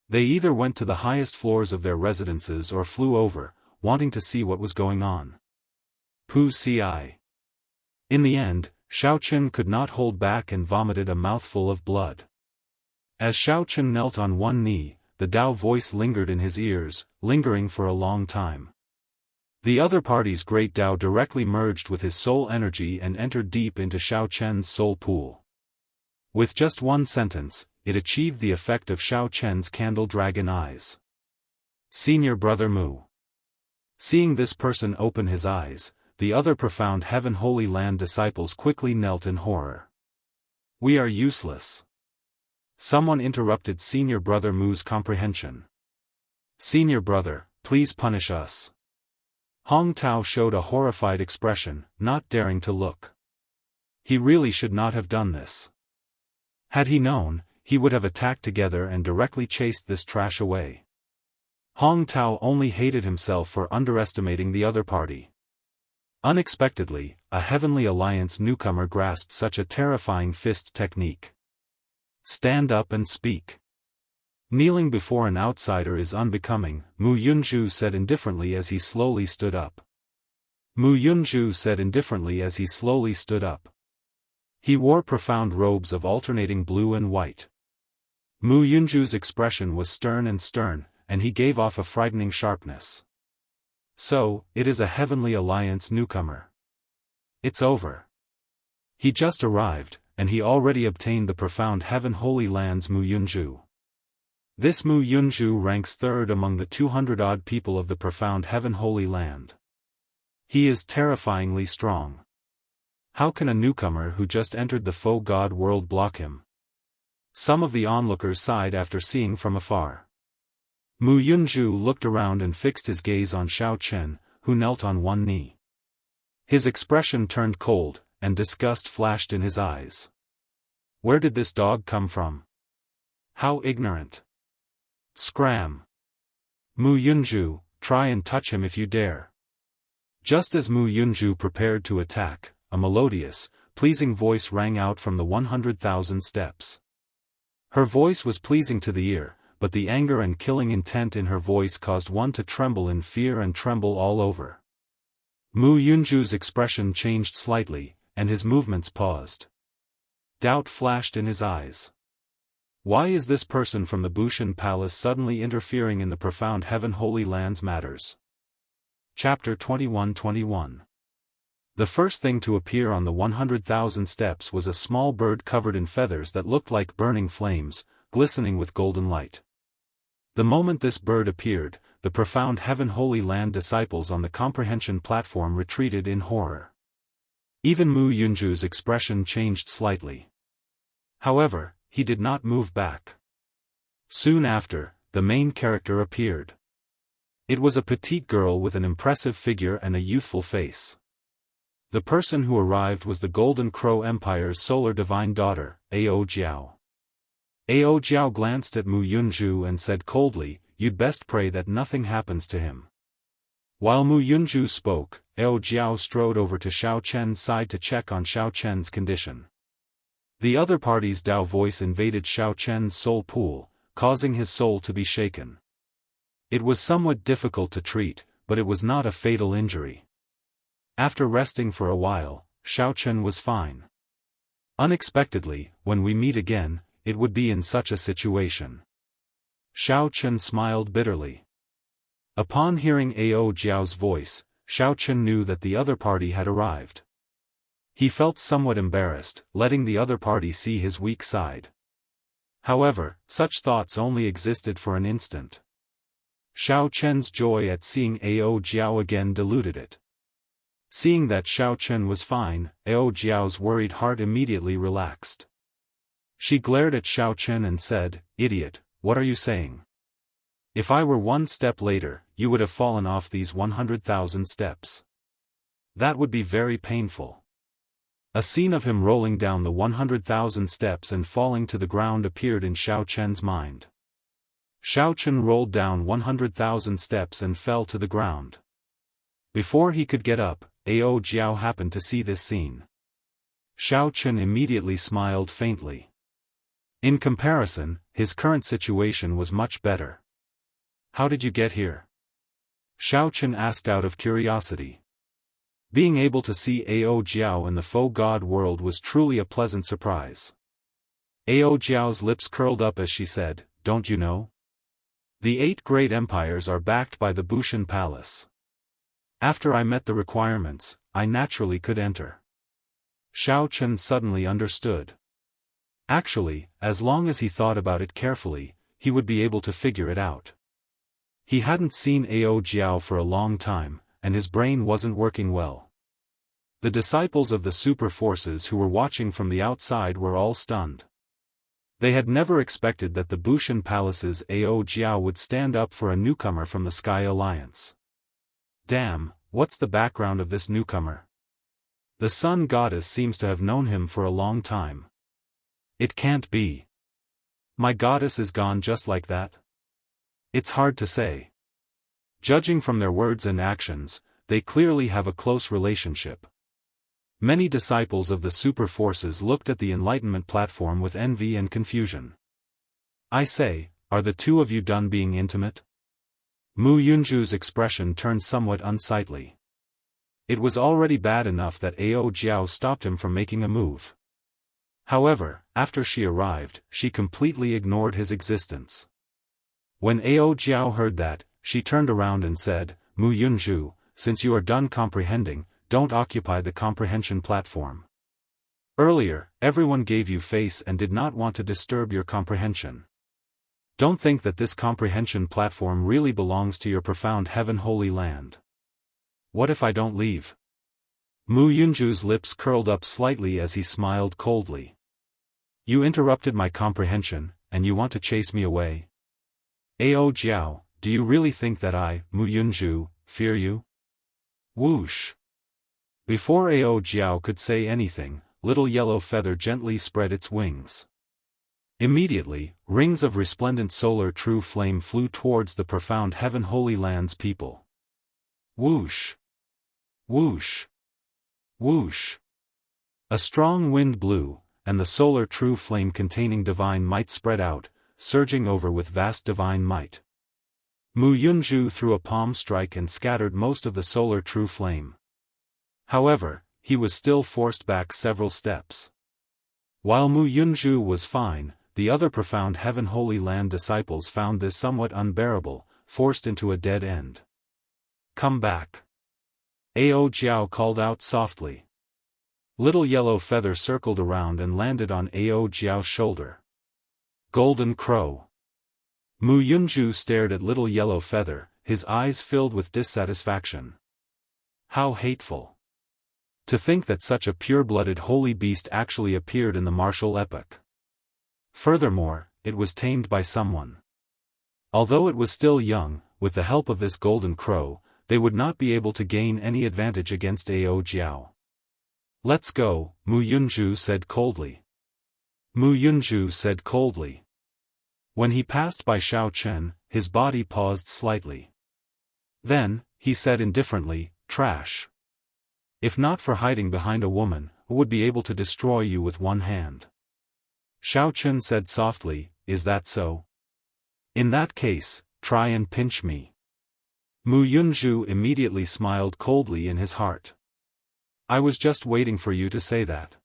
They either went to the highest floors of their residences or flew over, wanting to see what was going on. Pu Ci. In the end, Xiao Chen could not hold back and vomited a mouthful of blood. As Xiao Chen knelt on one knee, the Tao voice lingered in his ears, lingering for a long time. The other party's great Tao directly merged with his soul energy and entered deep into Xiao Chen's soul pool. With just one sentence, it achieved the effect of Xiao Chen's candle dragon eyes. Senior Brother Mu. Seeing this person open his eyes, the other profound heaven holy land disciples quickly knelt in horror. We are useless. Someone interrupted Senior Brother Mu's comprehension. Senior Brother, please punish us. Hong Tao showed a horrified expression, not daring to look. He really should not have done this. Had he known, he would have attacked together and directly chased this trash away. Hong Tao only hated himself for underestimating the other party. Unexpectedly, a Heavenly Alliance newcomer grasped such a terrifying fist technique. Stand up and speak. Kneeling before an outsider is unbecoming, Mu Yunzhu said indifferently as he slowly stood up. Mu Yunzhu said indifferently as he slowly stood up. He wore profound robes of alternating blue and white. Mu Yunzhu's expression was stern, and he gave off a frightening sharpness. So, it is a Heavenly Alliance newcomer. It's over. He just arrived, and he already obtained the profound heaven holy lands Mu Yunzhu. This Mu Yunzhu ranks third among the 200-odd people of the profound heaven holy land. He is terrifyingly strong. How can a newcomer who just entered the faux god world block him? Some of the onlookers sighed after seeing from afar. Mu Yunzhu looked around and fixed his gaze on Xiao Chen, who knelt on one knee. His expression turned cold, and disgust flashed in his eyes. Where did this dog come from? How ignorant. Scram. Mu Yunzhu, try and touch him if you dare. Just as Mu Yunzhu prepared to attack, a melodious, pleasing voice rang out from the 100,000 steps. Her voice was pleasing to the ear, but the anger and killing intent in her voice caused one to tremble in fear and tremble all over. Mu Yunzhu's expression changed slightly, and his movements paused. Doubt flashed in his eyes. Why is this person from the Bushan Palace suddenly interfering in the profound heaven holy lands matters? Chapter 21-21. The first thing to appear on the 100,000 steps was a small bird covered in feathers that looked like burning flames, glistening with golden light. The moment this bird appeared, the profound Heaven Holy Land disciples on the comprehension platform retreated in horror. Even Mu Yunju's expression changed slightly. However, he did not move back. Soon after, the main character appeared. It was a petite girl with an impressive figure and a youthful face. The person who arrived was the Golden Crow Empire's solar divine daughter, Ao Jiao. Ao Jiao glanced at Mu Yunju and said coldly, "You'd best pray that nothing happens to him." While Mu Yunju spoke, Ao Jiao strode over to Xiao Chen's side to check on Xiao Chen's condition. The other party's Dao voice invaded Xiao Chen's soul pool, causing his soul to be shaken. It was somewhat difficult to treat, but it was not a fatal injury. After resting for a while, Xiao Chen was fine. Unexpectedly, when we meet again, it would be in such a situation. Xiao Chen smiled bitterly. Upon hearing Ao Jiao's voice, Xiao Chen knew that the other party had arrived. He felt somewhat embarrassed, letting the other party see his weak side. However, such thoughts only existed for an instant. Xiao Chen's joy at seeing Ao Jiao again diluted it. Seeing that Xiao Chen was fine, Ao Jiao's worried heart immediately relaxed. She glared at Xiao Chen and said, "Idiot, what are you saying? If I were one step later, you would have fallen off these 100,000 steps. That would be very painful." A scene of him rolling down the 100,000 steps and falling to the ground appeared in Xiao Chen's mind. Xiao Chen rolled down 100,000 steps and fell to the ground. Before he could get up, Ao Jiao happened to see this scene. Xiao Chen immediately smiled faintly. In comparison, his current situation was much better. "How did you get here?" Xiao Chen asked out of curiosity. Being able to see Ao Jiao in the faux god world was truly a pleasant surprise. Ao Jiao's lips curled up as she said, "Don't you know? The 8 great empires are backed by the Bushan Palace. After I met the requirements, I naturally could enter." Xiao Chen suddenly understood. Actually, as long as he thought about it carefully, he would be able to figure it out. He hadn't seen Ao Jiao for a long time, and his brain wasn't working well. The disciples of the super forces who were watching from the outside were all stunned. They had never expected that the Bushan Palace's Ao Jiao would stand up for a newcomer from the Sky Alliance. Damn, what's the background of this newcomer? The Sun Goddess seems to have known him for a long time. It can't be. My goddess is gone just like that? It's hard to say. Judging from their words and actions, they clearly have a close relationship. Many disciples of the super forces looked at the Enlightenment platform with envy and confusion. "I say, are the two of you done being intimate?" Mu Yunju's expression turned somewhat unsightly. It was already bad enough that Ao Jiao stopped him from making a move. However, after she arrived, she completely ignored his existence. When Ao Jiao heard that, she turned around and said, "Mu Yunju, since you are done comprehending, don't occupy the comprehension platform. Earlier, everyone gave you face and did not want to disturb your comprehension. Don't think that this comprehension platform really belongs to your profound Heaven Holy Land. What if I don't leave?" Mu Yunju's lips curled up slightly as he smiled coldly. "You interrupted my comprehension, and you want to chase me away? Ao Jiao, do you really think that I, Mu Yunju, fear you?" Whoosh! Before Ao Jiao could say anything, Little Yellow Feather gently spread its wings. Immediately, rings of resplendent solar true flame flew towards the profound Heaven Holy Land's people. Whoosh! Whoosh! Whoosh! A strong wind blew, and the solar true flame containing divine might spread out, surging over with vast divine might. Mu Yunju threw a palm strike and scattered most of the solar true flame. However, he was still forced back several steps. While Mu Yunju was fine, the other profound Heaven Holy Land disciples found this somewhat unbearable, forced into a dead end. "Come back!" Ao Jiao called out softly. Little Yellow Feather circled around and landed on Ao Jiao's shoulder. Golden Crow. Mu Yunju stared at Little Yellow Feather, his eyes filled with dissatisfaction. How hateful. To think that such a pure-blooded holy beast actually appeared in the martial epoch. Furthermore, it was tamed by someone. Although it was still young, with the help of this Golden Crow, they would not be able to gain any advantage against Ao Jiao. Let's go, Mu Yunju said coldly. Mu Yunju said coldly. When he passed by Xiao Chen, his body paused slightly. Then, he said indifferently, trash. If not for hiding behind a woman, who would be able to destroy you with one hand? Xiao Chen said softly, is that so? In that case, try and pinch me. Mu Yunju immediately smiled coldly in his heart. I was just waiting for you to say that.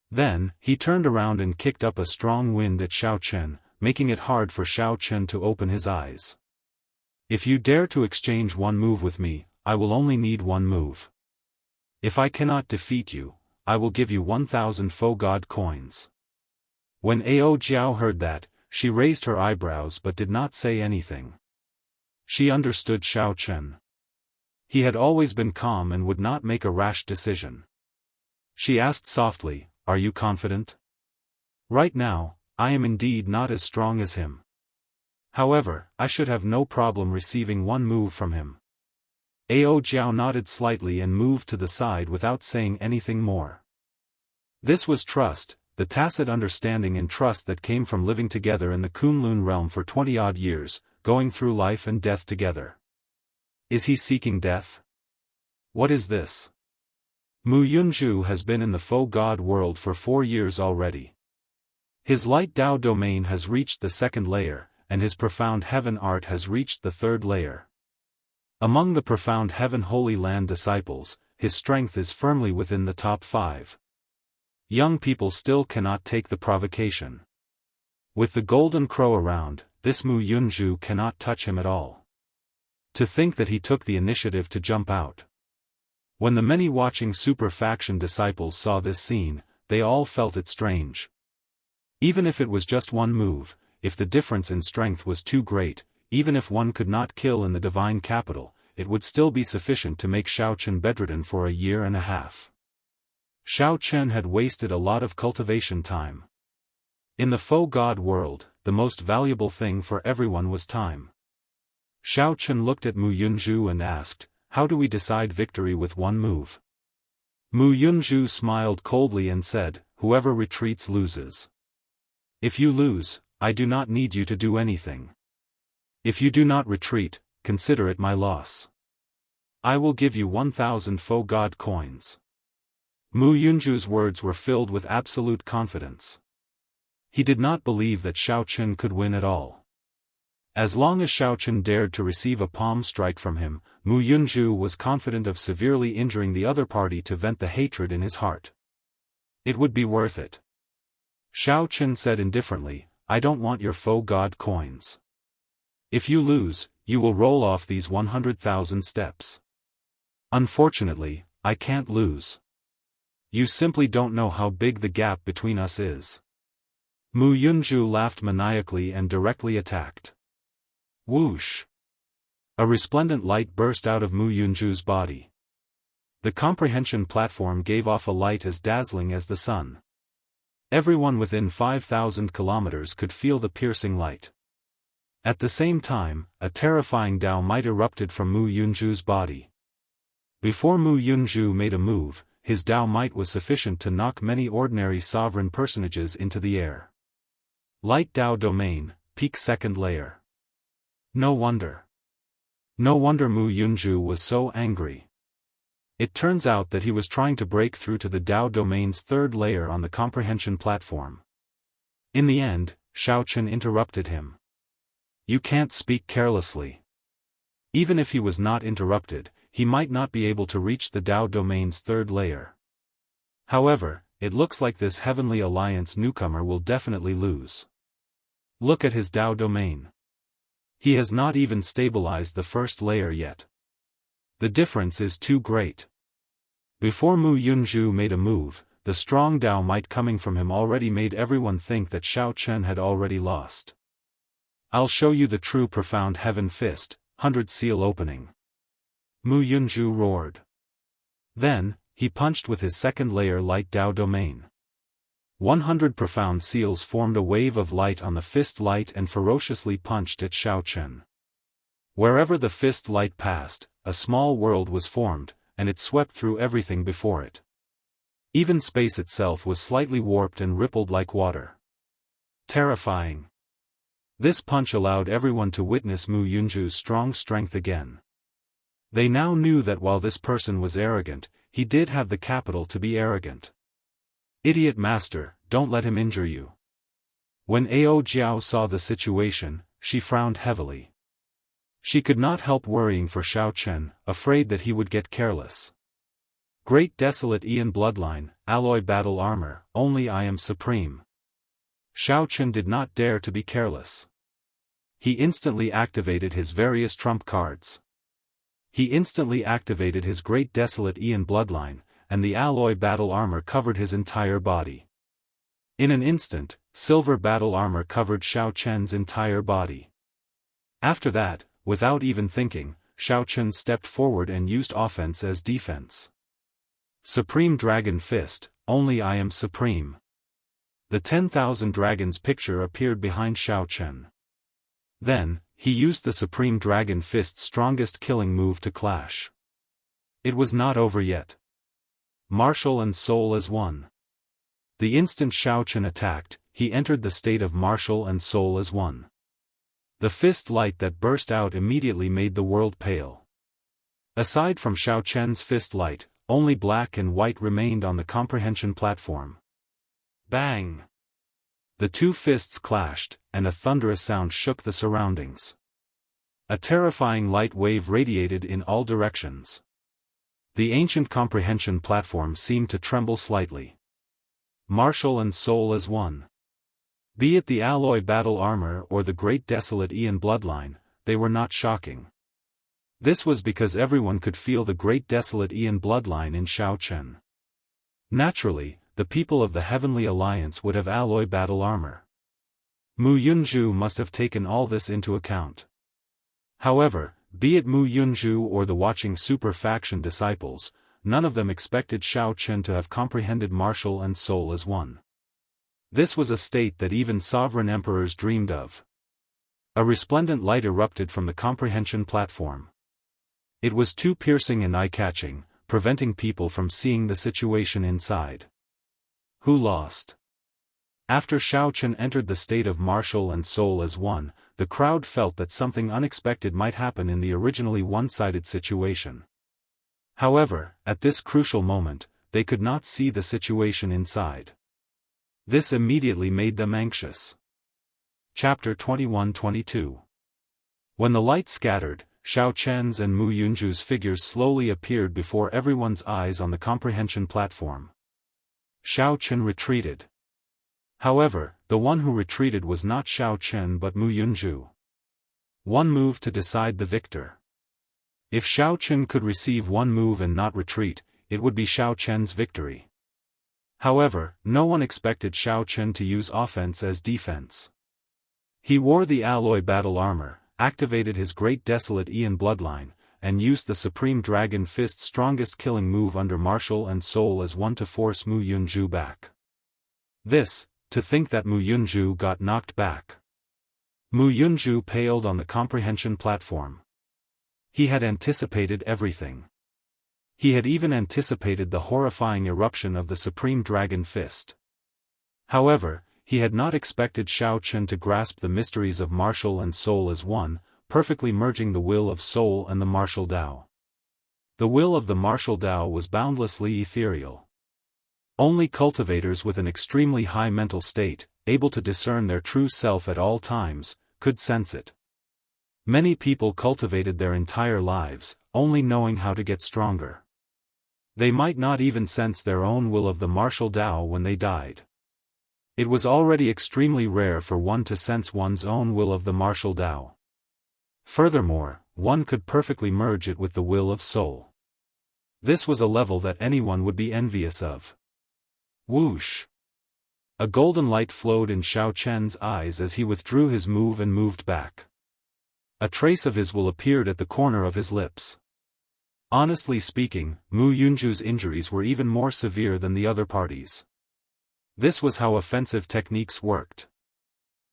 Then, he turned around and kicked up a strong wind at Xiao Chen, making it hard for Xiao Chen to open his eyes. If you dare to exchange one move with me, I will only need one move. If I cannot defeat you, I will give you 1,000 faux god coins. When Ao Jiao heard that, she raised her eyebrows but did not say anything. She understood Xiao Chen. He had always been calm and would not make a rash decision. She asked softly, are you confident? Right now, I am indeed not as strong as him. However, I should have no problem receiving one move from him. Ao Jiao nodded slightly and moved to the side without saying anything more. This was trust, the tacit understanding and trust that came from living together in the Kunlun realm for 20-odd years, going through life and death together. Is he seeking death? What is this? Mu Yunju has been in the faux god world for 4 years already. His light Dao domain has reached the 2nd layer, and his profound heaven art has reached the 3rd layer. Among the profound heaven Holy Land disciples, his strength is firmly within the top 5. Young people still cannot take the provocation. With the Golden Crow around, this Mu Yunju cannot touch him at all. To think that he took the initiative to jump out. When the many watching super faction disciples saw this scene, they all felt it strange. Even if it was just one move, if the difference in strength was too great, even if one could not kill in the divine capital, it would still be sufficient to make Xiao Chen bedridden for a year and a half. Xiao Chen had wasted a lot of cultivation time. In the faux god world, the most valuable thing for everyone was time. Xiao Chen looked at Mu Yunju and asked, how do we decide victory with one move? Mu Yunju smiled coldly and said, whoever retreats loses. If you lose, I do not need you to do anything. If you do not retreat, consider it my loss. I will give you 1,000 faux god coins. Mu Yunju's words were filled with absolute confidence. He did not believe that Xiao Chen could win at all. As long as Xiao Chen dared to receive a palm strike from him, Mu Yunju was confident of severely injuring the other party to vent the hatred in his heart. It would be worth it. Xiao Chen said indifferently, I don't want your faux god coins. If you lose, you will roll off these 100,000 steps. Unfortunately, I can't lose. You simply don't know how big the gap between us is. Mu Yunju laughed maniacally and directly attacked. Whoosh! A resplendent light burst out of Mu Yunju's body. The comprehension platform gave off a light as dazzling as the sun. Everyone within 5,000 kilometers could feel the piercing light. At the same time, a terrifying Dao might erupted from Mu Yunju's body. Before Mu Yunju made a move, his Dao might was sufficient to knock many ordinary sovereign personages into the air. Light Dao domain, peak 2nd layer. No wonder. No wonder Mu Yunju was so angry. It turns out that he was trying to break through to the Dao domain's 3rd layer on the comprehension platform. In the end, Xiao Chen interrupted him. You can't speak carelessly. Even if he was not interrupted, he might not be able to reach the Dao domain's 3rd layer. However, it looks like this Heavenly Alliance newcomer will definitely lose. Look at his Dao domain. He has not even stabilized the 1st layer yet. The difference is too great. Before Mu Yunju made a move, the strong Dao might coming from him already made everyone think that Xiao Chen had already lost. "I'll show you the true profound heaven fist, 100 seal opening," Mu Yunju roared. Then, he punched with his second layer light Dao domain. 100 profound seals formed a wave of light on the fist light and ferociously punched at Xiao Chen. Wherever the fist light passed, a small world was formed, and it swept through everything before it. Even space itself was slightly warped and rippled like water. Terrifying. This punch allowed everyone to witness Mu Yunju's strong strength again. They now knew that while this person was arrogant, he did have the capital to be arrogant. "Idiot master, don't let him injure you." When Ao Jiao saw the situation, she frowned heavily. She could not help worrying for Xiao Chen, afraid that he would get careless. "Great desolate Aeon bloodline, alloy battle armor, only I am supreme." Xiao Chen did not dare to be careless. He instantly activated his various trump cards. He instantly activated his great desolate Aeon bloodline, and the alloy battle armor covered his entire body. In an instant, silver battle armor covered Xiao Chen's entire body. After that, without even thinking, Xiao Chen stepped forward and used offense as defense. "Supreme Dragon Fist, only I am supreme." The 10,000 dragons picture appeared behind Xiao Chen. Then, he used the Supreme Dragon Fist's strongest killing move to clash. It was not over yet. Martial and soul as one. The instant Xiao Chen attacked, he entered the state of martial and soul as one. The fist light that burst out immediately made the world pale. Aside from Xiao Chen's fist light, only black and white remained on the comprehension platform. Bang! The two fists clashed, and a thunderous sound shook the surroundings. A terrifying light wave radiated in all directions. The ancient comprehension platform seemed to tremble slightly. Martial and soul as one. Be it the alloy battle armor or the great desolate Aeon bloodline, they were not shocking. This was because everyone could feel the great desolate Aeon bloodline in Xiao Chen. Naturally, the people of the Heavenly Alliance would have alloy battle armor. Mu Yunju must have taken all this into account. However, be it Mu Yunju or the watching super faction disciples, none of them expected Xiao Chen to have comprehended martial and soul as one. This was a state that even sovereign emperors dreamed of. A resplendent light erupted from the comprehension platform. It was too piercing and eye-catching, preventing people from seeing the situation inside. Who lost? After Xiao Chen entered the state of martial and soul as one, the crowd felt that something unexpected might happen in the originally one-sided situation. However, at this crucial moment, they could not see the situation inside. This immediately made them anxious. Chapter 21-22. When the light scattered, Xiao Chen's and Mu Yunju's figures slowly appeared before everyone's eyes on the comprehension platform. Xiao Chen retreated. However, the one who retreated was not Xiao Chen but Mu Yunju. One move to decide the victor. If Xiao Chen could receive one move and not retreat, it would be Xiao Chen's victory. However, no one expected Xiao Chen to use offense as defense. He wore the alloy battle armor, activated his great desolate Aeon bloodline, and used the Supreme Dragon Fist's strongest killing move under martial and soul as one to force Mu Yunju back. To think that Mu Yunju got knocked back. Mu Yunju paled on the comprehension platform. He had anticipated everything. He had even anticipated the horrifying eruption of the Supreme Dragon Fist. However, he had not expected Xiao Chen to grasp the mysteries of martial and soul as one, perfectly merging the will of soul and the martial Dao. The will of the martial Dao was boundlessly ethereal. Only cultivators with an extremely high mental state, able to discern their true self at all times, could sense it. Many people cultivated their entire lives, only knowing how to get stronger. They might not even sense their own will of the martial Dao when they died. It was already extremely rare for one to sense one's own will of the martial Dao. Furthermore, one could perfectly merge it with the will of soul. This was a level that anyone would be envious of. Whoosh! A golden light flowed in Xiao Chen's eyes as he withdrew his move and moved back. A trace of his will appeared at the corner of his lips. Honestly speaking, Mu Yunju's injuries were even more severe than the other parties. This was how offensive techniques worked.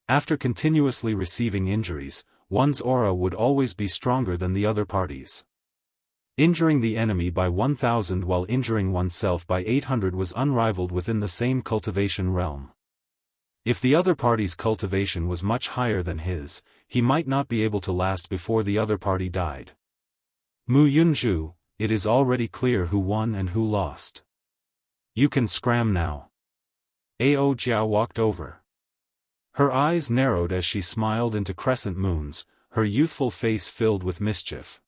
After continuously receiving injuries, one's aura would always be stronger than the other parties. Injuring the enemy by 1,000 while injuring oneself by 800 was unrivaled within the same cultivation realm. If the other party's cultivation was much higher than his, he might not be able to last before the other party died. Mu Yunju, it is already clear who won and who lost. You can scram now. Ao Jiao walked over. Her eyes narrowed as she smiled into crescent moons, her youthful face filled with mischief.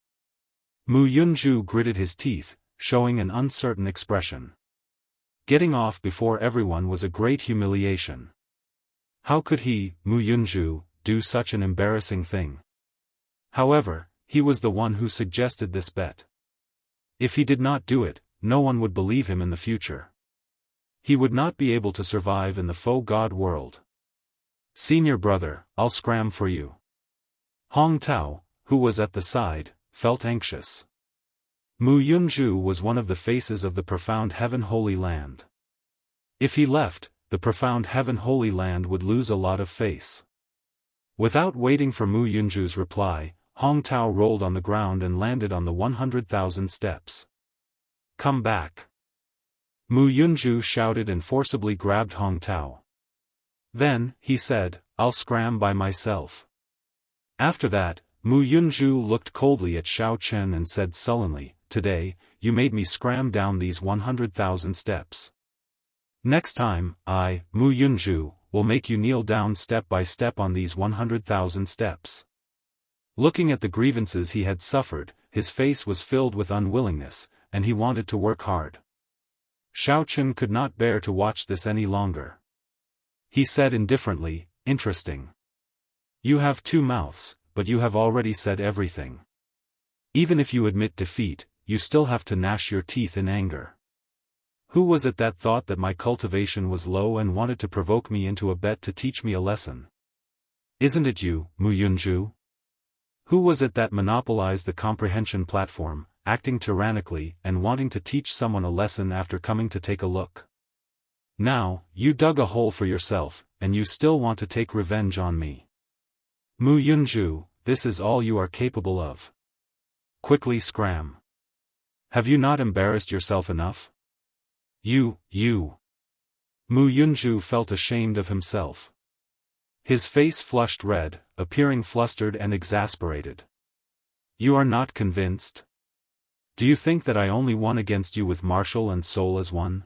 Mu Yunju gritted his teeth, showing an uncertain expression. Getting off before everyone was a great humiliation. How could he, Mu Yunju, do such an embarrassing thing? However, he was the one who suggested this bet. If he did not do it, no one would believe him in the future. He would not be able to survive in the faux god world. Senior brother, I'll scram for you. Hong Tao, who was at the side, felt anxious. Mu Yunju was one of the faces of the profound Heaven Holy Land. If he left, the profound Heaven Holy Land would lose a lot of face. Without waiting for Mu Yunju's reply, Hong Tao rolled on the ground and landed on the 100,000 steps. Come back! Mu Yunju shouted and forcibly grabbed Hong Tao. Then, he said, I'll scram by myself. After that, Mu Yunju looked coldly at Xiao Chen and said sullenly, Today, you made me scram down these 100,000 steps. Next time, I, Mu Yunju, will make you kneel down step by step on these 100,000 steps. Looking at the grievances he had suffered, his face was filled with unwillingness, and he wanted to work hard. Xiao Chen could not bear to watch this any longer. He said indifferently, Interesting. You have two mouths, but you have already said everything. Even if you admit defeat, you still have to gnash your teeth in anger. Who was it that thought that my cultivation was low and wanted to provoke me into a bet to teach me a lesson? Isn't it you, Mu Yunju? Who was it that monopolized the comprehension platform, acting tyrannically and wanting to teach someone a lesson after coming to take a look? Now, you dug a hole for yourself, and you still want to take revenge on me. Mu Yunju, this is all you are capable of. Quickly scram. Have you not embarrassed yourself enough? You. Mu Yunju felt ashamed of himself. His face flushed red, appearing flustered and exasperated. You are not convinced? Do you think that I only won against you with martial and soul as one?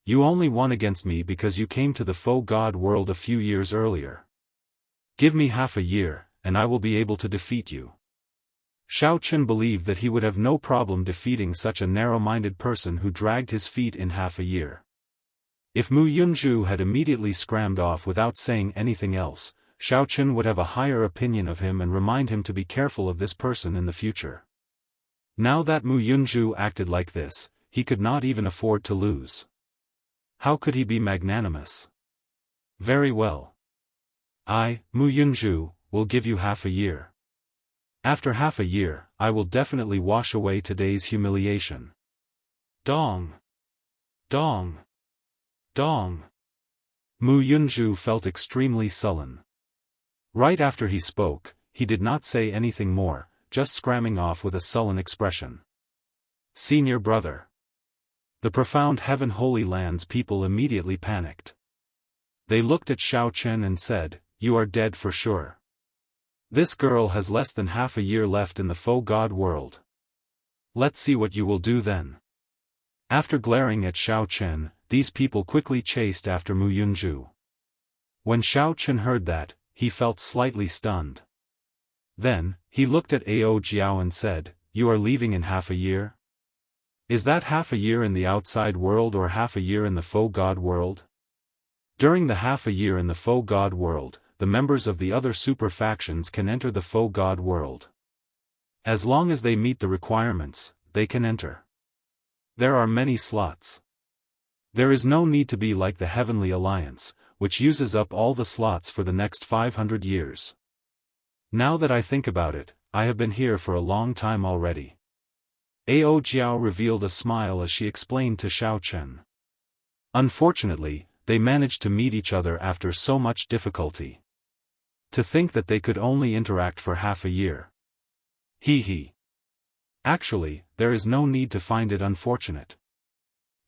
You only won against me because you came to the faux god world a few years earlier. Give me half a year, and I will be able to defeat you. Xiao Chen believed that he would have no problem defeating such a narrow-minded person who dragged his feet in half a year. If Mu Yunju had immediately scrammed off without saying anything else, Xiao Chen would have a higher opinion of him and remind him to be careful of this person in the future. Now that Mu Yunju acted like this, he could not even afford to lose. How could he be magnanimous? Very well. I, Mu Yunju, will give you half a year. After half a year, I will definitely wash away today's humiliation. Dong! Dong! Dong! Mu Yunju felt extremely sullen. Right after he spoke, he did not say anything more, just scramming off with a sullen expression. Senior brother. The profound Heaven Holy Land's people immediately panicked. They looked at Xiao Chen and said, You are dead for sure. This girl has less than half a year left in the faux god world. Let's see what you will do then. After glaring at Xiao Chen, these people quickly chased after Mu Yunju. When Xiao Chen heard that, he felt slightly stunned. Then, he looked at Ao Jiao and said, You are leaving in half a year? Is that half a year in the outside world or half a year in the faux god world? During the half a year in the faux god world, the members of the other super factions can enter the faux god world. As long as they meet the requirements, they can enter. There are many slots. There is no need to be like the Heavenly Alliance, which uses up all the slots for the next 500 years. Now that I think about it, I have been here for a long time already. Ao Jiao revealed a smile as she explained to Xiao Chen. Unfortunately, they managed to meet each other after so much difficulty. To think that they could only interact for half a year. Hee. Actually, there is no need to find it unfortunate.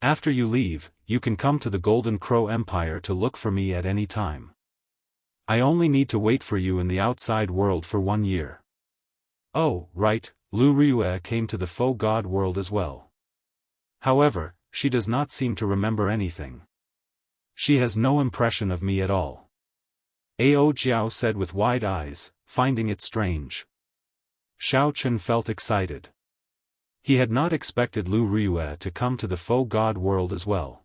After you leave, you can come to the Golden Crow Empire to look for me at any time. I only need to wait for you in the outside world for 1 year. Oh, right, Lu Ryue came to the faux god world as well. However, she does not seem to remember anything. She has no impression of me at all. Ao Jiao said with wide eyes, finding it strange. Xiao Chen felt excited. He had not expected Lu Ryue to come to the faux god world as well.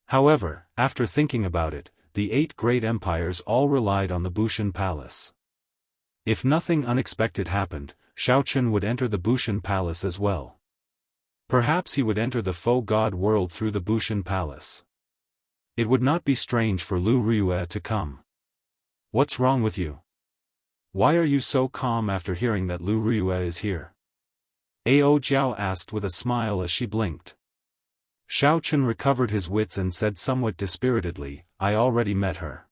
However, after thinking about it, the 8 great empires all relied on the Bushan Palace. If nothing unexpected happened, Xiao Chen would enter the Bushan Palace as well. Perhaps he would enter the faux god world through the Bushan Palace. It would not be strange for Lu Ryue to come. What's wrong with you? Why are you so calm after hearing that Lu Ryue is here? Ao Jiao asked with a smile as she blinked. Xiao Chen recovered his wits and said somewhat dispiritedly, I already met her.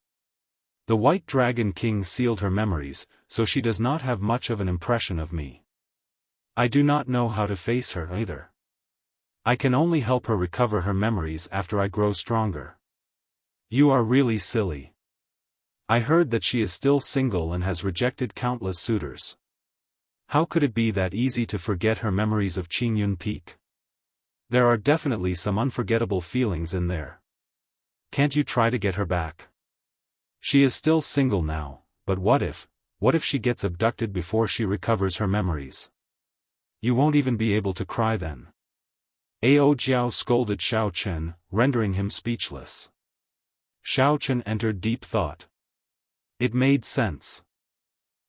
The White Dragon King sealed her memories, so she does not have much of an impression of me. I do not know how to face her either. I can only help her recover her memories after I grow stronger. You are really silly. I heard that she is still single and has rejected countless suitors. How could it be that easy to forget her memories of Qingyun Peak? There are definitely some unforgettable feelings in there. Can't you try to get her back? She is still single now, but what if she gets abducted before she recovers her memories? You won't even be able to cry then. Ao Jiao scolded Xiao Chen, rendering him speechless. Xiao Chen entered deep thought. It made sense.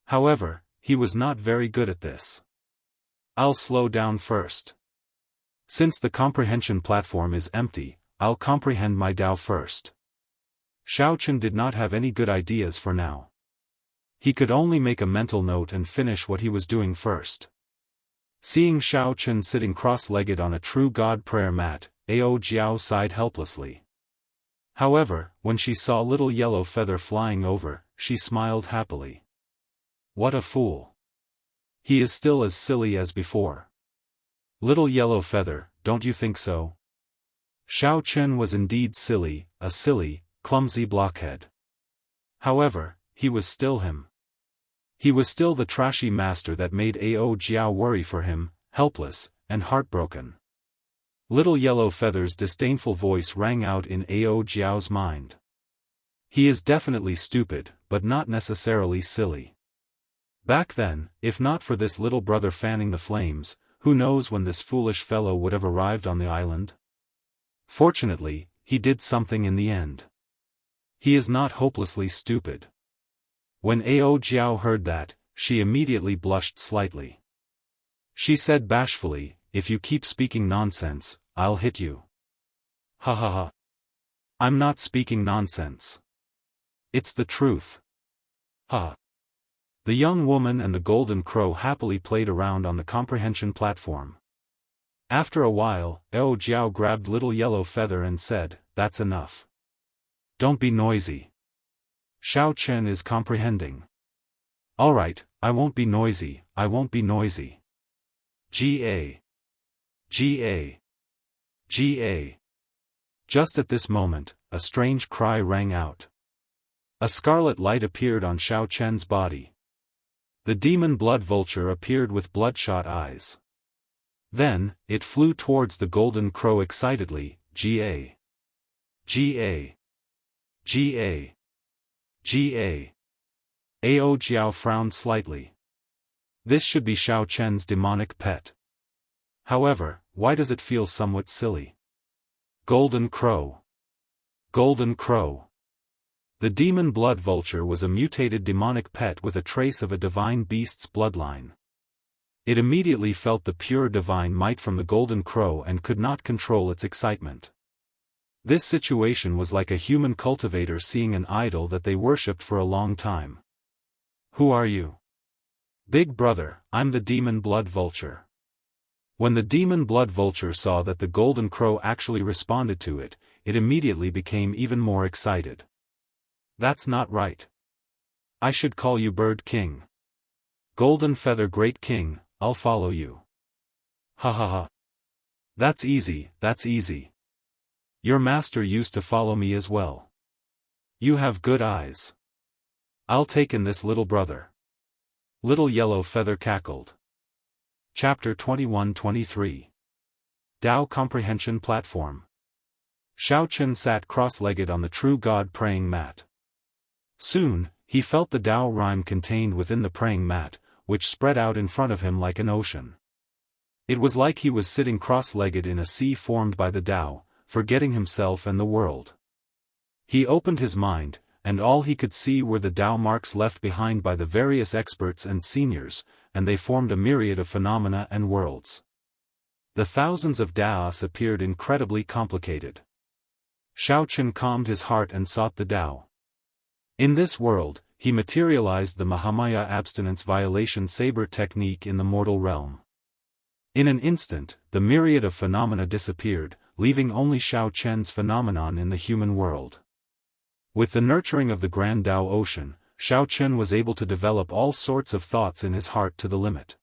However, he was not very good at this. I'll slow down first. Since the comprehension platform is empty, I'll comprehend my Dao first. Xiao Chen did not have any good ideas for now. He could only make a mental note and finish what he was doing first. Seeing Xiao Chen sitting cross-legged on a true god prayer mat, Ao Jiao sighed helplessly. However, when she saw little yellow feather flying over, she smiled happily. What a fool. He is still as silly as before. Little yellow feather, don't you think so? Xiao Chen was indeed silly, a silly, clumsy blockhead. However, he was still him. He was still the trashy master that made Ao Jiao worry for him, helpless, and heartbroken. Little yellow feather's disdainful voice rang out in Ao Jiao's mind. He is definitely stupid, but not necessarily silly. Back then, if not for this little brother fanning the flames, who knows when this foolish fellow would have arrived on the island? Fortunately, he did something in the end. He is not hopelessly stupid. When Ao Jiao heard that, she immediately blushed slightly. She said bashfully, if you keep speaking nonsense, I'll hit you. Ha ha ha. I'm not speaking nonsense. It's the truth. Ha. The young woman and the golden crow happily played around on the comprehension platform. After a while, Ao Jiao grabbed little yellow feather and said, that's enough. Don't be noisy. Xiao Chen is comprehending. Alright, I won't be noisy, I won't be noisy. G.A. G.A. G.A. Just at this moment, a strange cry rang out. A scarlet light appeared on Xiao Chen's body. The demon blood vulture appeared with bloodshot eyes. Then, it flew towards the golden crow excitedly, G.A. G.A. G.A. G.A. Ao Jiao frowned slightly. This should be Xiao Chen's demonic pet. However, why does it feel somewhat silly? Golden Crow. Golden Crow. The demon blood vulture was a mutated demonic pet with a trace of a divine beast's bloodline. It immediately felt the pure divine might from the golden crow and could not control its excitement. This situation was like a human cultivator seeing an idol that they worshipped for a long time. Who are you? Big brother, I'm the demon blood vulture. When the demon blood vulture saw that the golden crow actually responded to it, it immediately became even more excited. That's not right. I should call you Bird King. Golden Feather Great King, I'll follow you. Ha ha ha. That's easy, that's easy. Your master used to follow me as well. You have good eyes. I'll take in this little brother. Little Yellow Feather cackled. Chapter 21-23. Dao Comprehension Platform. Xiao Chen sat cross-legged on the true God praying mat. Soon, he felt the Dao rhyme contained within the praying mat, which spread out in front of him like an ocean. It was like he was sitting cross-legged in a sea formed by the Dao, forgetting himself and the world. He opened his mind, and all he could see were the Dao marks left behind by the various experts and seniors, and they formed a myriad of phenomena and worlds. The thousands of Daos appeared incredibly complicated. Xiao Chen calmed his heart and sought the Dao. In this world, he materialized the Mahamaya abstinence violation saber technique in the mortal realm. In an instant, the myriad of phenomena disappeared, leaving only Xiao Chen's phenomenon in the human world. With the nurturing of the Grand Dao Ocean, Xiao Chen was able to develop all sorts of thoughts in his heart to the limit.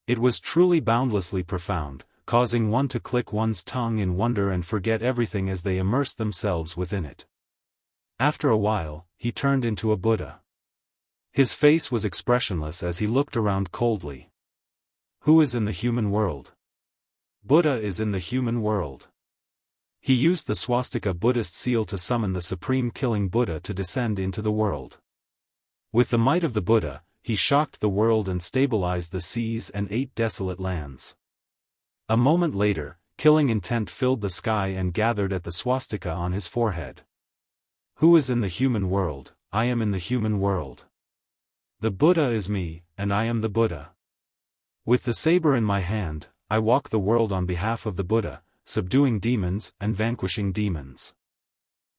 It was truly boundlessly profound, causing one to click one's tongue in wonder and forget everything as they immersed themselves within it. After a while, he turned into a Buddha. His face was expressionless as he looked around coldly. Who is in the human world? Buddha is in the human world. He used the swastika Buddhist seal to summon the supreme killing Buddha to descend into the world. With the might of the Buddha, he shocked the world and stabilized the seas and 8 desolate lands. A moment later, killing intent filled the sky and gathered at the swastika on his forehead. Who is in the human world? I am in the human world. The Buddha is me, and I am the Buddha. With the saber in my hand, I walk the world on behalf of the Buddha, subduing demons and vanquishing demons.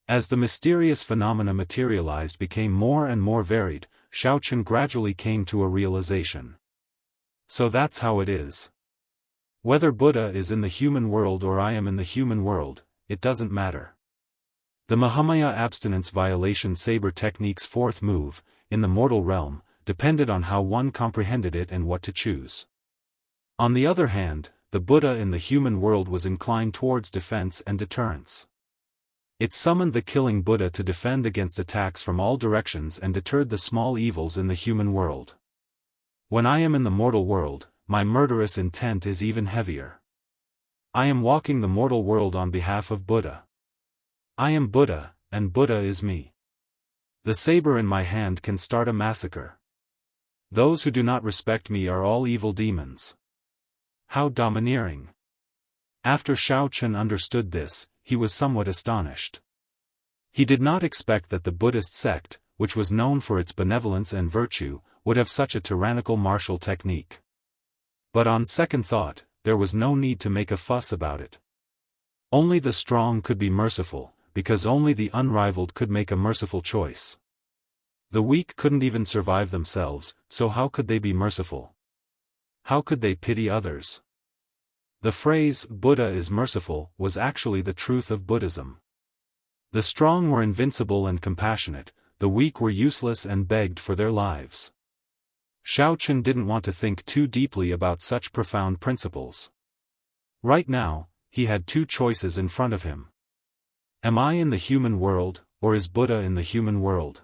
As the mysterious phenomena materialized became more and more varied, Xiao Chen gradually came to a realization. So that's how it is. Whether Buddha is in the human world or I am in the human world, it doesn't matter. The Mahamaya abstinence violation saber technique's fourth move, in the mortal realm, depended on how one comprehended it and what to choose. On the other hand, the Buddha in the human world was inclined towards defense and deterrence. It summoned the killing Buddha to defend against attacks from all directions and deterred the small evils in the human world. When I am in the mortal world, my murderous intent is even heavier. I am walking the mortal world on behalf of Buddha. I am Buddha, and Buddha is me. The saber in my hand can start a massacre. Those who do not respect me are all evil demons. How domineering. After Xiao Chen understood this, he was somewhat astonished. He did not expect that the Buddhist sect, which was known for its benevolence and virtue, would have such a tyrannical martial technique. But on second thought, there was no need to make a fuss about it. Only the strong could be merciful, because only the unrivaled could make a merciful choice. The weak couldn't even survive themselves, so how could they be merciful? How could they pity others? The phrase, Buddha is merciful, was actually the truth of Buddhism. The strong were invincible and compassionate, the weak were useless and begged for their lives. Xiao Chen didn't want to think too deeply about such profound principles. Right now, he had 2 choices in front of him. Am I in the human world, or is Buddha in the human world?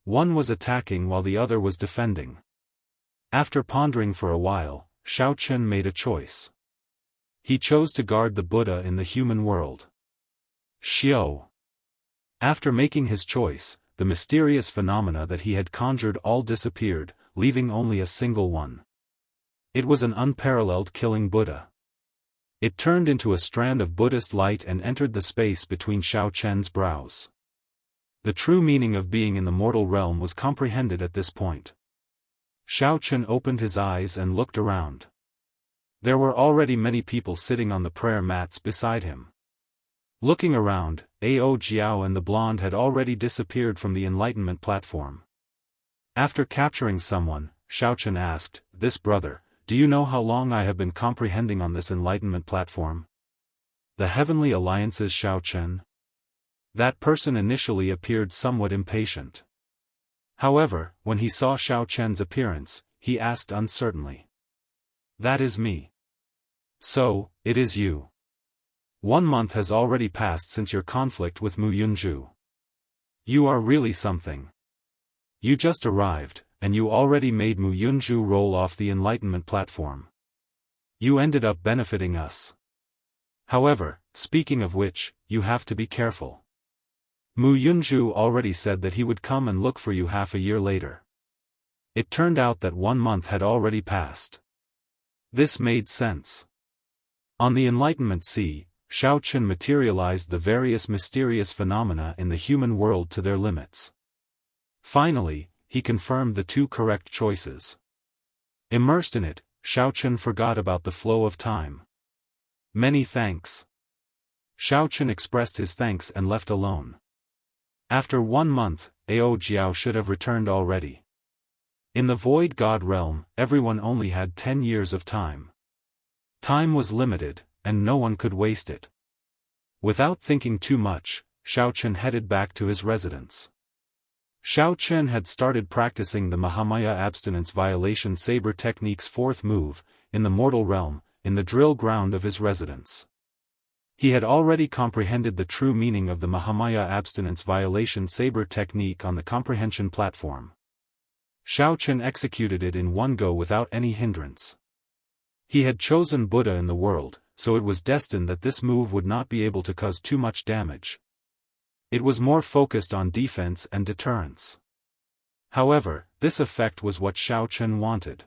One was attacking while the other was defending. After pondering for a while, Xiao Chen made a choice. He chose to guard the Buddha in the human world. Xiao. After making his choice, the mysterious phenomena that he had conjured all disappeared, leaving only a single one. It was an unparalleled killing Buddha. It turned into a strand of Buddhist light and entered the space between Xiao Chen's brows. The true meaning of being in the mortal realm was comprehended at this point. Xiao Chen opened his eyes and looked around. There were already many people sitting on the prayer mats beside him. Looking around, Ao Jiao and the blonde had already disappeared from the Enlightenment platform. After capturing someone, Xiaochen asked, "This brother, do you know how long I have been comprehending on this Enlightenment platform?" The Heavenly Alliance's Xiaochen? That person initially appeared somewhat impatient. However, when he saw Xiaochen's appearance, he asked uncertainly. "That is me." "So, it is you. 1 month has already passed since your conflict with Mu Yunju. You are really something. You just arrived, and you already made Mu Yunju roll off the Enlightenment platform. You ended up benefiting us. However, speaking of which, you have to be careful. Mu Yunju already said that he would come and look for you half a year later." It turned out that 1 month had already passed. This made sense. On the Enlightenment Sea, Xiaochen materialized the various mysterious phenomena in the human world to their limits. Finally, he confirmed the 2 correct choices. Immersed in it, Xiaochen forgot about the flow of time. "Many thanks." Xiaochen expressed his thanks and left alone. After 1 month, Ao Jiao should have returned already. In the Void God realm, everyone only had 10 years of time. Time was limited, and no one could waste it. Without thinking too much, Xiaochen headed back to his residence. Xiaochen had started practicing the Mahamaya abstinence violation saber technique's 4th move, in the mortal realm, in the drill ground of his residence. He had already comprehended the true meaning of the Mahamaya abstinence violation saber technique on the comprehension platform. Xiaochen executed it in one go without any hindrance. He had chosen Buddha in the world, so it was destined that this move would not be able to cause too much damage. It was more focused on defense and deterrence. However, this effect was what Xiaochen wanted.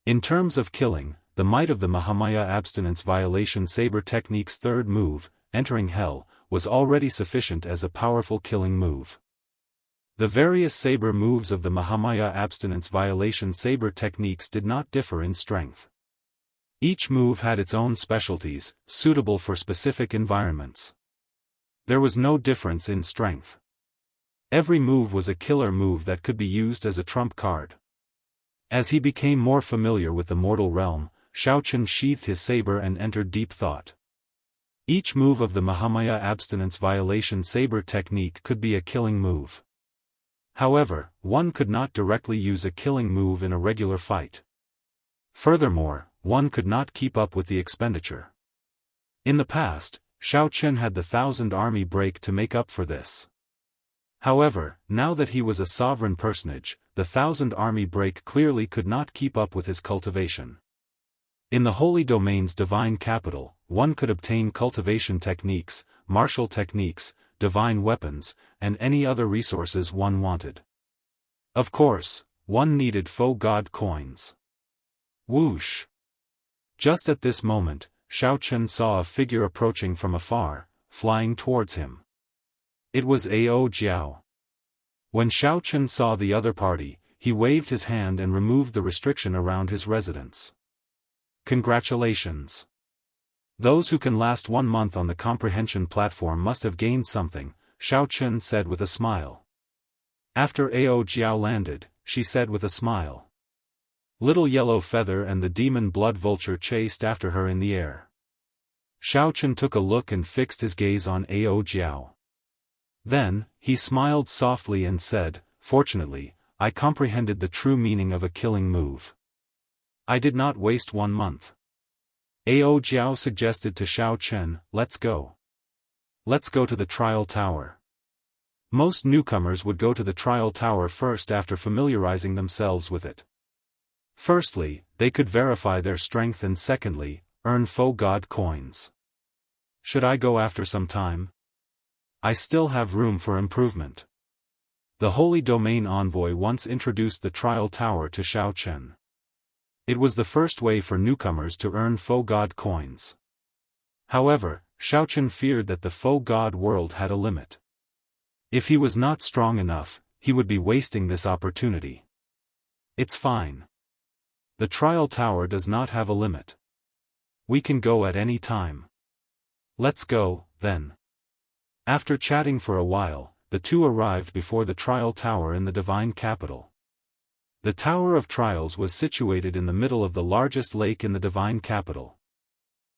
In terms of killing, the might of the Mahamaya abstinence violation saber technique's 3rd move, entering hell, was already sufficient as a powerful killing move. The various saber moves of the Mahamaya abstinence violation saber techniques did not differ in strength. Each move had its own specialties, suitable for specific environments. There was no difference in strength. Every move was a killer move that could be used as a trump card. As he became more familiar with the mortal realm, Xiaochen sheathed his saber and entered deep thought. Each move of the Mahamaya abstinence violation saber technique could be a killing move. However, one could not directly use a killing move in a regular fight. Furthermore, one could not keep up with the expenditure. In the past, Xiaochen had the 1,000 army break to make up for this. However, now that he was a sovereign personage, the 1,000 army break clearly could not keep up with his cultivation. In the Holy Domain's divine capital, one could obtain cultivation techniques, martial techniques, divine weapons, and any other resources one wanted. Of course, one needed faux god coins. Whoosh! Just at this moment, Xiaochen saw a figure approaching from afar, flying towards him. It was Ao Jiao. When Xiaochen saw the other party, he waved his hand and removed the restriction around his residence. Congratulations. Those who can last 1 month on the comprehension platform must have gained something, Xiaochen said with a smile. After Ao Jiao landed, she said with a smile. Little Yellow Feather and the demon blood vulture chased after her in the air. Xiaochen took a look and fixed his gaze on Ao Jiao. Then, he smiled softly and said, "Fortunately, I comprehended the true meaning of a killing move. I did not waste 1 month. Ao Jiao suggested to Xiaochen, "Let's go. Let's go to the trial tower." Most newcomers would go to the trial tower first after familiarizing themselves with it. Firstly, they could verify their strength and secondly, earn faux god coins. Should I go after some time? I still have room for improvement. The Holy Domain envoy once introduced the trial tower to Xiaochen. It was the first way for newcomers to earn faux god coins. However, Xiaochen feared that the faux god world had a limit. If he was not strong enough, he would be wasting this opportunity. It's fine. The trial tower does not have a limit. We can go at any time. Let's go, then. After chatting for a while, the two arrived before the trial tower in the divine capital. The Tower of Trials was situated in the middle of the largest lake in the divine capital.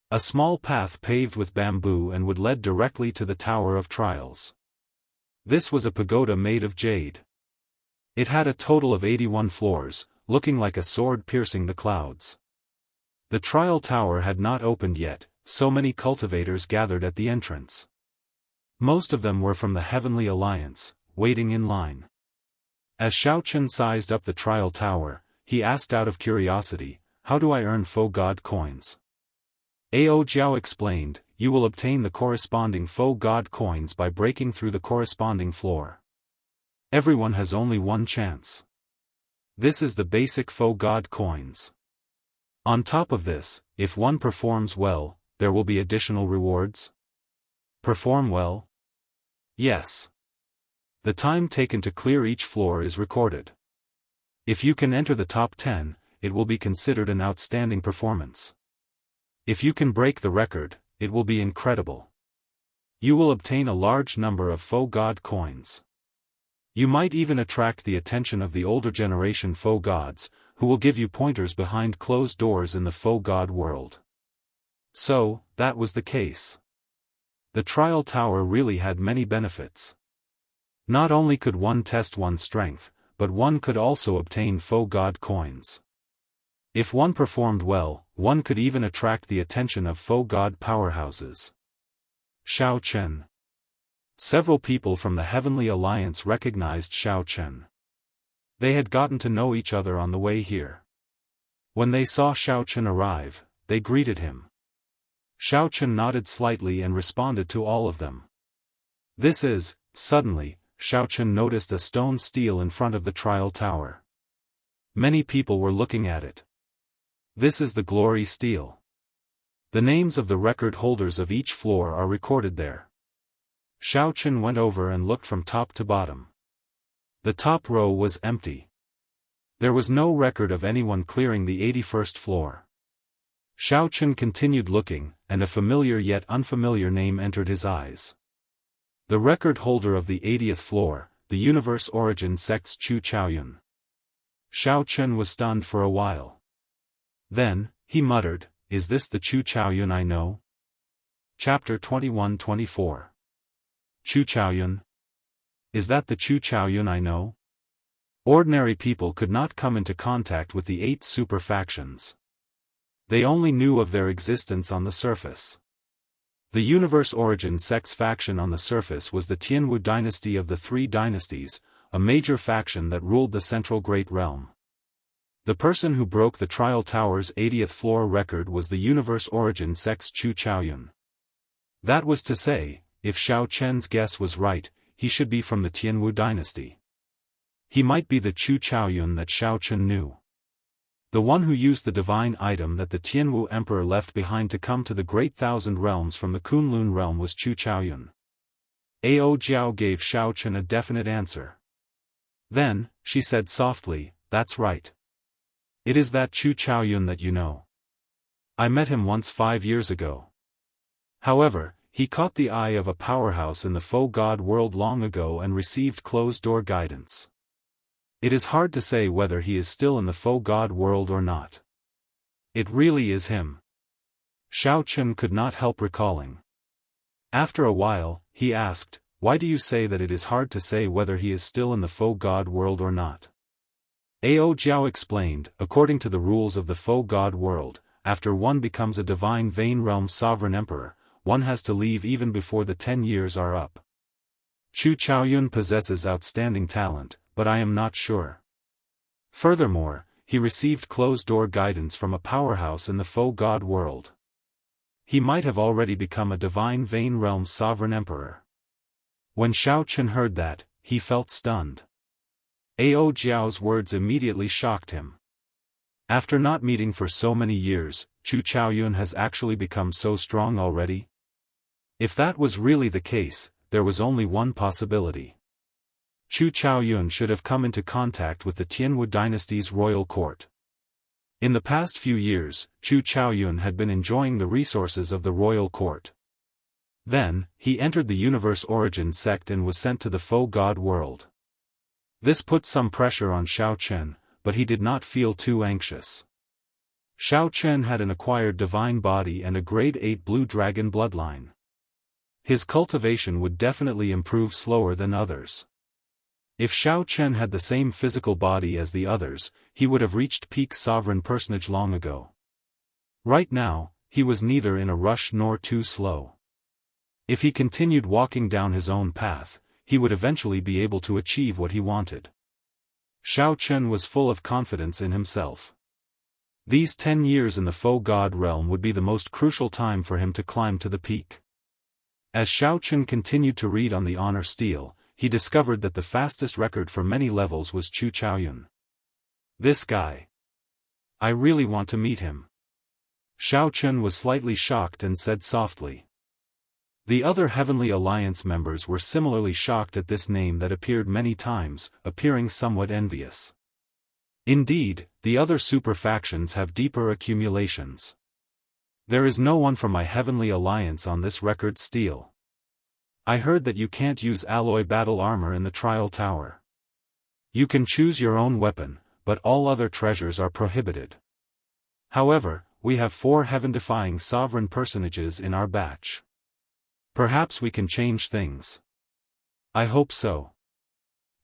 A small path paved with bamboo and wood led directly to the Tower of Trials. This was a pagoda made of jade. It had a total of 81 floors, looking like a sword piercing the clouds. The trial tower had not opened yet, so many cultivators gathered at the entrance. Most of them were from the Heavenly Alliance, waiting in line. As Xiaochen sized up the trial tower, he asked out of curiosity, "How do I earn faux god coins?" Ao Jiao explained, "You will obtain the corresponding faux god coins by breaking through the corresponding floor. Everyone has only one chance. This is the basic faux god coins. On top of this, if one performs well, there will be additional rewards." Perform well? Yes. The time taken to clear each floor is recorded. If you can enter the top 10, it will be considered an outstanding performance. If you can break the record, it will be incredible. You will obtain a large number of faux god coins. You might even attract the attention of the older generation faux gods, who will give you pointers behind closed doors in the faux god world. So, that was the case. The trial tower really had many benefits. Not only could one test one's strength, but one could also obtain faux god coins. If one performed well, one could even attract the attention of faux god powerhouses. Xiao Chen. Several people from the Heavenly Alliance recognized Xiao Chen. They had gotten to know each other on the way here. When they saw Xiao Chen arrive, they greeted him. Xiao Chen nodded slightly and responded to all of them. Suddenly, Xiao Chen noticed a stone stele in front of the trial tower. Many people were looking at it. This is the glory stele. The names of the record holders of each floor are recorded there. Xiao Chen went over and looked from top to bottom. The top row was empty. There was no record of anyone clearing the 81st floor. Xiao Chen continued looking, and a familiar yet unfamiliar name entered his eyes. The record holder of the 80th floor, the Universe Origin Sects Chu Chaoyun. Xiao Chen was stunned for a while. Then, he muttered, "Is this the Chu Chaoyun I know?" Chapter 21-24. Chu Chaoyun? Is that the Chu Chaoyun I know? Ordinary people could not come into contact with the 8 super factions. They only knew of their existence on the surface. The Universe Origin Sects faction on the surface was the Tianwu dynasty of the 3 dynasties, a major faction that ruled the Central Great Realm. The person who broke the Trial Tower's 80th floor record was the Universe Origin Sects Chu Chaoyun. That was to say, if Xiao Chen's guess was right, he should be from the Tianwu dynasty. He might be the Chu Chaoyun that Xiao Chen knew. The one who used the divine item that the Tianwu Emperor left behind to come to the Great Thousand Realms from the Kunlun realm was Chu Chaoyun. Ao Jiao gave Xiao Chen a definite answer. Then, she said softly, "That's right. It is that Chu Chaoyun that you know. I met him once 5 years ago. However, he caught the eye of a powerhouse in the faux god world long ago and received closed-door guidance. It is hard to say whether he is still in the faux god world or not. It really is him." Xiao Chen could not help recalling. After a while, he asked, "Why do you say that it is hard to say whether he is still in the faux god world or not?" Ao Jiao explained, "According to the rules of the faux god world, after one becomes a divine Vane Realm sovereign emperor, one has to leave even before the 10 years are up. Chu Chaoyun possesses outstanding talent, but I am not sure. Furthermore, he received closed-door guidance from a powerhouse in the faux god world. He might have already become a divine Vane Realm sovereign emperor." When Xiao Chen heard that, he felt stunned. Ao Jiao's words immediately shocked him. After not meeting for so many years, Chu Chaoyun has actually become so strong already? If that was really the case, there was only one possibility. Chu Chaoyun should have come into contact with the Tianwu dynasty's royal court. In the past few years, Chu Chaoyun had been enjoying the resources of the royal court. Then, he entered the Universe Origin sect and was sent to the Faux God world. This put some pressure on Xiao Chen, but he did not feel too anxious. Xiao Chen had an acquired divine body and a grade 8 blue dragon bloodline. His cultivation would definitely improve slower than others. If Xiao Chen had the same physical body as the others, he would have reached peak sovereign personage long ago. Right now, he was neither in a rush nor too slow. If he continued walking down his own path, he would eventually be able to achieve what he wanted. Xiao Chen was full of confidence in himself. These 10 years in the Faux God realm would be the most crucial time for him to climb to the peak. As Xiao Chen continued to read on the honor stele, he discovered that the fastest record for many levels was Chu Chaoyun. This guy. I really want to meet him. Xiao Chen was slightly shocked and said softly. The other Heavenly Alliance members were similarly shocked at this name that appeared many times, appearing somewhat envious. Indeed, the other super factions have deeper accumulations. There is no one from my Heavenly Alliance on this record stele. I heard that you can't use alloy battle armor in the Trial Tower. You can choose your own weapon, but all other treasures are prohibited. However, we have 4 heaven-defying sovereign personages in our batch. Perhaps we can change things. I hope so.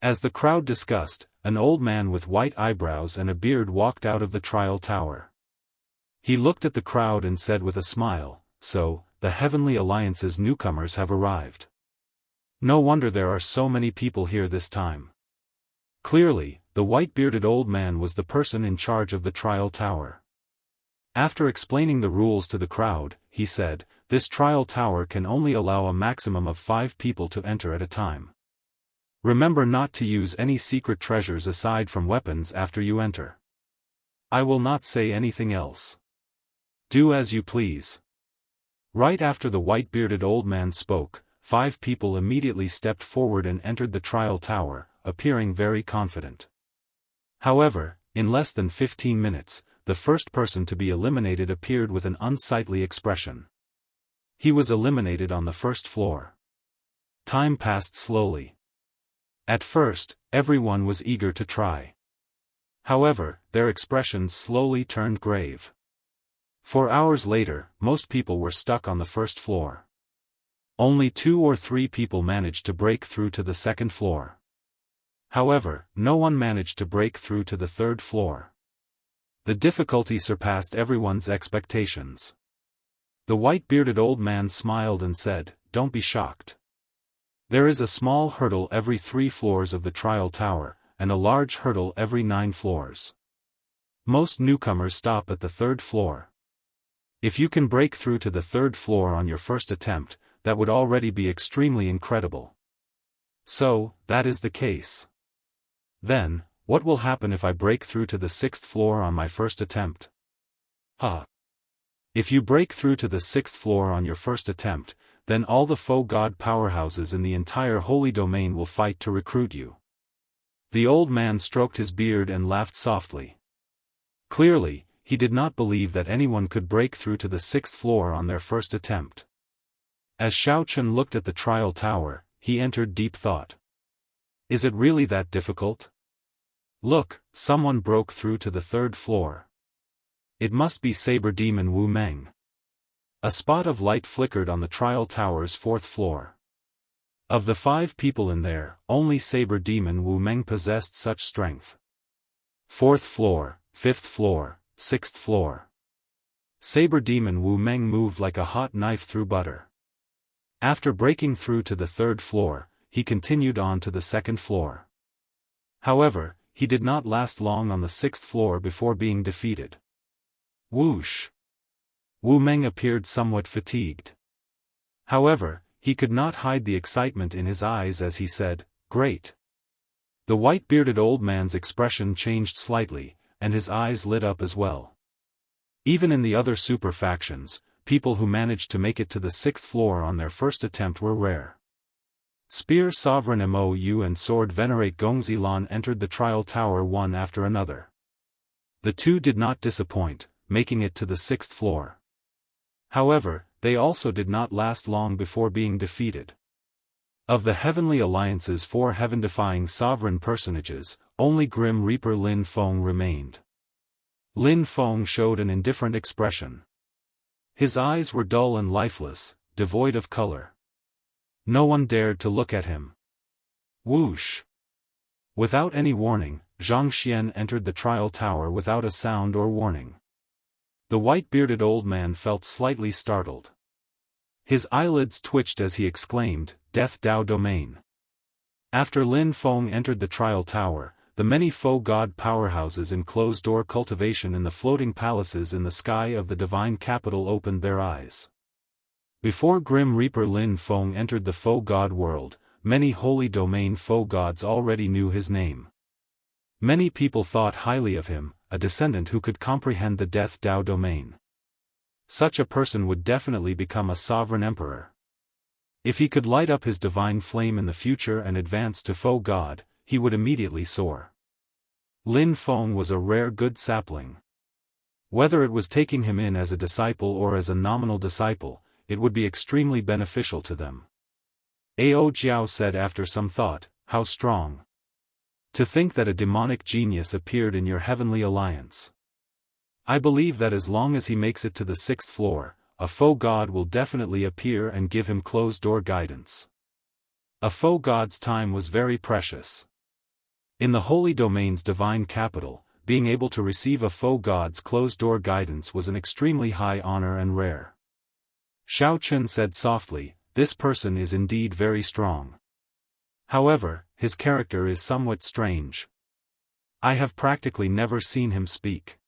As the crowd discussed, an old man with white eyebrows and a beard walked out of the Trial Tower. He looked at the crowd and said with a smile, "So, the Heavenly Alliance's newcomers have arrived. No wonder there are so many people here this time." Clearly, the white-bearded old man was the person in charge of the Trial Tower. After explaining the rules to the crowd, he said, "This Trial Tower can only allow a maximum of 5 people to enter at a time. Remember not to use any secret treasures aside from weapons after you enter. I will not say anything else. Do as you please." Right after the white-bearded old man spoke, 5 people immediately stepped forward and entered the Trial Tower, appearing very confident. However, in less than 15 minutes, the first person to be eliminated appeared with an unsightly expression. He was eliminated on the first floor. Time passed slowly. At first, everyone was eager to try. However, their expressions slowly turned grave. 4 hours later, most people were stuck on the first floor. Only 2 or 3 people managed to break through to the second floor. However, no one managed to break through to the third floor. The difficulty surpassed everyone's expectations. The white-bearded old man smiled and said, "Don't be shocked. There is a small hurdle every 3 floors of the Trial Tower, and a large hurdle every 9 floors. Most newcomers stop at the 3rd floor. If you can break through to the 3rd floor on your first attempt, that would already be extremely incredible. So, that is the case. Then, what will happen if I break through to the 6th floor on my first attempt? If you break through to the 6th floor on your first attempt, then all the Faux God powerhouses in the entire Holy Domain will fight to recruit you." The old man stroked his beard and laughed softly. Clearly, he did not believe that anyone could break through to the 6th floor on their first attempt. As Xiao Chen looked at the Trial Tower, he entered deep thought. Is it really that difficult? Look, someone broke through to the 3rd floor. It must be Saber Demon Wu Meng. A spot of light flickered on the Trial Tower's 4th floor. Of the 5 people in there, only Saber Demon Wu Meng possessed such strength. 4th floor, 5th floor, 6th floor. Saber Demon Wu Meng moved like a hot knife through butter. After breaking through to the 3rd floor, he continued on to the 2nd floor. However, he did not last long on the 6th floor before being defeated. Whoosh! Wu Meng appeared somewhat fatigued. However, he could not hide the excitement in his eyes as he said, "Great." The white-bearded old man's expression changed slightly, and his eyes lit up as well. Even in the other super factions, people who managed to make it to the 6th floor on their first attempt were rare. Spear Sovereign Mou and Sword Venerate Gongzilan entered the Trial Tower one after another. The 2 did not disappoint, making it to the 6th floor. However, they also did not last long before being defeated. Of the Heavenly Alliance's 4 heaven-defying sovereign personages, only Grim Reaper Lin Feng remained. Lin Feng showed an indifferent expression. His eyes were dull and lifeless, devoid of color. No one dared to look at him. Whoosh! Without any warning, Zhang Xian entered the trial tower without a sound or warning. The white-bearded old man felt slightly startled. His eyelids twitched as he exclaimed, "Death Dao Domain." After Lin Feng entered the trial tower, the many faux god powerhouses in closed-door cultivation in the floating palaces in the sky of the divine capital opened their eyes. Before Grim Reaper Lin Feng entered the faux god world, many holy domain faux gods already knew his name. Many people thought highly of him, a descendant who could comprehend the Death Dao Domain. Such a person would definitely become a sovereign emperor. If he could light up his divine flame in the future and advance to faux god, he would immediately soar. Lin Feng was a rare good sapling. Whether it was taking him in as a disciple or as a nominal disciple, it would be extremely beneficial to them. Ao Jiao said after some thought, "How strong. To think that a demonic genius appeared in your heavenly alliance. I believe that as long as he makes it to the 6th floor, a faux god will definitely appear and give him closed-door guidance." A faux god's time was very precious. In the holy domain's divine capital, being able to receive a faux god's closed-door guidance was an extremely high honor and rare. Xiao Chen said softly, "This person is indeed very strong. However, his character is somewhat strange. I have practically never seen him speak.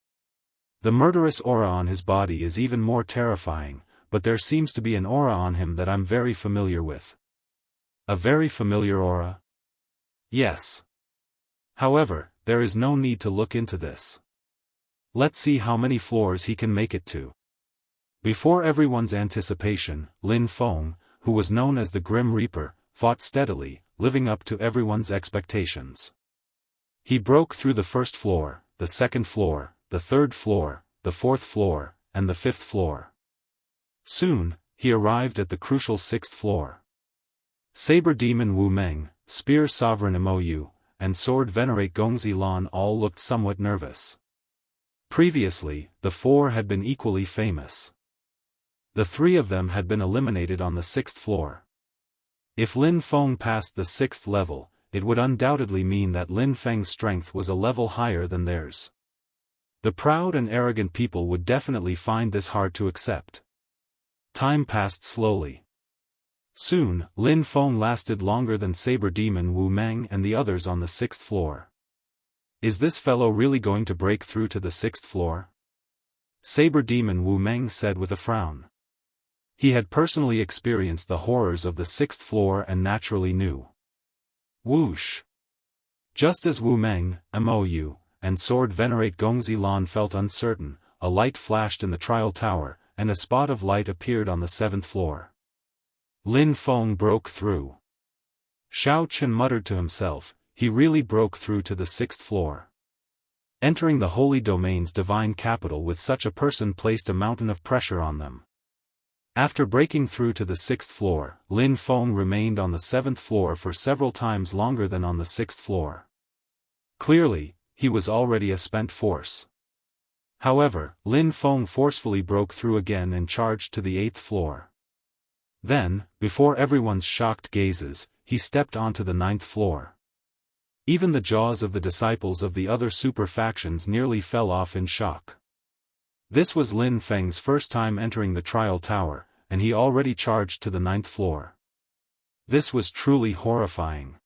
The murderous aura on his body is even more terrifying, but there seems to be an aura on him that I'm very familiar with." A very familiar aura? Yes. However, there is no need to look into this. Let's see how many floors he can make it to. Before everyone's anticipation, Lin Feng, who was known as the Grim Reaper, fought steadily, living up to everyone's expectations. He broke through the 1st floor, the 2nd floor, the 3rd floor, the 4th floor, and the 5th floor. Soon, he arrived at the crucial 6th floor. Saber Demon Wu Meng, Spear Sovereign Mou, and Sword Venerate Gongzi Lan all looked somewhat nervous. Previously, the 4 had been equally famous. The 3 of them had been eliminated on the 6th floor. If Lin Feng passed the 6th level, it would undoubtedly mean that Lin Feng's strength was a level higher than theirs. The proud and arrogant people would definitely find this hard to accept. Time passed slowly. Soon, Lin Feng lasted longer than Saber Demon Wu Meng and the others on the 6th floor. Is this fellow really going to break through to the 6th floor? Saber Demon Wu Meng said with a frown. He had personally experienced the horrors of the 6th floor and naturally knew. Whoosh! Just as Wu Meng, Mou, and Sword Venerate Gongzi Lan felt uncertain, a light flashed in the trial tower, and a spot of light appeared on the 7th floor. Lin Feng broke through. Xiao Chen muttered to himself, he really broke through to the 6th floor. Entering the holy domain's divine capital with such a person placed a mountain of pressure on them. After breaking through to the 6th floor, Lin Feng remained on the 7th floor for several times longer than on the 6th floor. Clearly, he was already a spent force. However, Lin Feng forcefully broke through again and charged to the 8th floor. Then, before everyone's shocked gazes, he stepped onto the 9th floor. Even the jaws of the disciples of the other super factions nearly fell off in shock. This was Lin Feng's first time entering the trial tower, and he already charged to the 9th floor. This was truly horrifying.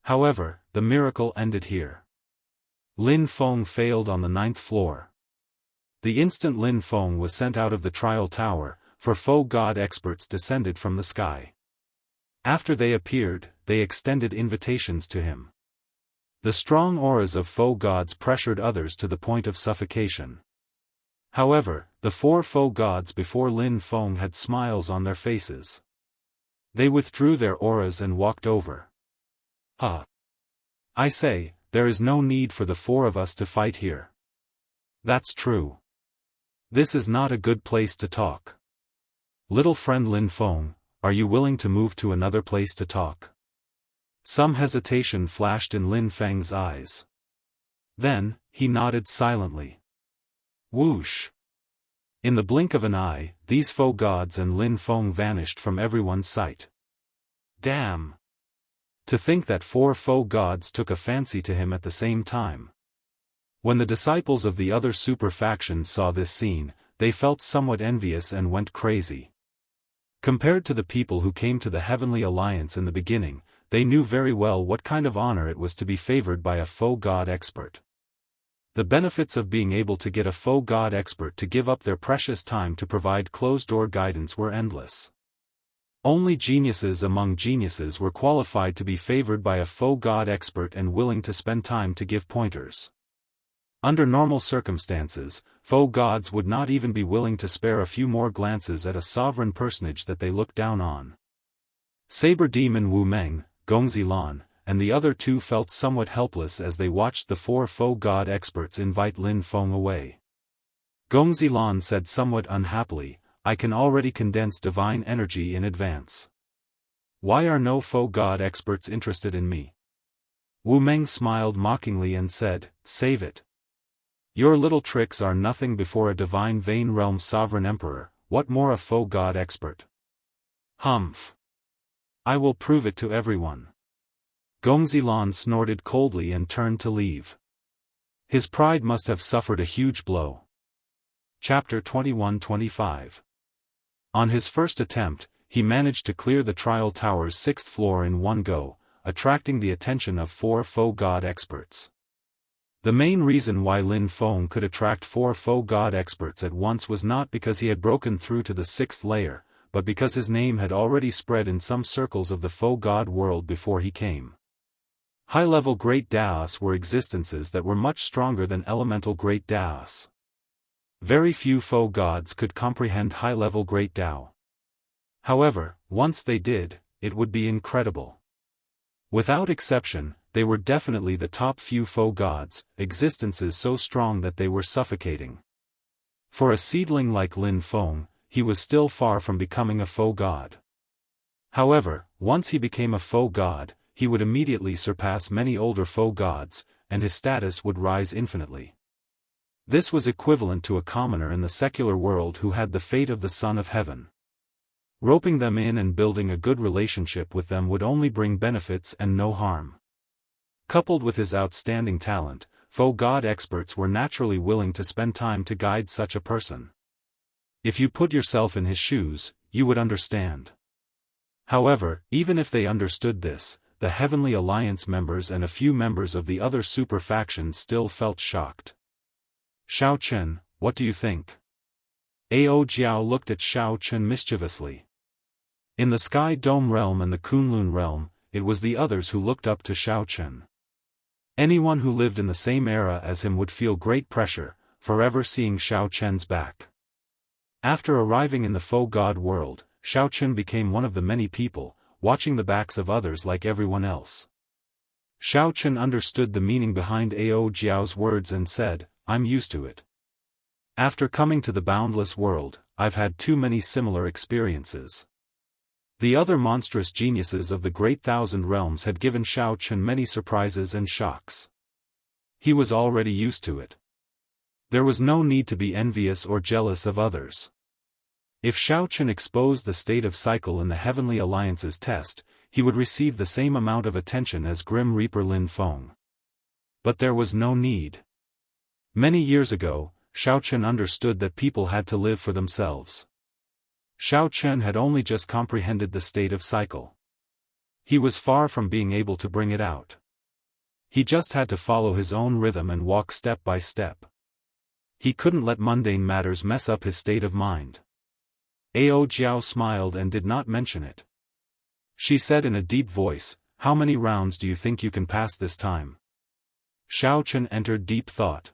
However, the miracle ended here. Lin Feng failed on the 9th floor. The instant Lin Feng was sent out of the trial tower, for faux god experts descended from the sky. After they appeared, they extended invitations to him. The strong auras of faux gods pressured others to the point of suffocation. However, the 4 faux gods before Lin Feng had smiles on their faces. They withdrew their auras and walked over. I say, there is no need for the 4 of us to fight here. That's true. This is not a good place to talk. Little friend Lin Feng, are you willing to move to another place to talk? Some hesitation flashed in Lin Feng's eyes. Then, he nodded silently. Whoosh! In the blink of an eye, these foe gods and Lin Feng vanished from everyone's sight. Damn! To think that 4 foe gods took a fancy to him at the same time. When the disciples of the other super factions saw this scene, they felt somewhat envious and went crazy. Compared to the people who came to the Heavenly Alliance in the beginning, they knew very well what kind of honor it was to be favored by a foe god expert. The benefits of being able to get a foe god expert to give up their precious time to provide closed-door guidance were endless. Only geniuses among geniuses were qualified to be favored by a foe god expert and willing to spend time to give pointers. Under normal circumstances, foe gods would not even be willing to spare a few more glances at a sovereign personage that they looked down on. Saber Demon Wu Meng, Gongzi Lan, and the other 2 felt somewhat helpless as they watched the 4 foe god experts invite Lin Feng away. Gongzi Lan said somewhat unhappily, I can already condense divine energy in advance. Why are no foe god experts interested in me? Wu Meng smiled mockingly and said, save it. Your little tricks are nothing before a divine Vane Realm sovereign emperor, what more a foe god expert? Humph. I will prove it to everyone. Gongzi Lan snorted coldly and turned to leave. His pride must have suffered a huge blow. Chapter 21-25. On his first attempt, he managed to clear the trial tower's 6th floor in one go, attracting the attention of 4 foe god experts. The main reason why Lin Feng could attract 4 foe god experts at once was not because he had broken through to the 6th layer, but because his name had already spread in some circles of the foe god world before he came. High-level Great Daoists were existences that were much stronger than elemental Great Daoists. Very few foe gods could comprehend high-level Great Dao. However, once they did, it would be incredible. Without exception, they were definitely the top few foe gods, existences so strong that they were suffocating. For a seedling like Lin Feng, he was still far from becoming a foe god. However, once he became a foe god, he would immediately surpass many older foe gods, and his status would rise infinitely. This was equivalent to a commoner in the secular world who had the fate of the Son of Heaven. Roping them in and building a good relationship with them would only bring benefits and no harm. Coupled with his outstanding talent, foe god experts were naturally willing to spend time to guide such a person. If you put yourself in his shoes, you would understand. However, even if they understood this, the Heavenly Alliance members and a few members of the other super factions still felt shocked. Xiao Chen, what do you think? Ao Jiao looked at Xiao Chen mischievously. In the Sky Dome realm and the Kunlun realm, it was the others who looked up to Xiao Chen. Anyone who lived in the same era as him would feel great pressure, forever seeing Xiao Chen's back. After arriving in the foe god world, Xiao Chen became one of the many people, watching the backs of others like everyone else. Xiao Chen understood the meaning behind Ao Jiao's words and said, I'm used to it. After coming to the boundless world, I've had too many similar experiences. The other monstrous geniuses of the Great Thousand Realms had given Xiao Chen many surprises and shocks. He was already used to it. There was no need to be envious or jealous of others. If Xiao Chen exposed the state of cycle in the Heavenly Alliance's test, he would receive the same amount of attention as Grim Reaper Lin Feng. But there was no need. Many years ago, Xiao Chen understood that people had to live for themselves. Xiao Chen had only just comprehended the state of cycle. He was far from being able to bring it out. He just had to follow his own rhythm and walk step by step. He couldn't let mundane matters mess up his state of mind. Ao Jiao smiled and did not mention it. She said in a deep voice, how many rounds do you think you can pass this time? Xiao Chen entered deep thought.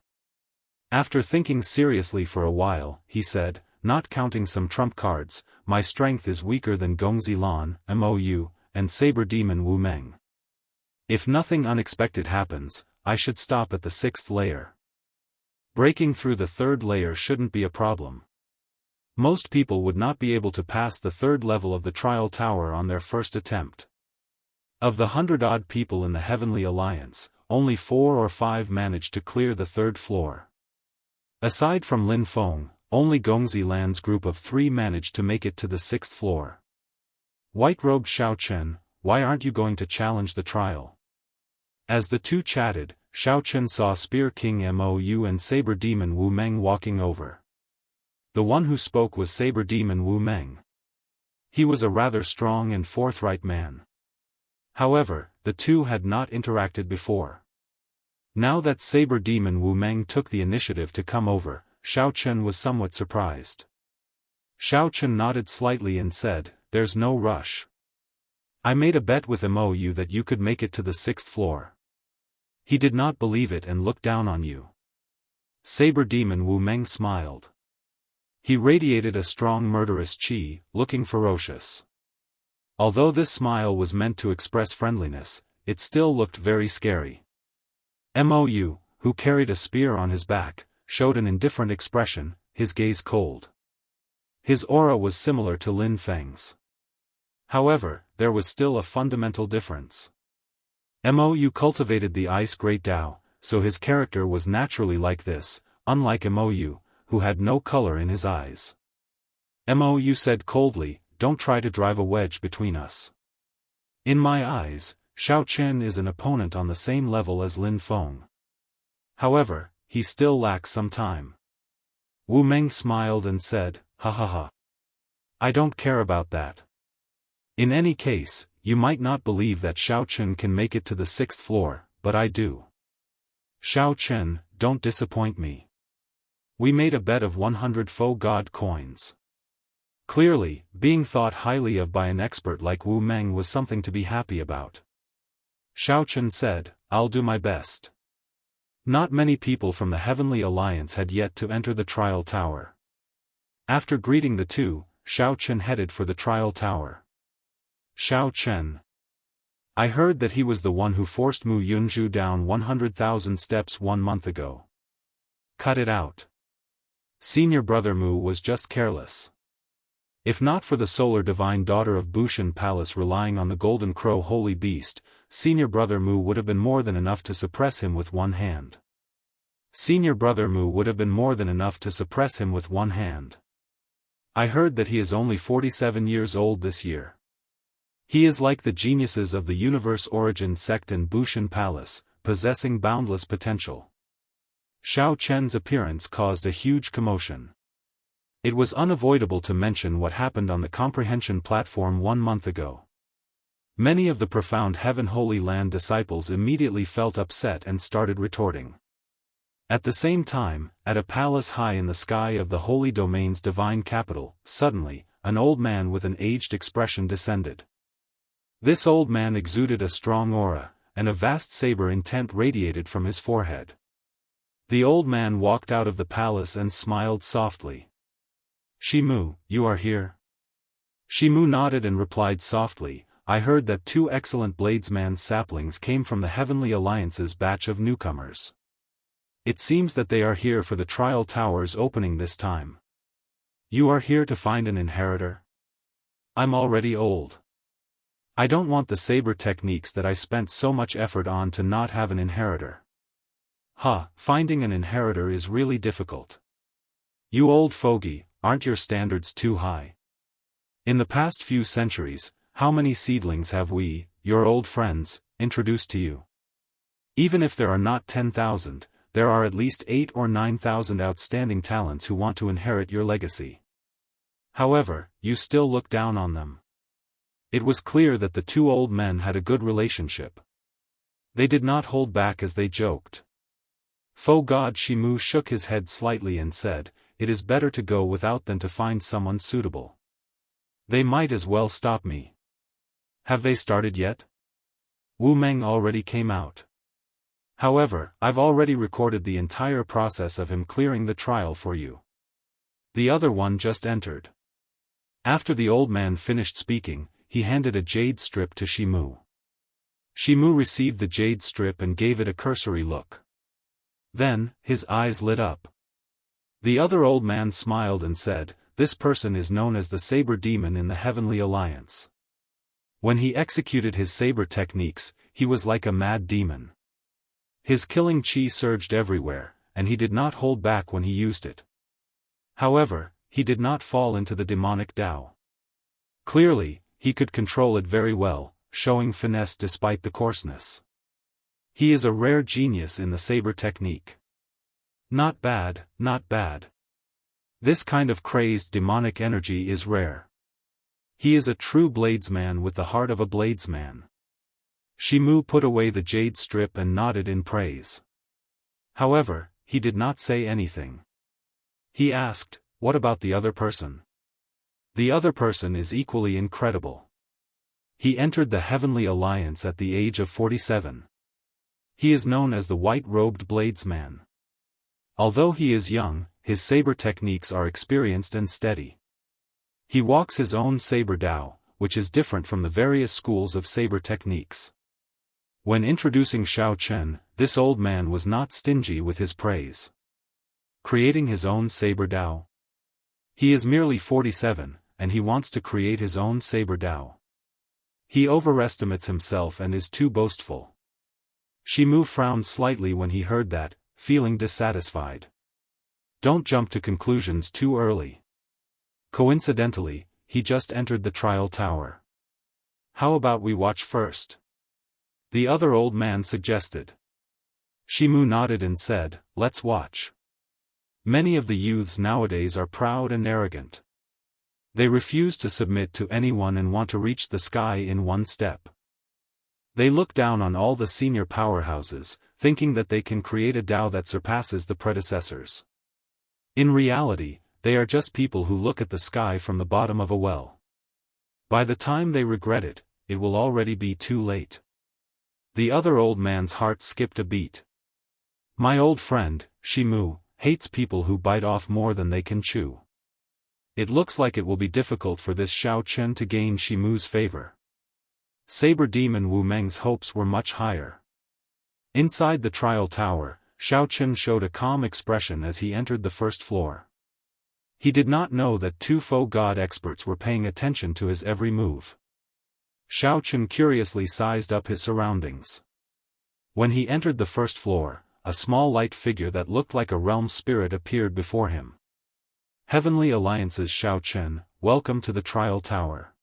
After thinking seriously for a while, he said, not counting some trump cards, my strength is weaker than Gongzi Lan, Mou, and Saber Demon Wu Meng. If nothing unexpected happens, I should stop at the 6th layer. Breaking through the 3rd layer shouldn't be a problem. Most people would not be able to pass the third level of the trial tower on their first attempt. Of the 100-odd people in the Heavenly Alliance, only 4 or 5 managed to clear the third floor. Aside from Lin Feng, only Gongzi Lan's group of 3 managed to make it to the 6th floor. White-robed Xiao Chen, why aren't you going to challenge the trial? As the two chatted, Xiao Chen saw Spear King Mou and Saber Demon Wu Meng walking over. The one who spoke was Saber Demon Wu Meng. He was a rather strong and forthright man. However, the two had not interacted before. Now that Saber Demon Wu Meng took the initiative to come over, Xiao Chen was somewhat surprised. Xiao Chen nodded slightly and said, "There's no rush. I made a bet with Mou that you could make it to the 6th floor. He did not believe it and looked down on you." Saber Demon Wu Meng smiled. He radiated a strong murderous qi, looking ferocious. Although this smile was meant to express friendliness, it still looked very scary. Mou, who carried a spear on his back, showed an indifferent expression, his gaze cold. His aura was similar to Lin Feng's. However, there was still a fundamental difference. Mou cultivated the Ice Great Tao, so his character was naturally like this, unlike Mou, who had no color in his eyes. Mou said coldly, "Don't try to drive a wedge between us. In my eyes, Xiao Chen is an opponent on the same level as Lin Feng. However, he still lacks some time." Wu Meng smiled and said, "Ha ha ha. I don't care about that. In any case, you might not believe that Xiao Chen can make it to the 6th floor, but I do. Xiao Chen, don't disappoint me. We made a bet of 100 faux god coins." Clearly, being thought highly of by an expert like Wu Meng was something to be happy about. Xiao Chen said, "I'll do my best." Not many people from the Heavenly Alliance had yet to enter the trial tower. After greeting the two, Xiao Chen headed for the trial tower. "Xiao Chen. I heard that he was the one who forced Mu Yunzhu down 100,000 steps 1 month ago." "Cut it out. Senior brother Mu was just careless. If not for the solar divine daughter of Bushan Palace relying on the Golden Crow holy beast, senior brother Mu would have been more than enough to suppress him with one hand. Senior brother Mu would have been more than enough to suppress him with one hand. I heard that he is only 47 years old this year. He is like the geniuses of the Universe Origin sect in Bushan Palace, possessing boundless potential." Xiao Chen's appearance caused a huge commotion. It was unavoidable to mention what happened on the comprehension platform 1 month ago. Many of the profound Heaven Holy Land disciples immediately felt upset and started retorting. At the same time, at a palace high in the sky of the Holy Domain's divine capital, suddenly, an old man with an aged expression descended. This old man exuded a strong aura, and a vast saber intent radiated from his forehead. The old man walked out of the palace and smiled softly. "Shimu, you are here?" Shimu nodded and replied softly, "I heard that 2 excellent bladesman saplings came from the Heavenly Alliance's batch of newcomers. It seems that they are here for the trial tower's opening this time. You are here to find an inheritor? I'm already old. I don't want the saber techniques that I spent so much effort on to not have an inheritor. Finding an inheritor is really difficult. You old fogey, aren't your standards too high? In the past few centuries, how many seedlings have we, your old friends, introduced to you? Even if there are not 10,000, there are at least 8 or 9,000 outstanding talents who want to inherit your legacy. However, you still look down on them." It was clear that the 2 old men had a good relationship. They did not hold back as they joked. Faux God Shimu shook his head slightly and said, "It is better to go without than to find someone suitable. They might as well stop me." "Have they started yet?" Wu Meng already came out. "However, I've already recorded the entire process of him clearing the trial for you." The other one just entered. After the old man finished speaking, he handed a jade strip to Shimu. Shimu received the jade strip and gave it a cursory look. Then, his eyes lit up. The other old man smiled and said, this person is known as the Saber Demon in the Heavenly Alliance. When he executed his saber techniques, he was like a mad demon. His killing chi surged everywhere, and he did not hold back when he used it. However, he did not fall into the demonic Dao. Clearly, he could control it very well, showing finesse despite the coarseness. He is a rare genius in the saber technique. Not bad, not bad. This kind of crazed demonic energy is rare. He is a true bladesman with the heart of a bladesman. Shimu put away the jade strip and nodded in praise. However, he did not say anything. He asked, "What about the other person?" The other person is equally incredible. He entered the Heavenly Alliance at the age of 47. He is known as the White-Robed Bladesman. Although he is young, his saber techniques are experienced and steady. He walks his own saber Dao, which is different from the various schools of saber techniques. When introducing Xiao Chen, this old man was not stingy with his praise. Creating his own saber Dao. He is merely 47, and he wants to create his own saber Dao. He overestimates himself and is too boastful. Shimu frowned slightly when he heard that, feeling dissatisfied. Don't jump to conclusions too early. Coincidentally, he just entered the trial tower. How about we watch first? The other old man suggested. Shimu nodded and said, "Let's watch." Many of the youths nowadays are proud and arrogant. They refuse to submit to anyone and want to reach the sky in one step. They look down on all the senior powerhouses, thinking that they can create a Dao that surpasses the predecessors. In reality, they are just people who look at the sky from the bottom of a well. By the time they regret it, it will already be too late. The other old man's heart skipped a beat. My old friend, Shimu, hates people who bite off more than they can chew. It looks like it will be difficult for this Xiao Chen to gain Shimu's favor. Saber Demon Wu Meng's hopes were much higher. Inside the trial tower, Xiao Chen showed a calm expression as he entered the first floor. He did not know that two faux god experts were paying attention to his every move. Xiao Chen curiously sized up his surroundings. When he entered the first floor, a small light figure that looked like a realm spirit appeared before him. Heavenly Alliance's Xiao Chen, welcome to the trial tower.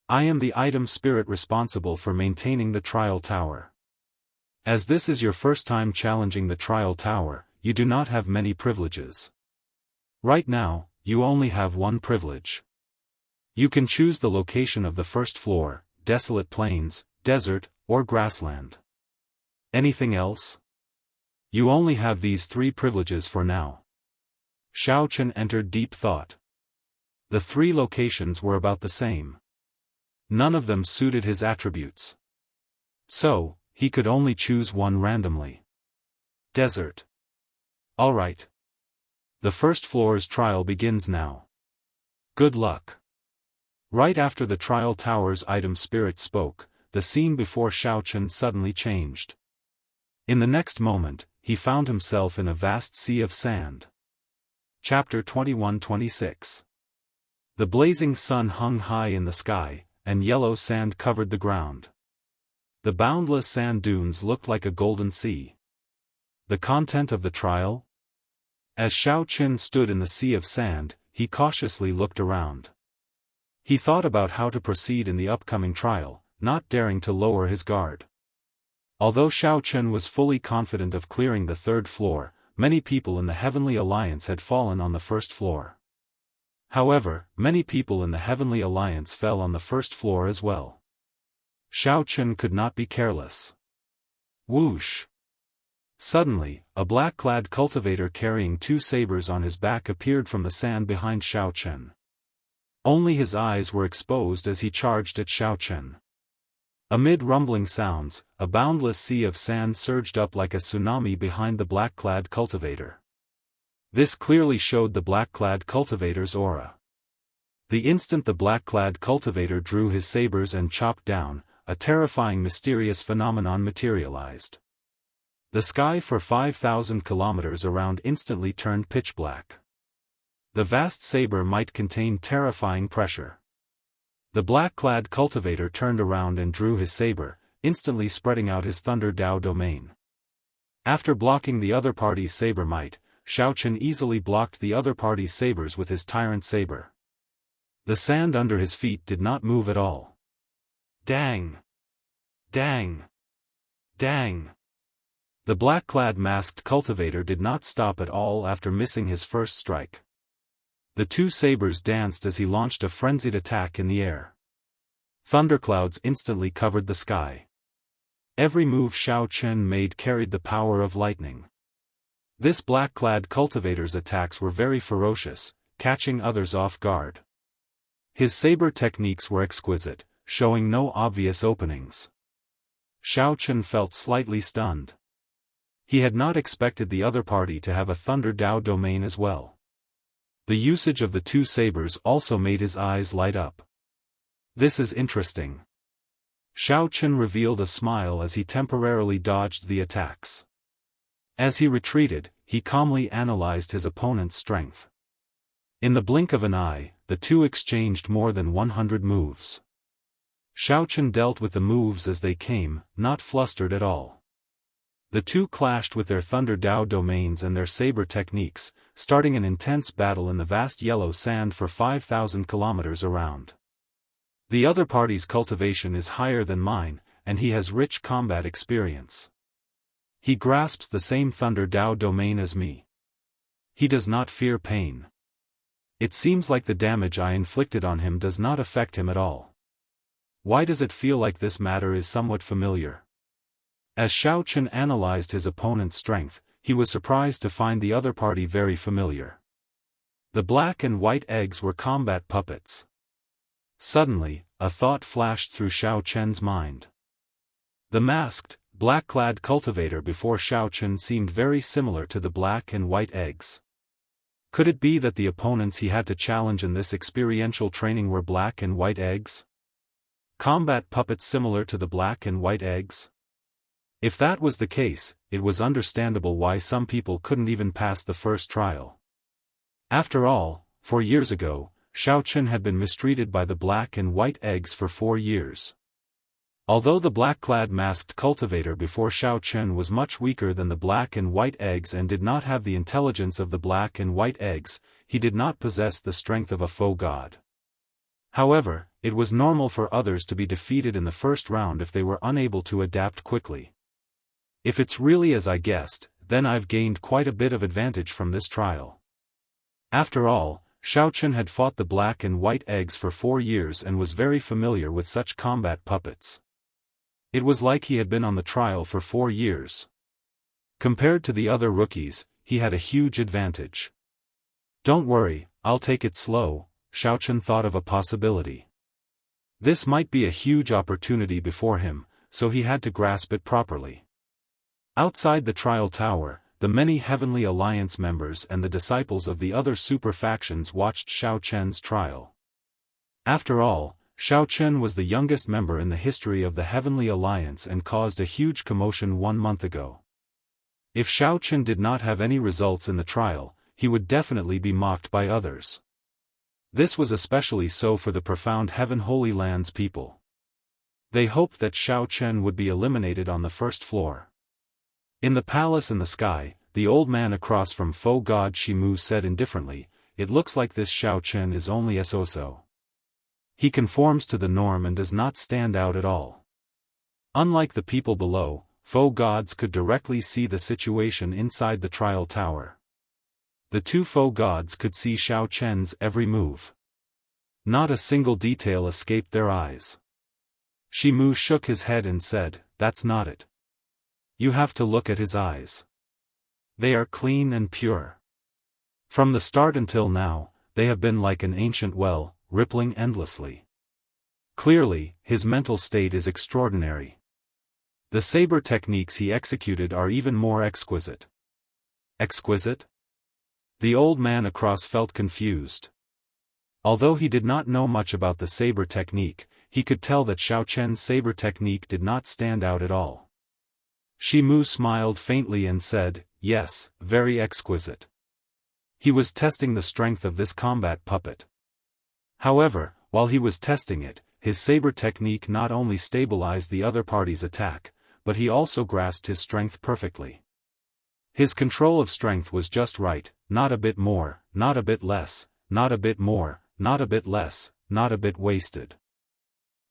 I am the item spirit responsible for maintaining the trial tower. As this is your first time challenging the trial tower, you do not have many privileges. Right now, you only have one privilege. You can choose the location of the first floor, desolate plains, desert, or grassland. Anything else? You only have these three privileges for now. Xiao Chen entered deep thought. The three locations were about the same. None of them suited his attributes. So, he could only choose one randomly. Desert. Alright. The first floor's trial begins now. Good luck. Right after the trial tower's item spirit spoke, the scene before Xiao Chen suddenly changed. In the next moment, he found himself in a vast sea of sand. Chapter 21-26. The blazing sun hung high in the sky, and yellow sand covered the ground. The boundless sand dunes looked like a golden sea. The content of the trial? As Xiao Chen stood in the sea of sand, he cautiously looked around. He thought about how to proceed in the upcoming trial, not daring to lower his guard. Although Xiao Chen was fully confident of clearing the third floor, many people in the Heavenly Alliance had fallen on the first floor. However, many people in the Heavenly Alliance fell on the first floor as well. Xiao Chen could not be careless. Whoosh! Suddenly, a black-clad cultivator carrying two sabers on his back appeared from the sand behind Xiao Chen. Only his eyes were exposed as he charged at Xiao Chen. Amid rumbling sounds, a boundless sea of sand surged up like a tsunami behind the black-clad cultivator. This clearly showed the black-clad cultivator's aura. The instant the black-clad cultivator drew his sabers and chopped down, a terrifying mysterious phenomenon materialized. The sky for 5,000 kilometers around instantly turned pitch black. The vast saber might contain terrifying pressure. The black-clad cultivator turned around and drew his saber, instantly spreading out his Thunder Dao domain. After blocking the other party's saber might, Xiaochen easily blocked the other party's sabers with his tyrant saber. The sand under his feet did not move at all. Dang! Dang! Dang! The black-clad masked cultivator did not stop at all after missing his first strike. The two sabers danced as he launched a frenzied attack in the air. Thunderclouds instantly covered the sky. Every move Xiaochen made carried the power of lightning. This black-clad cultivator's attacks were very ferocious, catching others off guard. His saber techniques were exquisite, showing no obvious openings. Xiaochen felt slightly stunned. He had not expected the other party to have a Thunder Dao domain as well. The usage of the two sabers also made his eyes light up. This is interesting. Xiaochen revealed a smile as he temporarily dodged the attacks. As he retreated, he calmly analyzed his opponent's strength. In the blink of an eye, the two exchanged more than 100 moves. Xiaochen dealt with the moves as they came, not flustered at all. The two clashed with their Thunder Dao domains and their saber techniques, starting an intense battle in the vast yellow sand for 5,000 kilometers around. The other party's cultivation is higher than mine, and he has rich combat experience. He grasps the same Thunder Dao domain as me. He does not fear pain. It seems like the damage I inflicted on him does not affect him at all. Why does it feel like this matter is somewhat familiar? As Xiaochen analyzed his opponent's strength, he was surprised to find the other party very familiar. The black and white eggs were combat puppets. Suddenly, a thought flashed through Xiaochen's mind. The masked, black-clad cultivator before Xiaochen seemed very similar to the black and white eggs. Could it be that the opponents he had to challenge in this experiential training were black and white eggs? Combat puppets similar to the black and white eggs? If that was the case, it was understandable why some people couldn't even pass the first trial. After all, 4 years ago, Xiaochen had been mistreated by the black and white eggs for 4 years. Although the black-clad masked cultivator before Xiaochen was much weaker than the black and white eggs and did not have the intelligence of the black and white eggs, he did not possess the strength of a faux god. However, it was normal for others to be defeated in the first round if they were unable to adapt quickly. If it's really as I guessed, then I've gained quite a bit of advantage from this trial. After all, Xiaochen had fought the black and white eggs for 4 years and was very familiar with such combat puppets. It was like he had been on the trial for 4 years. Compared to the other rookies, he had a huge advantage. Don't worry, I'll take it slow, Xiaochen thought of a possibility. This might be a huge opportunity before him, so he had to grasp it properly. Outside the trial tower, the many Heavenly Alliance members and the disciples of the other super factions watched Xiaochen's trial. After all, Xiaochen was the youngest member in the history of the Heavenly Alliance and caused a huge commotion 1 month ago. If Xiaochen did not have any results in the trial, he would definitely be mocked by others. This was especially so for the profound Heaven Holy Lands people. They hoped that Xiaochen would be eliminated on the first floor. In the palace in the sky, the old man across from faux god Shimu said indifferently, "It looks like this Xiaochen is only so. He conforms to the norm and does not stand out at all." Unlike the people below, faux gods could directly see the situation inside the trial tower. The two faux gods could see Xiaochen's every move. Not a single detail escaped their eyes. Shimu shook his head and said, "That's not it. You have to look at his eyes. They are clean and pure. From the start until now, they have been like an ancient well, rippling endlessly. Clearly, his mental state is extraordinary. The saber techniques he executed are even more exquisite." Exquisite? The old man across felt confused. Although he did not know much about the saber technique, he could tell that Xiaochen's saber technique did not stand out at all. Shimu smiled faintly and said, "Yes, very exquisite." He was testing the strength of this combat puppet. However, while he was testing it, his saber technique not only stabilized the other party's attack, but he also grasped his strength perfectly. His control of strength was just right, not a bit more, not a bit less, not a bit more, not a bit less, not a bit wasted.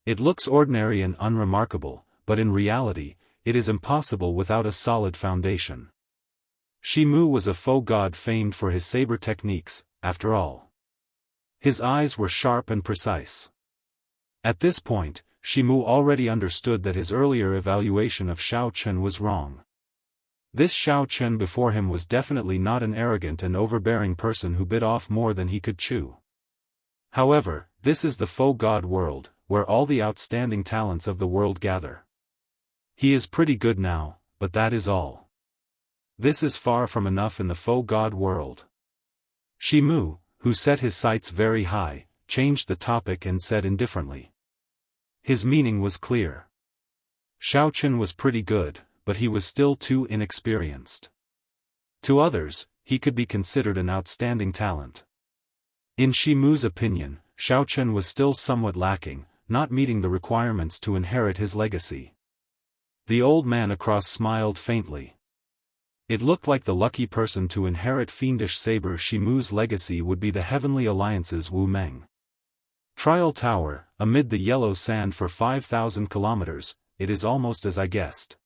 It looks ordinary and unremarkable, but in reality, it is impossible without a solid foundation. Shimu was a faux god famed for his saber techniques, after all. His eyes were sharp and precise. At this point, Shimu already understood that his earlier evaluation of Xiao Chen was wrong. This Xiao Chen before him was definitely not an arrogant and overbearing person who bit off more than he could chew. However, this is the faux god world, where all the outstanding talents of the world gather. He is pretty good now, but that is all. This is far from enough in the faux god world. Shimu, who set his sights very high, changed the topic and said indifferently. His meaning was clear. Xiao Chen was pretty good, but he was still too inexperienced. To others, he could be considered an outstanding talent. In Shimu's opinion, Xiao Chen was still somewhat lacking, not meeting the requirements to inherit his legacy. The old man across smiled faintly. It looked like the lucky person to inherit fiendish saber Shimu's legacy would be the Heavenly Alliance's Wu Meng. Trial Tower, amid the yellow sand for 5,000 kilometers, it is almost as I guessed.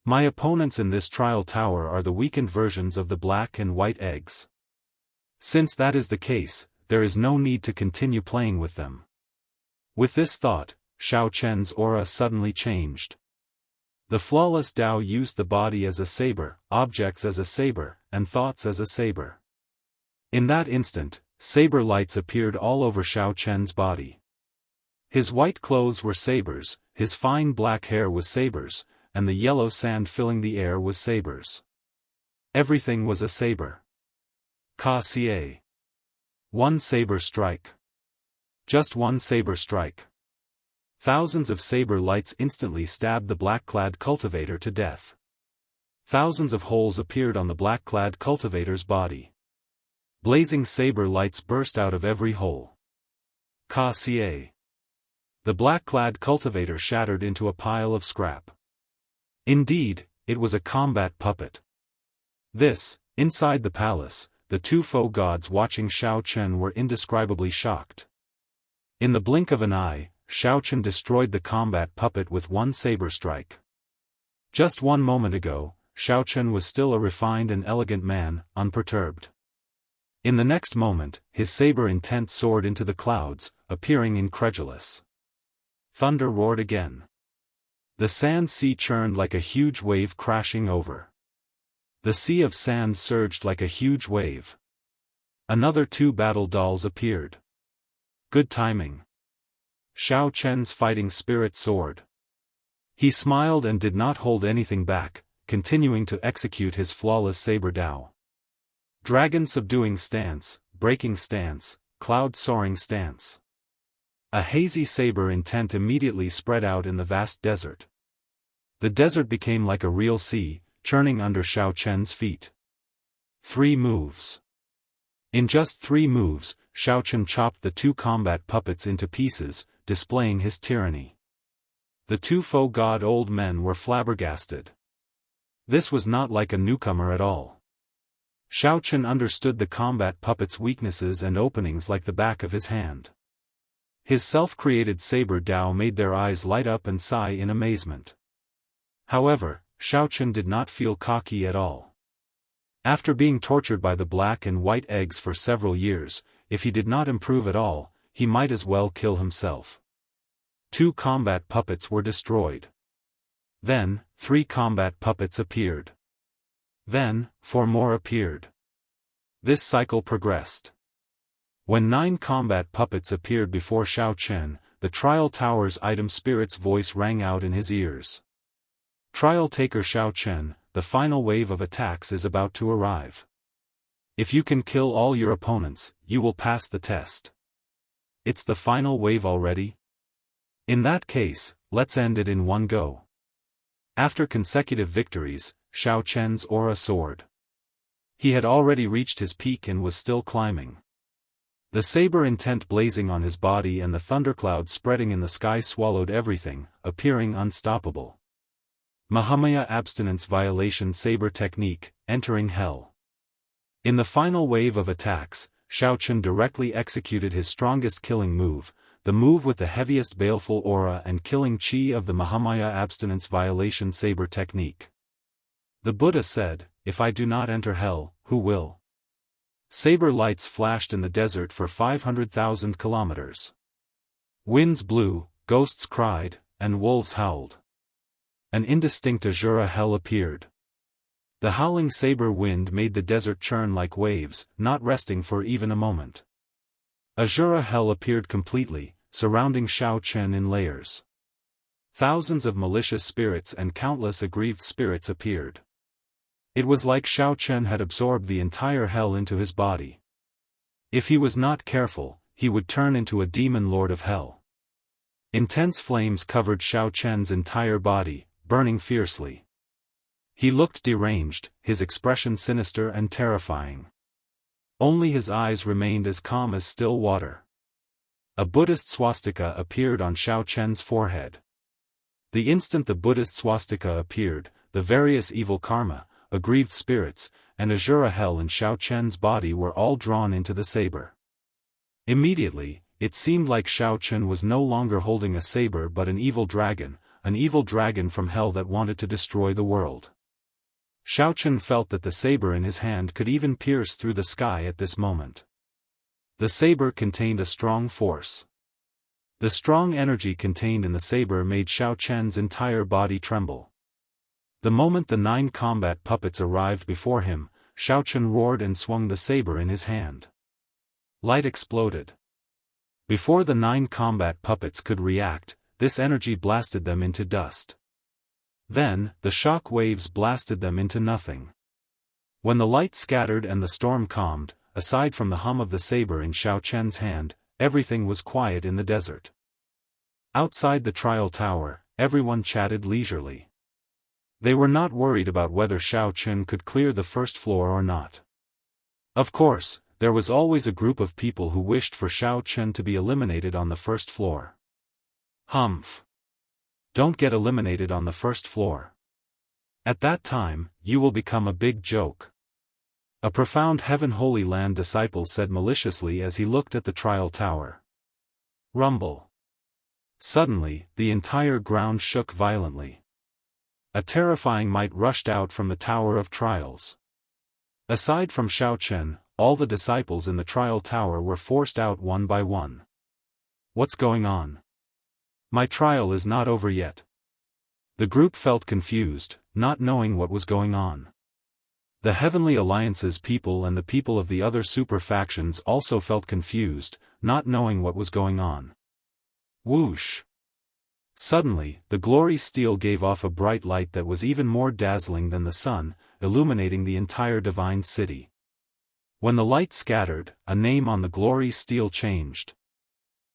My opponents in this trial tower are the weakened versions of the black and white eggs. Since that is the case, there is no need to continue playing with them. With this thought, Xiao Chen's aura suddenly changed. The flawless Dao used the body as a saber, objects as a saber, and thoughts as a saber. In that instant, saber lights appeared all over Xiao Chen's body. His white clothes were sabers, his fine black hair was sabers, and the yellow sand filling the air was sabers. Everything was a saber. Ka-Cie. One saber strike. Just one saber strike. Thousands of saber lights instantly stabbed the black-clad cultivator to death. Thousands of holes appeared on the black-clad cultivator's body. Blazing saber lights burst out of every hole. Ka-Cie. The black-clad cultivator shattered into a pile of scrap. Indeed, it was a combat puppet. This, inside the palace, the two faux gods watching Xiao Chen were indescribably shocked. In the blink of an eye, Xiao Chen destroyed the combat puppet with one saber strike. Just one moment ago, Xiao Chen was still a refined and elegant man, unperturbed. In the next moment, his saber intent soared into the clouds, appearing incredulous. Thunder roared again. The sand sea churned like a huge wave crashing over. The sea of sand surged like a huge wave. Another two battle dolls appeared. Good timing. Xiao Chen's fighting spirit soared. He smiled and did not hold anything back, continuing to execute his flawless saber Dao. Dragon subduing stance, breaking stance, cloud soaring stance. A hazy saber intent immediately spread out in the vast desert. The desert became like a real sea, churning under Xiao Chen's feet. 3 moves. In just 3 moves, Xiao Chen chopped the two combat puppets into pieces, displaying his tyranny. The two faux god old men were flabbergasted. This was not like a newcomer at all. Xiao Chen understood the combat puppet's weaknesses and openings like the back of his hand. His self-created saber Dao made their eyes light up and sigh in amazement. However, Xiao Chen did not feel cocky at all. After being tortured by the black and white eggs for several years, if he did not improve at all, he might as well kill himself. 2 combat puppets were destroyed. Then, 3 combat puppets appeared. Then, 4 more appeared. This cycle progressed. When 9 combat puppets appeared before Xiao Chen, the Trial Tower's item spirit's voice rang out in his ears. Trial Taker Xiao Chen, the final wave of attacks is about to arrive. If you can kill all your opponents, you will pass the test. It's the final wave already? In that case, let's end it in one go. After consecutive victories, Xiao Chen's aura soared. He had already reached his peak and was still climbing. The saber intent blazing on his body and the thundercloud spreading in the sky swallowed everything, appearing unstoppable. Mahamaya Abstinence Violation Saber Technique, Entering Hell. In the final wave of attacks, Xiaochen directly executed his strongest killing move, the move with the heaviest baleful aura and killing chi of the Mahamaya Abstinence Violation Saber Technique. The Buddha said, "If I do not enter hell, who will?" Saber lights flashed in the desert for 500,000 kilometers. Winds blew, ghosts cried, and wolves howled. An indistinct azura hell appeared. The howling saber wind made the desert churn like waves, not resting for even a moment. Azura hell appeared completely, surrounding Xiaochen in layers. Thousands of malicious spirits and countless aggrieved spirits appeared. It was like Xiaochen had absorbed the entire hell into his body. If he was not careful, he would turn into a demon lord of hell. Intense flames covered Xiaochen's entire body, burning fiercely. He looked deranged, his expression sinister and terrifying. Only his eyes remained as calm as still water. A Buddhist swastika appeared on Xiaochen's forehead. The instant the Buddhist swastika appeared, the various evil karma, aggrieved spirits, and azura hell in Xiaochen's body were all drawn into the saber. Immediately, it seemed like Xiaochen was no longer holding a saber but an evil dragon from hell that wanted to destroy the world. Xiaochen felt that the saber in his hand could even pierce through the sky at this moment. The saber contained a strong force. The strong energy contained in the saber made Xiaochen's entire body tremble. The moment the 9 combat puppets arrived before him, Xiaochen roared and swung the saber in his hand. Light exploded. Before the 9 combat puppets could react, this energy blasted them into dust. Then, the shock waves blasted them into nothing. When the light scattered and the storm calmed, aside from the hum of the saber in Xiaochen's hand, everything was quiet in the desert. Outside the trial tower, everyone chatted leisurely. They were not worried about whether Xiaochen could clear the first floor or not. Of course, there was always a group of people who wished for Xiaochen to be eliminated on the first floor. Humph! Don't get eliminated on the first floor. At that time, you will become a big joke. A profound Heaven Holy Land disciple said maliciously as he looked at the trial tower. Rumble. Suddenly, the entire ground shook violently. A terrifying might rushed out from the Tower of Trials. Aside from Xiaochen, all the disciples in the trial tower were forced out one by one. What's going on? My trial is not over yet. The group felt confused, not knowing what was going on. The Heavenly Alliance's people and the people of the other super factions also felt confused, not knowing what was going on. Whoosh! Suddenly, the glory steel gave off a bright light that was even more dazzling than the sun, illuminating the entire divine city. When the light scattered, a name on the glory steel changed.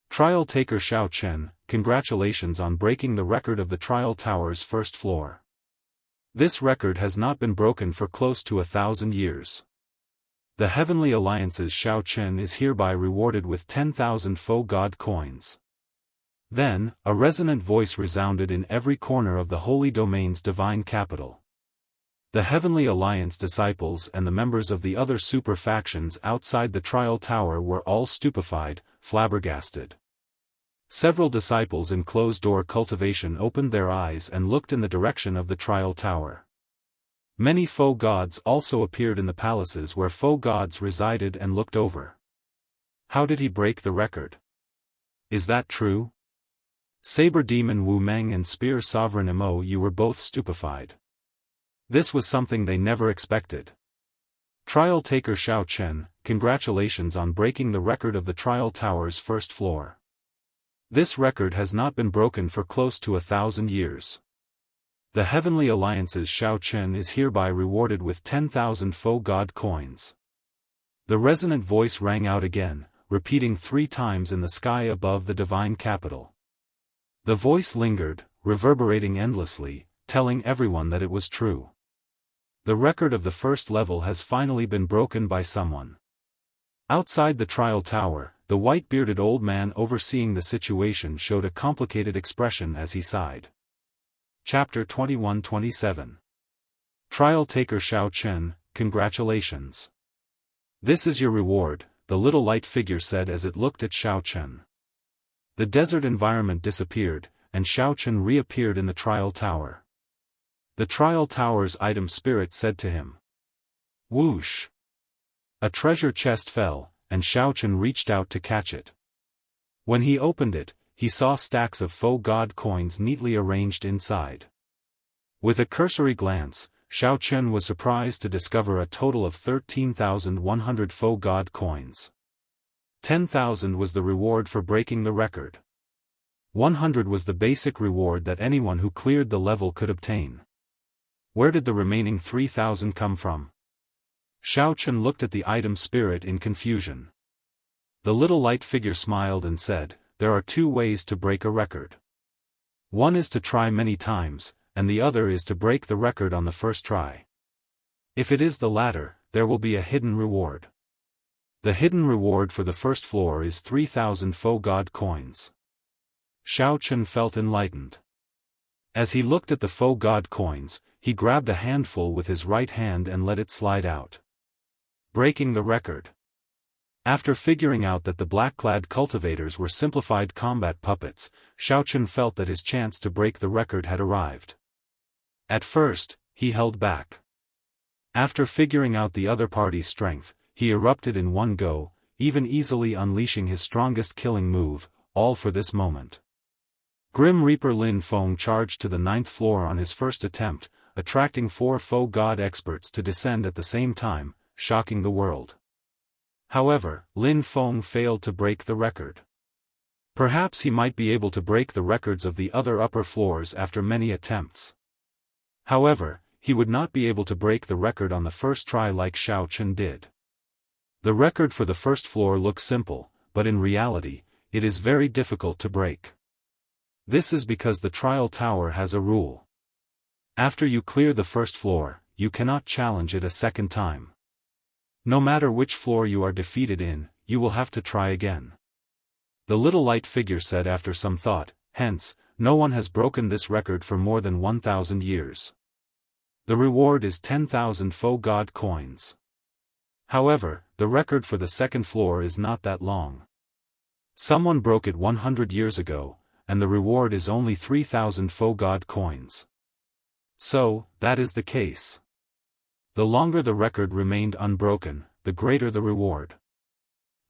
Trial Taker Xiaochen, congratulations on breaking the record of the trial tower's first floor. This record has not been broken for close to 1,000 years. The Heavenly Alliance's Xiaochen is hereby rewarded with 10,000 faux god coins. Then, a resonant voice resounded in every corner of the Holy Domain's divine capital. The Heavenly Alliance disciples and the members of the other super factions outside the trial tower were all stupefied, flabbergasted. Several disciples in closed-door cultivation opened their eyes and looked in the direction of the trial tower. Many faux gods also appeared in the palaces where faux gods resided and looked over. How did he break the record? Is that true? Saber Demon Wu Meng and Spear Sovereign Mo Yu were both stupefied. This was something they never expected. Trial Taker Xiaochen, congratulations on breaking the record of the trial tower's first floor. This record has not been broken for close to 1,000 years. The Heavenly Alliance's Xiaochen is hereby rewarded with 10,000 faux god coins. The resonant voice rang out again, repeating 3 times in the sky above the divine capital. The voice lingered, reverberating endlessly, telling everyone that it was true. The record of the first level has finally been broken by someone. Outside the trial tower, the white-bearded old man overseeing the situation showed a complicated expression as he sighed. Chapter 21-27. Trial Taker Xiao Chen, congratulations. This is your reward, the little light figure said as it looked at Xiao Chen. The desert environment disappeared, and Xiao Chen reappeared in the trial tower. The trial tower's item spirit said to him. Whoosh! A treasure chest fell, and Xiao Chen reached out to catch it. When he opened it, he saw stacks of faux god coins neatly arranged inside. With a cursory glance, Xiao Chen was surprised to discover a total of 13,100 faux god coins. 10,000 was the reward for breaking the record. 100 was the basic reward that anyone who cleared the level could obtain. Where did the remaining 3,000 come from? Xiao Chen looked at the item spirit in confusion. The little light figure smiled and said, there are two ways to break a record. One is to try many times, and the other is to break the record on the first try. If it is the latter, there will be a hidden reward. The hidden reward for the first floor is 3,000 faux god coins. Xiao Chen felt enlightened. As he looked at the faux god coins, he grabbed a handful with his right hand and let it slide out. Breaking the record. After figuring out that the black-clad cultivators were simplified combat puppets, Xiao Chen felt that his chance to break the record had arrived. At first, he held back. After figuring out the other party's strength, he erupted in one go, even easily unleashing his strongest killing move, all for this moment. Grim Reaper Lin Feng charged to the 9th floor on his first attempt, attracting 4 faux god experts to descend at the same time, shocking the world. However, Lin Feng failed to break the record. Perhaps he might be able to break the records of the other upper floors after many attempts. However, he would not be able to break the record on the first try like Xiao Chen did. The record for the first floor looks simple, but in reality, it is very difficult to break. This is because the trial tower has a rule. After you clear the first floor, you cannot challenge it a second time. No matter which floor you are defeated in, you will have to try again. The little light figure said after some thought, hence, no one has broken this record for more than 1,000 years. The reward is 10,000 faux god coins. However, the record for the second floor is not that long. Someone broke it 100 years ago, and the reward is only 3,000 faux god coins. So, that is the case. The longer the record remained unbroken, the greater the reward.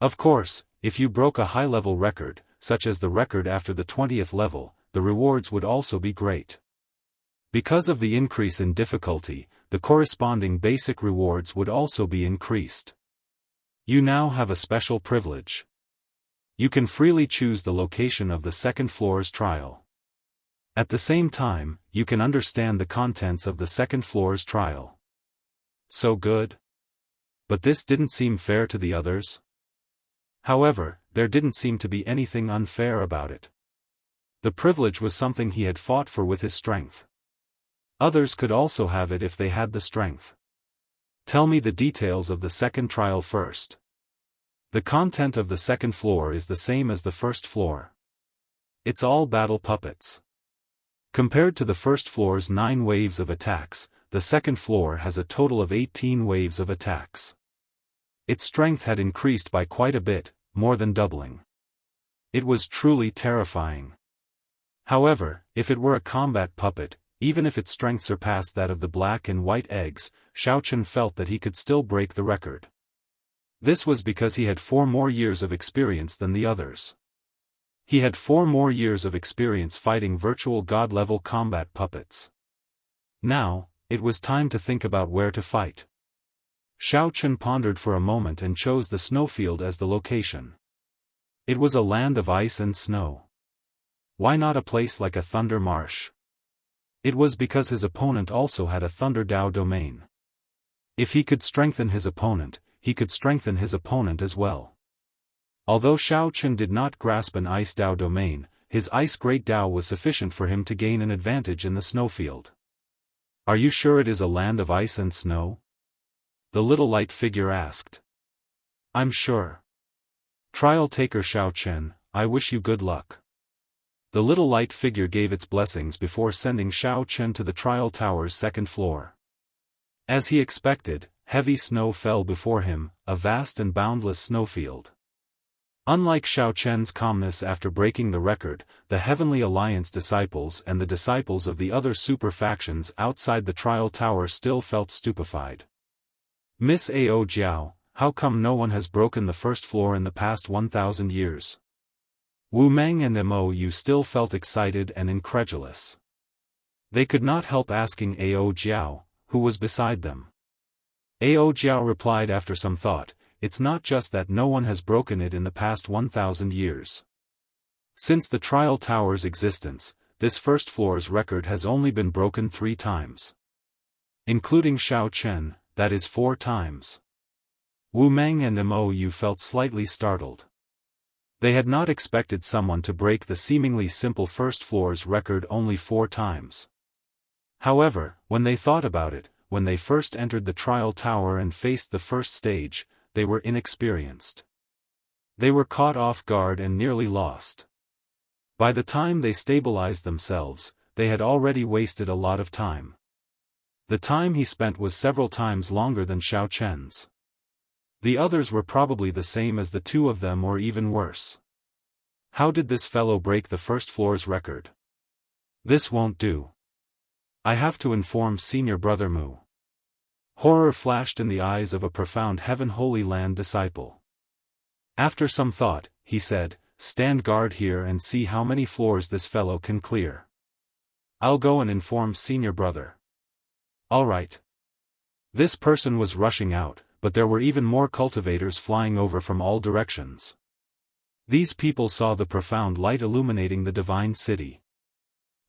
Of course, if you broke a high-level record, such as the record after the 20th level, the rewards would also be great. Because of the increase in difficulty, the corresponding basic rewards would also be increased. You now have a special privilege. You can freely choose the location of the second floor's trial. At the same time, you can understand the contents of the second floor's trial. So good? But this didn't seem fair to the others. However, there didn't seem to be anything unfair about it. The privilege was something he had fought for with his strength. Others could also have it if they had the strength. Tell me the details of the second trial first. The content of the second floor is the same as the first floor. It's all battle puppets. Compared to the first floor's 9 waves of attacks, the second floor has a total of 18 waves of attacks. Its strength had increased by quite a bit, more than doubling. It was truly terrifying. However, if it were a combat puppet, even if its strength surpassed that of the black and white eggs, Xiao Chen felt that he could still break the record. This was because he had 4 more years of experience than the others. He had 4 more years of experience fighting virtual god-level combat puppets. Now, it was time to think about where to fight. Xiao Chen pondered for a moment and chose the snowfield as the location. It was a land of ice and snow. Why not a place like a thunder marsh? It was because his opponent also had a Thunder Dao domain. If he could strengthen his opponent, he could strengthen his opponent as well. Although Xiao Chen did not grasp an Ice Dao domain, his Ice Great Dao was sufficient for him to gain an advantage in the snowfield. Are you sure it is a land of ice and snow? The little light figure asked. I'm sure. Trial taker Xiao Chen, I wish you good luck. The little light figure gave its blessings before sending Xiao Chen to the trial tower's second floor. As he expected, heavy snow fell before him, a vast and boundless snowfield. Unlike Xiao Chen's calmness after breaking the record, the Heavenly Alliance disciples and the disciples of the other super factions outside the trial tower still felt stupefied. Miss Ao Jiao, how come no one has broken the first floor in the past 1,000 years? Wu Meng and Mo still felt excited and incredulous. They could not help asking Ao Jiao, who was beside them. Ao Jiao replied after some thought, it's not just that no one has broken it in the past 1,000 years. Since the trial tower's existence, this first floor's record has only been broken 3 times. Including Xiao Chen, that is 4 times. Wu Meng and Mo felt slightly startled. They had not expected someone to break the seemingly simple first floor's record only 4 times. However, when they thought about it, when they first entered the trial tower and faced the first stage, they were inexperienced. They were caught off guard and nearly lost. By the time they stabilized themselves, they had already wasted a lot of time. The time he spent was several times longer than Xiao Chen's. The others were probably the same as the 2 of them or even worse. How did this fellow break the first floor's record? This won't do. I have to inform Senior Brother Mu. Horror flashed in the eyes of a profound Heaven Holy Land disciple. After some thought, he said, stand guard here and see how many floors this fellow can clear. I'll go and inform Senior Brother. All right. This person was rushing out, but there were even more cultivators flying over from all directions. These people saw the profound light illuminating the divine city.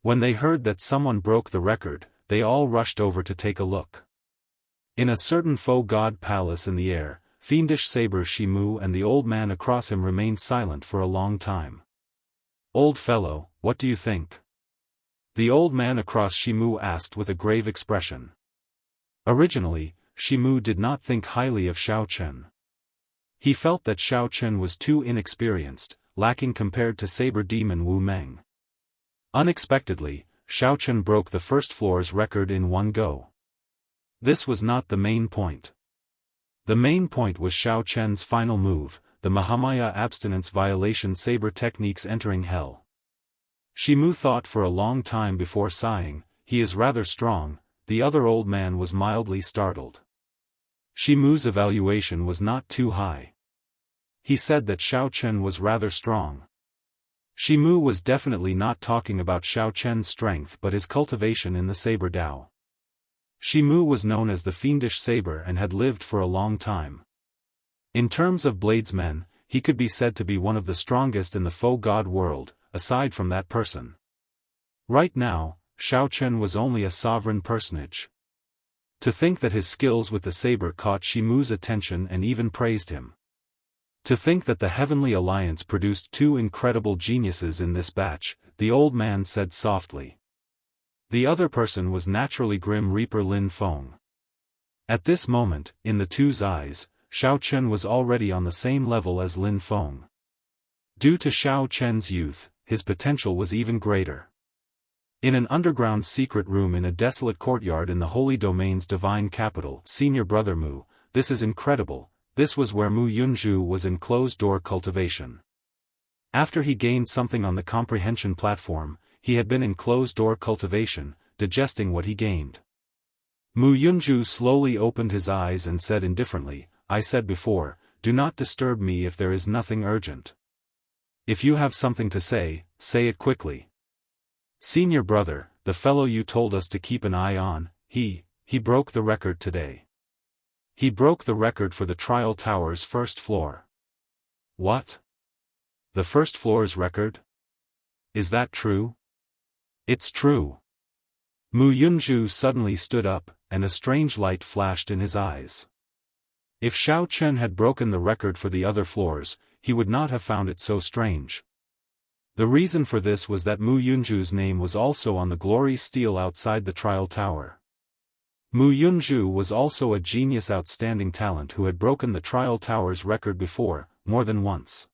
When they heard that someone broke the record, they all rushed over to take a look. In a certain faux god palace in the air, fiendish saber Shimu and the old man across him remained silent for a long time. Old fellow, what do you think? The old man across Shimu asked with a grave expression. Originally, Shimu did not think highly of Xiao Chen. He felt that Xiao Chen was too inexperienced, lacking compared to saber demon Wu Meng. Unexpectedly, Xiao Chen broke the first floor's record in one go. This was not the main point. The main point was Xiao Chen's final move, the Mahamaya abstinence violation saber techniques entering hell. Shimu thought for a long time before sighing, he is rather strong. The other old man was mildly startled. Shimu's evaluation was not too high. He said that Xiao Chen was rather strong. Shimu was definitely not talking about Xiao Chen's strength but his cultivation in the saber Dao. Shimu was known as the fiendish saber and had lived for a long time. In terms of bladesmen, he could be said to be one of the strongest in the faux god world, aside from that person. Right now, Xiao Chen was only a sovereign personage. To think that his skills with the saber caught Shimu's attention and even praised him. To think that the Heavenly Alliance produced 2 incredible geniuses in this batch, the old man said softly. The other person was naturally Grim Reaper Lin Feng. At this moment, in the 2's eyes, Xiao Chen was already on the same level as Lin Feng. Due to Xiao Chen's youth, his potential was even greater. In an underground secret room in a desolate courtyard in the Holy Domain's divine capital, Senior Brother Mu, this is incredible, this was where Mu Yunzhu was in closed-door cultivation. After he gained something on the comprehension platform, he had been in closed-door cultivation, digesting what he gained. Mu Yunzhu slowly opened his eyes and said indifferently, I said before, do not disturb me if there is nothing urgent. If you have something to say it quickly. Senior brother, the fellow you told us to keep an eye on, he broke the record today. He broke the record for the trial tower's first floor. What? The first floor's record? Is that true? It's true. Mu Yunzhu suddenly stood up, and a strange light flashed in his eyes. If Xiao Chen had broken the record for the other floors, he would not have found it so strange. The reason for this was that Mu Yunzhu's name was also on the glory stele outside the trial tower. Mu Yunzhu was also a genius, outstanding talent who had broken the Trial Tower's record before, more than once.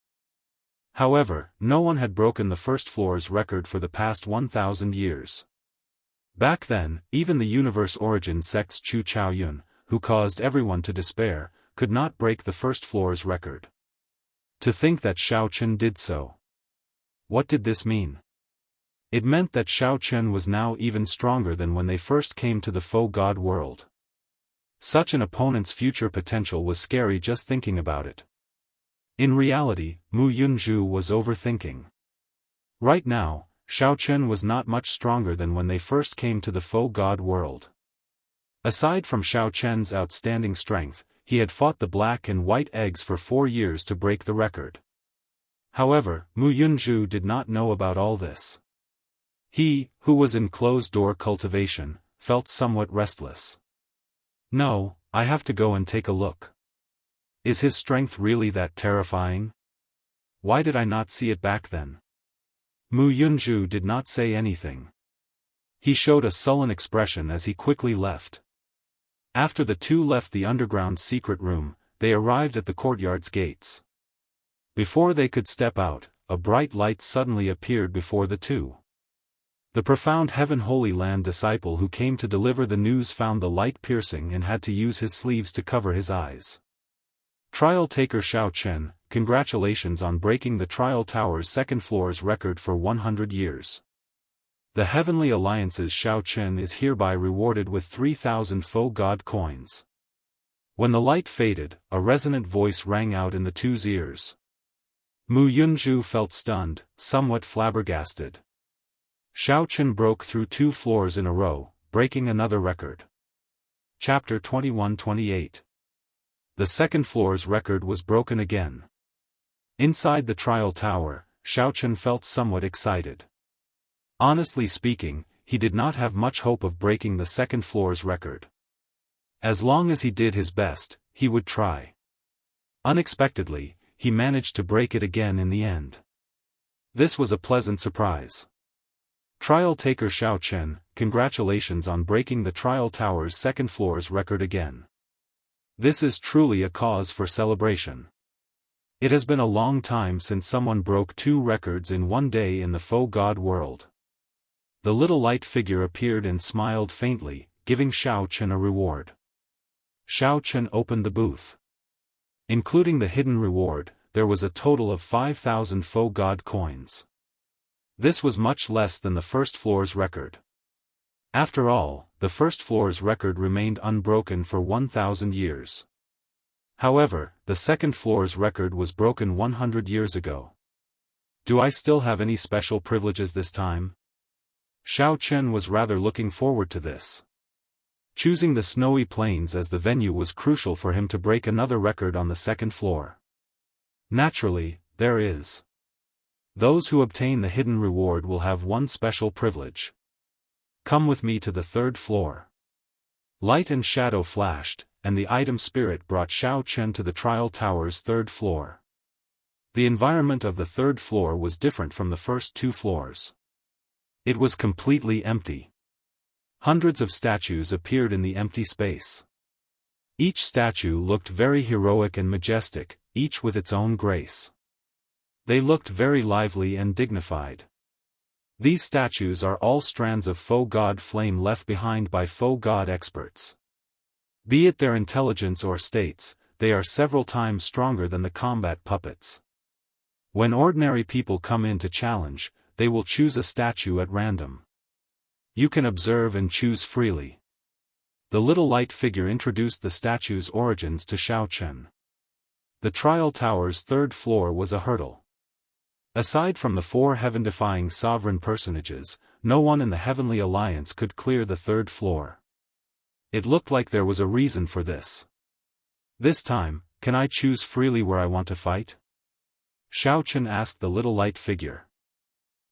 However, no one had broken the first floor's record for the past 1,000 years. Back then, even the universe origin sects Chu Chaoyun, who caused everyone to despair, could not break the first floor's record. To think that Xiao Chen did so. What did this mean? It meant that Xiao Chen was now even stronger than when they first came to the faux god world. Such an opponent's future potential was scary just thinking about it. In reality, Mu Yunzhu was overthinking. Right now, Xiao Chen was not much stronger than when they first came to the faux god world. Aside from Xiao Chen's outstanding strength, he had fought the black and white eggs for 4 years to break the record. However, Mu Yunzhu did not know about all this. He, who was in closed-door cultivation, felt somewhat restless. No, I have to go and take a look. Is his strength really that terrifying? Why did I not see it back then? Mu Yunzhu did not say anything. He showed a sullen expression as he quickly left. After the two left the underground secret room, they arrived at the courtyard's gates. Before they could step out, a bright light suddenly appeared before the two. The profound Heaven Holy Land disciple who came to deliver the news found the light piercing and had to use his sleeves to cover his eyes. Trial taker Xiao Chen, congratulations on breaking the Trial Tower's second floor's record for 100 years. The Heavenly Alliance's Xiao Chen is hereby rewarded with 3,000 faux god coins. When the light faded, a resonant voice rang out in the two's ears. Mu Yunzhu felt stunned, somewhat flabbergasted. Xiao Chen broke through 2 floors in a row, breaking another record. Chapter 21-28. The second floor's record was broken again. Inside the Trial Tower, Xiao Chen felt somewhat excited. Honestly speaking, he did not have much hope of breaking the second floor's record. As long as he did his best, he would try. Unexpectedly, he managed to break it again in the end. This was a pleasant surprise. Trial taker Xiao Chen, congratulations on breaking the Trial Tower's second floor's record again. This is truly a cause for celebration. It has been a long time since someone broke 2 records in one day in the faux god world. The little light figure appeared and smiled faintly, giving Xiao Chen a reward. Xiao Chen opened the booth. Including the hidden reward, there was a total of 5,000 faux god coins. This was much less than the first floor's record. After all, the first floor's record remained unbroken for 1,000 years. However, the second floor's record was broken 100 years ago. Do I still have any special privileges this time? Xiao Chen was rather looking forward to this. Choosing the snowy plains as the venue was crucial for him to break another record on the second floor. Naturally, there is. Those who obtain the hidden reward will have one special privilege. Come with me to the third floor. Light and shadow flashed, and the item spirit brought Xiao Chen to the Trial Tower's third floor. The environment of the third floor was different from the first 2 floors. It was completely empty. Hundreds of statues appeared in the empty space. Each statue looked very heroic and majestic, each with its own grace. They looked very lively and dignified. These statues are all strands of faux god flame left behind by faux god experts. Be it their intelligence or states, they are several times stronger than the combat puppets. When ordinary people come in to challenge, they will choose a statue at random. You can observe and choose freely. The little light figure introduced the statue's origins to Xiao Chen. The Trial Tower's third floor was a hurdle. Aside from the 4 heaven-defying sovereign personages, no one in the Heavenly Alliance could clear the third floor. It looked like there was a reason for this. This time, can I choose freely where I want to fight? Xiao Chen asked the little light figure.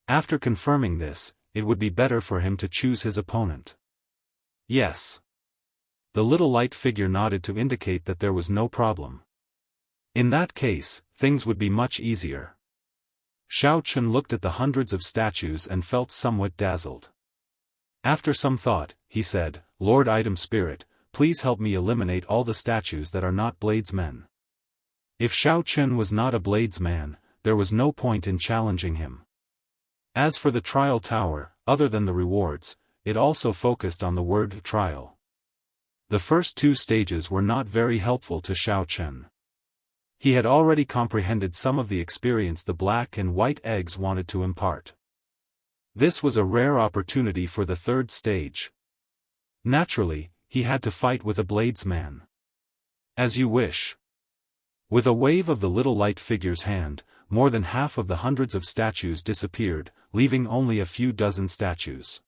After confirming this, it would be better for him to choose his opponent. Yes. The little light figure nodded to indicate that there was no problem. In that case, things would be much easier. Xiao Chen looked at the hundreds of statues and felt somewhat dazzled. After some thought, he said, Lord Item Spirit, please help me eliminate all the statues that are not bladesmen. If Xiao Chen was not a bladesman, there was no point in challenging him. As for the trial tower, other than the rewards, it also focused on the word trial. The first two stages were not very helpful to Xiao Chen. He had already comprehended some of the experience the black and white eggs wanted to impart. This was a rare opportunity for the third stage. Naturally, he had to fight with a bladesman. As you wish. With a wave of the little light figure's hand, more than half of the hundreds of statues disappeared, leaving only a few dozen statues.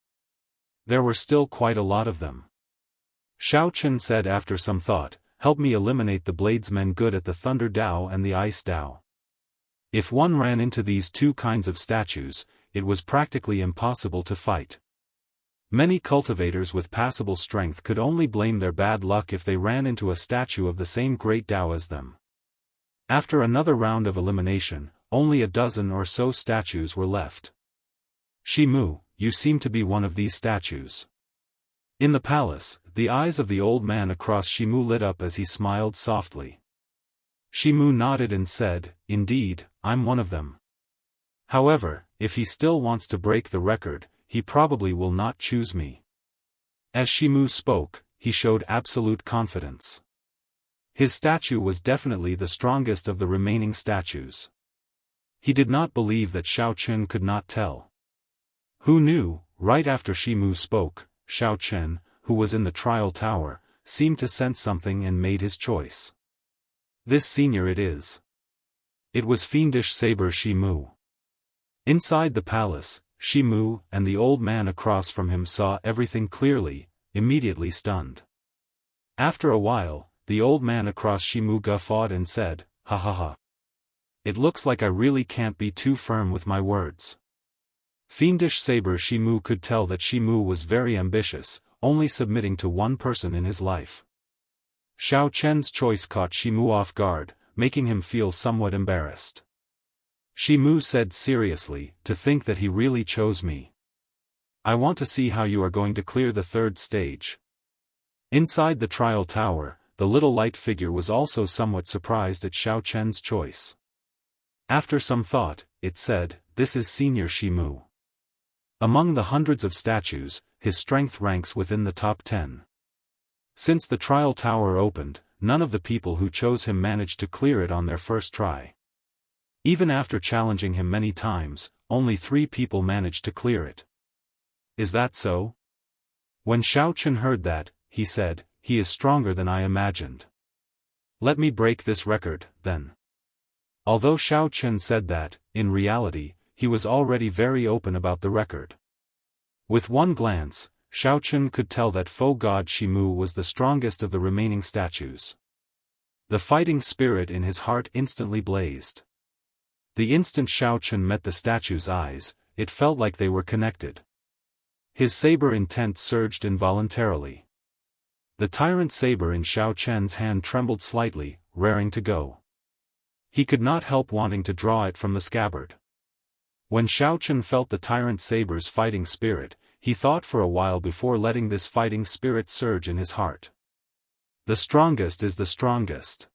There were still quite a lot of them. Xiao Chen said after some thought, help me eliminate the bladesmen good at the Thunder Dao and the Ice Dao. If one ran into these two kinds of statues, it was practically impossible to fight. Many cultivators with passable strength could only blame their bad luck if they ran into a statue of the same great Dao as them. After another round of elimination, only a dozen or so statues were left. Shimu, you seem to be one of these statues. In the palace, the eyes of the old man across Shimu lit up as he smiled softly. Shimu nodded and said, indeed, I'm one of them. However, if he still wants to break the record, he probably will not choose me. As Shimu spoke, he showed absolute confidence. His statue was definitely the strongest of the remaining statues. He did not believe that Xiao Chen could not tell. Who knew, right after Shimu spoke, Xiao Chen, who was in the trial tower, seemed to sense something and made his choice. This senior it is. It was fiendish saber Shimu. Inside the palace, Shimu and the old man across from him saw everything clearly, immediately stunned. After a while, the old man across Shimu guffawed and said, ha ha ha. It looks like I really can't be too firm with my words. Fiendish saber Shimu could tell that Shimu was very ambitious, only submitting to one person in his life. Xiao Chen's choice caught Shimu off guard, making him feel somewhat embarrassed. Shimu said seriously, to think that he really chose me. I want to see how you are going to clear the third stage. Inside the trial tower, the little light figure was also somewhat surprised at Xiao Chen's choice. After some thought, it said, this is Senior Shimu. Among the hundreds of statues, his strength ranks within the top 10. Since the trial tower opened, none of the people who chose him managed to clear it on their first try. Even after challenging him many times, only 3 people managed to clear it. Is that so? When Xiao Chen heard that, he said, he is stronger than I imagined. Let me break this record, then. Although Xiao Chen said that, in reality, he was already very open about the record. With one glance, Xiao Chen could tell that foe god Shimu was the strongest of the remaining statues. The fighting spirit in his heart instantly blazed. The instant Xiao Chen met the statue's eyes, it felt like they were connected. His saber intent surged involuntarily. The tyrant saber in Xiao Chen's hand trembled slightly, raring to go. He could not help wanting to draw it from the scabbard. When Xiao Chen felt the tyrant saber's fighting spirit, he thought for a while before letting this fighting spirit surge in his heart. The strongest is the strongest.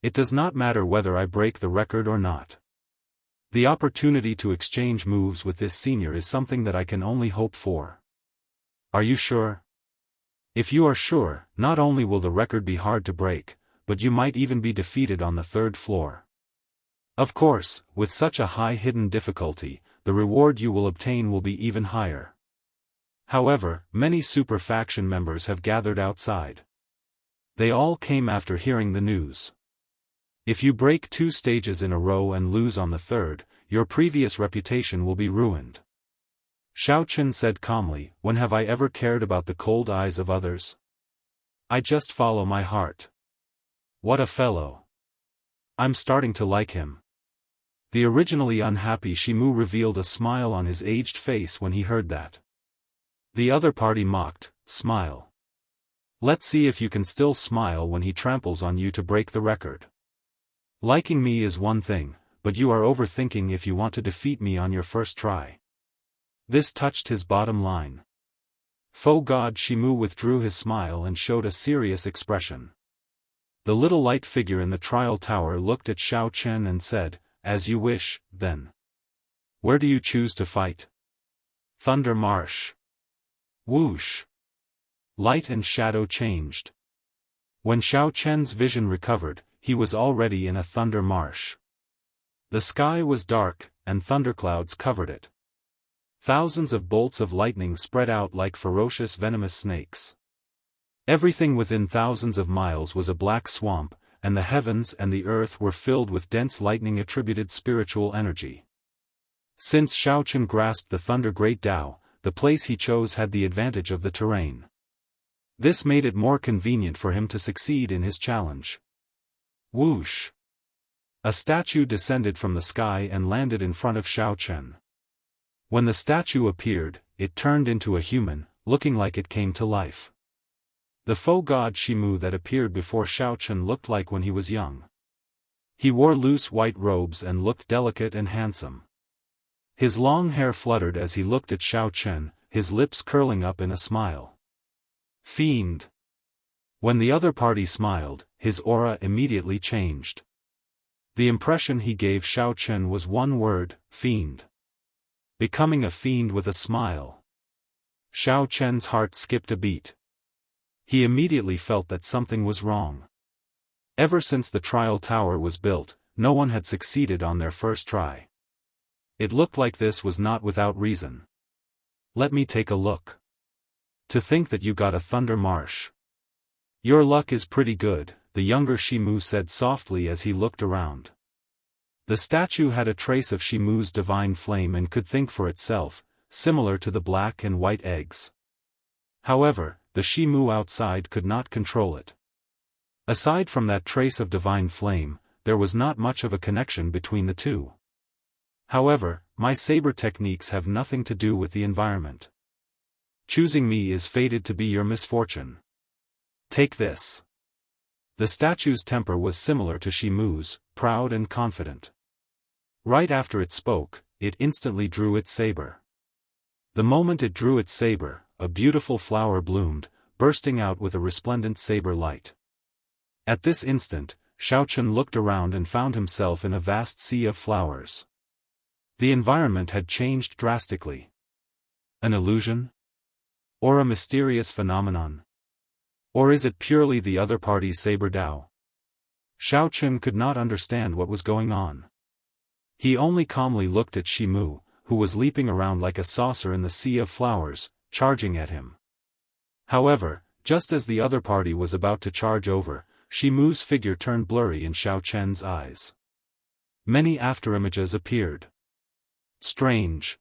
It does not matter whether I break the record or not. The opportunity to exchange moves with this senior is something that I can only hope for. Are you sure? If you are sure, not only will the record be hard to break, but you might even be defeated on the 3rd floor. Of course, with such a high hidden difficulty, the reward you will obtain will be even higher. However, many super faction members have gathered outside. They all came after hearing the news. If you break 2 stages in a row and lose on the 3rd, your previous reputation will be ruined. Xiao Chen said calmly, when have I ever cared about the cold eyes of others? I just follow my heart. What a fellow. I'm starting to like him. The originally unhappy Shimu revealed a smile on his aged face when he heard that. The other party mocked, smile. Let's see if you can still smile when he tramples on you to break the record. Liking me is one thing, but you are overthinking if you want to defeat me on your first try. This touched his bottom line. Foe god Shimu withdrew his smile and showed a serious expression. The little light figure in the trial tower looked at Xiao Chen and said, "As you wish, then. Where do you choose to fight?" "Thunder Marsh." Whoosh! Light and shadow changed. When Xiao Chen's vision recovered, he was already in a thunder marsh. The sky was dark, and thunderclouds covered it. Thousands of bolts of lightning spread out like ferocious venomous snakes. Everything within thousands of miles was a black swamp, and the heavens and the earth were filled with dense lightning-attributed spiritual energy. Since Xiao Chen grasped the Thunder Great Tao, the place he chose had the advantage of the terrain. This made it more convenient for him to succeed in his challenge. Whoosh! A statue descended from the sky and landed in front of Xiao Chen. When the statue appeared, it turned into a human, looking like it came to life. The foe god Shimu that appeared before Xiao Chen looked like when he was young. He wore loose white robes and looked delicate and handsome. His long hair fluttered as he looked at Xiao Chen, his lips curling up in a smile. Fiend! When the other party smiled, his aura immediately changed. The impression he gave Xiao Chen was one word: fiend. Becoming a fiend with a smile. Xiao Chen's heart skipped a beat. He immediately felt that something was wrong. Ever since the trial tower was built, no one had succeeded on their first try. It looked like this was not without reason. "Let me take a look. To think that you got a thunder marsh. Your luck is pretty good," the younger Shimu said softly as he looked around. The statue had a trace of Shimu's divine flame and could think for itself, similar to the black and white eggs. However, the Shimu outside could not control it. Aside from that trace of divine flame, there was not much of a connection between the two. However, my saber techniques have nothing to do with the environment. Choosing me is fated to be your misfortune. Take this. The statue's temper was similar to Shimu's, proud and confident. Right after it spoke, it instantly drew its saber. The moment it drew its saber, a beautiful flower bloomed, bursting out with a resplendent saber light. At this instant, Xiao Chen looked around and found himself in a vast sea of flowers. The environment had changed drastically. An illusion? Or a mysterious phenomenon? Or is it purely the other party's saber Dao? Xiao Chen could not understand what was going on. He only calmly looked at Shimu, who was leaping around like a saucer in the sea of flowers, charging at him. However, just as the other party was about to charge over, Shimu's figure turned blurry in Xiao Chen's eyes. Many afterimages appeared. Strange.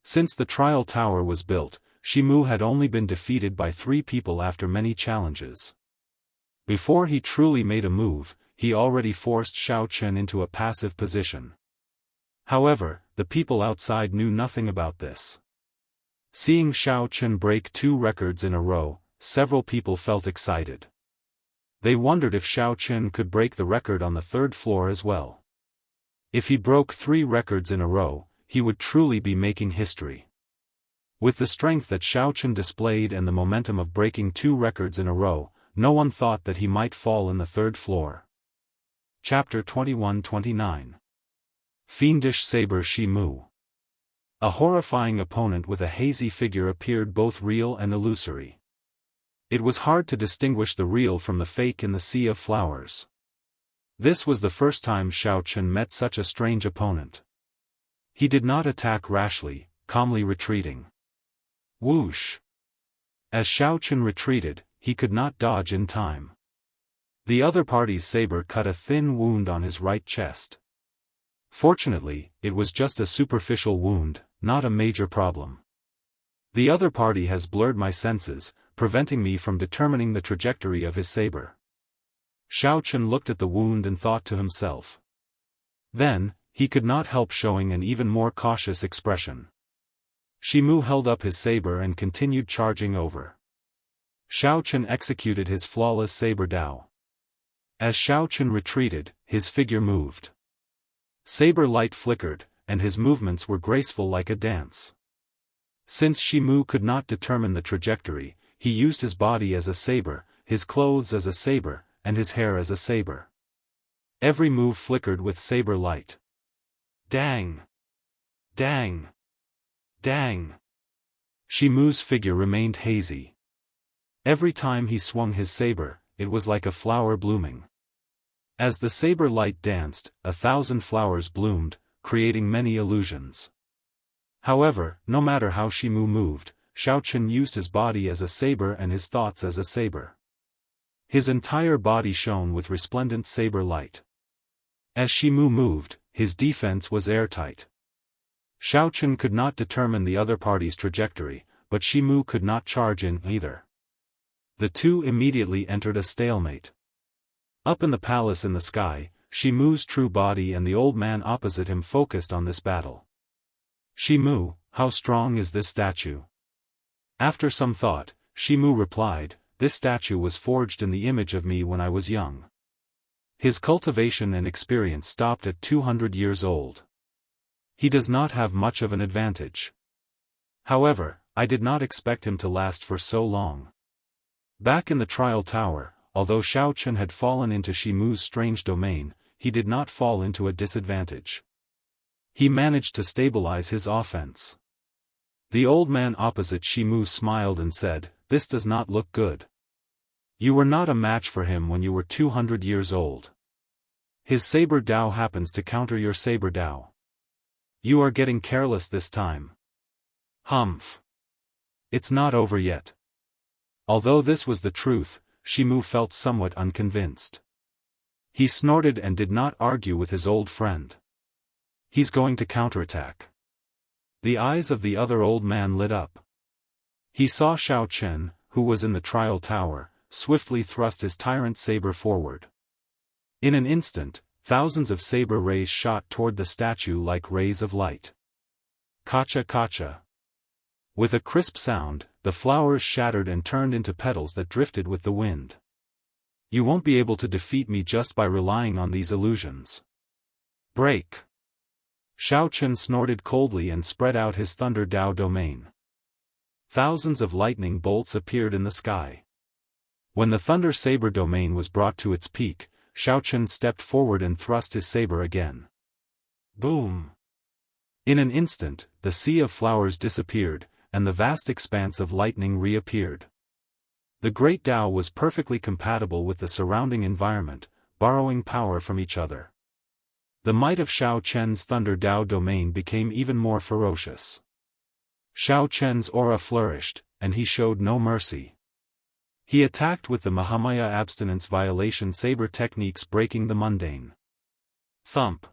Since the trial tower was built, Shimu had only been defeated by 3 people after many challenges. Before he truly made a move, he already forced Xiao Chen into a passive position. However, the people outside knew nothing about this. Seeing Xiao Chen break 2 records in a row, several people felt excited. They wondered if Xiao Chen could break the record on the 3rd floor as well. If he broke 3 records in a row, he would truly be making history. With the strength that Xiao Chen displayed and the momentum of breaking 2 records in a row, no one thought that he might fall in the 3rd floor. Chapter 21-29. Fiendish Saber Shimu. A horrifying opponent with a hazy figure appeared, both real and illusory. It was hard to distinguish the real from the fake in the sea of flowers. This was the first time Xiao Chen met such a strange opponent. He did not attack rashly, calmly retreating. Whoosh! As Xiao Chen retreated, he could not dodge in time. The other party's saber cut a thin wound on his right chest. Fortunately, it was just a superficial wound, not a major problem. The other party has blurred my senses, preventing me from determining the trajectory of his saber. Xiao Chen looked at the wound and thought to himself. Then, he could not help showing an even more cautious expression. Shimu held up his saber and continued charging over. Xiao Chen executed his flawless saber Dao. As Xiao Chen retreated, his figure moved. Saber light flickered, and his movements were graceful like a dance. Since Shimu could not determine the trajectory, he used his body as a saber, his clothes as a saber, and his hair as a saber. Every move flickered with saber light. Dang! Dang! Dang! Shimu's figure remained hazy. Every time he swung his saber, it was like a flower blooming. As the saber light danced, 1,000 flowers bloomed, creating many illusions. However, no matter how Shimu moved, Xiaochen used his body as a saber and his thoughts as a saber. His entire body shone with resplendent saber light. As Shimu moved, his defense was airtight. Xiaochen could not determine the other party's trajectory, but Shimu could not charge in either. The two immediately entered a stalemate. Up in the palace in the sky, Shimu's true body and the old man opposite him focused on this battle. Shimu, how strong is this statue? After some thought, Shimu replied, this statue was forged in the image of me when I was young. His cultivation and experience stopped at 200 years old. He does not have much of an advantage. However, I did not expect him to last for so long. Back in the trial tower, although Xiaochen had fallen into Shimu's strange domain, he did not fall into a disadvantage. He managed to stabilize his offense. The old man opposite Shimu smiled and said, this does not look good. You were not a match for him when you were 200 years old. His saber Dao happens to counter your saber Dao. You are getting careless this time. Humph. It's not over yet. Although this was the truth, Shimu felt somewhat unconvinced. He snorted and did not argue with his old friend. He's going to counterattack. The eyes of the other old man lit up. He saw Xiaochen, who was in the trial tower, swiftly thrust his tyrant saber forward. In an instant, thousands of saber rays shot toward the statue like rays of light. Kacha kacha. With a crisp sound, the flowers shattered and turned into petals that drifted with the wind. You won't be able to defeat me just by relying on these illusions. Break! Xiaochen snorted coldly and spread out his Thunder Dao domain. Thousands of lightning bolts appeared in the sky. When the Thunder Saber domain was brought to its peak, Xiaochen stepped forward and thrust his saber again. Boom! In an instant, the sea of flowers disappeared, and the vast expanse of lightning reappeared. The Great Dao was perfectly compatible with the surrounding environment, borrowing power from each other. The might of Xiaochen's Thunder Dao domain became even more ferocious. Xiaochen's aura flourished, and he showed no mercy. He attacked with the Mahamaya abstinence violation saber techniques, breaking the mundane. Thump!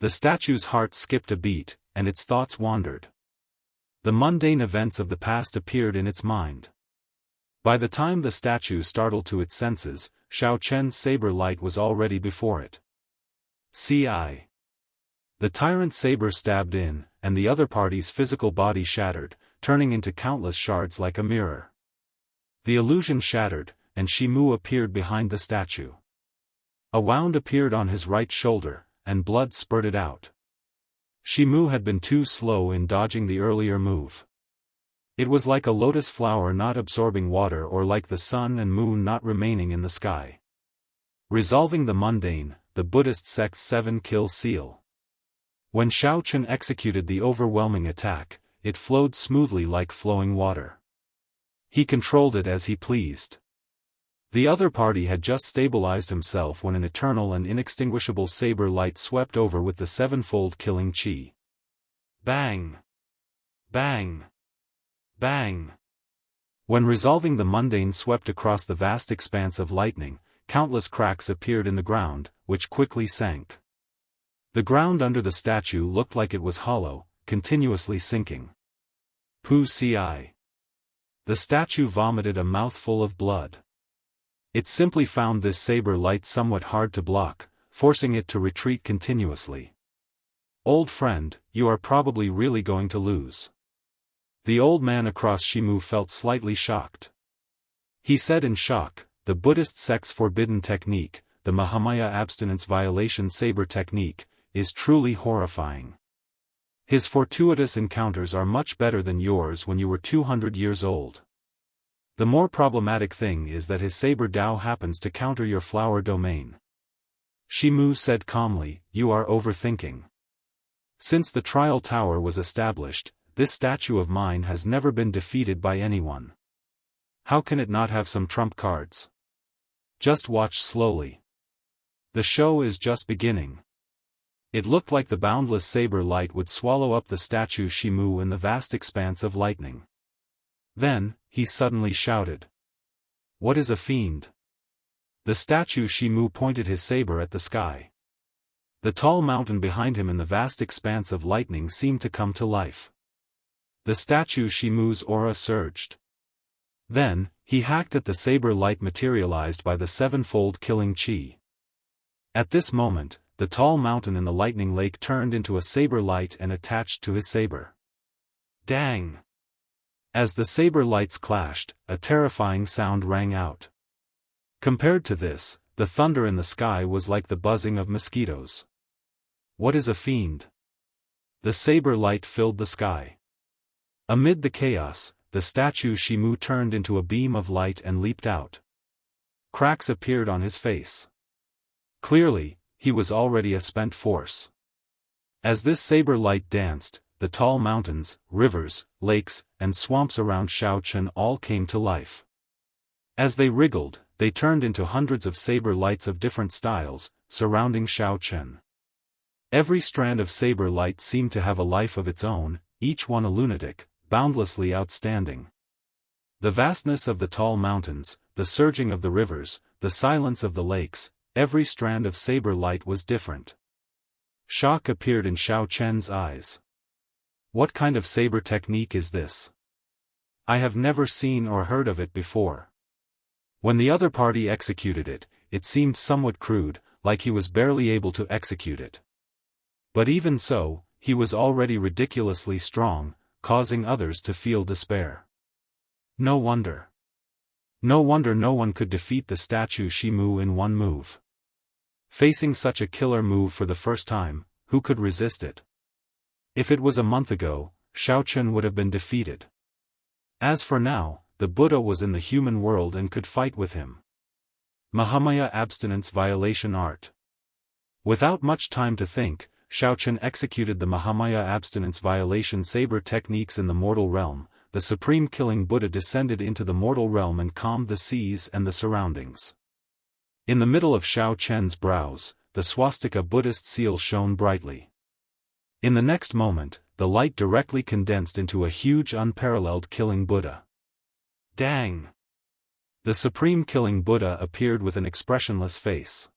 The statue's heart skipped a beat, and its thoughts wandered. The mundane events of the past appeared in its mind. By the time the statue startled to its senses, Xiaochen's saber light was already before it. CI. The tyrant saber stabbed in, and the other party's physical body shattered, turning into countless shards like a mirror. The illusion shattered, and Shimu appeared behind the statue. A wound appeared on his right shoulder, and blood spurted out. Shimu had been too slow in dodging the earlier move. It was like a lotus flower not absorbing water, or like the sun and moon not remaining in the sky. Resolving the mundane, the Buddhist sect's 7-kill seal. When Xiaochen executed the overwhelming attack, it flowed smoothly like flowing water. He controlled it as he pleased. The other party had just stabilized himself when an eternal and inextinguishable saber light swept over with the sevenfold killing chi. Bang! Bang! Bang! When resolving the mundane swept across the vast expanse of lightning, countless cracks appeared in the ground, which quickly sank. The ground under the statue looked like it was hollow, continuously sinking. Poo ci. The statue vomited a mouthful of blood. It simply found this saber light somewhat hard to block, forcing it to retreat continuously. Old friend, you are probably really going to lose. The old man across Shimu felt slightly shocked. He said in shock, the Buddhist sect's forbidden technique, the Mahamaya abstinence violation saber technique, is truly horrifying. His fortuitous encounters are much better than yours when you were 200 years old. The more problematic thing is that his saber Dao happens to counter your flower domain. Shimu said calmly, you are overthinking. Since the trial tower was established, this statue of mine has never been defeated by anyone. How can it not have some trump cards? Just watch slowly. The show is just beginning. It looked like the boundless saber light would swallow up the statue Shimu in the vast expanse of lightning. Then, he suddenly shouted. What is a fiend? The statue Shimu pointed his saber at the sky. The tall mountain behind him in the vast expanse of lightning seemed to come to life. The statue Shimu's aura surged. Then, he hacked at the saber light materialized by the sevenfold killing chi. At this moment, the tall mountain in the lightning lake turned into a saber light and attached to his saber. Dang! As the saber lights clashed, a terrifying sound rang out. Compared to this, the thunder in the sky was like the buzzing of mosquitoes. What is a fiend? The saber light filled the sky. Amid the chaos, the statue Shimu turned into a beam of light and leaped out. Cracks appeared on his face. Clearly, he was already a spent force. As this saber light danced, the tall mountains, rivers, lakes, and swamps around Xiaochen all came to life. As they wriggled, they turned into hundreds of saber lights of different styles, surrounding Xiaochen. Every strand of saber light seemed to have a life of its own, each one a lunatic, boundlessly outstanding. The vastness of the tall mountains, the surging of the rivers, the silence of the lakes, every strand of saber light was different. Shock appeared in Xiaochen's eyes. What kind of saber technique is this? I have never seen or heard of it before. When the other party executed it, it seemed somewhat crude, like he was barely able to execute it. But even so, he was already ridiculously strong, causing others to feel despair. No wonder. No wonder no one could defeat the statue Shimu in one move. Facing such a killer move for the first time, who could resist it? If it was a month ago, Xiaochen would have been defeated. As for now, the Buddha was in the human world and could fight with him. Mahamaya Abstinence Violation Art. Without much time to think, Xiaochen executed the Mahamaya Abstinence Violation saber techniques in the mortal realm. The supreme killing Buddha descended into the mortal realm and calmed the seas and the surroundings. In the middle of Xiaochen's brows, the swastika Buddhist seal shone brightly. In the next moment, the light directly condensed into a huge unparalleled killing Buddha. Dang! The supreme killing Buddha appeared with an expressionless face.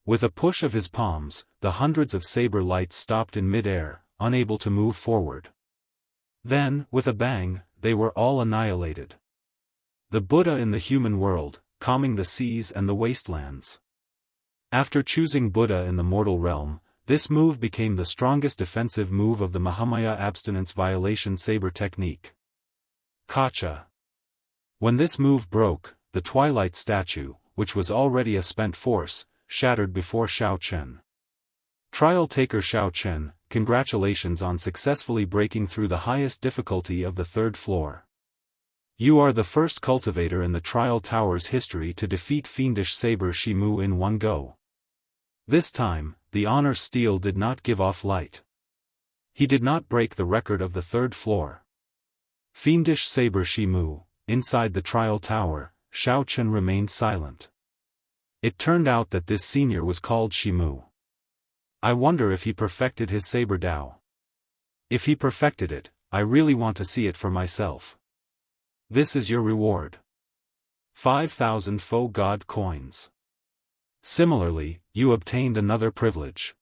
With a push of his palms, the hundreds of saber lights stopped in mid-air, unable to move forward. Then, with a bang, they were all annihilated. The Buddha in the human world, calming the seas and the wastelands. After choosing Buddha in the mortal realm, this move became the strongest defensive move of the Mahamaya Abstinence Violation saber technique. Kacha. When this move broke, the twilight statue, which was already a spent force, shattered before Xiaochen. Trial taker Xiaochen, congratulations on successfully breaking through the highest difficulty of the third floor. You are the first cultivator in the Trial Tower's history to defeat fiendish saber Shimu in one go. This time, the honor steel did not give off light. He did not break the record of the third floor. Fiendish saber Shimu, inside the Trial Tower, Xiaochen remained silent. It turned out that this senior was called Shimu. I wonder if he perfected his saber Dao. If he perfected it, I really want to see it for myself. This is your reward. 5,000 faux god coins. Similarly, you obtained another privilege.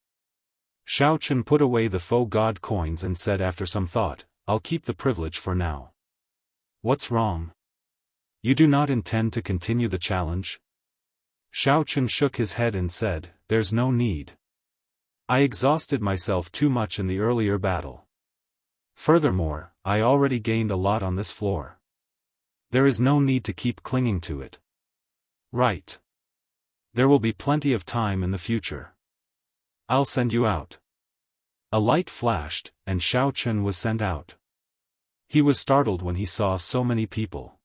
Xiaochen put away the faux god coins and said after some thought, I'll keep the privilege for now. What's wrong? You do not intend to continue the challenge? Xiaochen shook his head and said, there's no need. I exhausted myself too much in the earlier battle. Furthermore, I already gained a lot on this floor. There is no need to keep clinging to it. Right. There will be plenty of time in the future. I'll send you out. A light flashed, and Xiao Chen was sent out. He was startled when he saw so many people.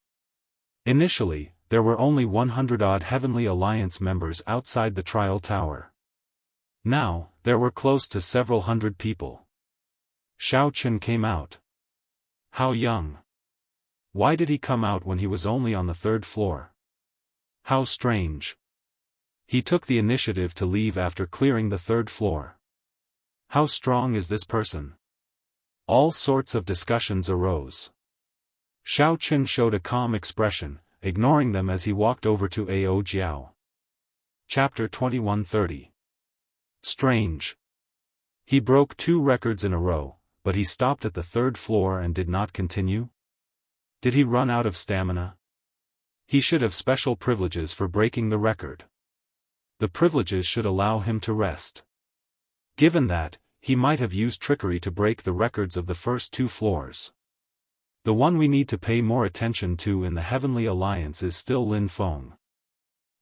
Initially, there were only 100-odd Heavenly Alliance members outside the trial tower. Now, there were close to several hundred people. Xiao Chen came out. How young! Why did he come out when he was only on the 3rd floor? How strange! He took the initiative to leave after clearing the 3rd floor. How strong is this person? All sorts of discussions arose. Xiao Chen showed a calm expression, ignoring them as he walked over to Ao Jiao. Chapter 2130. Strange. He broke 2 records in a row, but he stopped at the 3rd floor and did not continue? Did he run out of stamina? He should have special privileges for breaking the record. The privileges should allow him to rest. Given that, he might have used trickery to break the records of the first 2 floors. The one we need to pay more attention to in the Heavenly Alliance is still Lin Feng.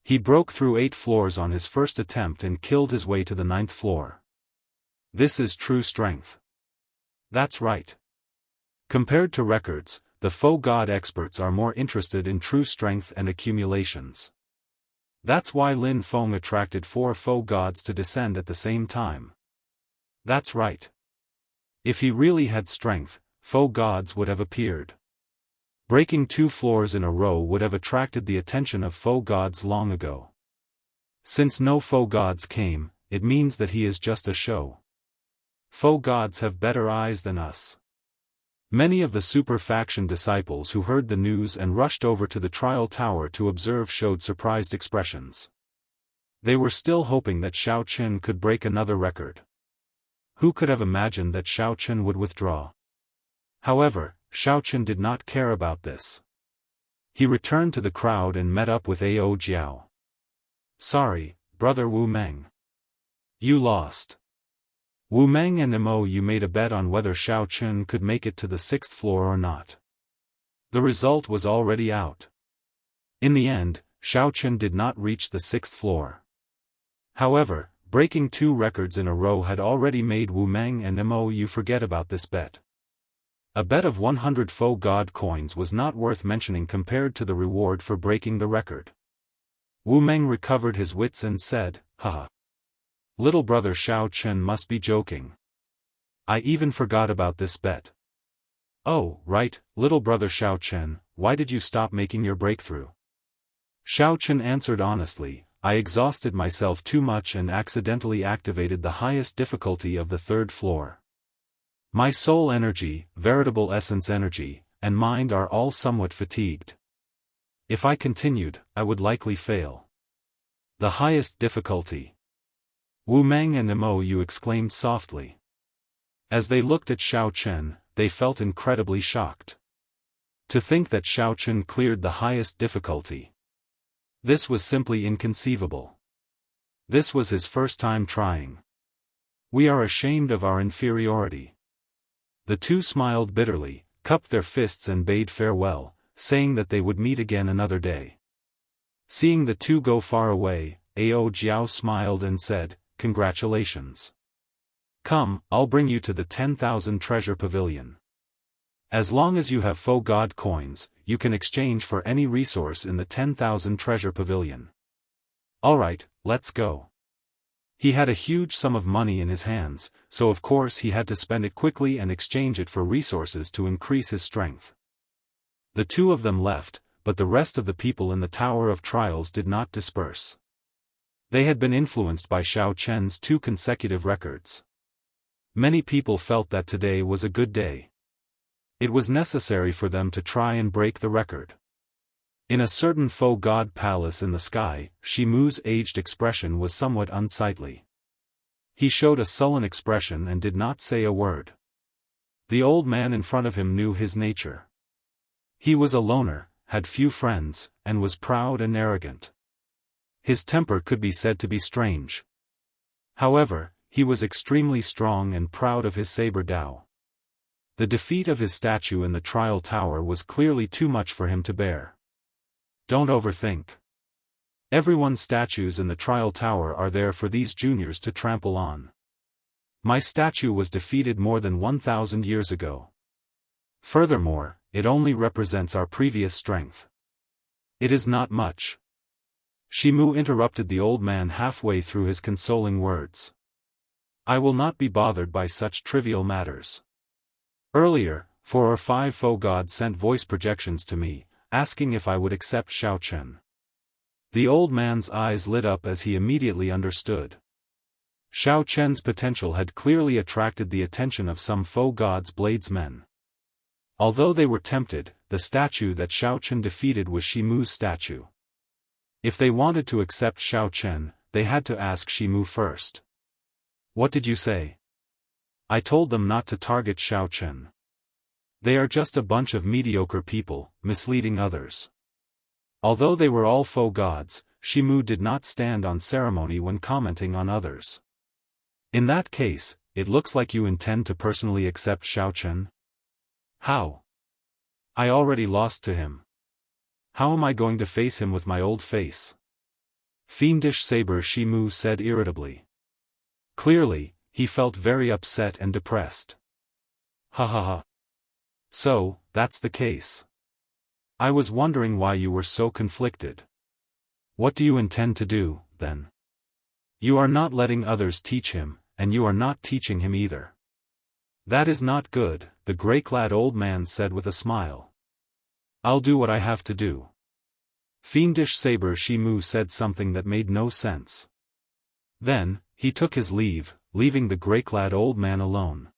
He broke through 8 floors on his first attempt and killed his way to the 9th floor. This is true strength. That's right. Compared to records, the Faux God experts are more interested in true strength and accumulations. That's why Lin Feng attracted 4 Faux Gods to descend at the same time. That's right. If he really had strength, Faux Gods would have appeared. Breaking 2 floors in a row would have attracted the attention of Faux Gods long ago. Since no Faux Gods came, it means that he is just a show. Faux Gods have better eyes than us. Many of the super faction disciples who heard the news and rushed over to the trial tower to observe showed surprised expressions. They were still hoping that Xiao Chen could break another record. Who could have imagined that Xiao Chen would withdraw? However, Xiao Chen did not care about this. He returned to the crowd and met up with Ao Jiao. Sorry, brother Wu Meng. You lost. Wu Meng and Mo, you made a bet on whether Xiao Chen could make it to the 6th floor or not. The result was already out. In the end, Xiao Chen did not reach the 6th floor. However, breaking 2 records in a row had already made Wu Meng and Mo you forget about this bet. A bet of 100 Faux God coins was not worth mentioning compared to the reward for breaking the record. Wu Meng recovered his wits and said, haha. Little brother Xiao Chen must be joking. I even forgot about this bet. Oh, right, little brother Xiao Chen, why did you stop making your breakthrough? Xiao Chen answered honestly, I exhausted myself too much and accidentally activated the highest difficulty of the 3rd floor. My soul energy, veritable essence energy, and mind are all somewhat fatigued. If I continued, I would likely fail. The highest difficulty. Wu Meng and Mo you exclaimed softly. As they looked at Xiao Chen, they felt incredibly shocked. To think that Xiao Chen cleared the highest difficulty. This was simply inconceivable. This was his first time trying. We are ashamed of our inferiority. The 2 smiled bitterly, cupped their fists and bade farewell, saying that they would meet again another day. Seeing the 2 go far away, Ao Jiao smiled and said, Congratulations. Come, I'll bring you to the 10,000 treasure pavilion. As long as you have Faux God coins, you can exchange for any resource in the 10,000 treasure pavilion. Alright, let's go. He had a huge sum of money in his hands, so of course he had to spend it quickly and exchange it for resources to increase his strength. The 2 of them left, but the rest of the people in the Tower of Trials did not disperse. They had been influenced by Xiao Chen's 2 consecutive records. Many people felt that today was a good day. It was necessary for them to try and break the record. In a certain Faux God palace in the sky, Shimu's aged expression was somewhat unsightly. He showed a sullen expression and did not say a word. The old man in front of him knew his nature. He was a loner, had few friends, and was proud and arrogant. His temper could be said to be strange. However, he was extremely strong and proud of his saber Dao. The defeat of his statue in the trial tower was clearly too much for him to bear. Don't overthink. Everyone's statues in the trial tower are there for these juniors to trample on. My statue was defeated more than 1,000 years ago. Furthermore, it only represents our previous strength. It is not much. Shimu interrupted the old man halfway through his consoling words. I will not be bothered by such trivial matters. Earlier, 4 or 5 foe gods sent voice projections to me, asking if I would accept Xiaochen. The old man's eyes lit up as he immediately understood. Xiaochen's potential had clearly attracted the attention of some foe gods' bladesmen. Although they were tempted, the statue that Xiaochen defeated was Shimu's statue. If they wanted to accept Xiaochen, they had to ask Shimu first. What did you say? I told them not to target Xiaochen. They are just a bunch of mediocre people, misleading others. Although they were all foe gods, Shimu did not stand on ceremony when commenting on others. In that case, it looks like you intend to personally accept Xiaochen? How? I already lost to him. How am I going to face him with my old face? Fiendish saber, Shimu said irritably. Clearly, he felt very upset and depressed. Ha ha ha. So, that's the case. I was wondering why you were so conflicted. What do you intend to do, then? You are not letting others teach him, and you are not teaching him either. That is not good, the grey-clad old man said with a smile. I'll do what I have to do. Fiendish saber, Shimu said something that made no sense. Then, he took his leave, leaving the grey-clad old man alone.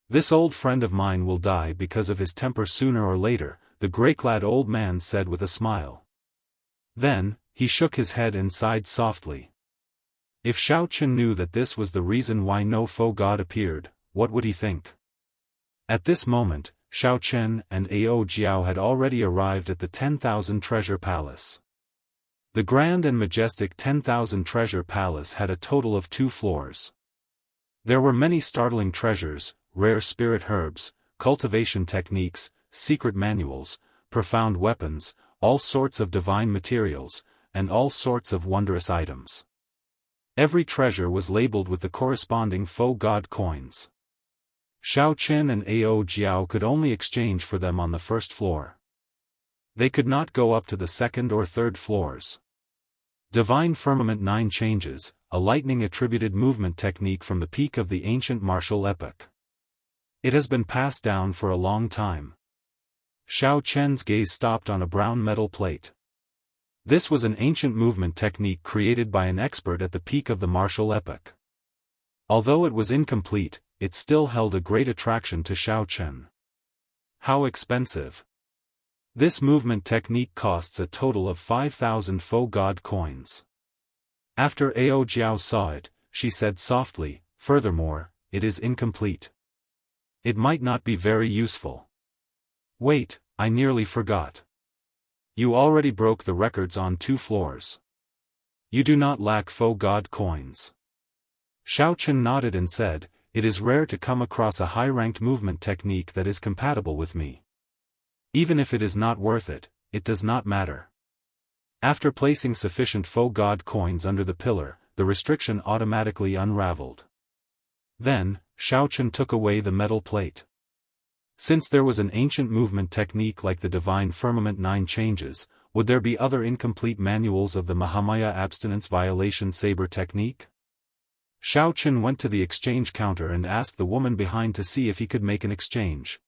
This old friend of mine will die because of his temper sooner or later, the grey-clad old man said with a smile. Then, he shook his head and sighed softly. If Xiaochen knew that this was the reason why no foe god appeared, what would he think? At this moment, Xiaochen and Ao Jiao had already arrived at the 10,000 Treasure Palace. The grand and majestic 10,000 Treasure Palace had a total of 2 floors. There were many startling treasures, rare spirit herbs, cultivation techniques, secret manuals, profound weapons, all sorts of divine materials, and all sorts of wondrous items. Every treasure was labeled with the corresponding foe god coins. Xiaochen and Ao Jiao could only exchange for them on the first floor. They could not go up to the second or third floors. Divine Firmament 9 Changes, a lightning-attributed movement technique from the peak of the ancient martial epoch. It has been passed down for a long time. Xiaochen's gaze stopped on a brown metal plate. This was an ancient movement technique created by an expert at the peak of the martial epoch. Although it was incomplete, it still held a great attraction to Xiaochen. How expensive! This movement technique costs a total of 5,000 foe god coins. After Ao Jiao saw it, she said softly, furthermore, it is incomplete. It might not be very useful. Wait, I nearly forgot. You already broke the records on 2 floors. You do not lack foe god coins. Xiaochen nodded and said, it is rare to come across a high-ranked movement technique that is compatible with me. Even if it is not worth it, it does not matter. After placing sufficient foe god coins under the pillar, the restriction automatically unraveled. Then, Xiaochen took away the metal plate. Since there was an ancient movement technique like the Divine Firmament 9 Changes, would there be other incomplete manuals of the Mahamaya Abstinence Violation Saber technique? Xiaochen went to the exchange counter and asked the woman behind to see if he could make an exchange.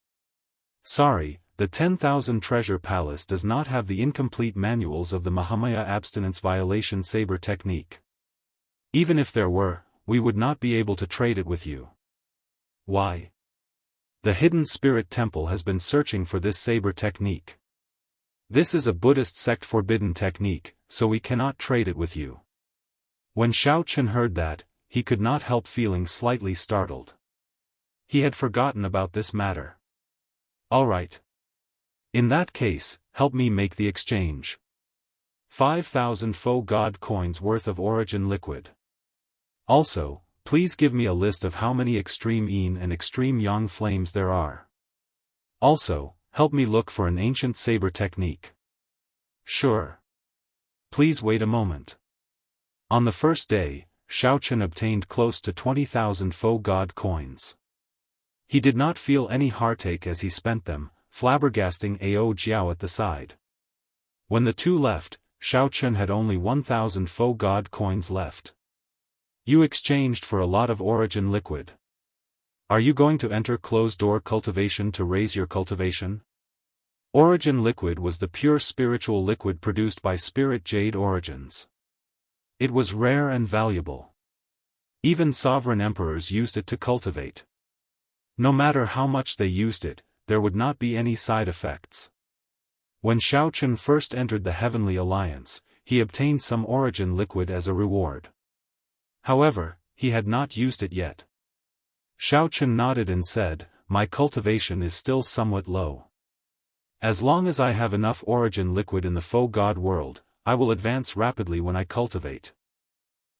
Sorry, the 10,000 Treasure Palace does not have the incomplete manuals of the Mahamaya Abstinence Violation Saber technique. Even if there were, we would not be able to trade it with you. Why? The Hidden Spirit Temple has been searching for this saber technique. This is a Buddhist sect forbidden technique, so we cannot trade it with you. When Xiaochen heard that, he could not help feeling slightly startled. He had forgotten about this matter. All right. In that case, help me make the exchange. 5,000 foe god coins worth of origin liquid. Also, please give me a list of how many extreme yin and extreme yang flames there are. Also, help me look for an ancient saber technique. Sure. Please wait a moment. On the first day, Shao Chen obtained close to 20,000 faux god coins. He did not feel any heartache as he spent them, flabbergasting Ao Jiao at the side. When the two left, Shao Chen had only 1,000 faux god coins left. You exchanged for a lot of origin liquid. Are you going to enter closed-door cultivation to raise your cultivation? Origin liquid was the pure spiritual liquid produced by Spirit Jade Origins. It was rare and valuable. Even sovereign emperors used it to cultivate. No matter how much they used it, there would not be any side effects. When Shao Chen first entered the Heavenly Alliance, he obtained some origin liquid as a reward. However, he had not used it yet. Shao Chen nodded and said, "My cultivation is still somewhat low. As long as I have enough origin liquid in the faux god world, I will advance rapidly when I cultivate."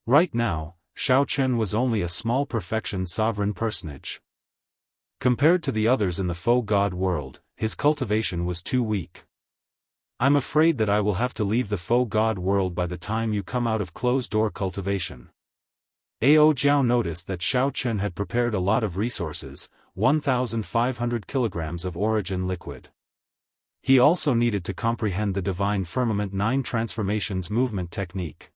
Right now, Shao Chen was only a small perfection sovereign personage. Compared to the others in the faux god world, his cultivation was too weak. "I'm afraid that I will have to leave the faux god world by the time you come out of closed-door cultivation." Ao Jiao noticed that Shao Chen had prepared a lot of resources, 1,500 kilograms of origin liquid. He also needed to comprehend the Divine Firmament 9 Transformations movement technique.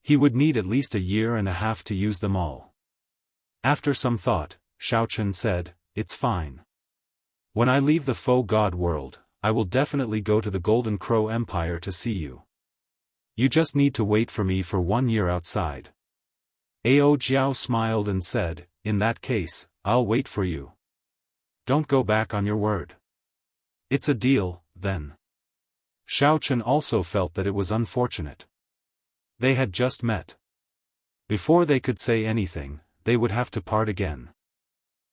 He would need at least a year and a half to use them all. After some thought, Shao Chen said, "It's fine. When I leave the faux god world, I will definitely go to the Golden Crow Empire to see you. You just need to wait for me for 1 year outside." Ao Jiao smiled and said, "In that case, I'll wait for you. Don't go back on your word." "It's a deal, then." Shao Chen also felt that it was unfortunate. They had just met. Before they could say anything, they would have to part again.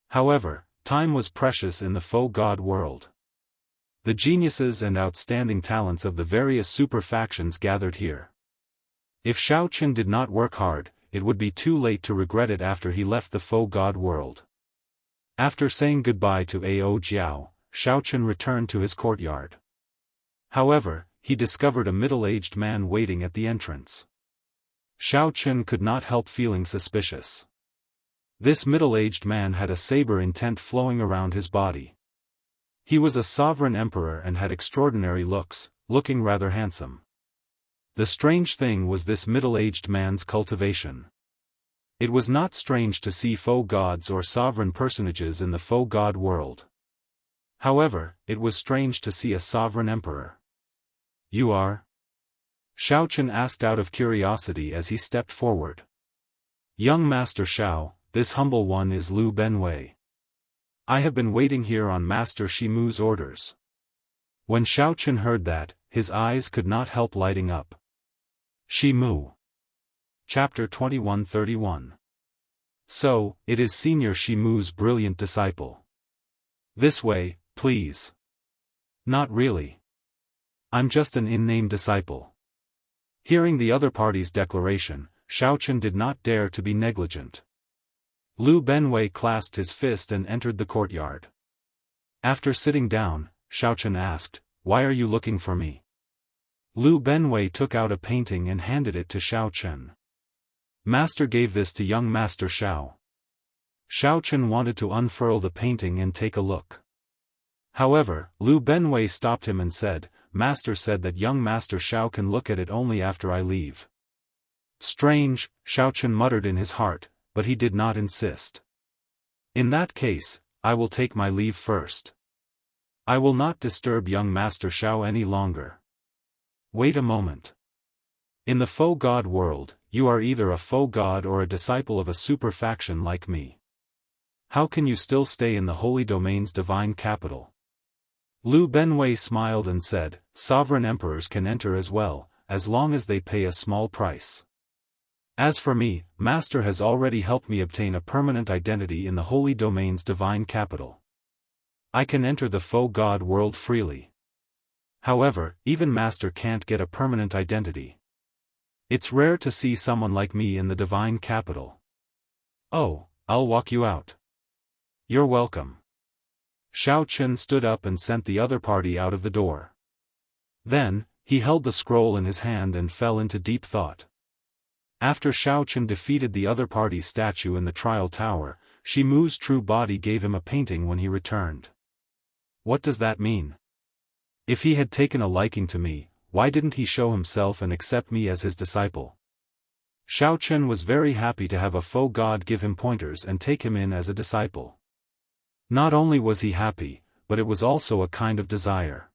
However, time was precious in the faux god world. The geniuses and outstanding talents of the various super factions gathered here. If Shao Chen did not work hard, it would be too late to regret it after he left the faux god world. After saying goodbye to Ao Jiao, Shao Chen returned to his courtyard. However, he discovered a middle-aged man waiting at the entrance. Shao Chen could not help feeling suspicious. This middle-aged man had a saber intent flowing around his body. He was a sovereign emperor and had extraordinary looks, looking rather handsome. The strange thing was this middle-aged man's cultivation. It was not strange to see faux gods or sovereign personages in the faux god world. However, it was strange to see a sovereign emperor. "You are?" Shao Chen asked out of curiosity as he stepped forward. "Young Master Shao, this humble one is Lu Benwei. I have been waiting here on Master Shimu's orders." When Shao Chen heard that, his eyes could not help lighting up. Shimu. Chapter 2131. So, it is Senior Shimu's brilliant disciple. "This way, please." "Not really. I'm just an in-name disciple." Hearing the other party's declaration, Shao Chen did not dare to be negligent. Lu Benwei clasped his fist and entered the courtyard. After sitting down, Shao Chen asked, "Why are you looking for me?" Lu Benwei took out a painting and handed it to Shao Chen. "Master gave this to young Master Shao." Shao Chen wanted to unfurl the painting and take a look. However, Lu Benwei stopped him and said, "Master said that young Master Shao can look at it only after I leave." Strange, Shao Chen muttered in his heart, but he did not insist. "In that case, I will take my leave first. I will not disturb young Master Shao any longer." "Wait a moment. In the faux god world, you are either a faux god or a disciple of a super faction like me. How can you still stay in the Holy Domain's divine capital?" Lu Benwei smiled and said, "Sovereign emperors can enter as well, as long as they pay a small price. As for me, Master has already helped me obtain a permanent identity in the Holy Domain's divine capital. I can enter the faux god world freely. However, even Master can't get a permanent identity. It's rare to see someone like me in the divine capital." "Oh, I'll walk you out." "You're welcome." Shao Chen stood up and sent the other party out of the door. Then, he held the scroll in his hand and fell into deep thought. After Xiaochen defeated the other party's statue in the trial tower, Shimu's true body gave him a painting when he returned. What does that mean? If he had taken a liking to me, why didn't he show himself and accept me as his disciple? Xiaochen was very happy to have a faux god give him pointers and take him in as a disciple. Not only was he happy, but it was also a kind of desire.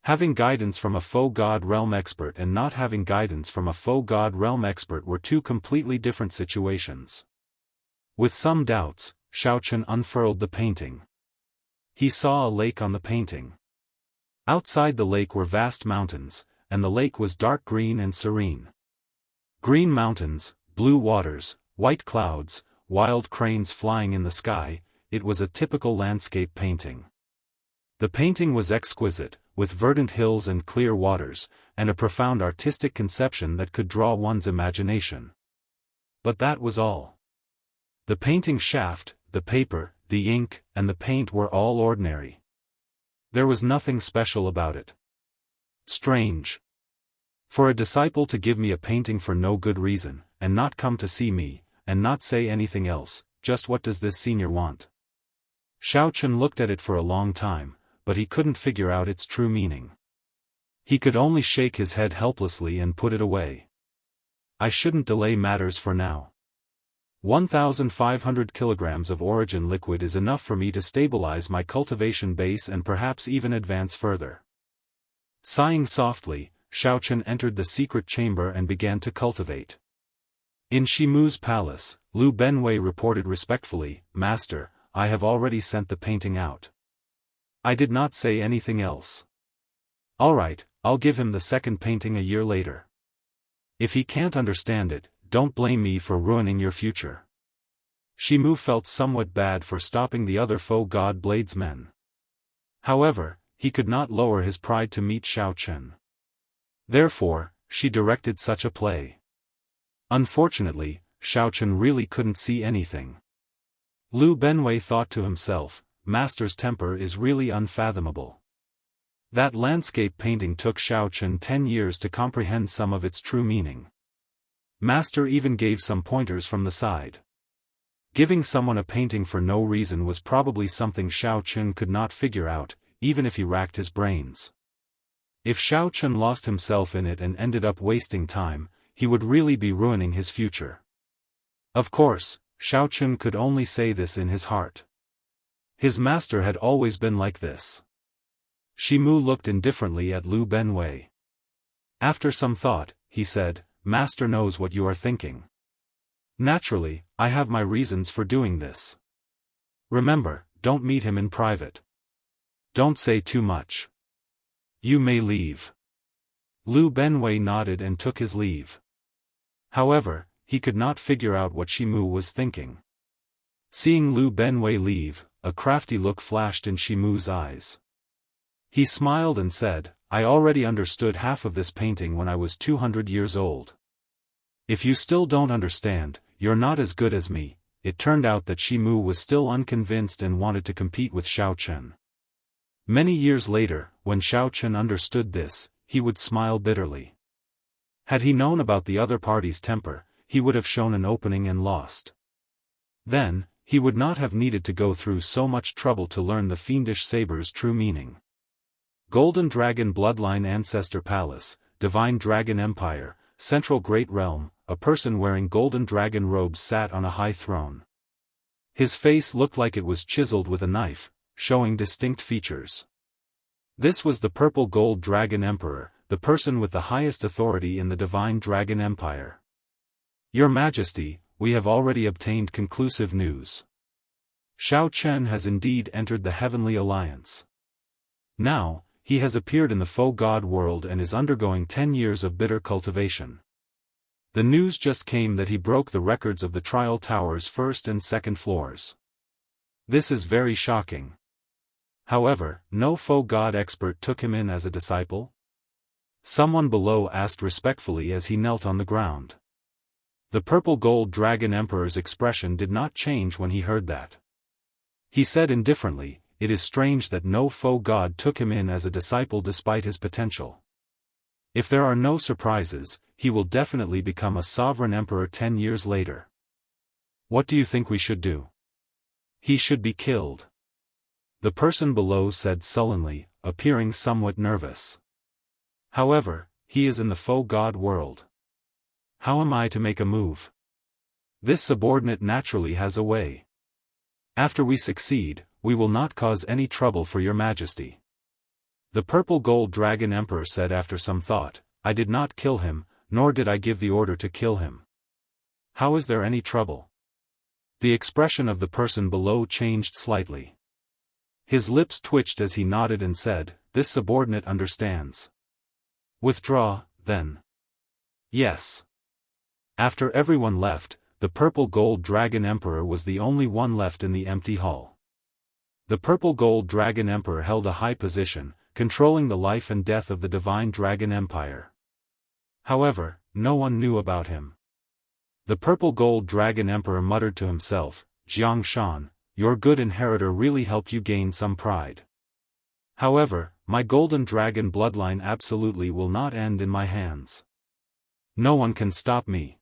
Having guidance from a faux god realm expert and not having guidance from a faux god realm expert were two completely different situations. With some doubts, Xiaochen unfurled the painting. He saw a lake on the painting. Outside the lake were vast mountains, and the lake was dark green and serene. Green mountains, blue waters, white clouds, wild cranes flying in the sky, it was a typical landscape painting. The painting was exquisite, with verdant hills and clear waters, and a profound artistic conception that could draw one's imagination. But that was all. The painting shaft, the paper, the ink, and the paint were all ordinary. There was nothing special about it. Strange. For a disciple to give me a painting for no good reason, and not come to see me, and not say anything else, just what does this senior want? Xiaochen looked at it for a long time, but he couldn't figure out its true meaning. He could only shake his head helplessly and put it away. I shouldn't delay matters for now. 1,500 kilograms of origin liquid is enough for me to stabilize my cultivation base and perhaps even advance further. Sighing softly, Xiaochen entered the secret chamber and began to cultivate. In Shimu's palace, Lu Benwei reported respectfully, "Master, I have already sent the painting out." I did not say anything else. All right, I'll give him the second painting a year later. If he can't understand it, don't blame me for ruining your future. Shimu felt somewhat bad for stopping the other faux god bladesmen. However, he could not lower his pride to meet Xiaochen. Therefore, she directed such a play. Unfortunately, Xiaochen really couldn't see anything. Lu Benwei thought to himself, Master's temper is really unfathomable. That landscape painting took Xiaochen 10 years to comprehend some of its true meaning. Master even gave some pointers from the side. Giving someone a painting for no reason was probably something Xiaochen could not figure out, even if he racked his brains. If Xiaochen lost himself in it and ended up wasting time, he would really be ruining his future. Of course, Xiaochen could only say this in his heart. His master had always been like this. Shimu looked indifferently at Lu Benwei. After some thought, he said, Master knows what you are thinking. Naturally, I have my reasons for doing this. Remember, don't meet him in private. Don't say too much. You may leave. Lu Benwei nodded and took his leave. However, he could not figure out what Shimu was thinking. Seeing Lu Benwei leave, a crafty look flashed in Shimu's eyes. He smiled and said, I already understood half of this painting when I was 200 years old. If you still don't understand, you're not as good as me. It turned out that Shimu was still unconvinced and wanted to compete with Xiaochen. Many years later, when Xiaochen understood this, he would smile bitterly. Had he known about the other party's temper, he would have shown an opening and lost. Then, he would not have needed to go through so much trouble to learn the fiendish saber's true meaning. Golden Dragon Bloodline Ancestor Palace, Divine Dragon Empire, Central Great Realm, a person wearing golden dragon robes sat on a high throne. His face looked like it was chiseled with a knife, showing distinct features. This was the Purple Gold Dragon Emperor, the person with the highest authority in the Divine Dragon Empire. Your Majesty, we have already obtained conclusive news. Xiaochen has indeed entered the Heavenly Alliance. Now, he has appeared in the faux god world and is undergoing 10 years of bitter cultivation. The news just came that he broke the records of the trial tower's first and second floors. This is very shocking. However, no faux god expert took him in as a disciple? Someone below asked respectfully as he knelt on the ground. The Purple Gold Dragon Emperor's expression did not change when he heard that. He said indifferently, it is strange that no faux god took him in as a disciple despite his potential. If there are no surprises, he will definitely become a sovereign emperor 10 years later. What do you think we should do? He should be killed. The person below said sullenly, appearing somewhat nervous. However, he is in the faux god world. How am I to make a move? This subordinate naturally has a way. After we succeed, we will not cause any trouble for your majesty. The purple gold dragon emperor said after some thought, I did not kill him, nor did I give the order to kill him. How is there any trouble? The expression of the person below changed slightly. His lips twitched as he nodded and said, this subordinate understands. Withdraw, then. Yes. After everyone left, the purple gold dragon emperor was the only one left in the empty hall. The purple gold dragon emperor held a high position, controlling the life and death of the divine dragon empire. However, no one knew about him. The purple gold dragon emperor muttered to himself, Jianghu, your good inheritor really helped you gain some pride. However, my golden dragon bloodline absolutely will not end in my hands. No one can stop me.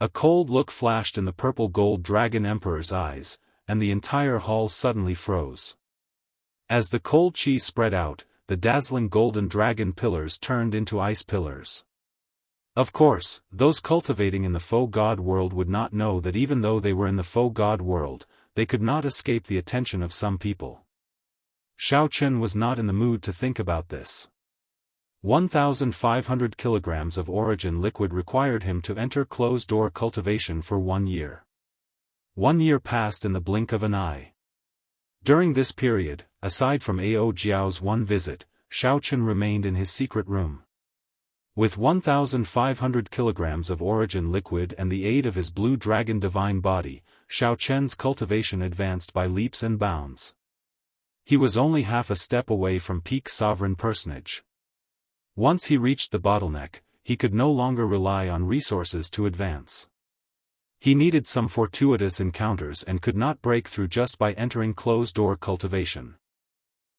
A cold look flashed in the purple gold dragon emperor's eyes, and the entire hall suddenly froze. As the cold chi spread out, the dazzling golden dragon pillars turned into ice pillars. Of course, those cultivating in the faux god world would not know that even though they were in the faux god world, they could not escape the attention of some people. Xiao Chen was not in the mood to think about this. 1,500 kilograms of origin liquid required him to enter closed-door cultivation for 1 year. 1 year passed in the blink of an eye. During this period, aside from Ao Jiao's one visit, Xiao Chen remained in his secret room. With 1,500 kilograms of origin liquid and the aid of his blue dragon divine body, Xiao Chen's cultivation advanced by leaps and bounds. He was only half a step away from peak sovereign personage. Once he reached the bottleneck, he could no longer rely on resources to advance. He needed some fortuitous encounters and could not break through just by entering closed-door cultivation.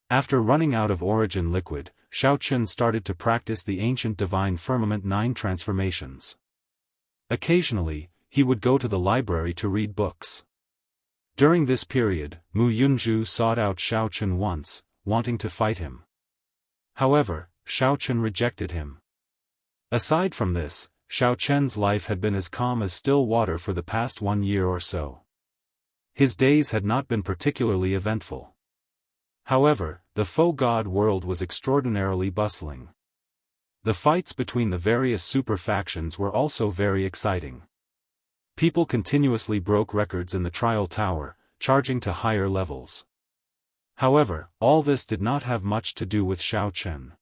After running out of origin liquid, Xiao Chen started to practice the ancient divine firmament 9 transformations. Occasionally, he would go to the library to read books. During this period, Mu Yunzhu sought out Xiao Chen once, wanting to fight him. However, Xiao Chen rejected him. Aside from this, Xiao Chen's life had been as calm as still water for the past 1 year or so. His days had not been particularly eventful. However, the faux god world was extraordinarily bustling. The fights between the various super factions were also very exciting. People continuously broke records in the trial tower, charging to higher levels. However, all this did not have much to do with Xiao Chen.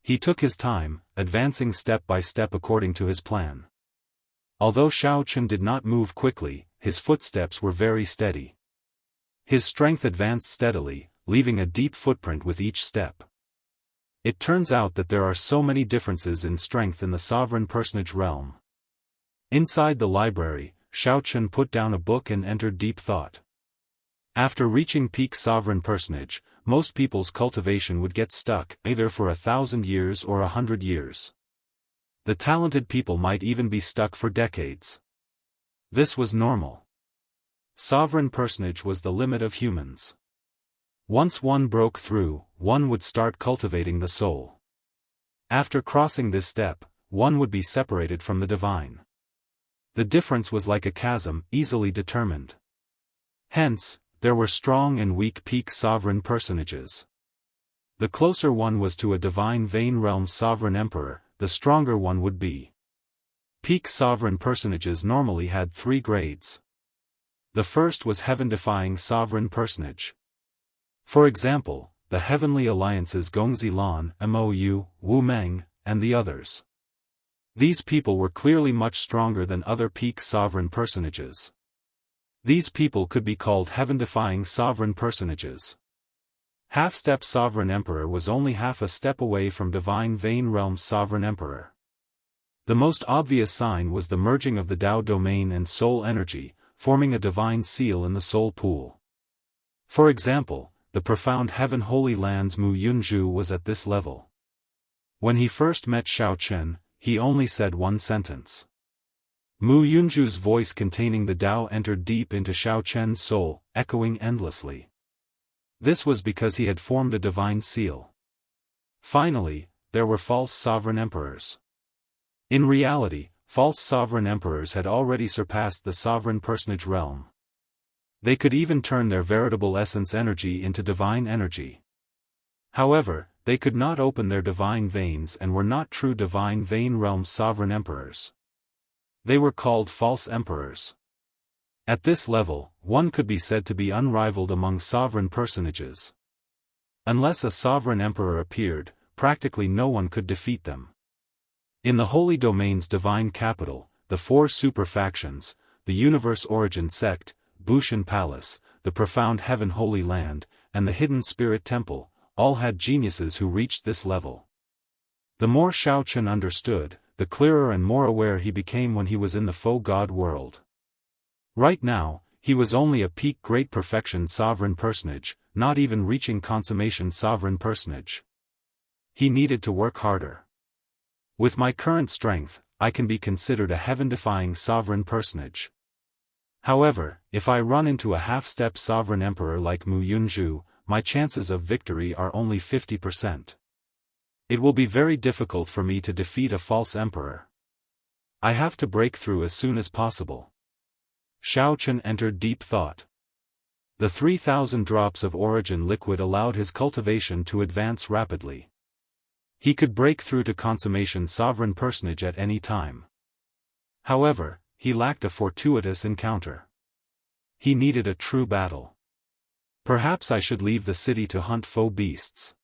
He took his time, advancing step by step according to his plan. Although Xiao Chen did not move quickly, his footsteps were very steady. His strength advanced steadily, leaving a deep footprint with each step. It turns out that there are so many differences in strength in the sovereign personage realm. Inside the library, Xiao Chen put down a book and entered deep thought. After reaching peak sovereign personage, most people's cultivation would get stuck, either for 1,000 years or 100 years. The talented people might even be stuck for decades. This was normal. Sovereign personage was the limit of humans. Once one broke through, one would start cultivating the soul. After crossing this step, one would be separated from the divine. The difference was like a chasm, easily determined. Hence, there were strong and weak peak sovereign personages. The closer one was to a divine vein realm sovereign emperor, the stronger one would be. Peak sovereign personages normally had 3 grades. The first was heaven-defying sovereign personage. For example, the Heavenly Alliance's Gongzi Lan, Mou, Wu Meng, and the others. These people were clearly much stronger than other peak sovereign personages. These people could be called heaven-defying sovereign personages. Half-step sovereign emperor was only half a step away from divine vein realm sovereign emperor. The most obvious sign was the merging of the Tao domain and soul energy, forming a divine seal in the soul pool. For example, the profound heaven holy lands Mu Yunzhu was at this level. When he first met Xiao Chen, he only said one sentence. Mu Yunju's voice containing the Tao entered deep into Xiao Chen's soul, echoing endlessly. This was because he had formed a divine seal. Finally, there were false sovereign emperors. In reality, false sovereign emperors had already surpassed the sovereign personage realm. They could even turn their veritable essence energy into divine energy. However, they could not open their divine veins and were not true divine vein realm sovereign emperors. They were called false emperors. At this level, one could be said to be unrivaled among sovereign personages. Unless a sovereign emperor appeared, practically no one could defeat them. In the Holy Domain's divine capital, the four super factions, the Universe Origin Sect, Bushan Palace, the Profound Heaven Holy Land, and the Hidden Spirit Temple, all had geniuses who reached this level. The more Xiao Chen understood, the clearer and more aware he became when he was in the faux god world. Right now, he was only a peak great perfection sovereign personage, not even reaching consummation sovereign personage. He needed to work harder. With my current strength, I can be considered a heaven-defying sovereign personage. However, if I run into a half-step sovereign emperor like Mu Yunju, my chances of victory are only 50%. It will be very difficult for me to defeat a false emperor. I have to break through as soon as possible. Xiao Chen entered deep thought. The 3,000 drops of origin liquid allowed his cultivation to advance rapidly. He could break through to consummation sovereign personage at any time. However, he lacked a fortuitous encounter. He needed a true battle. Perhaps I should leave the city to hunt faux beasts.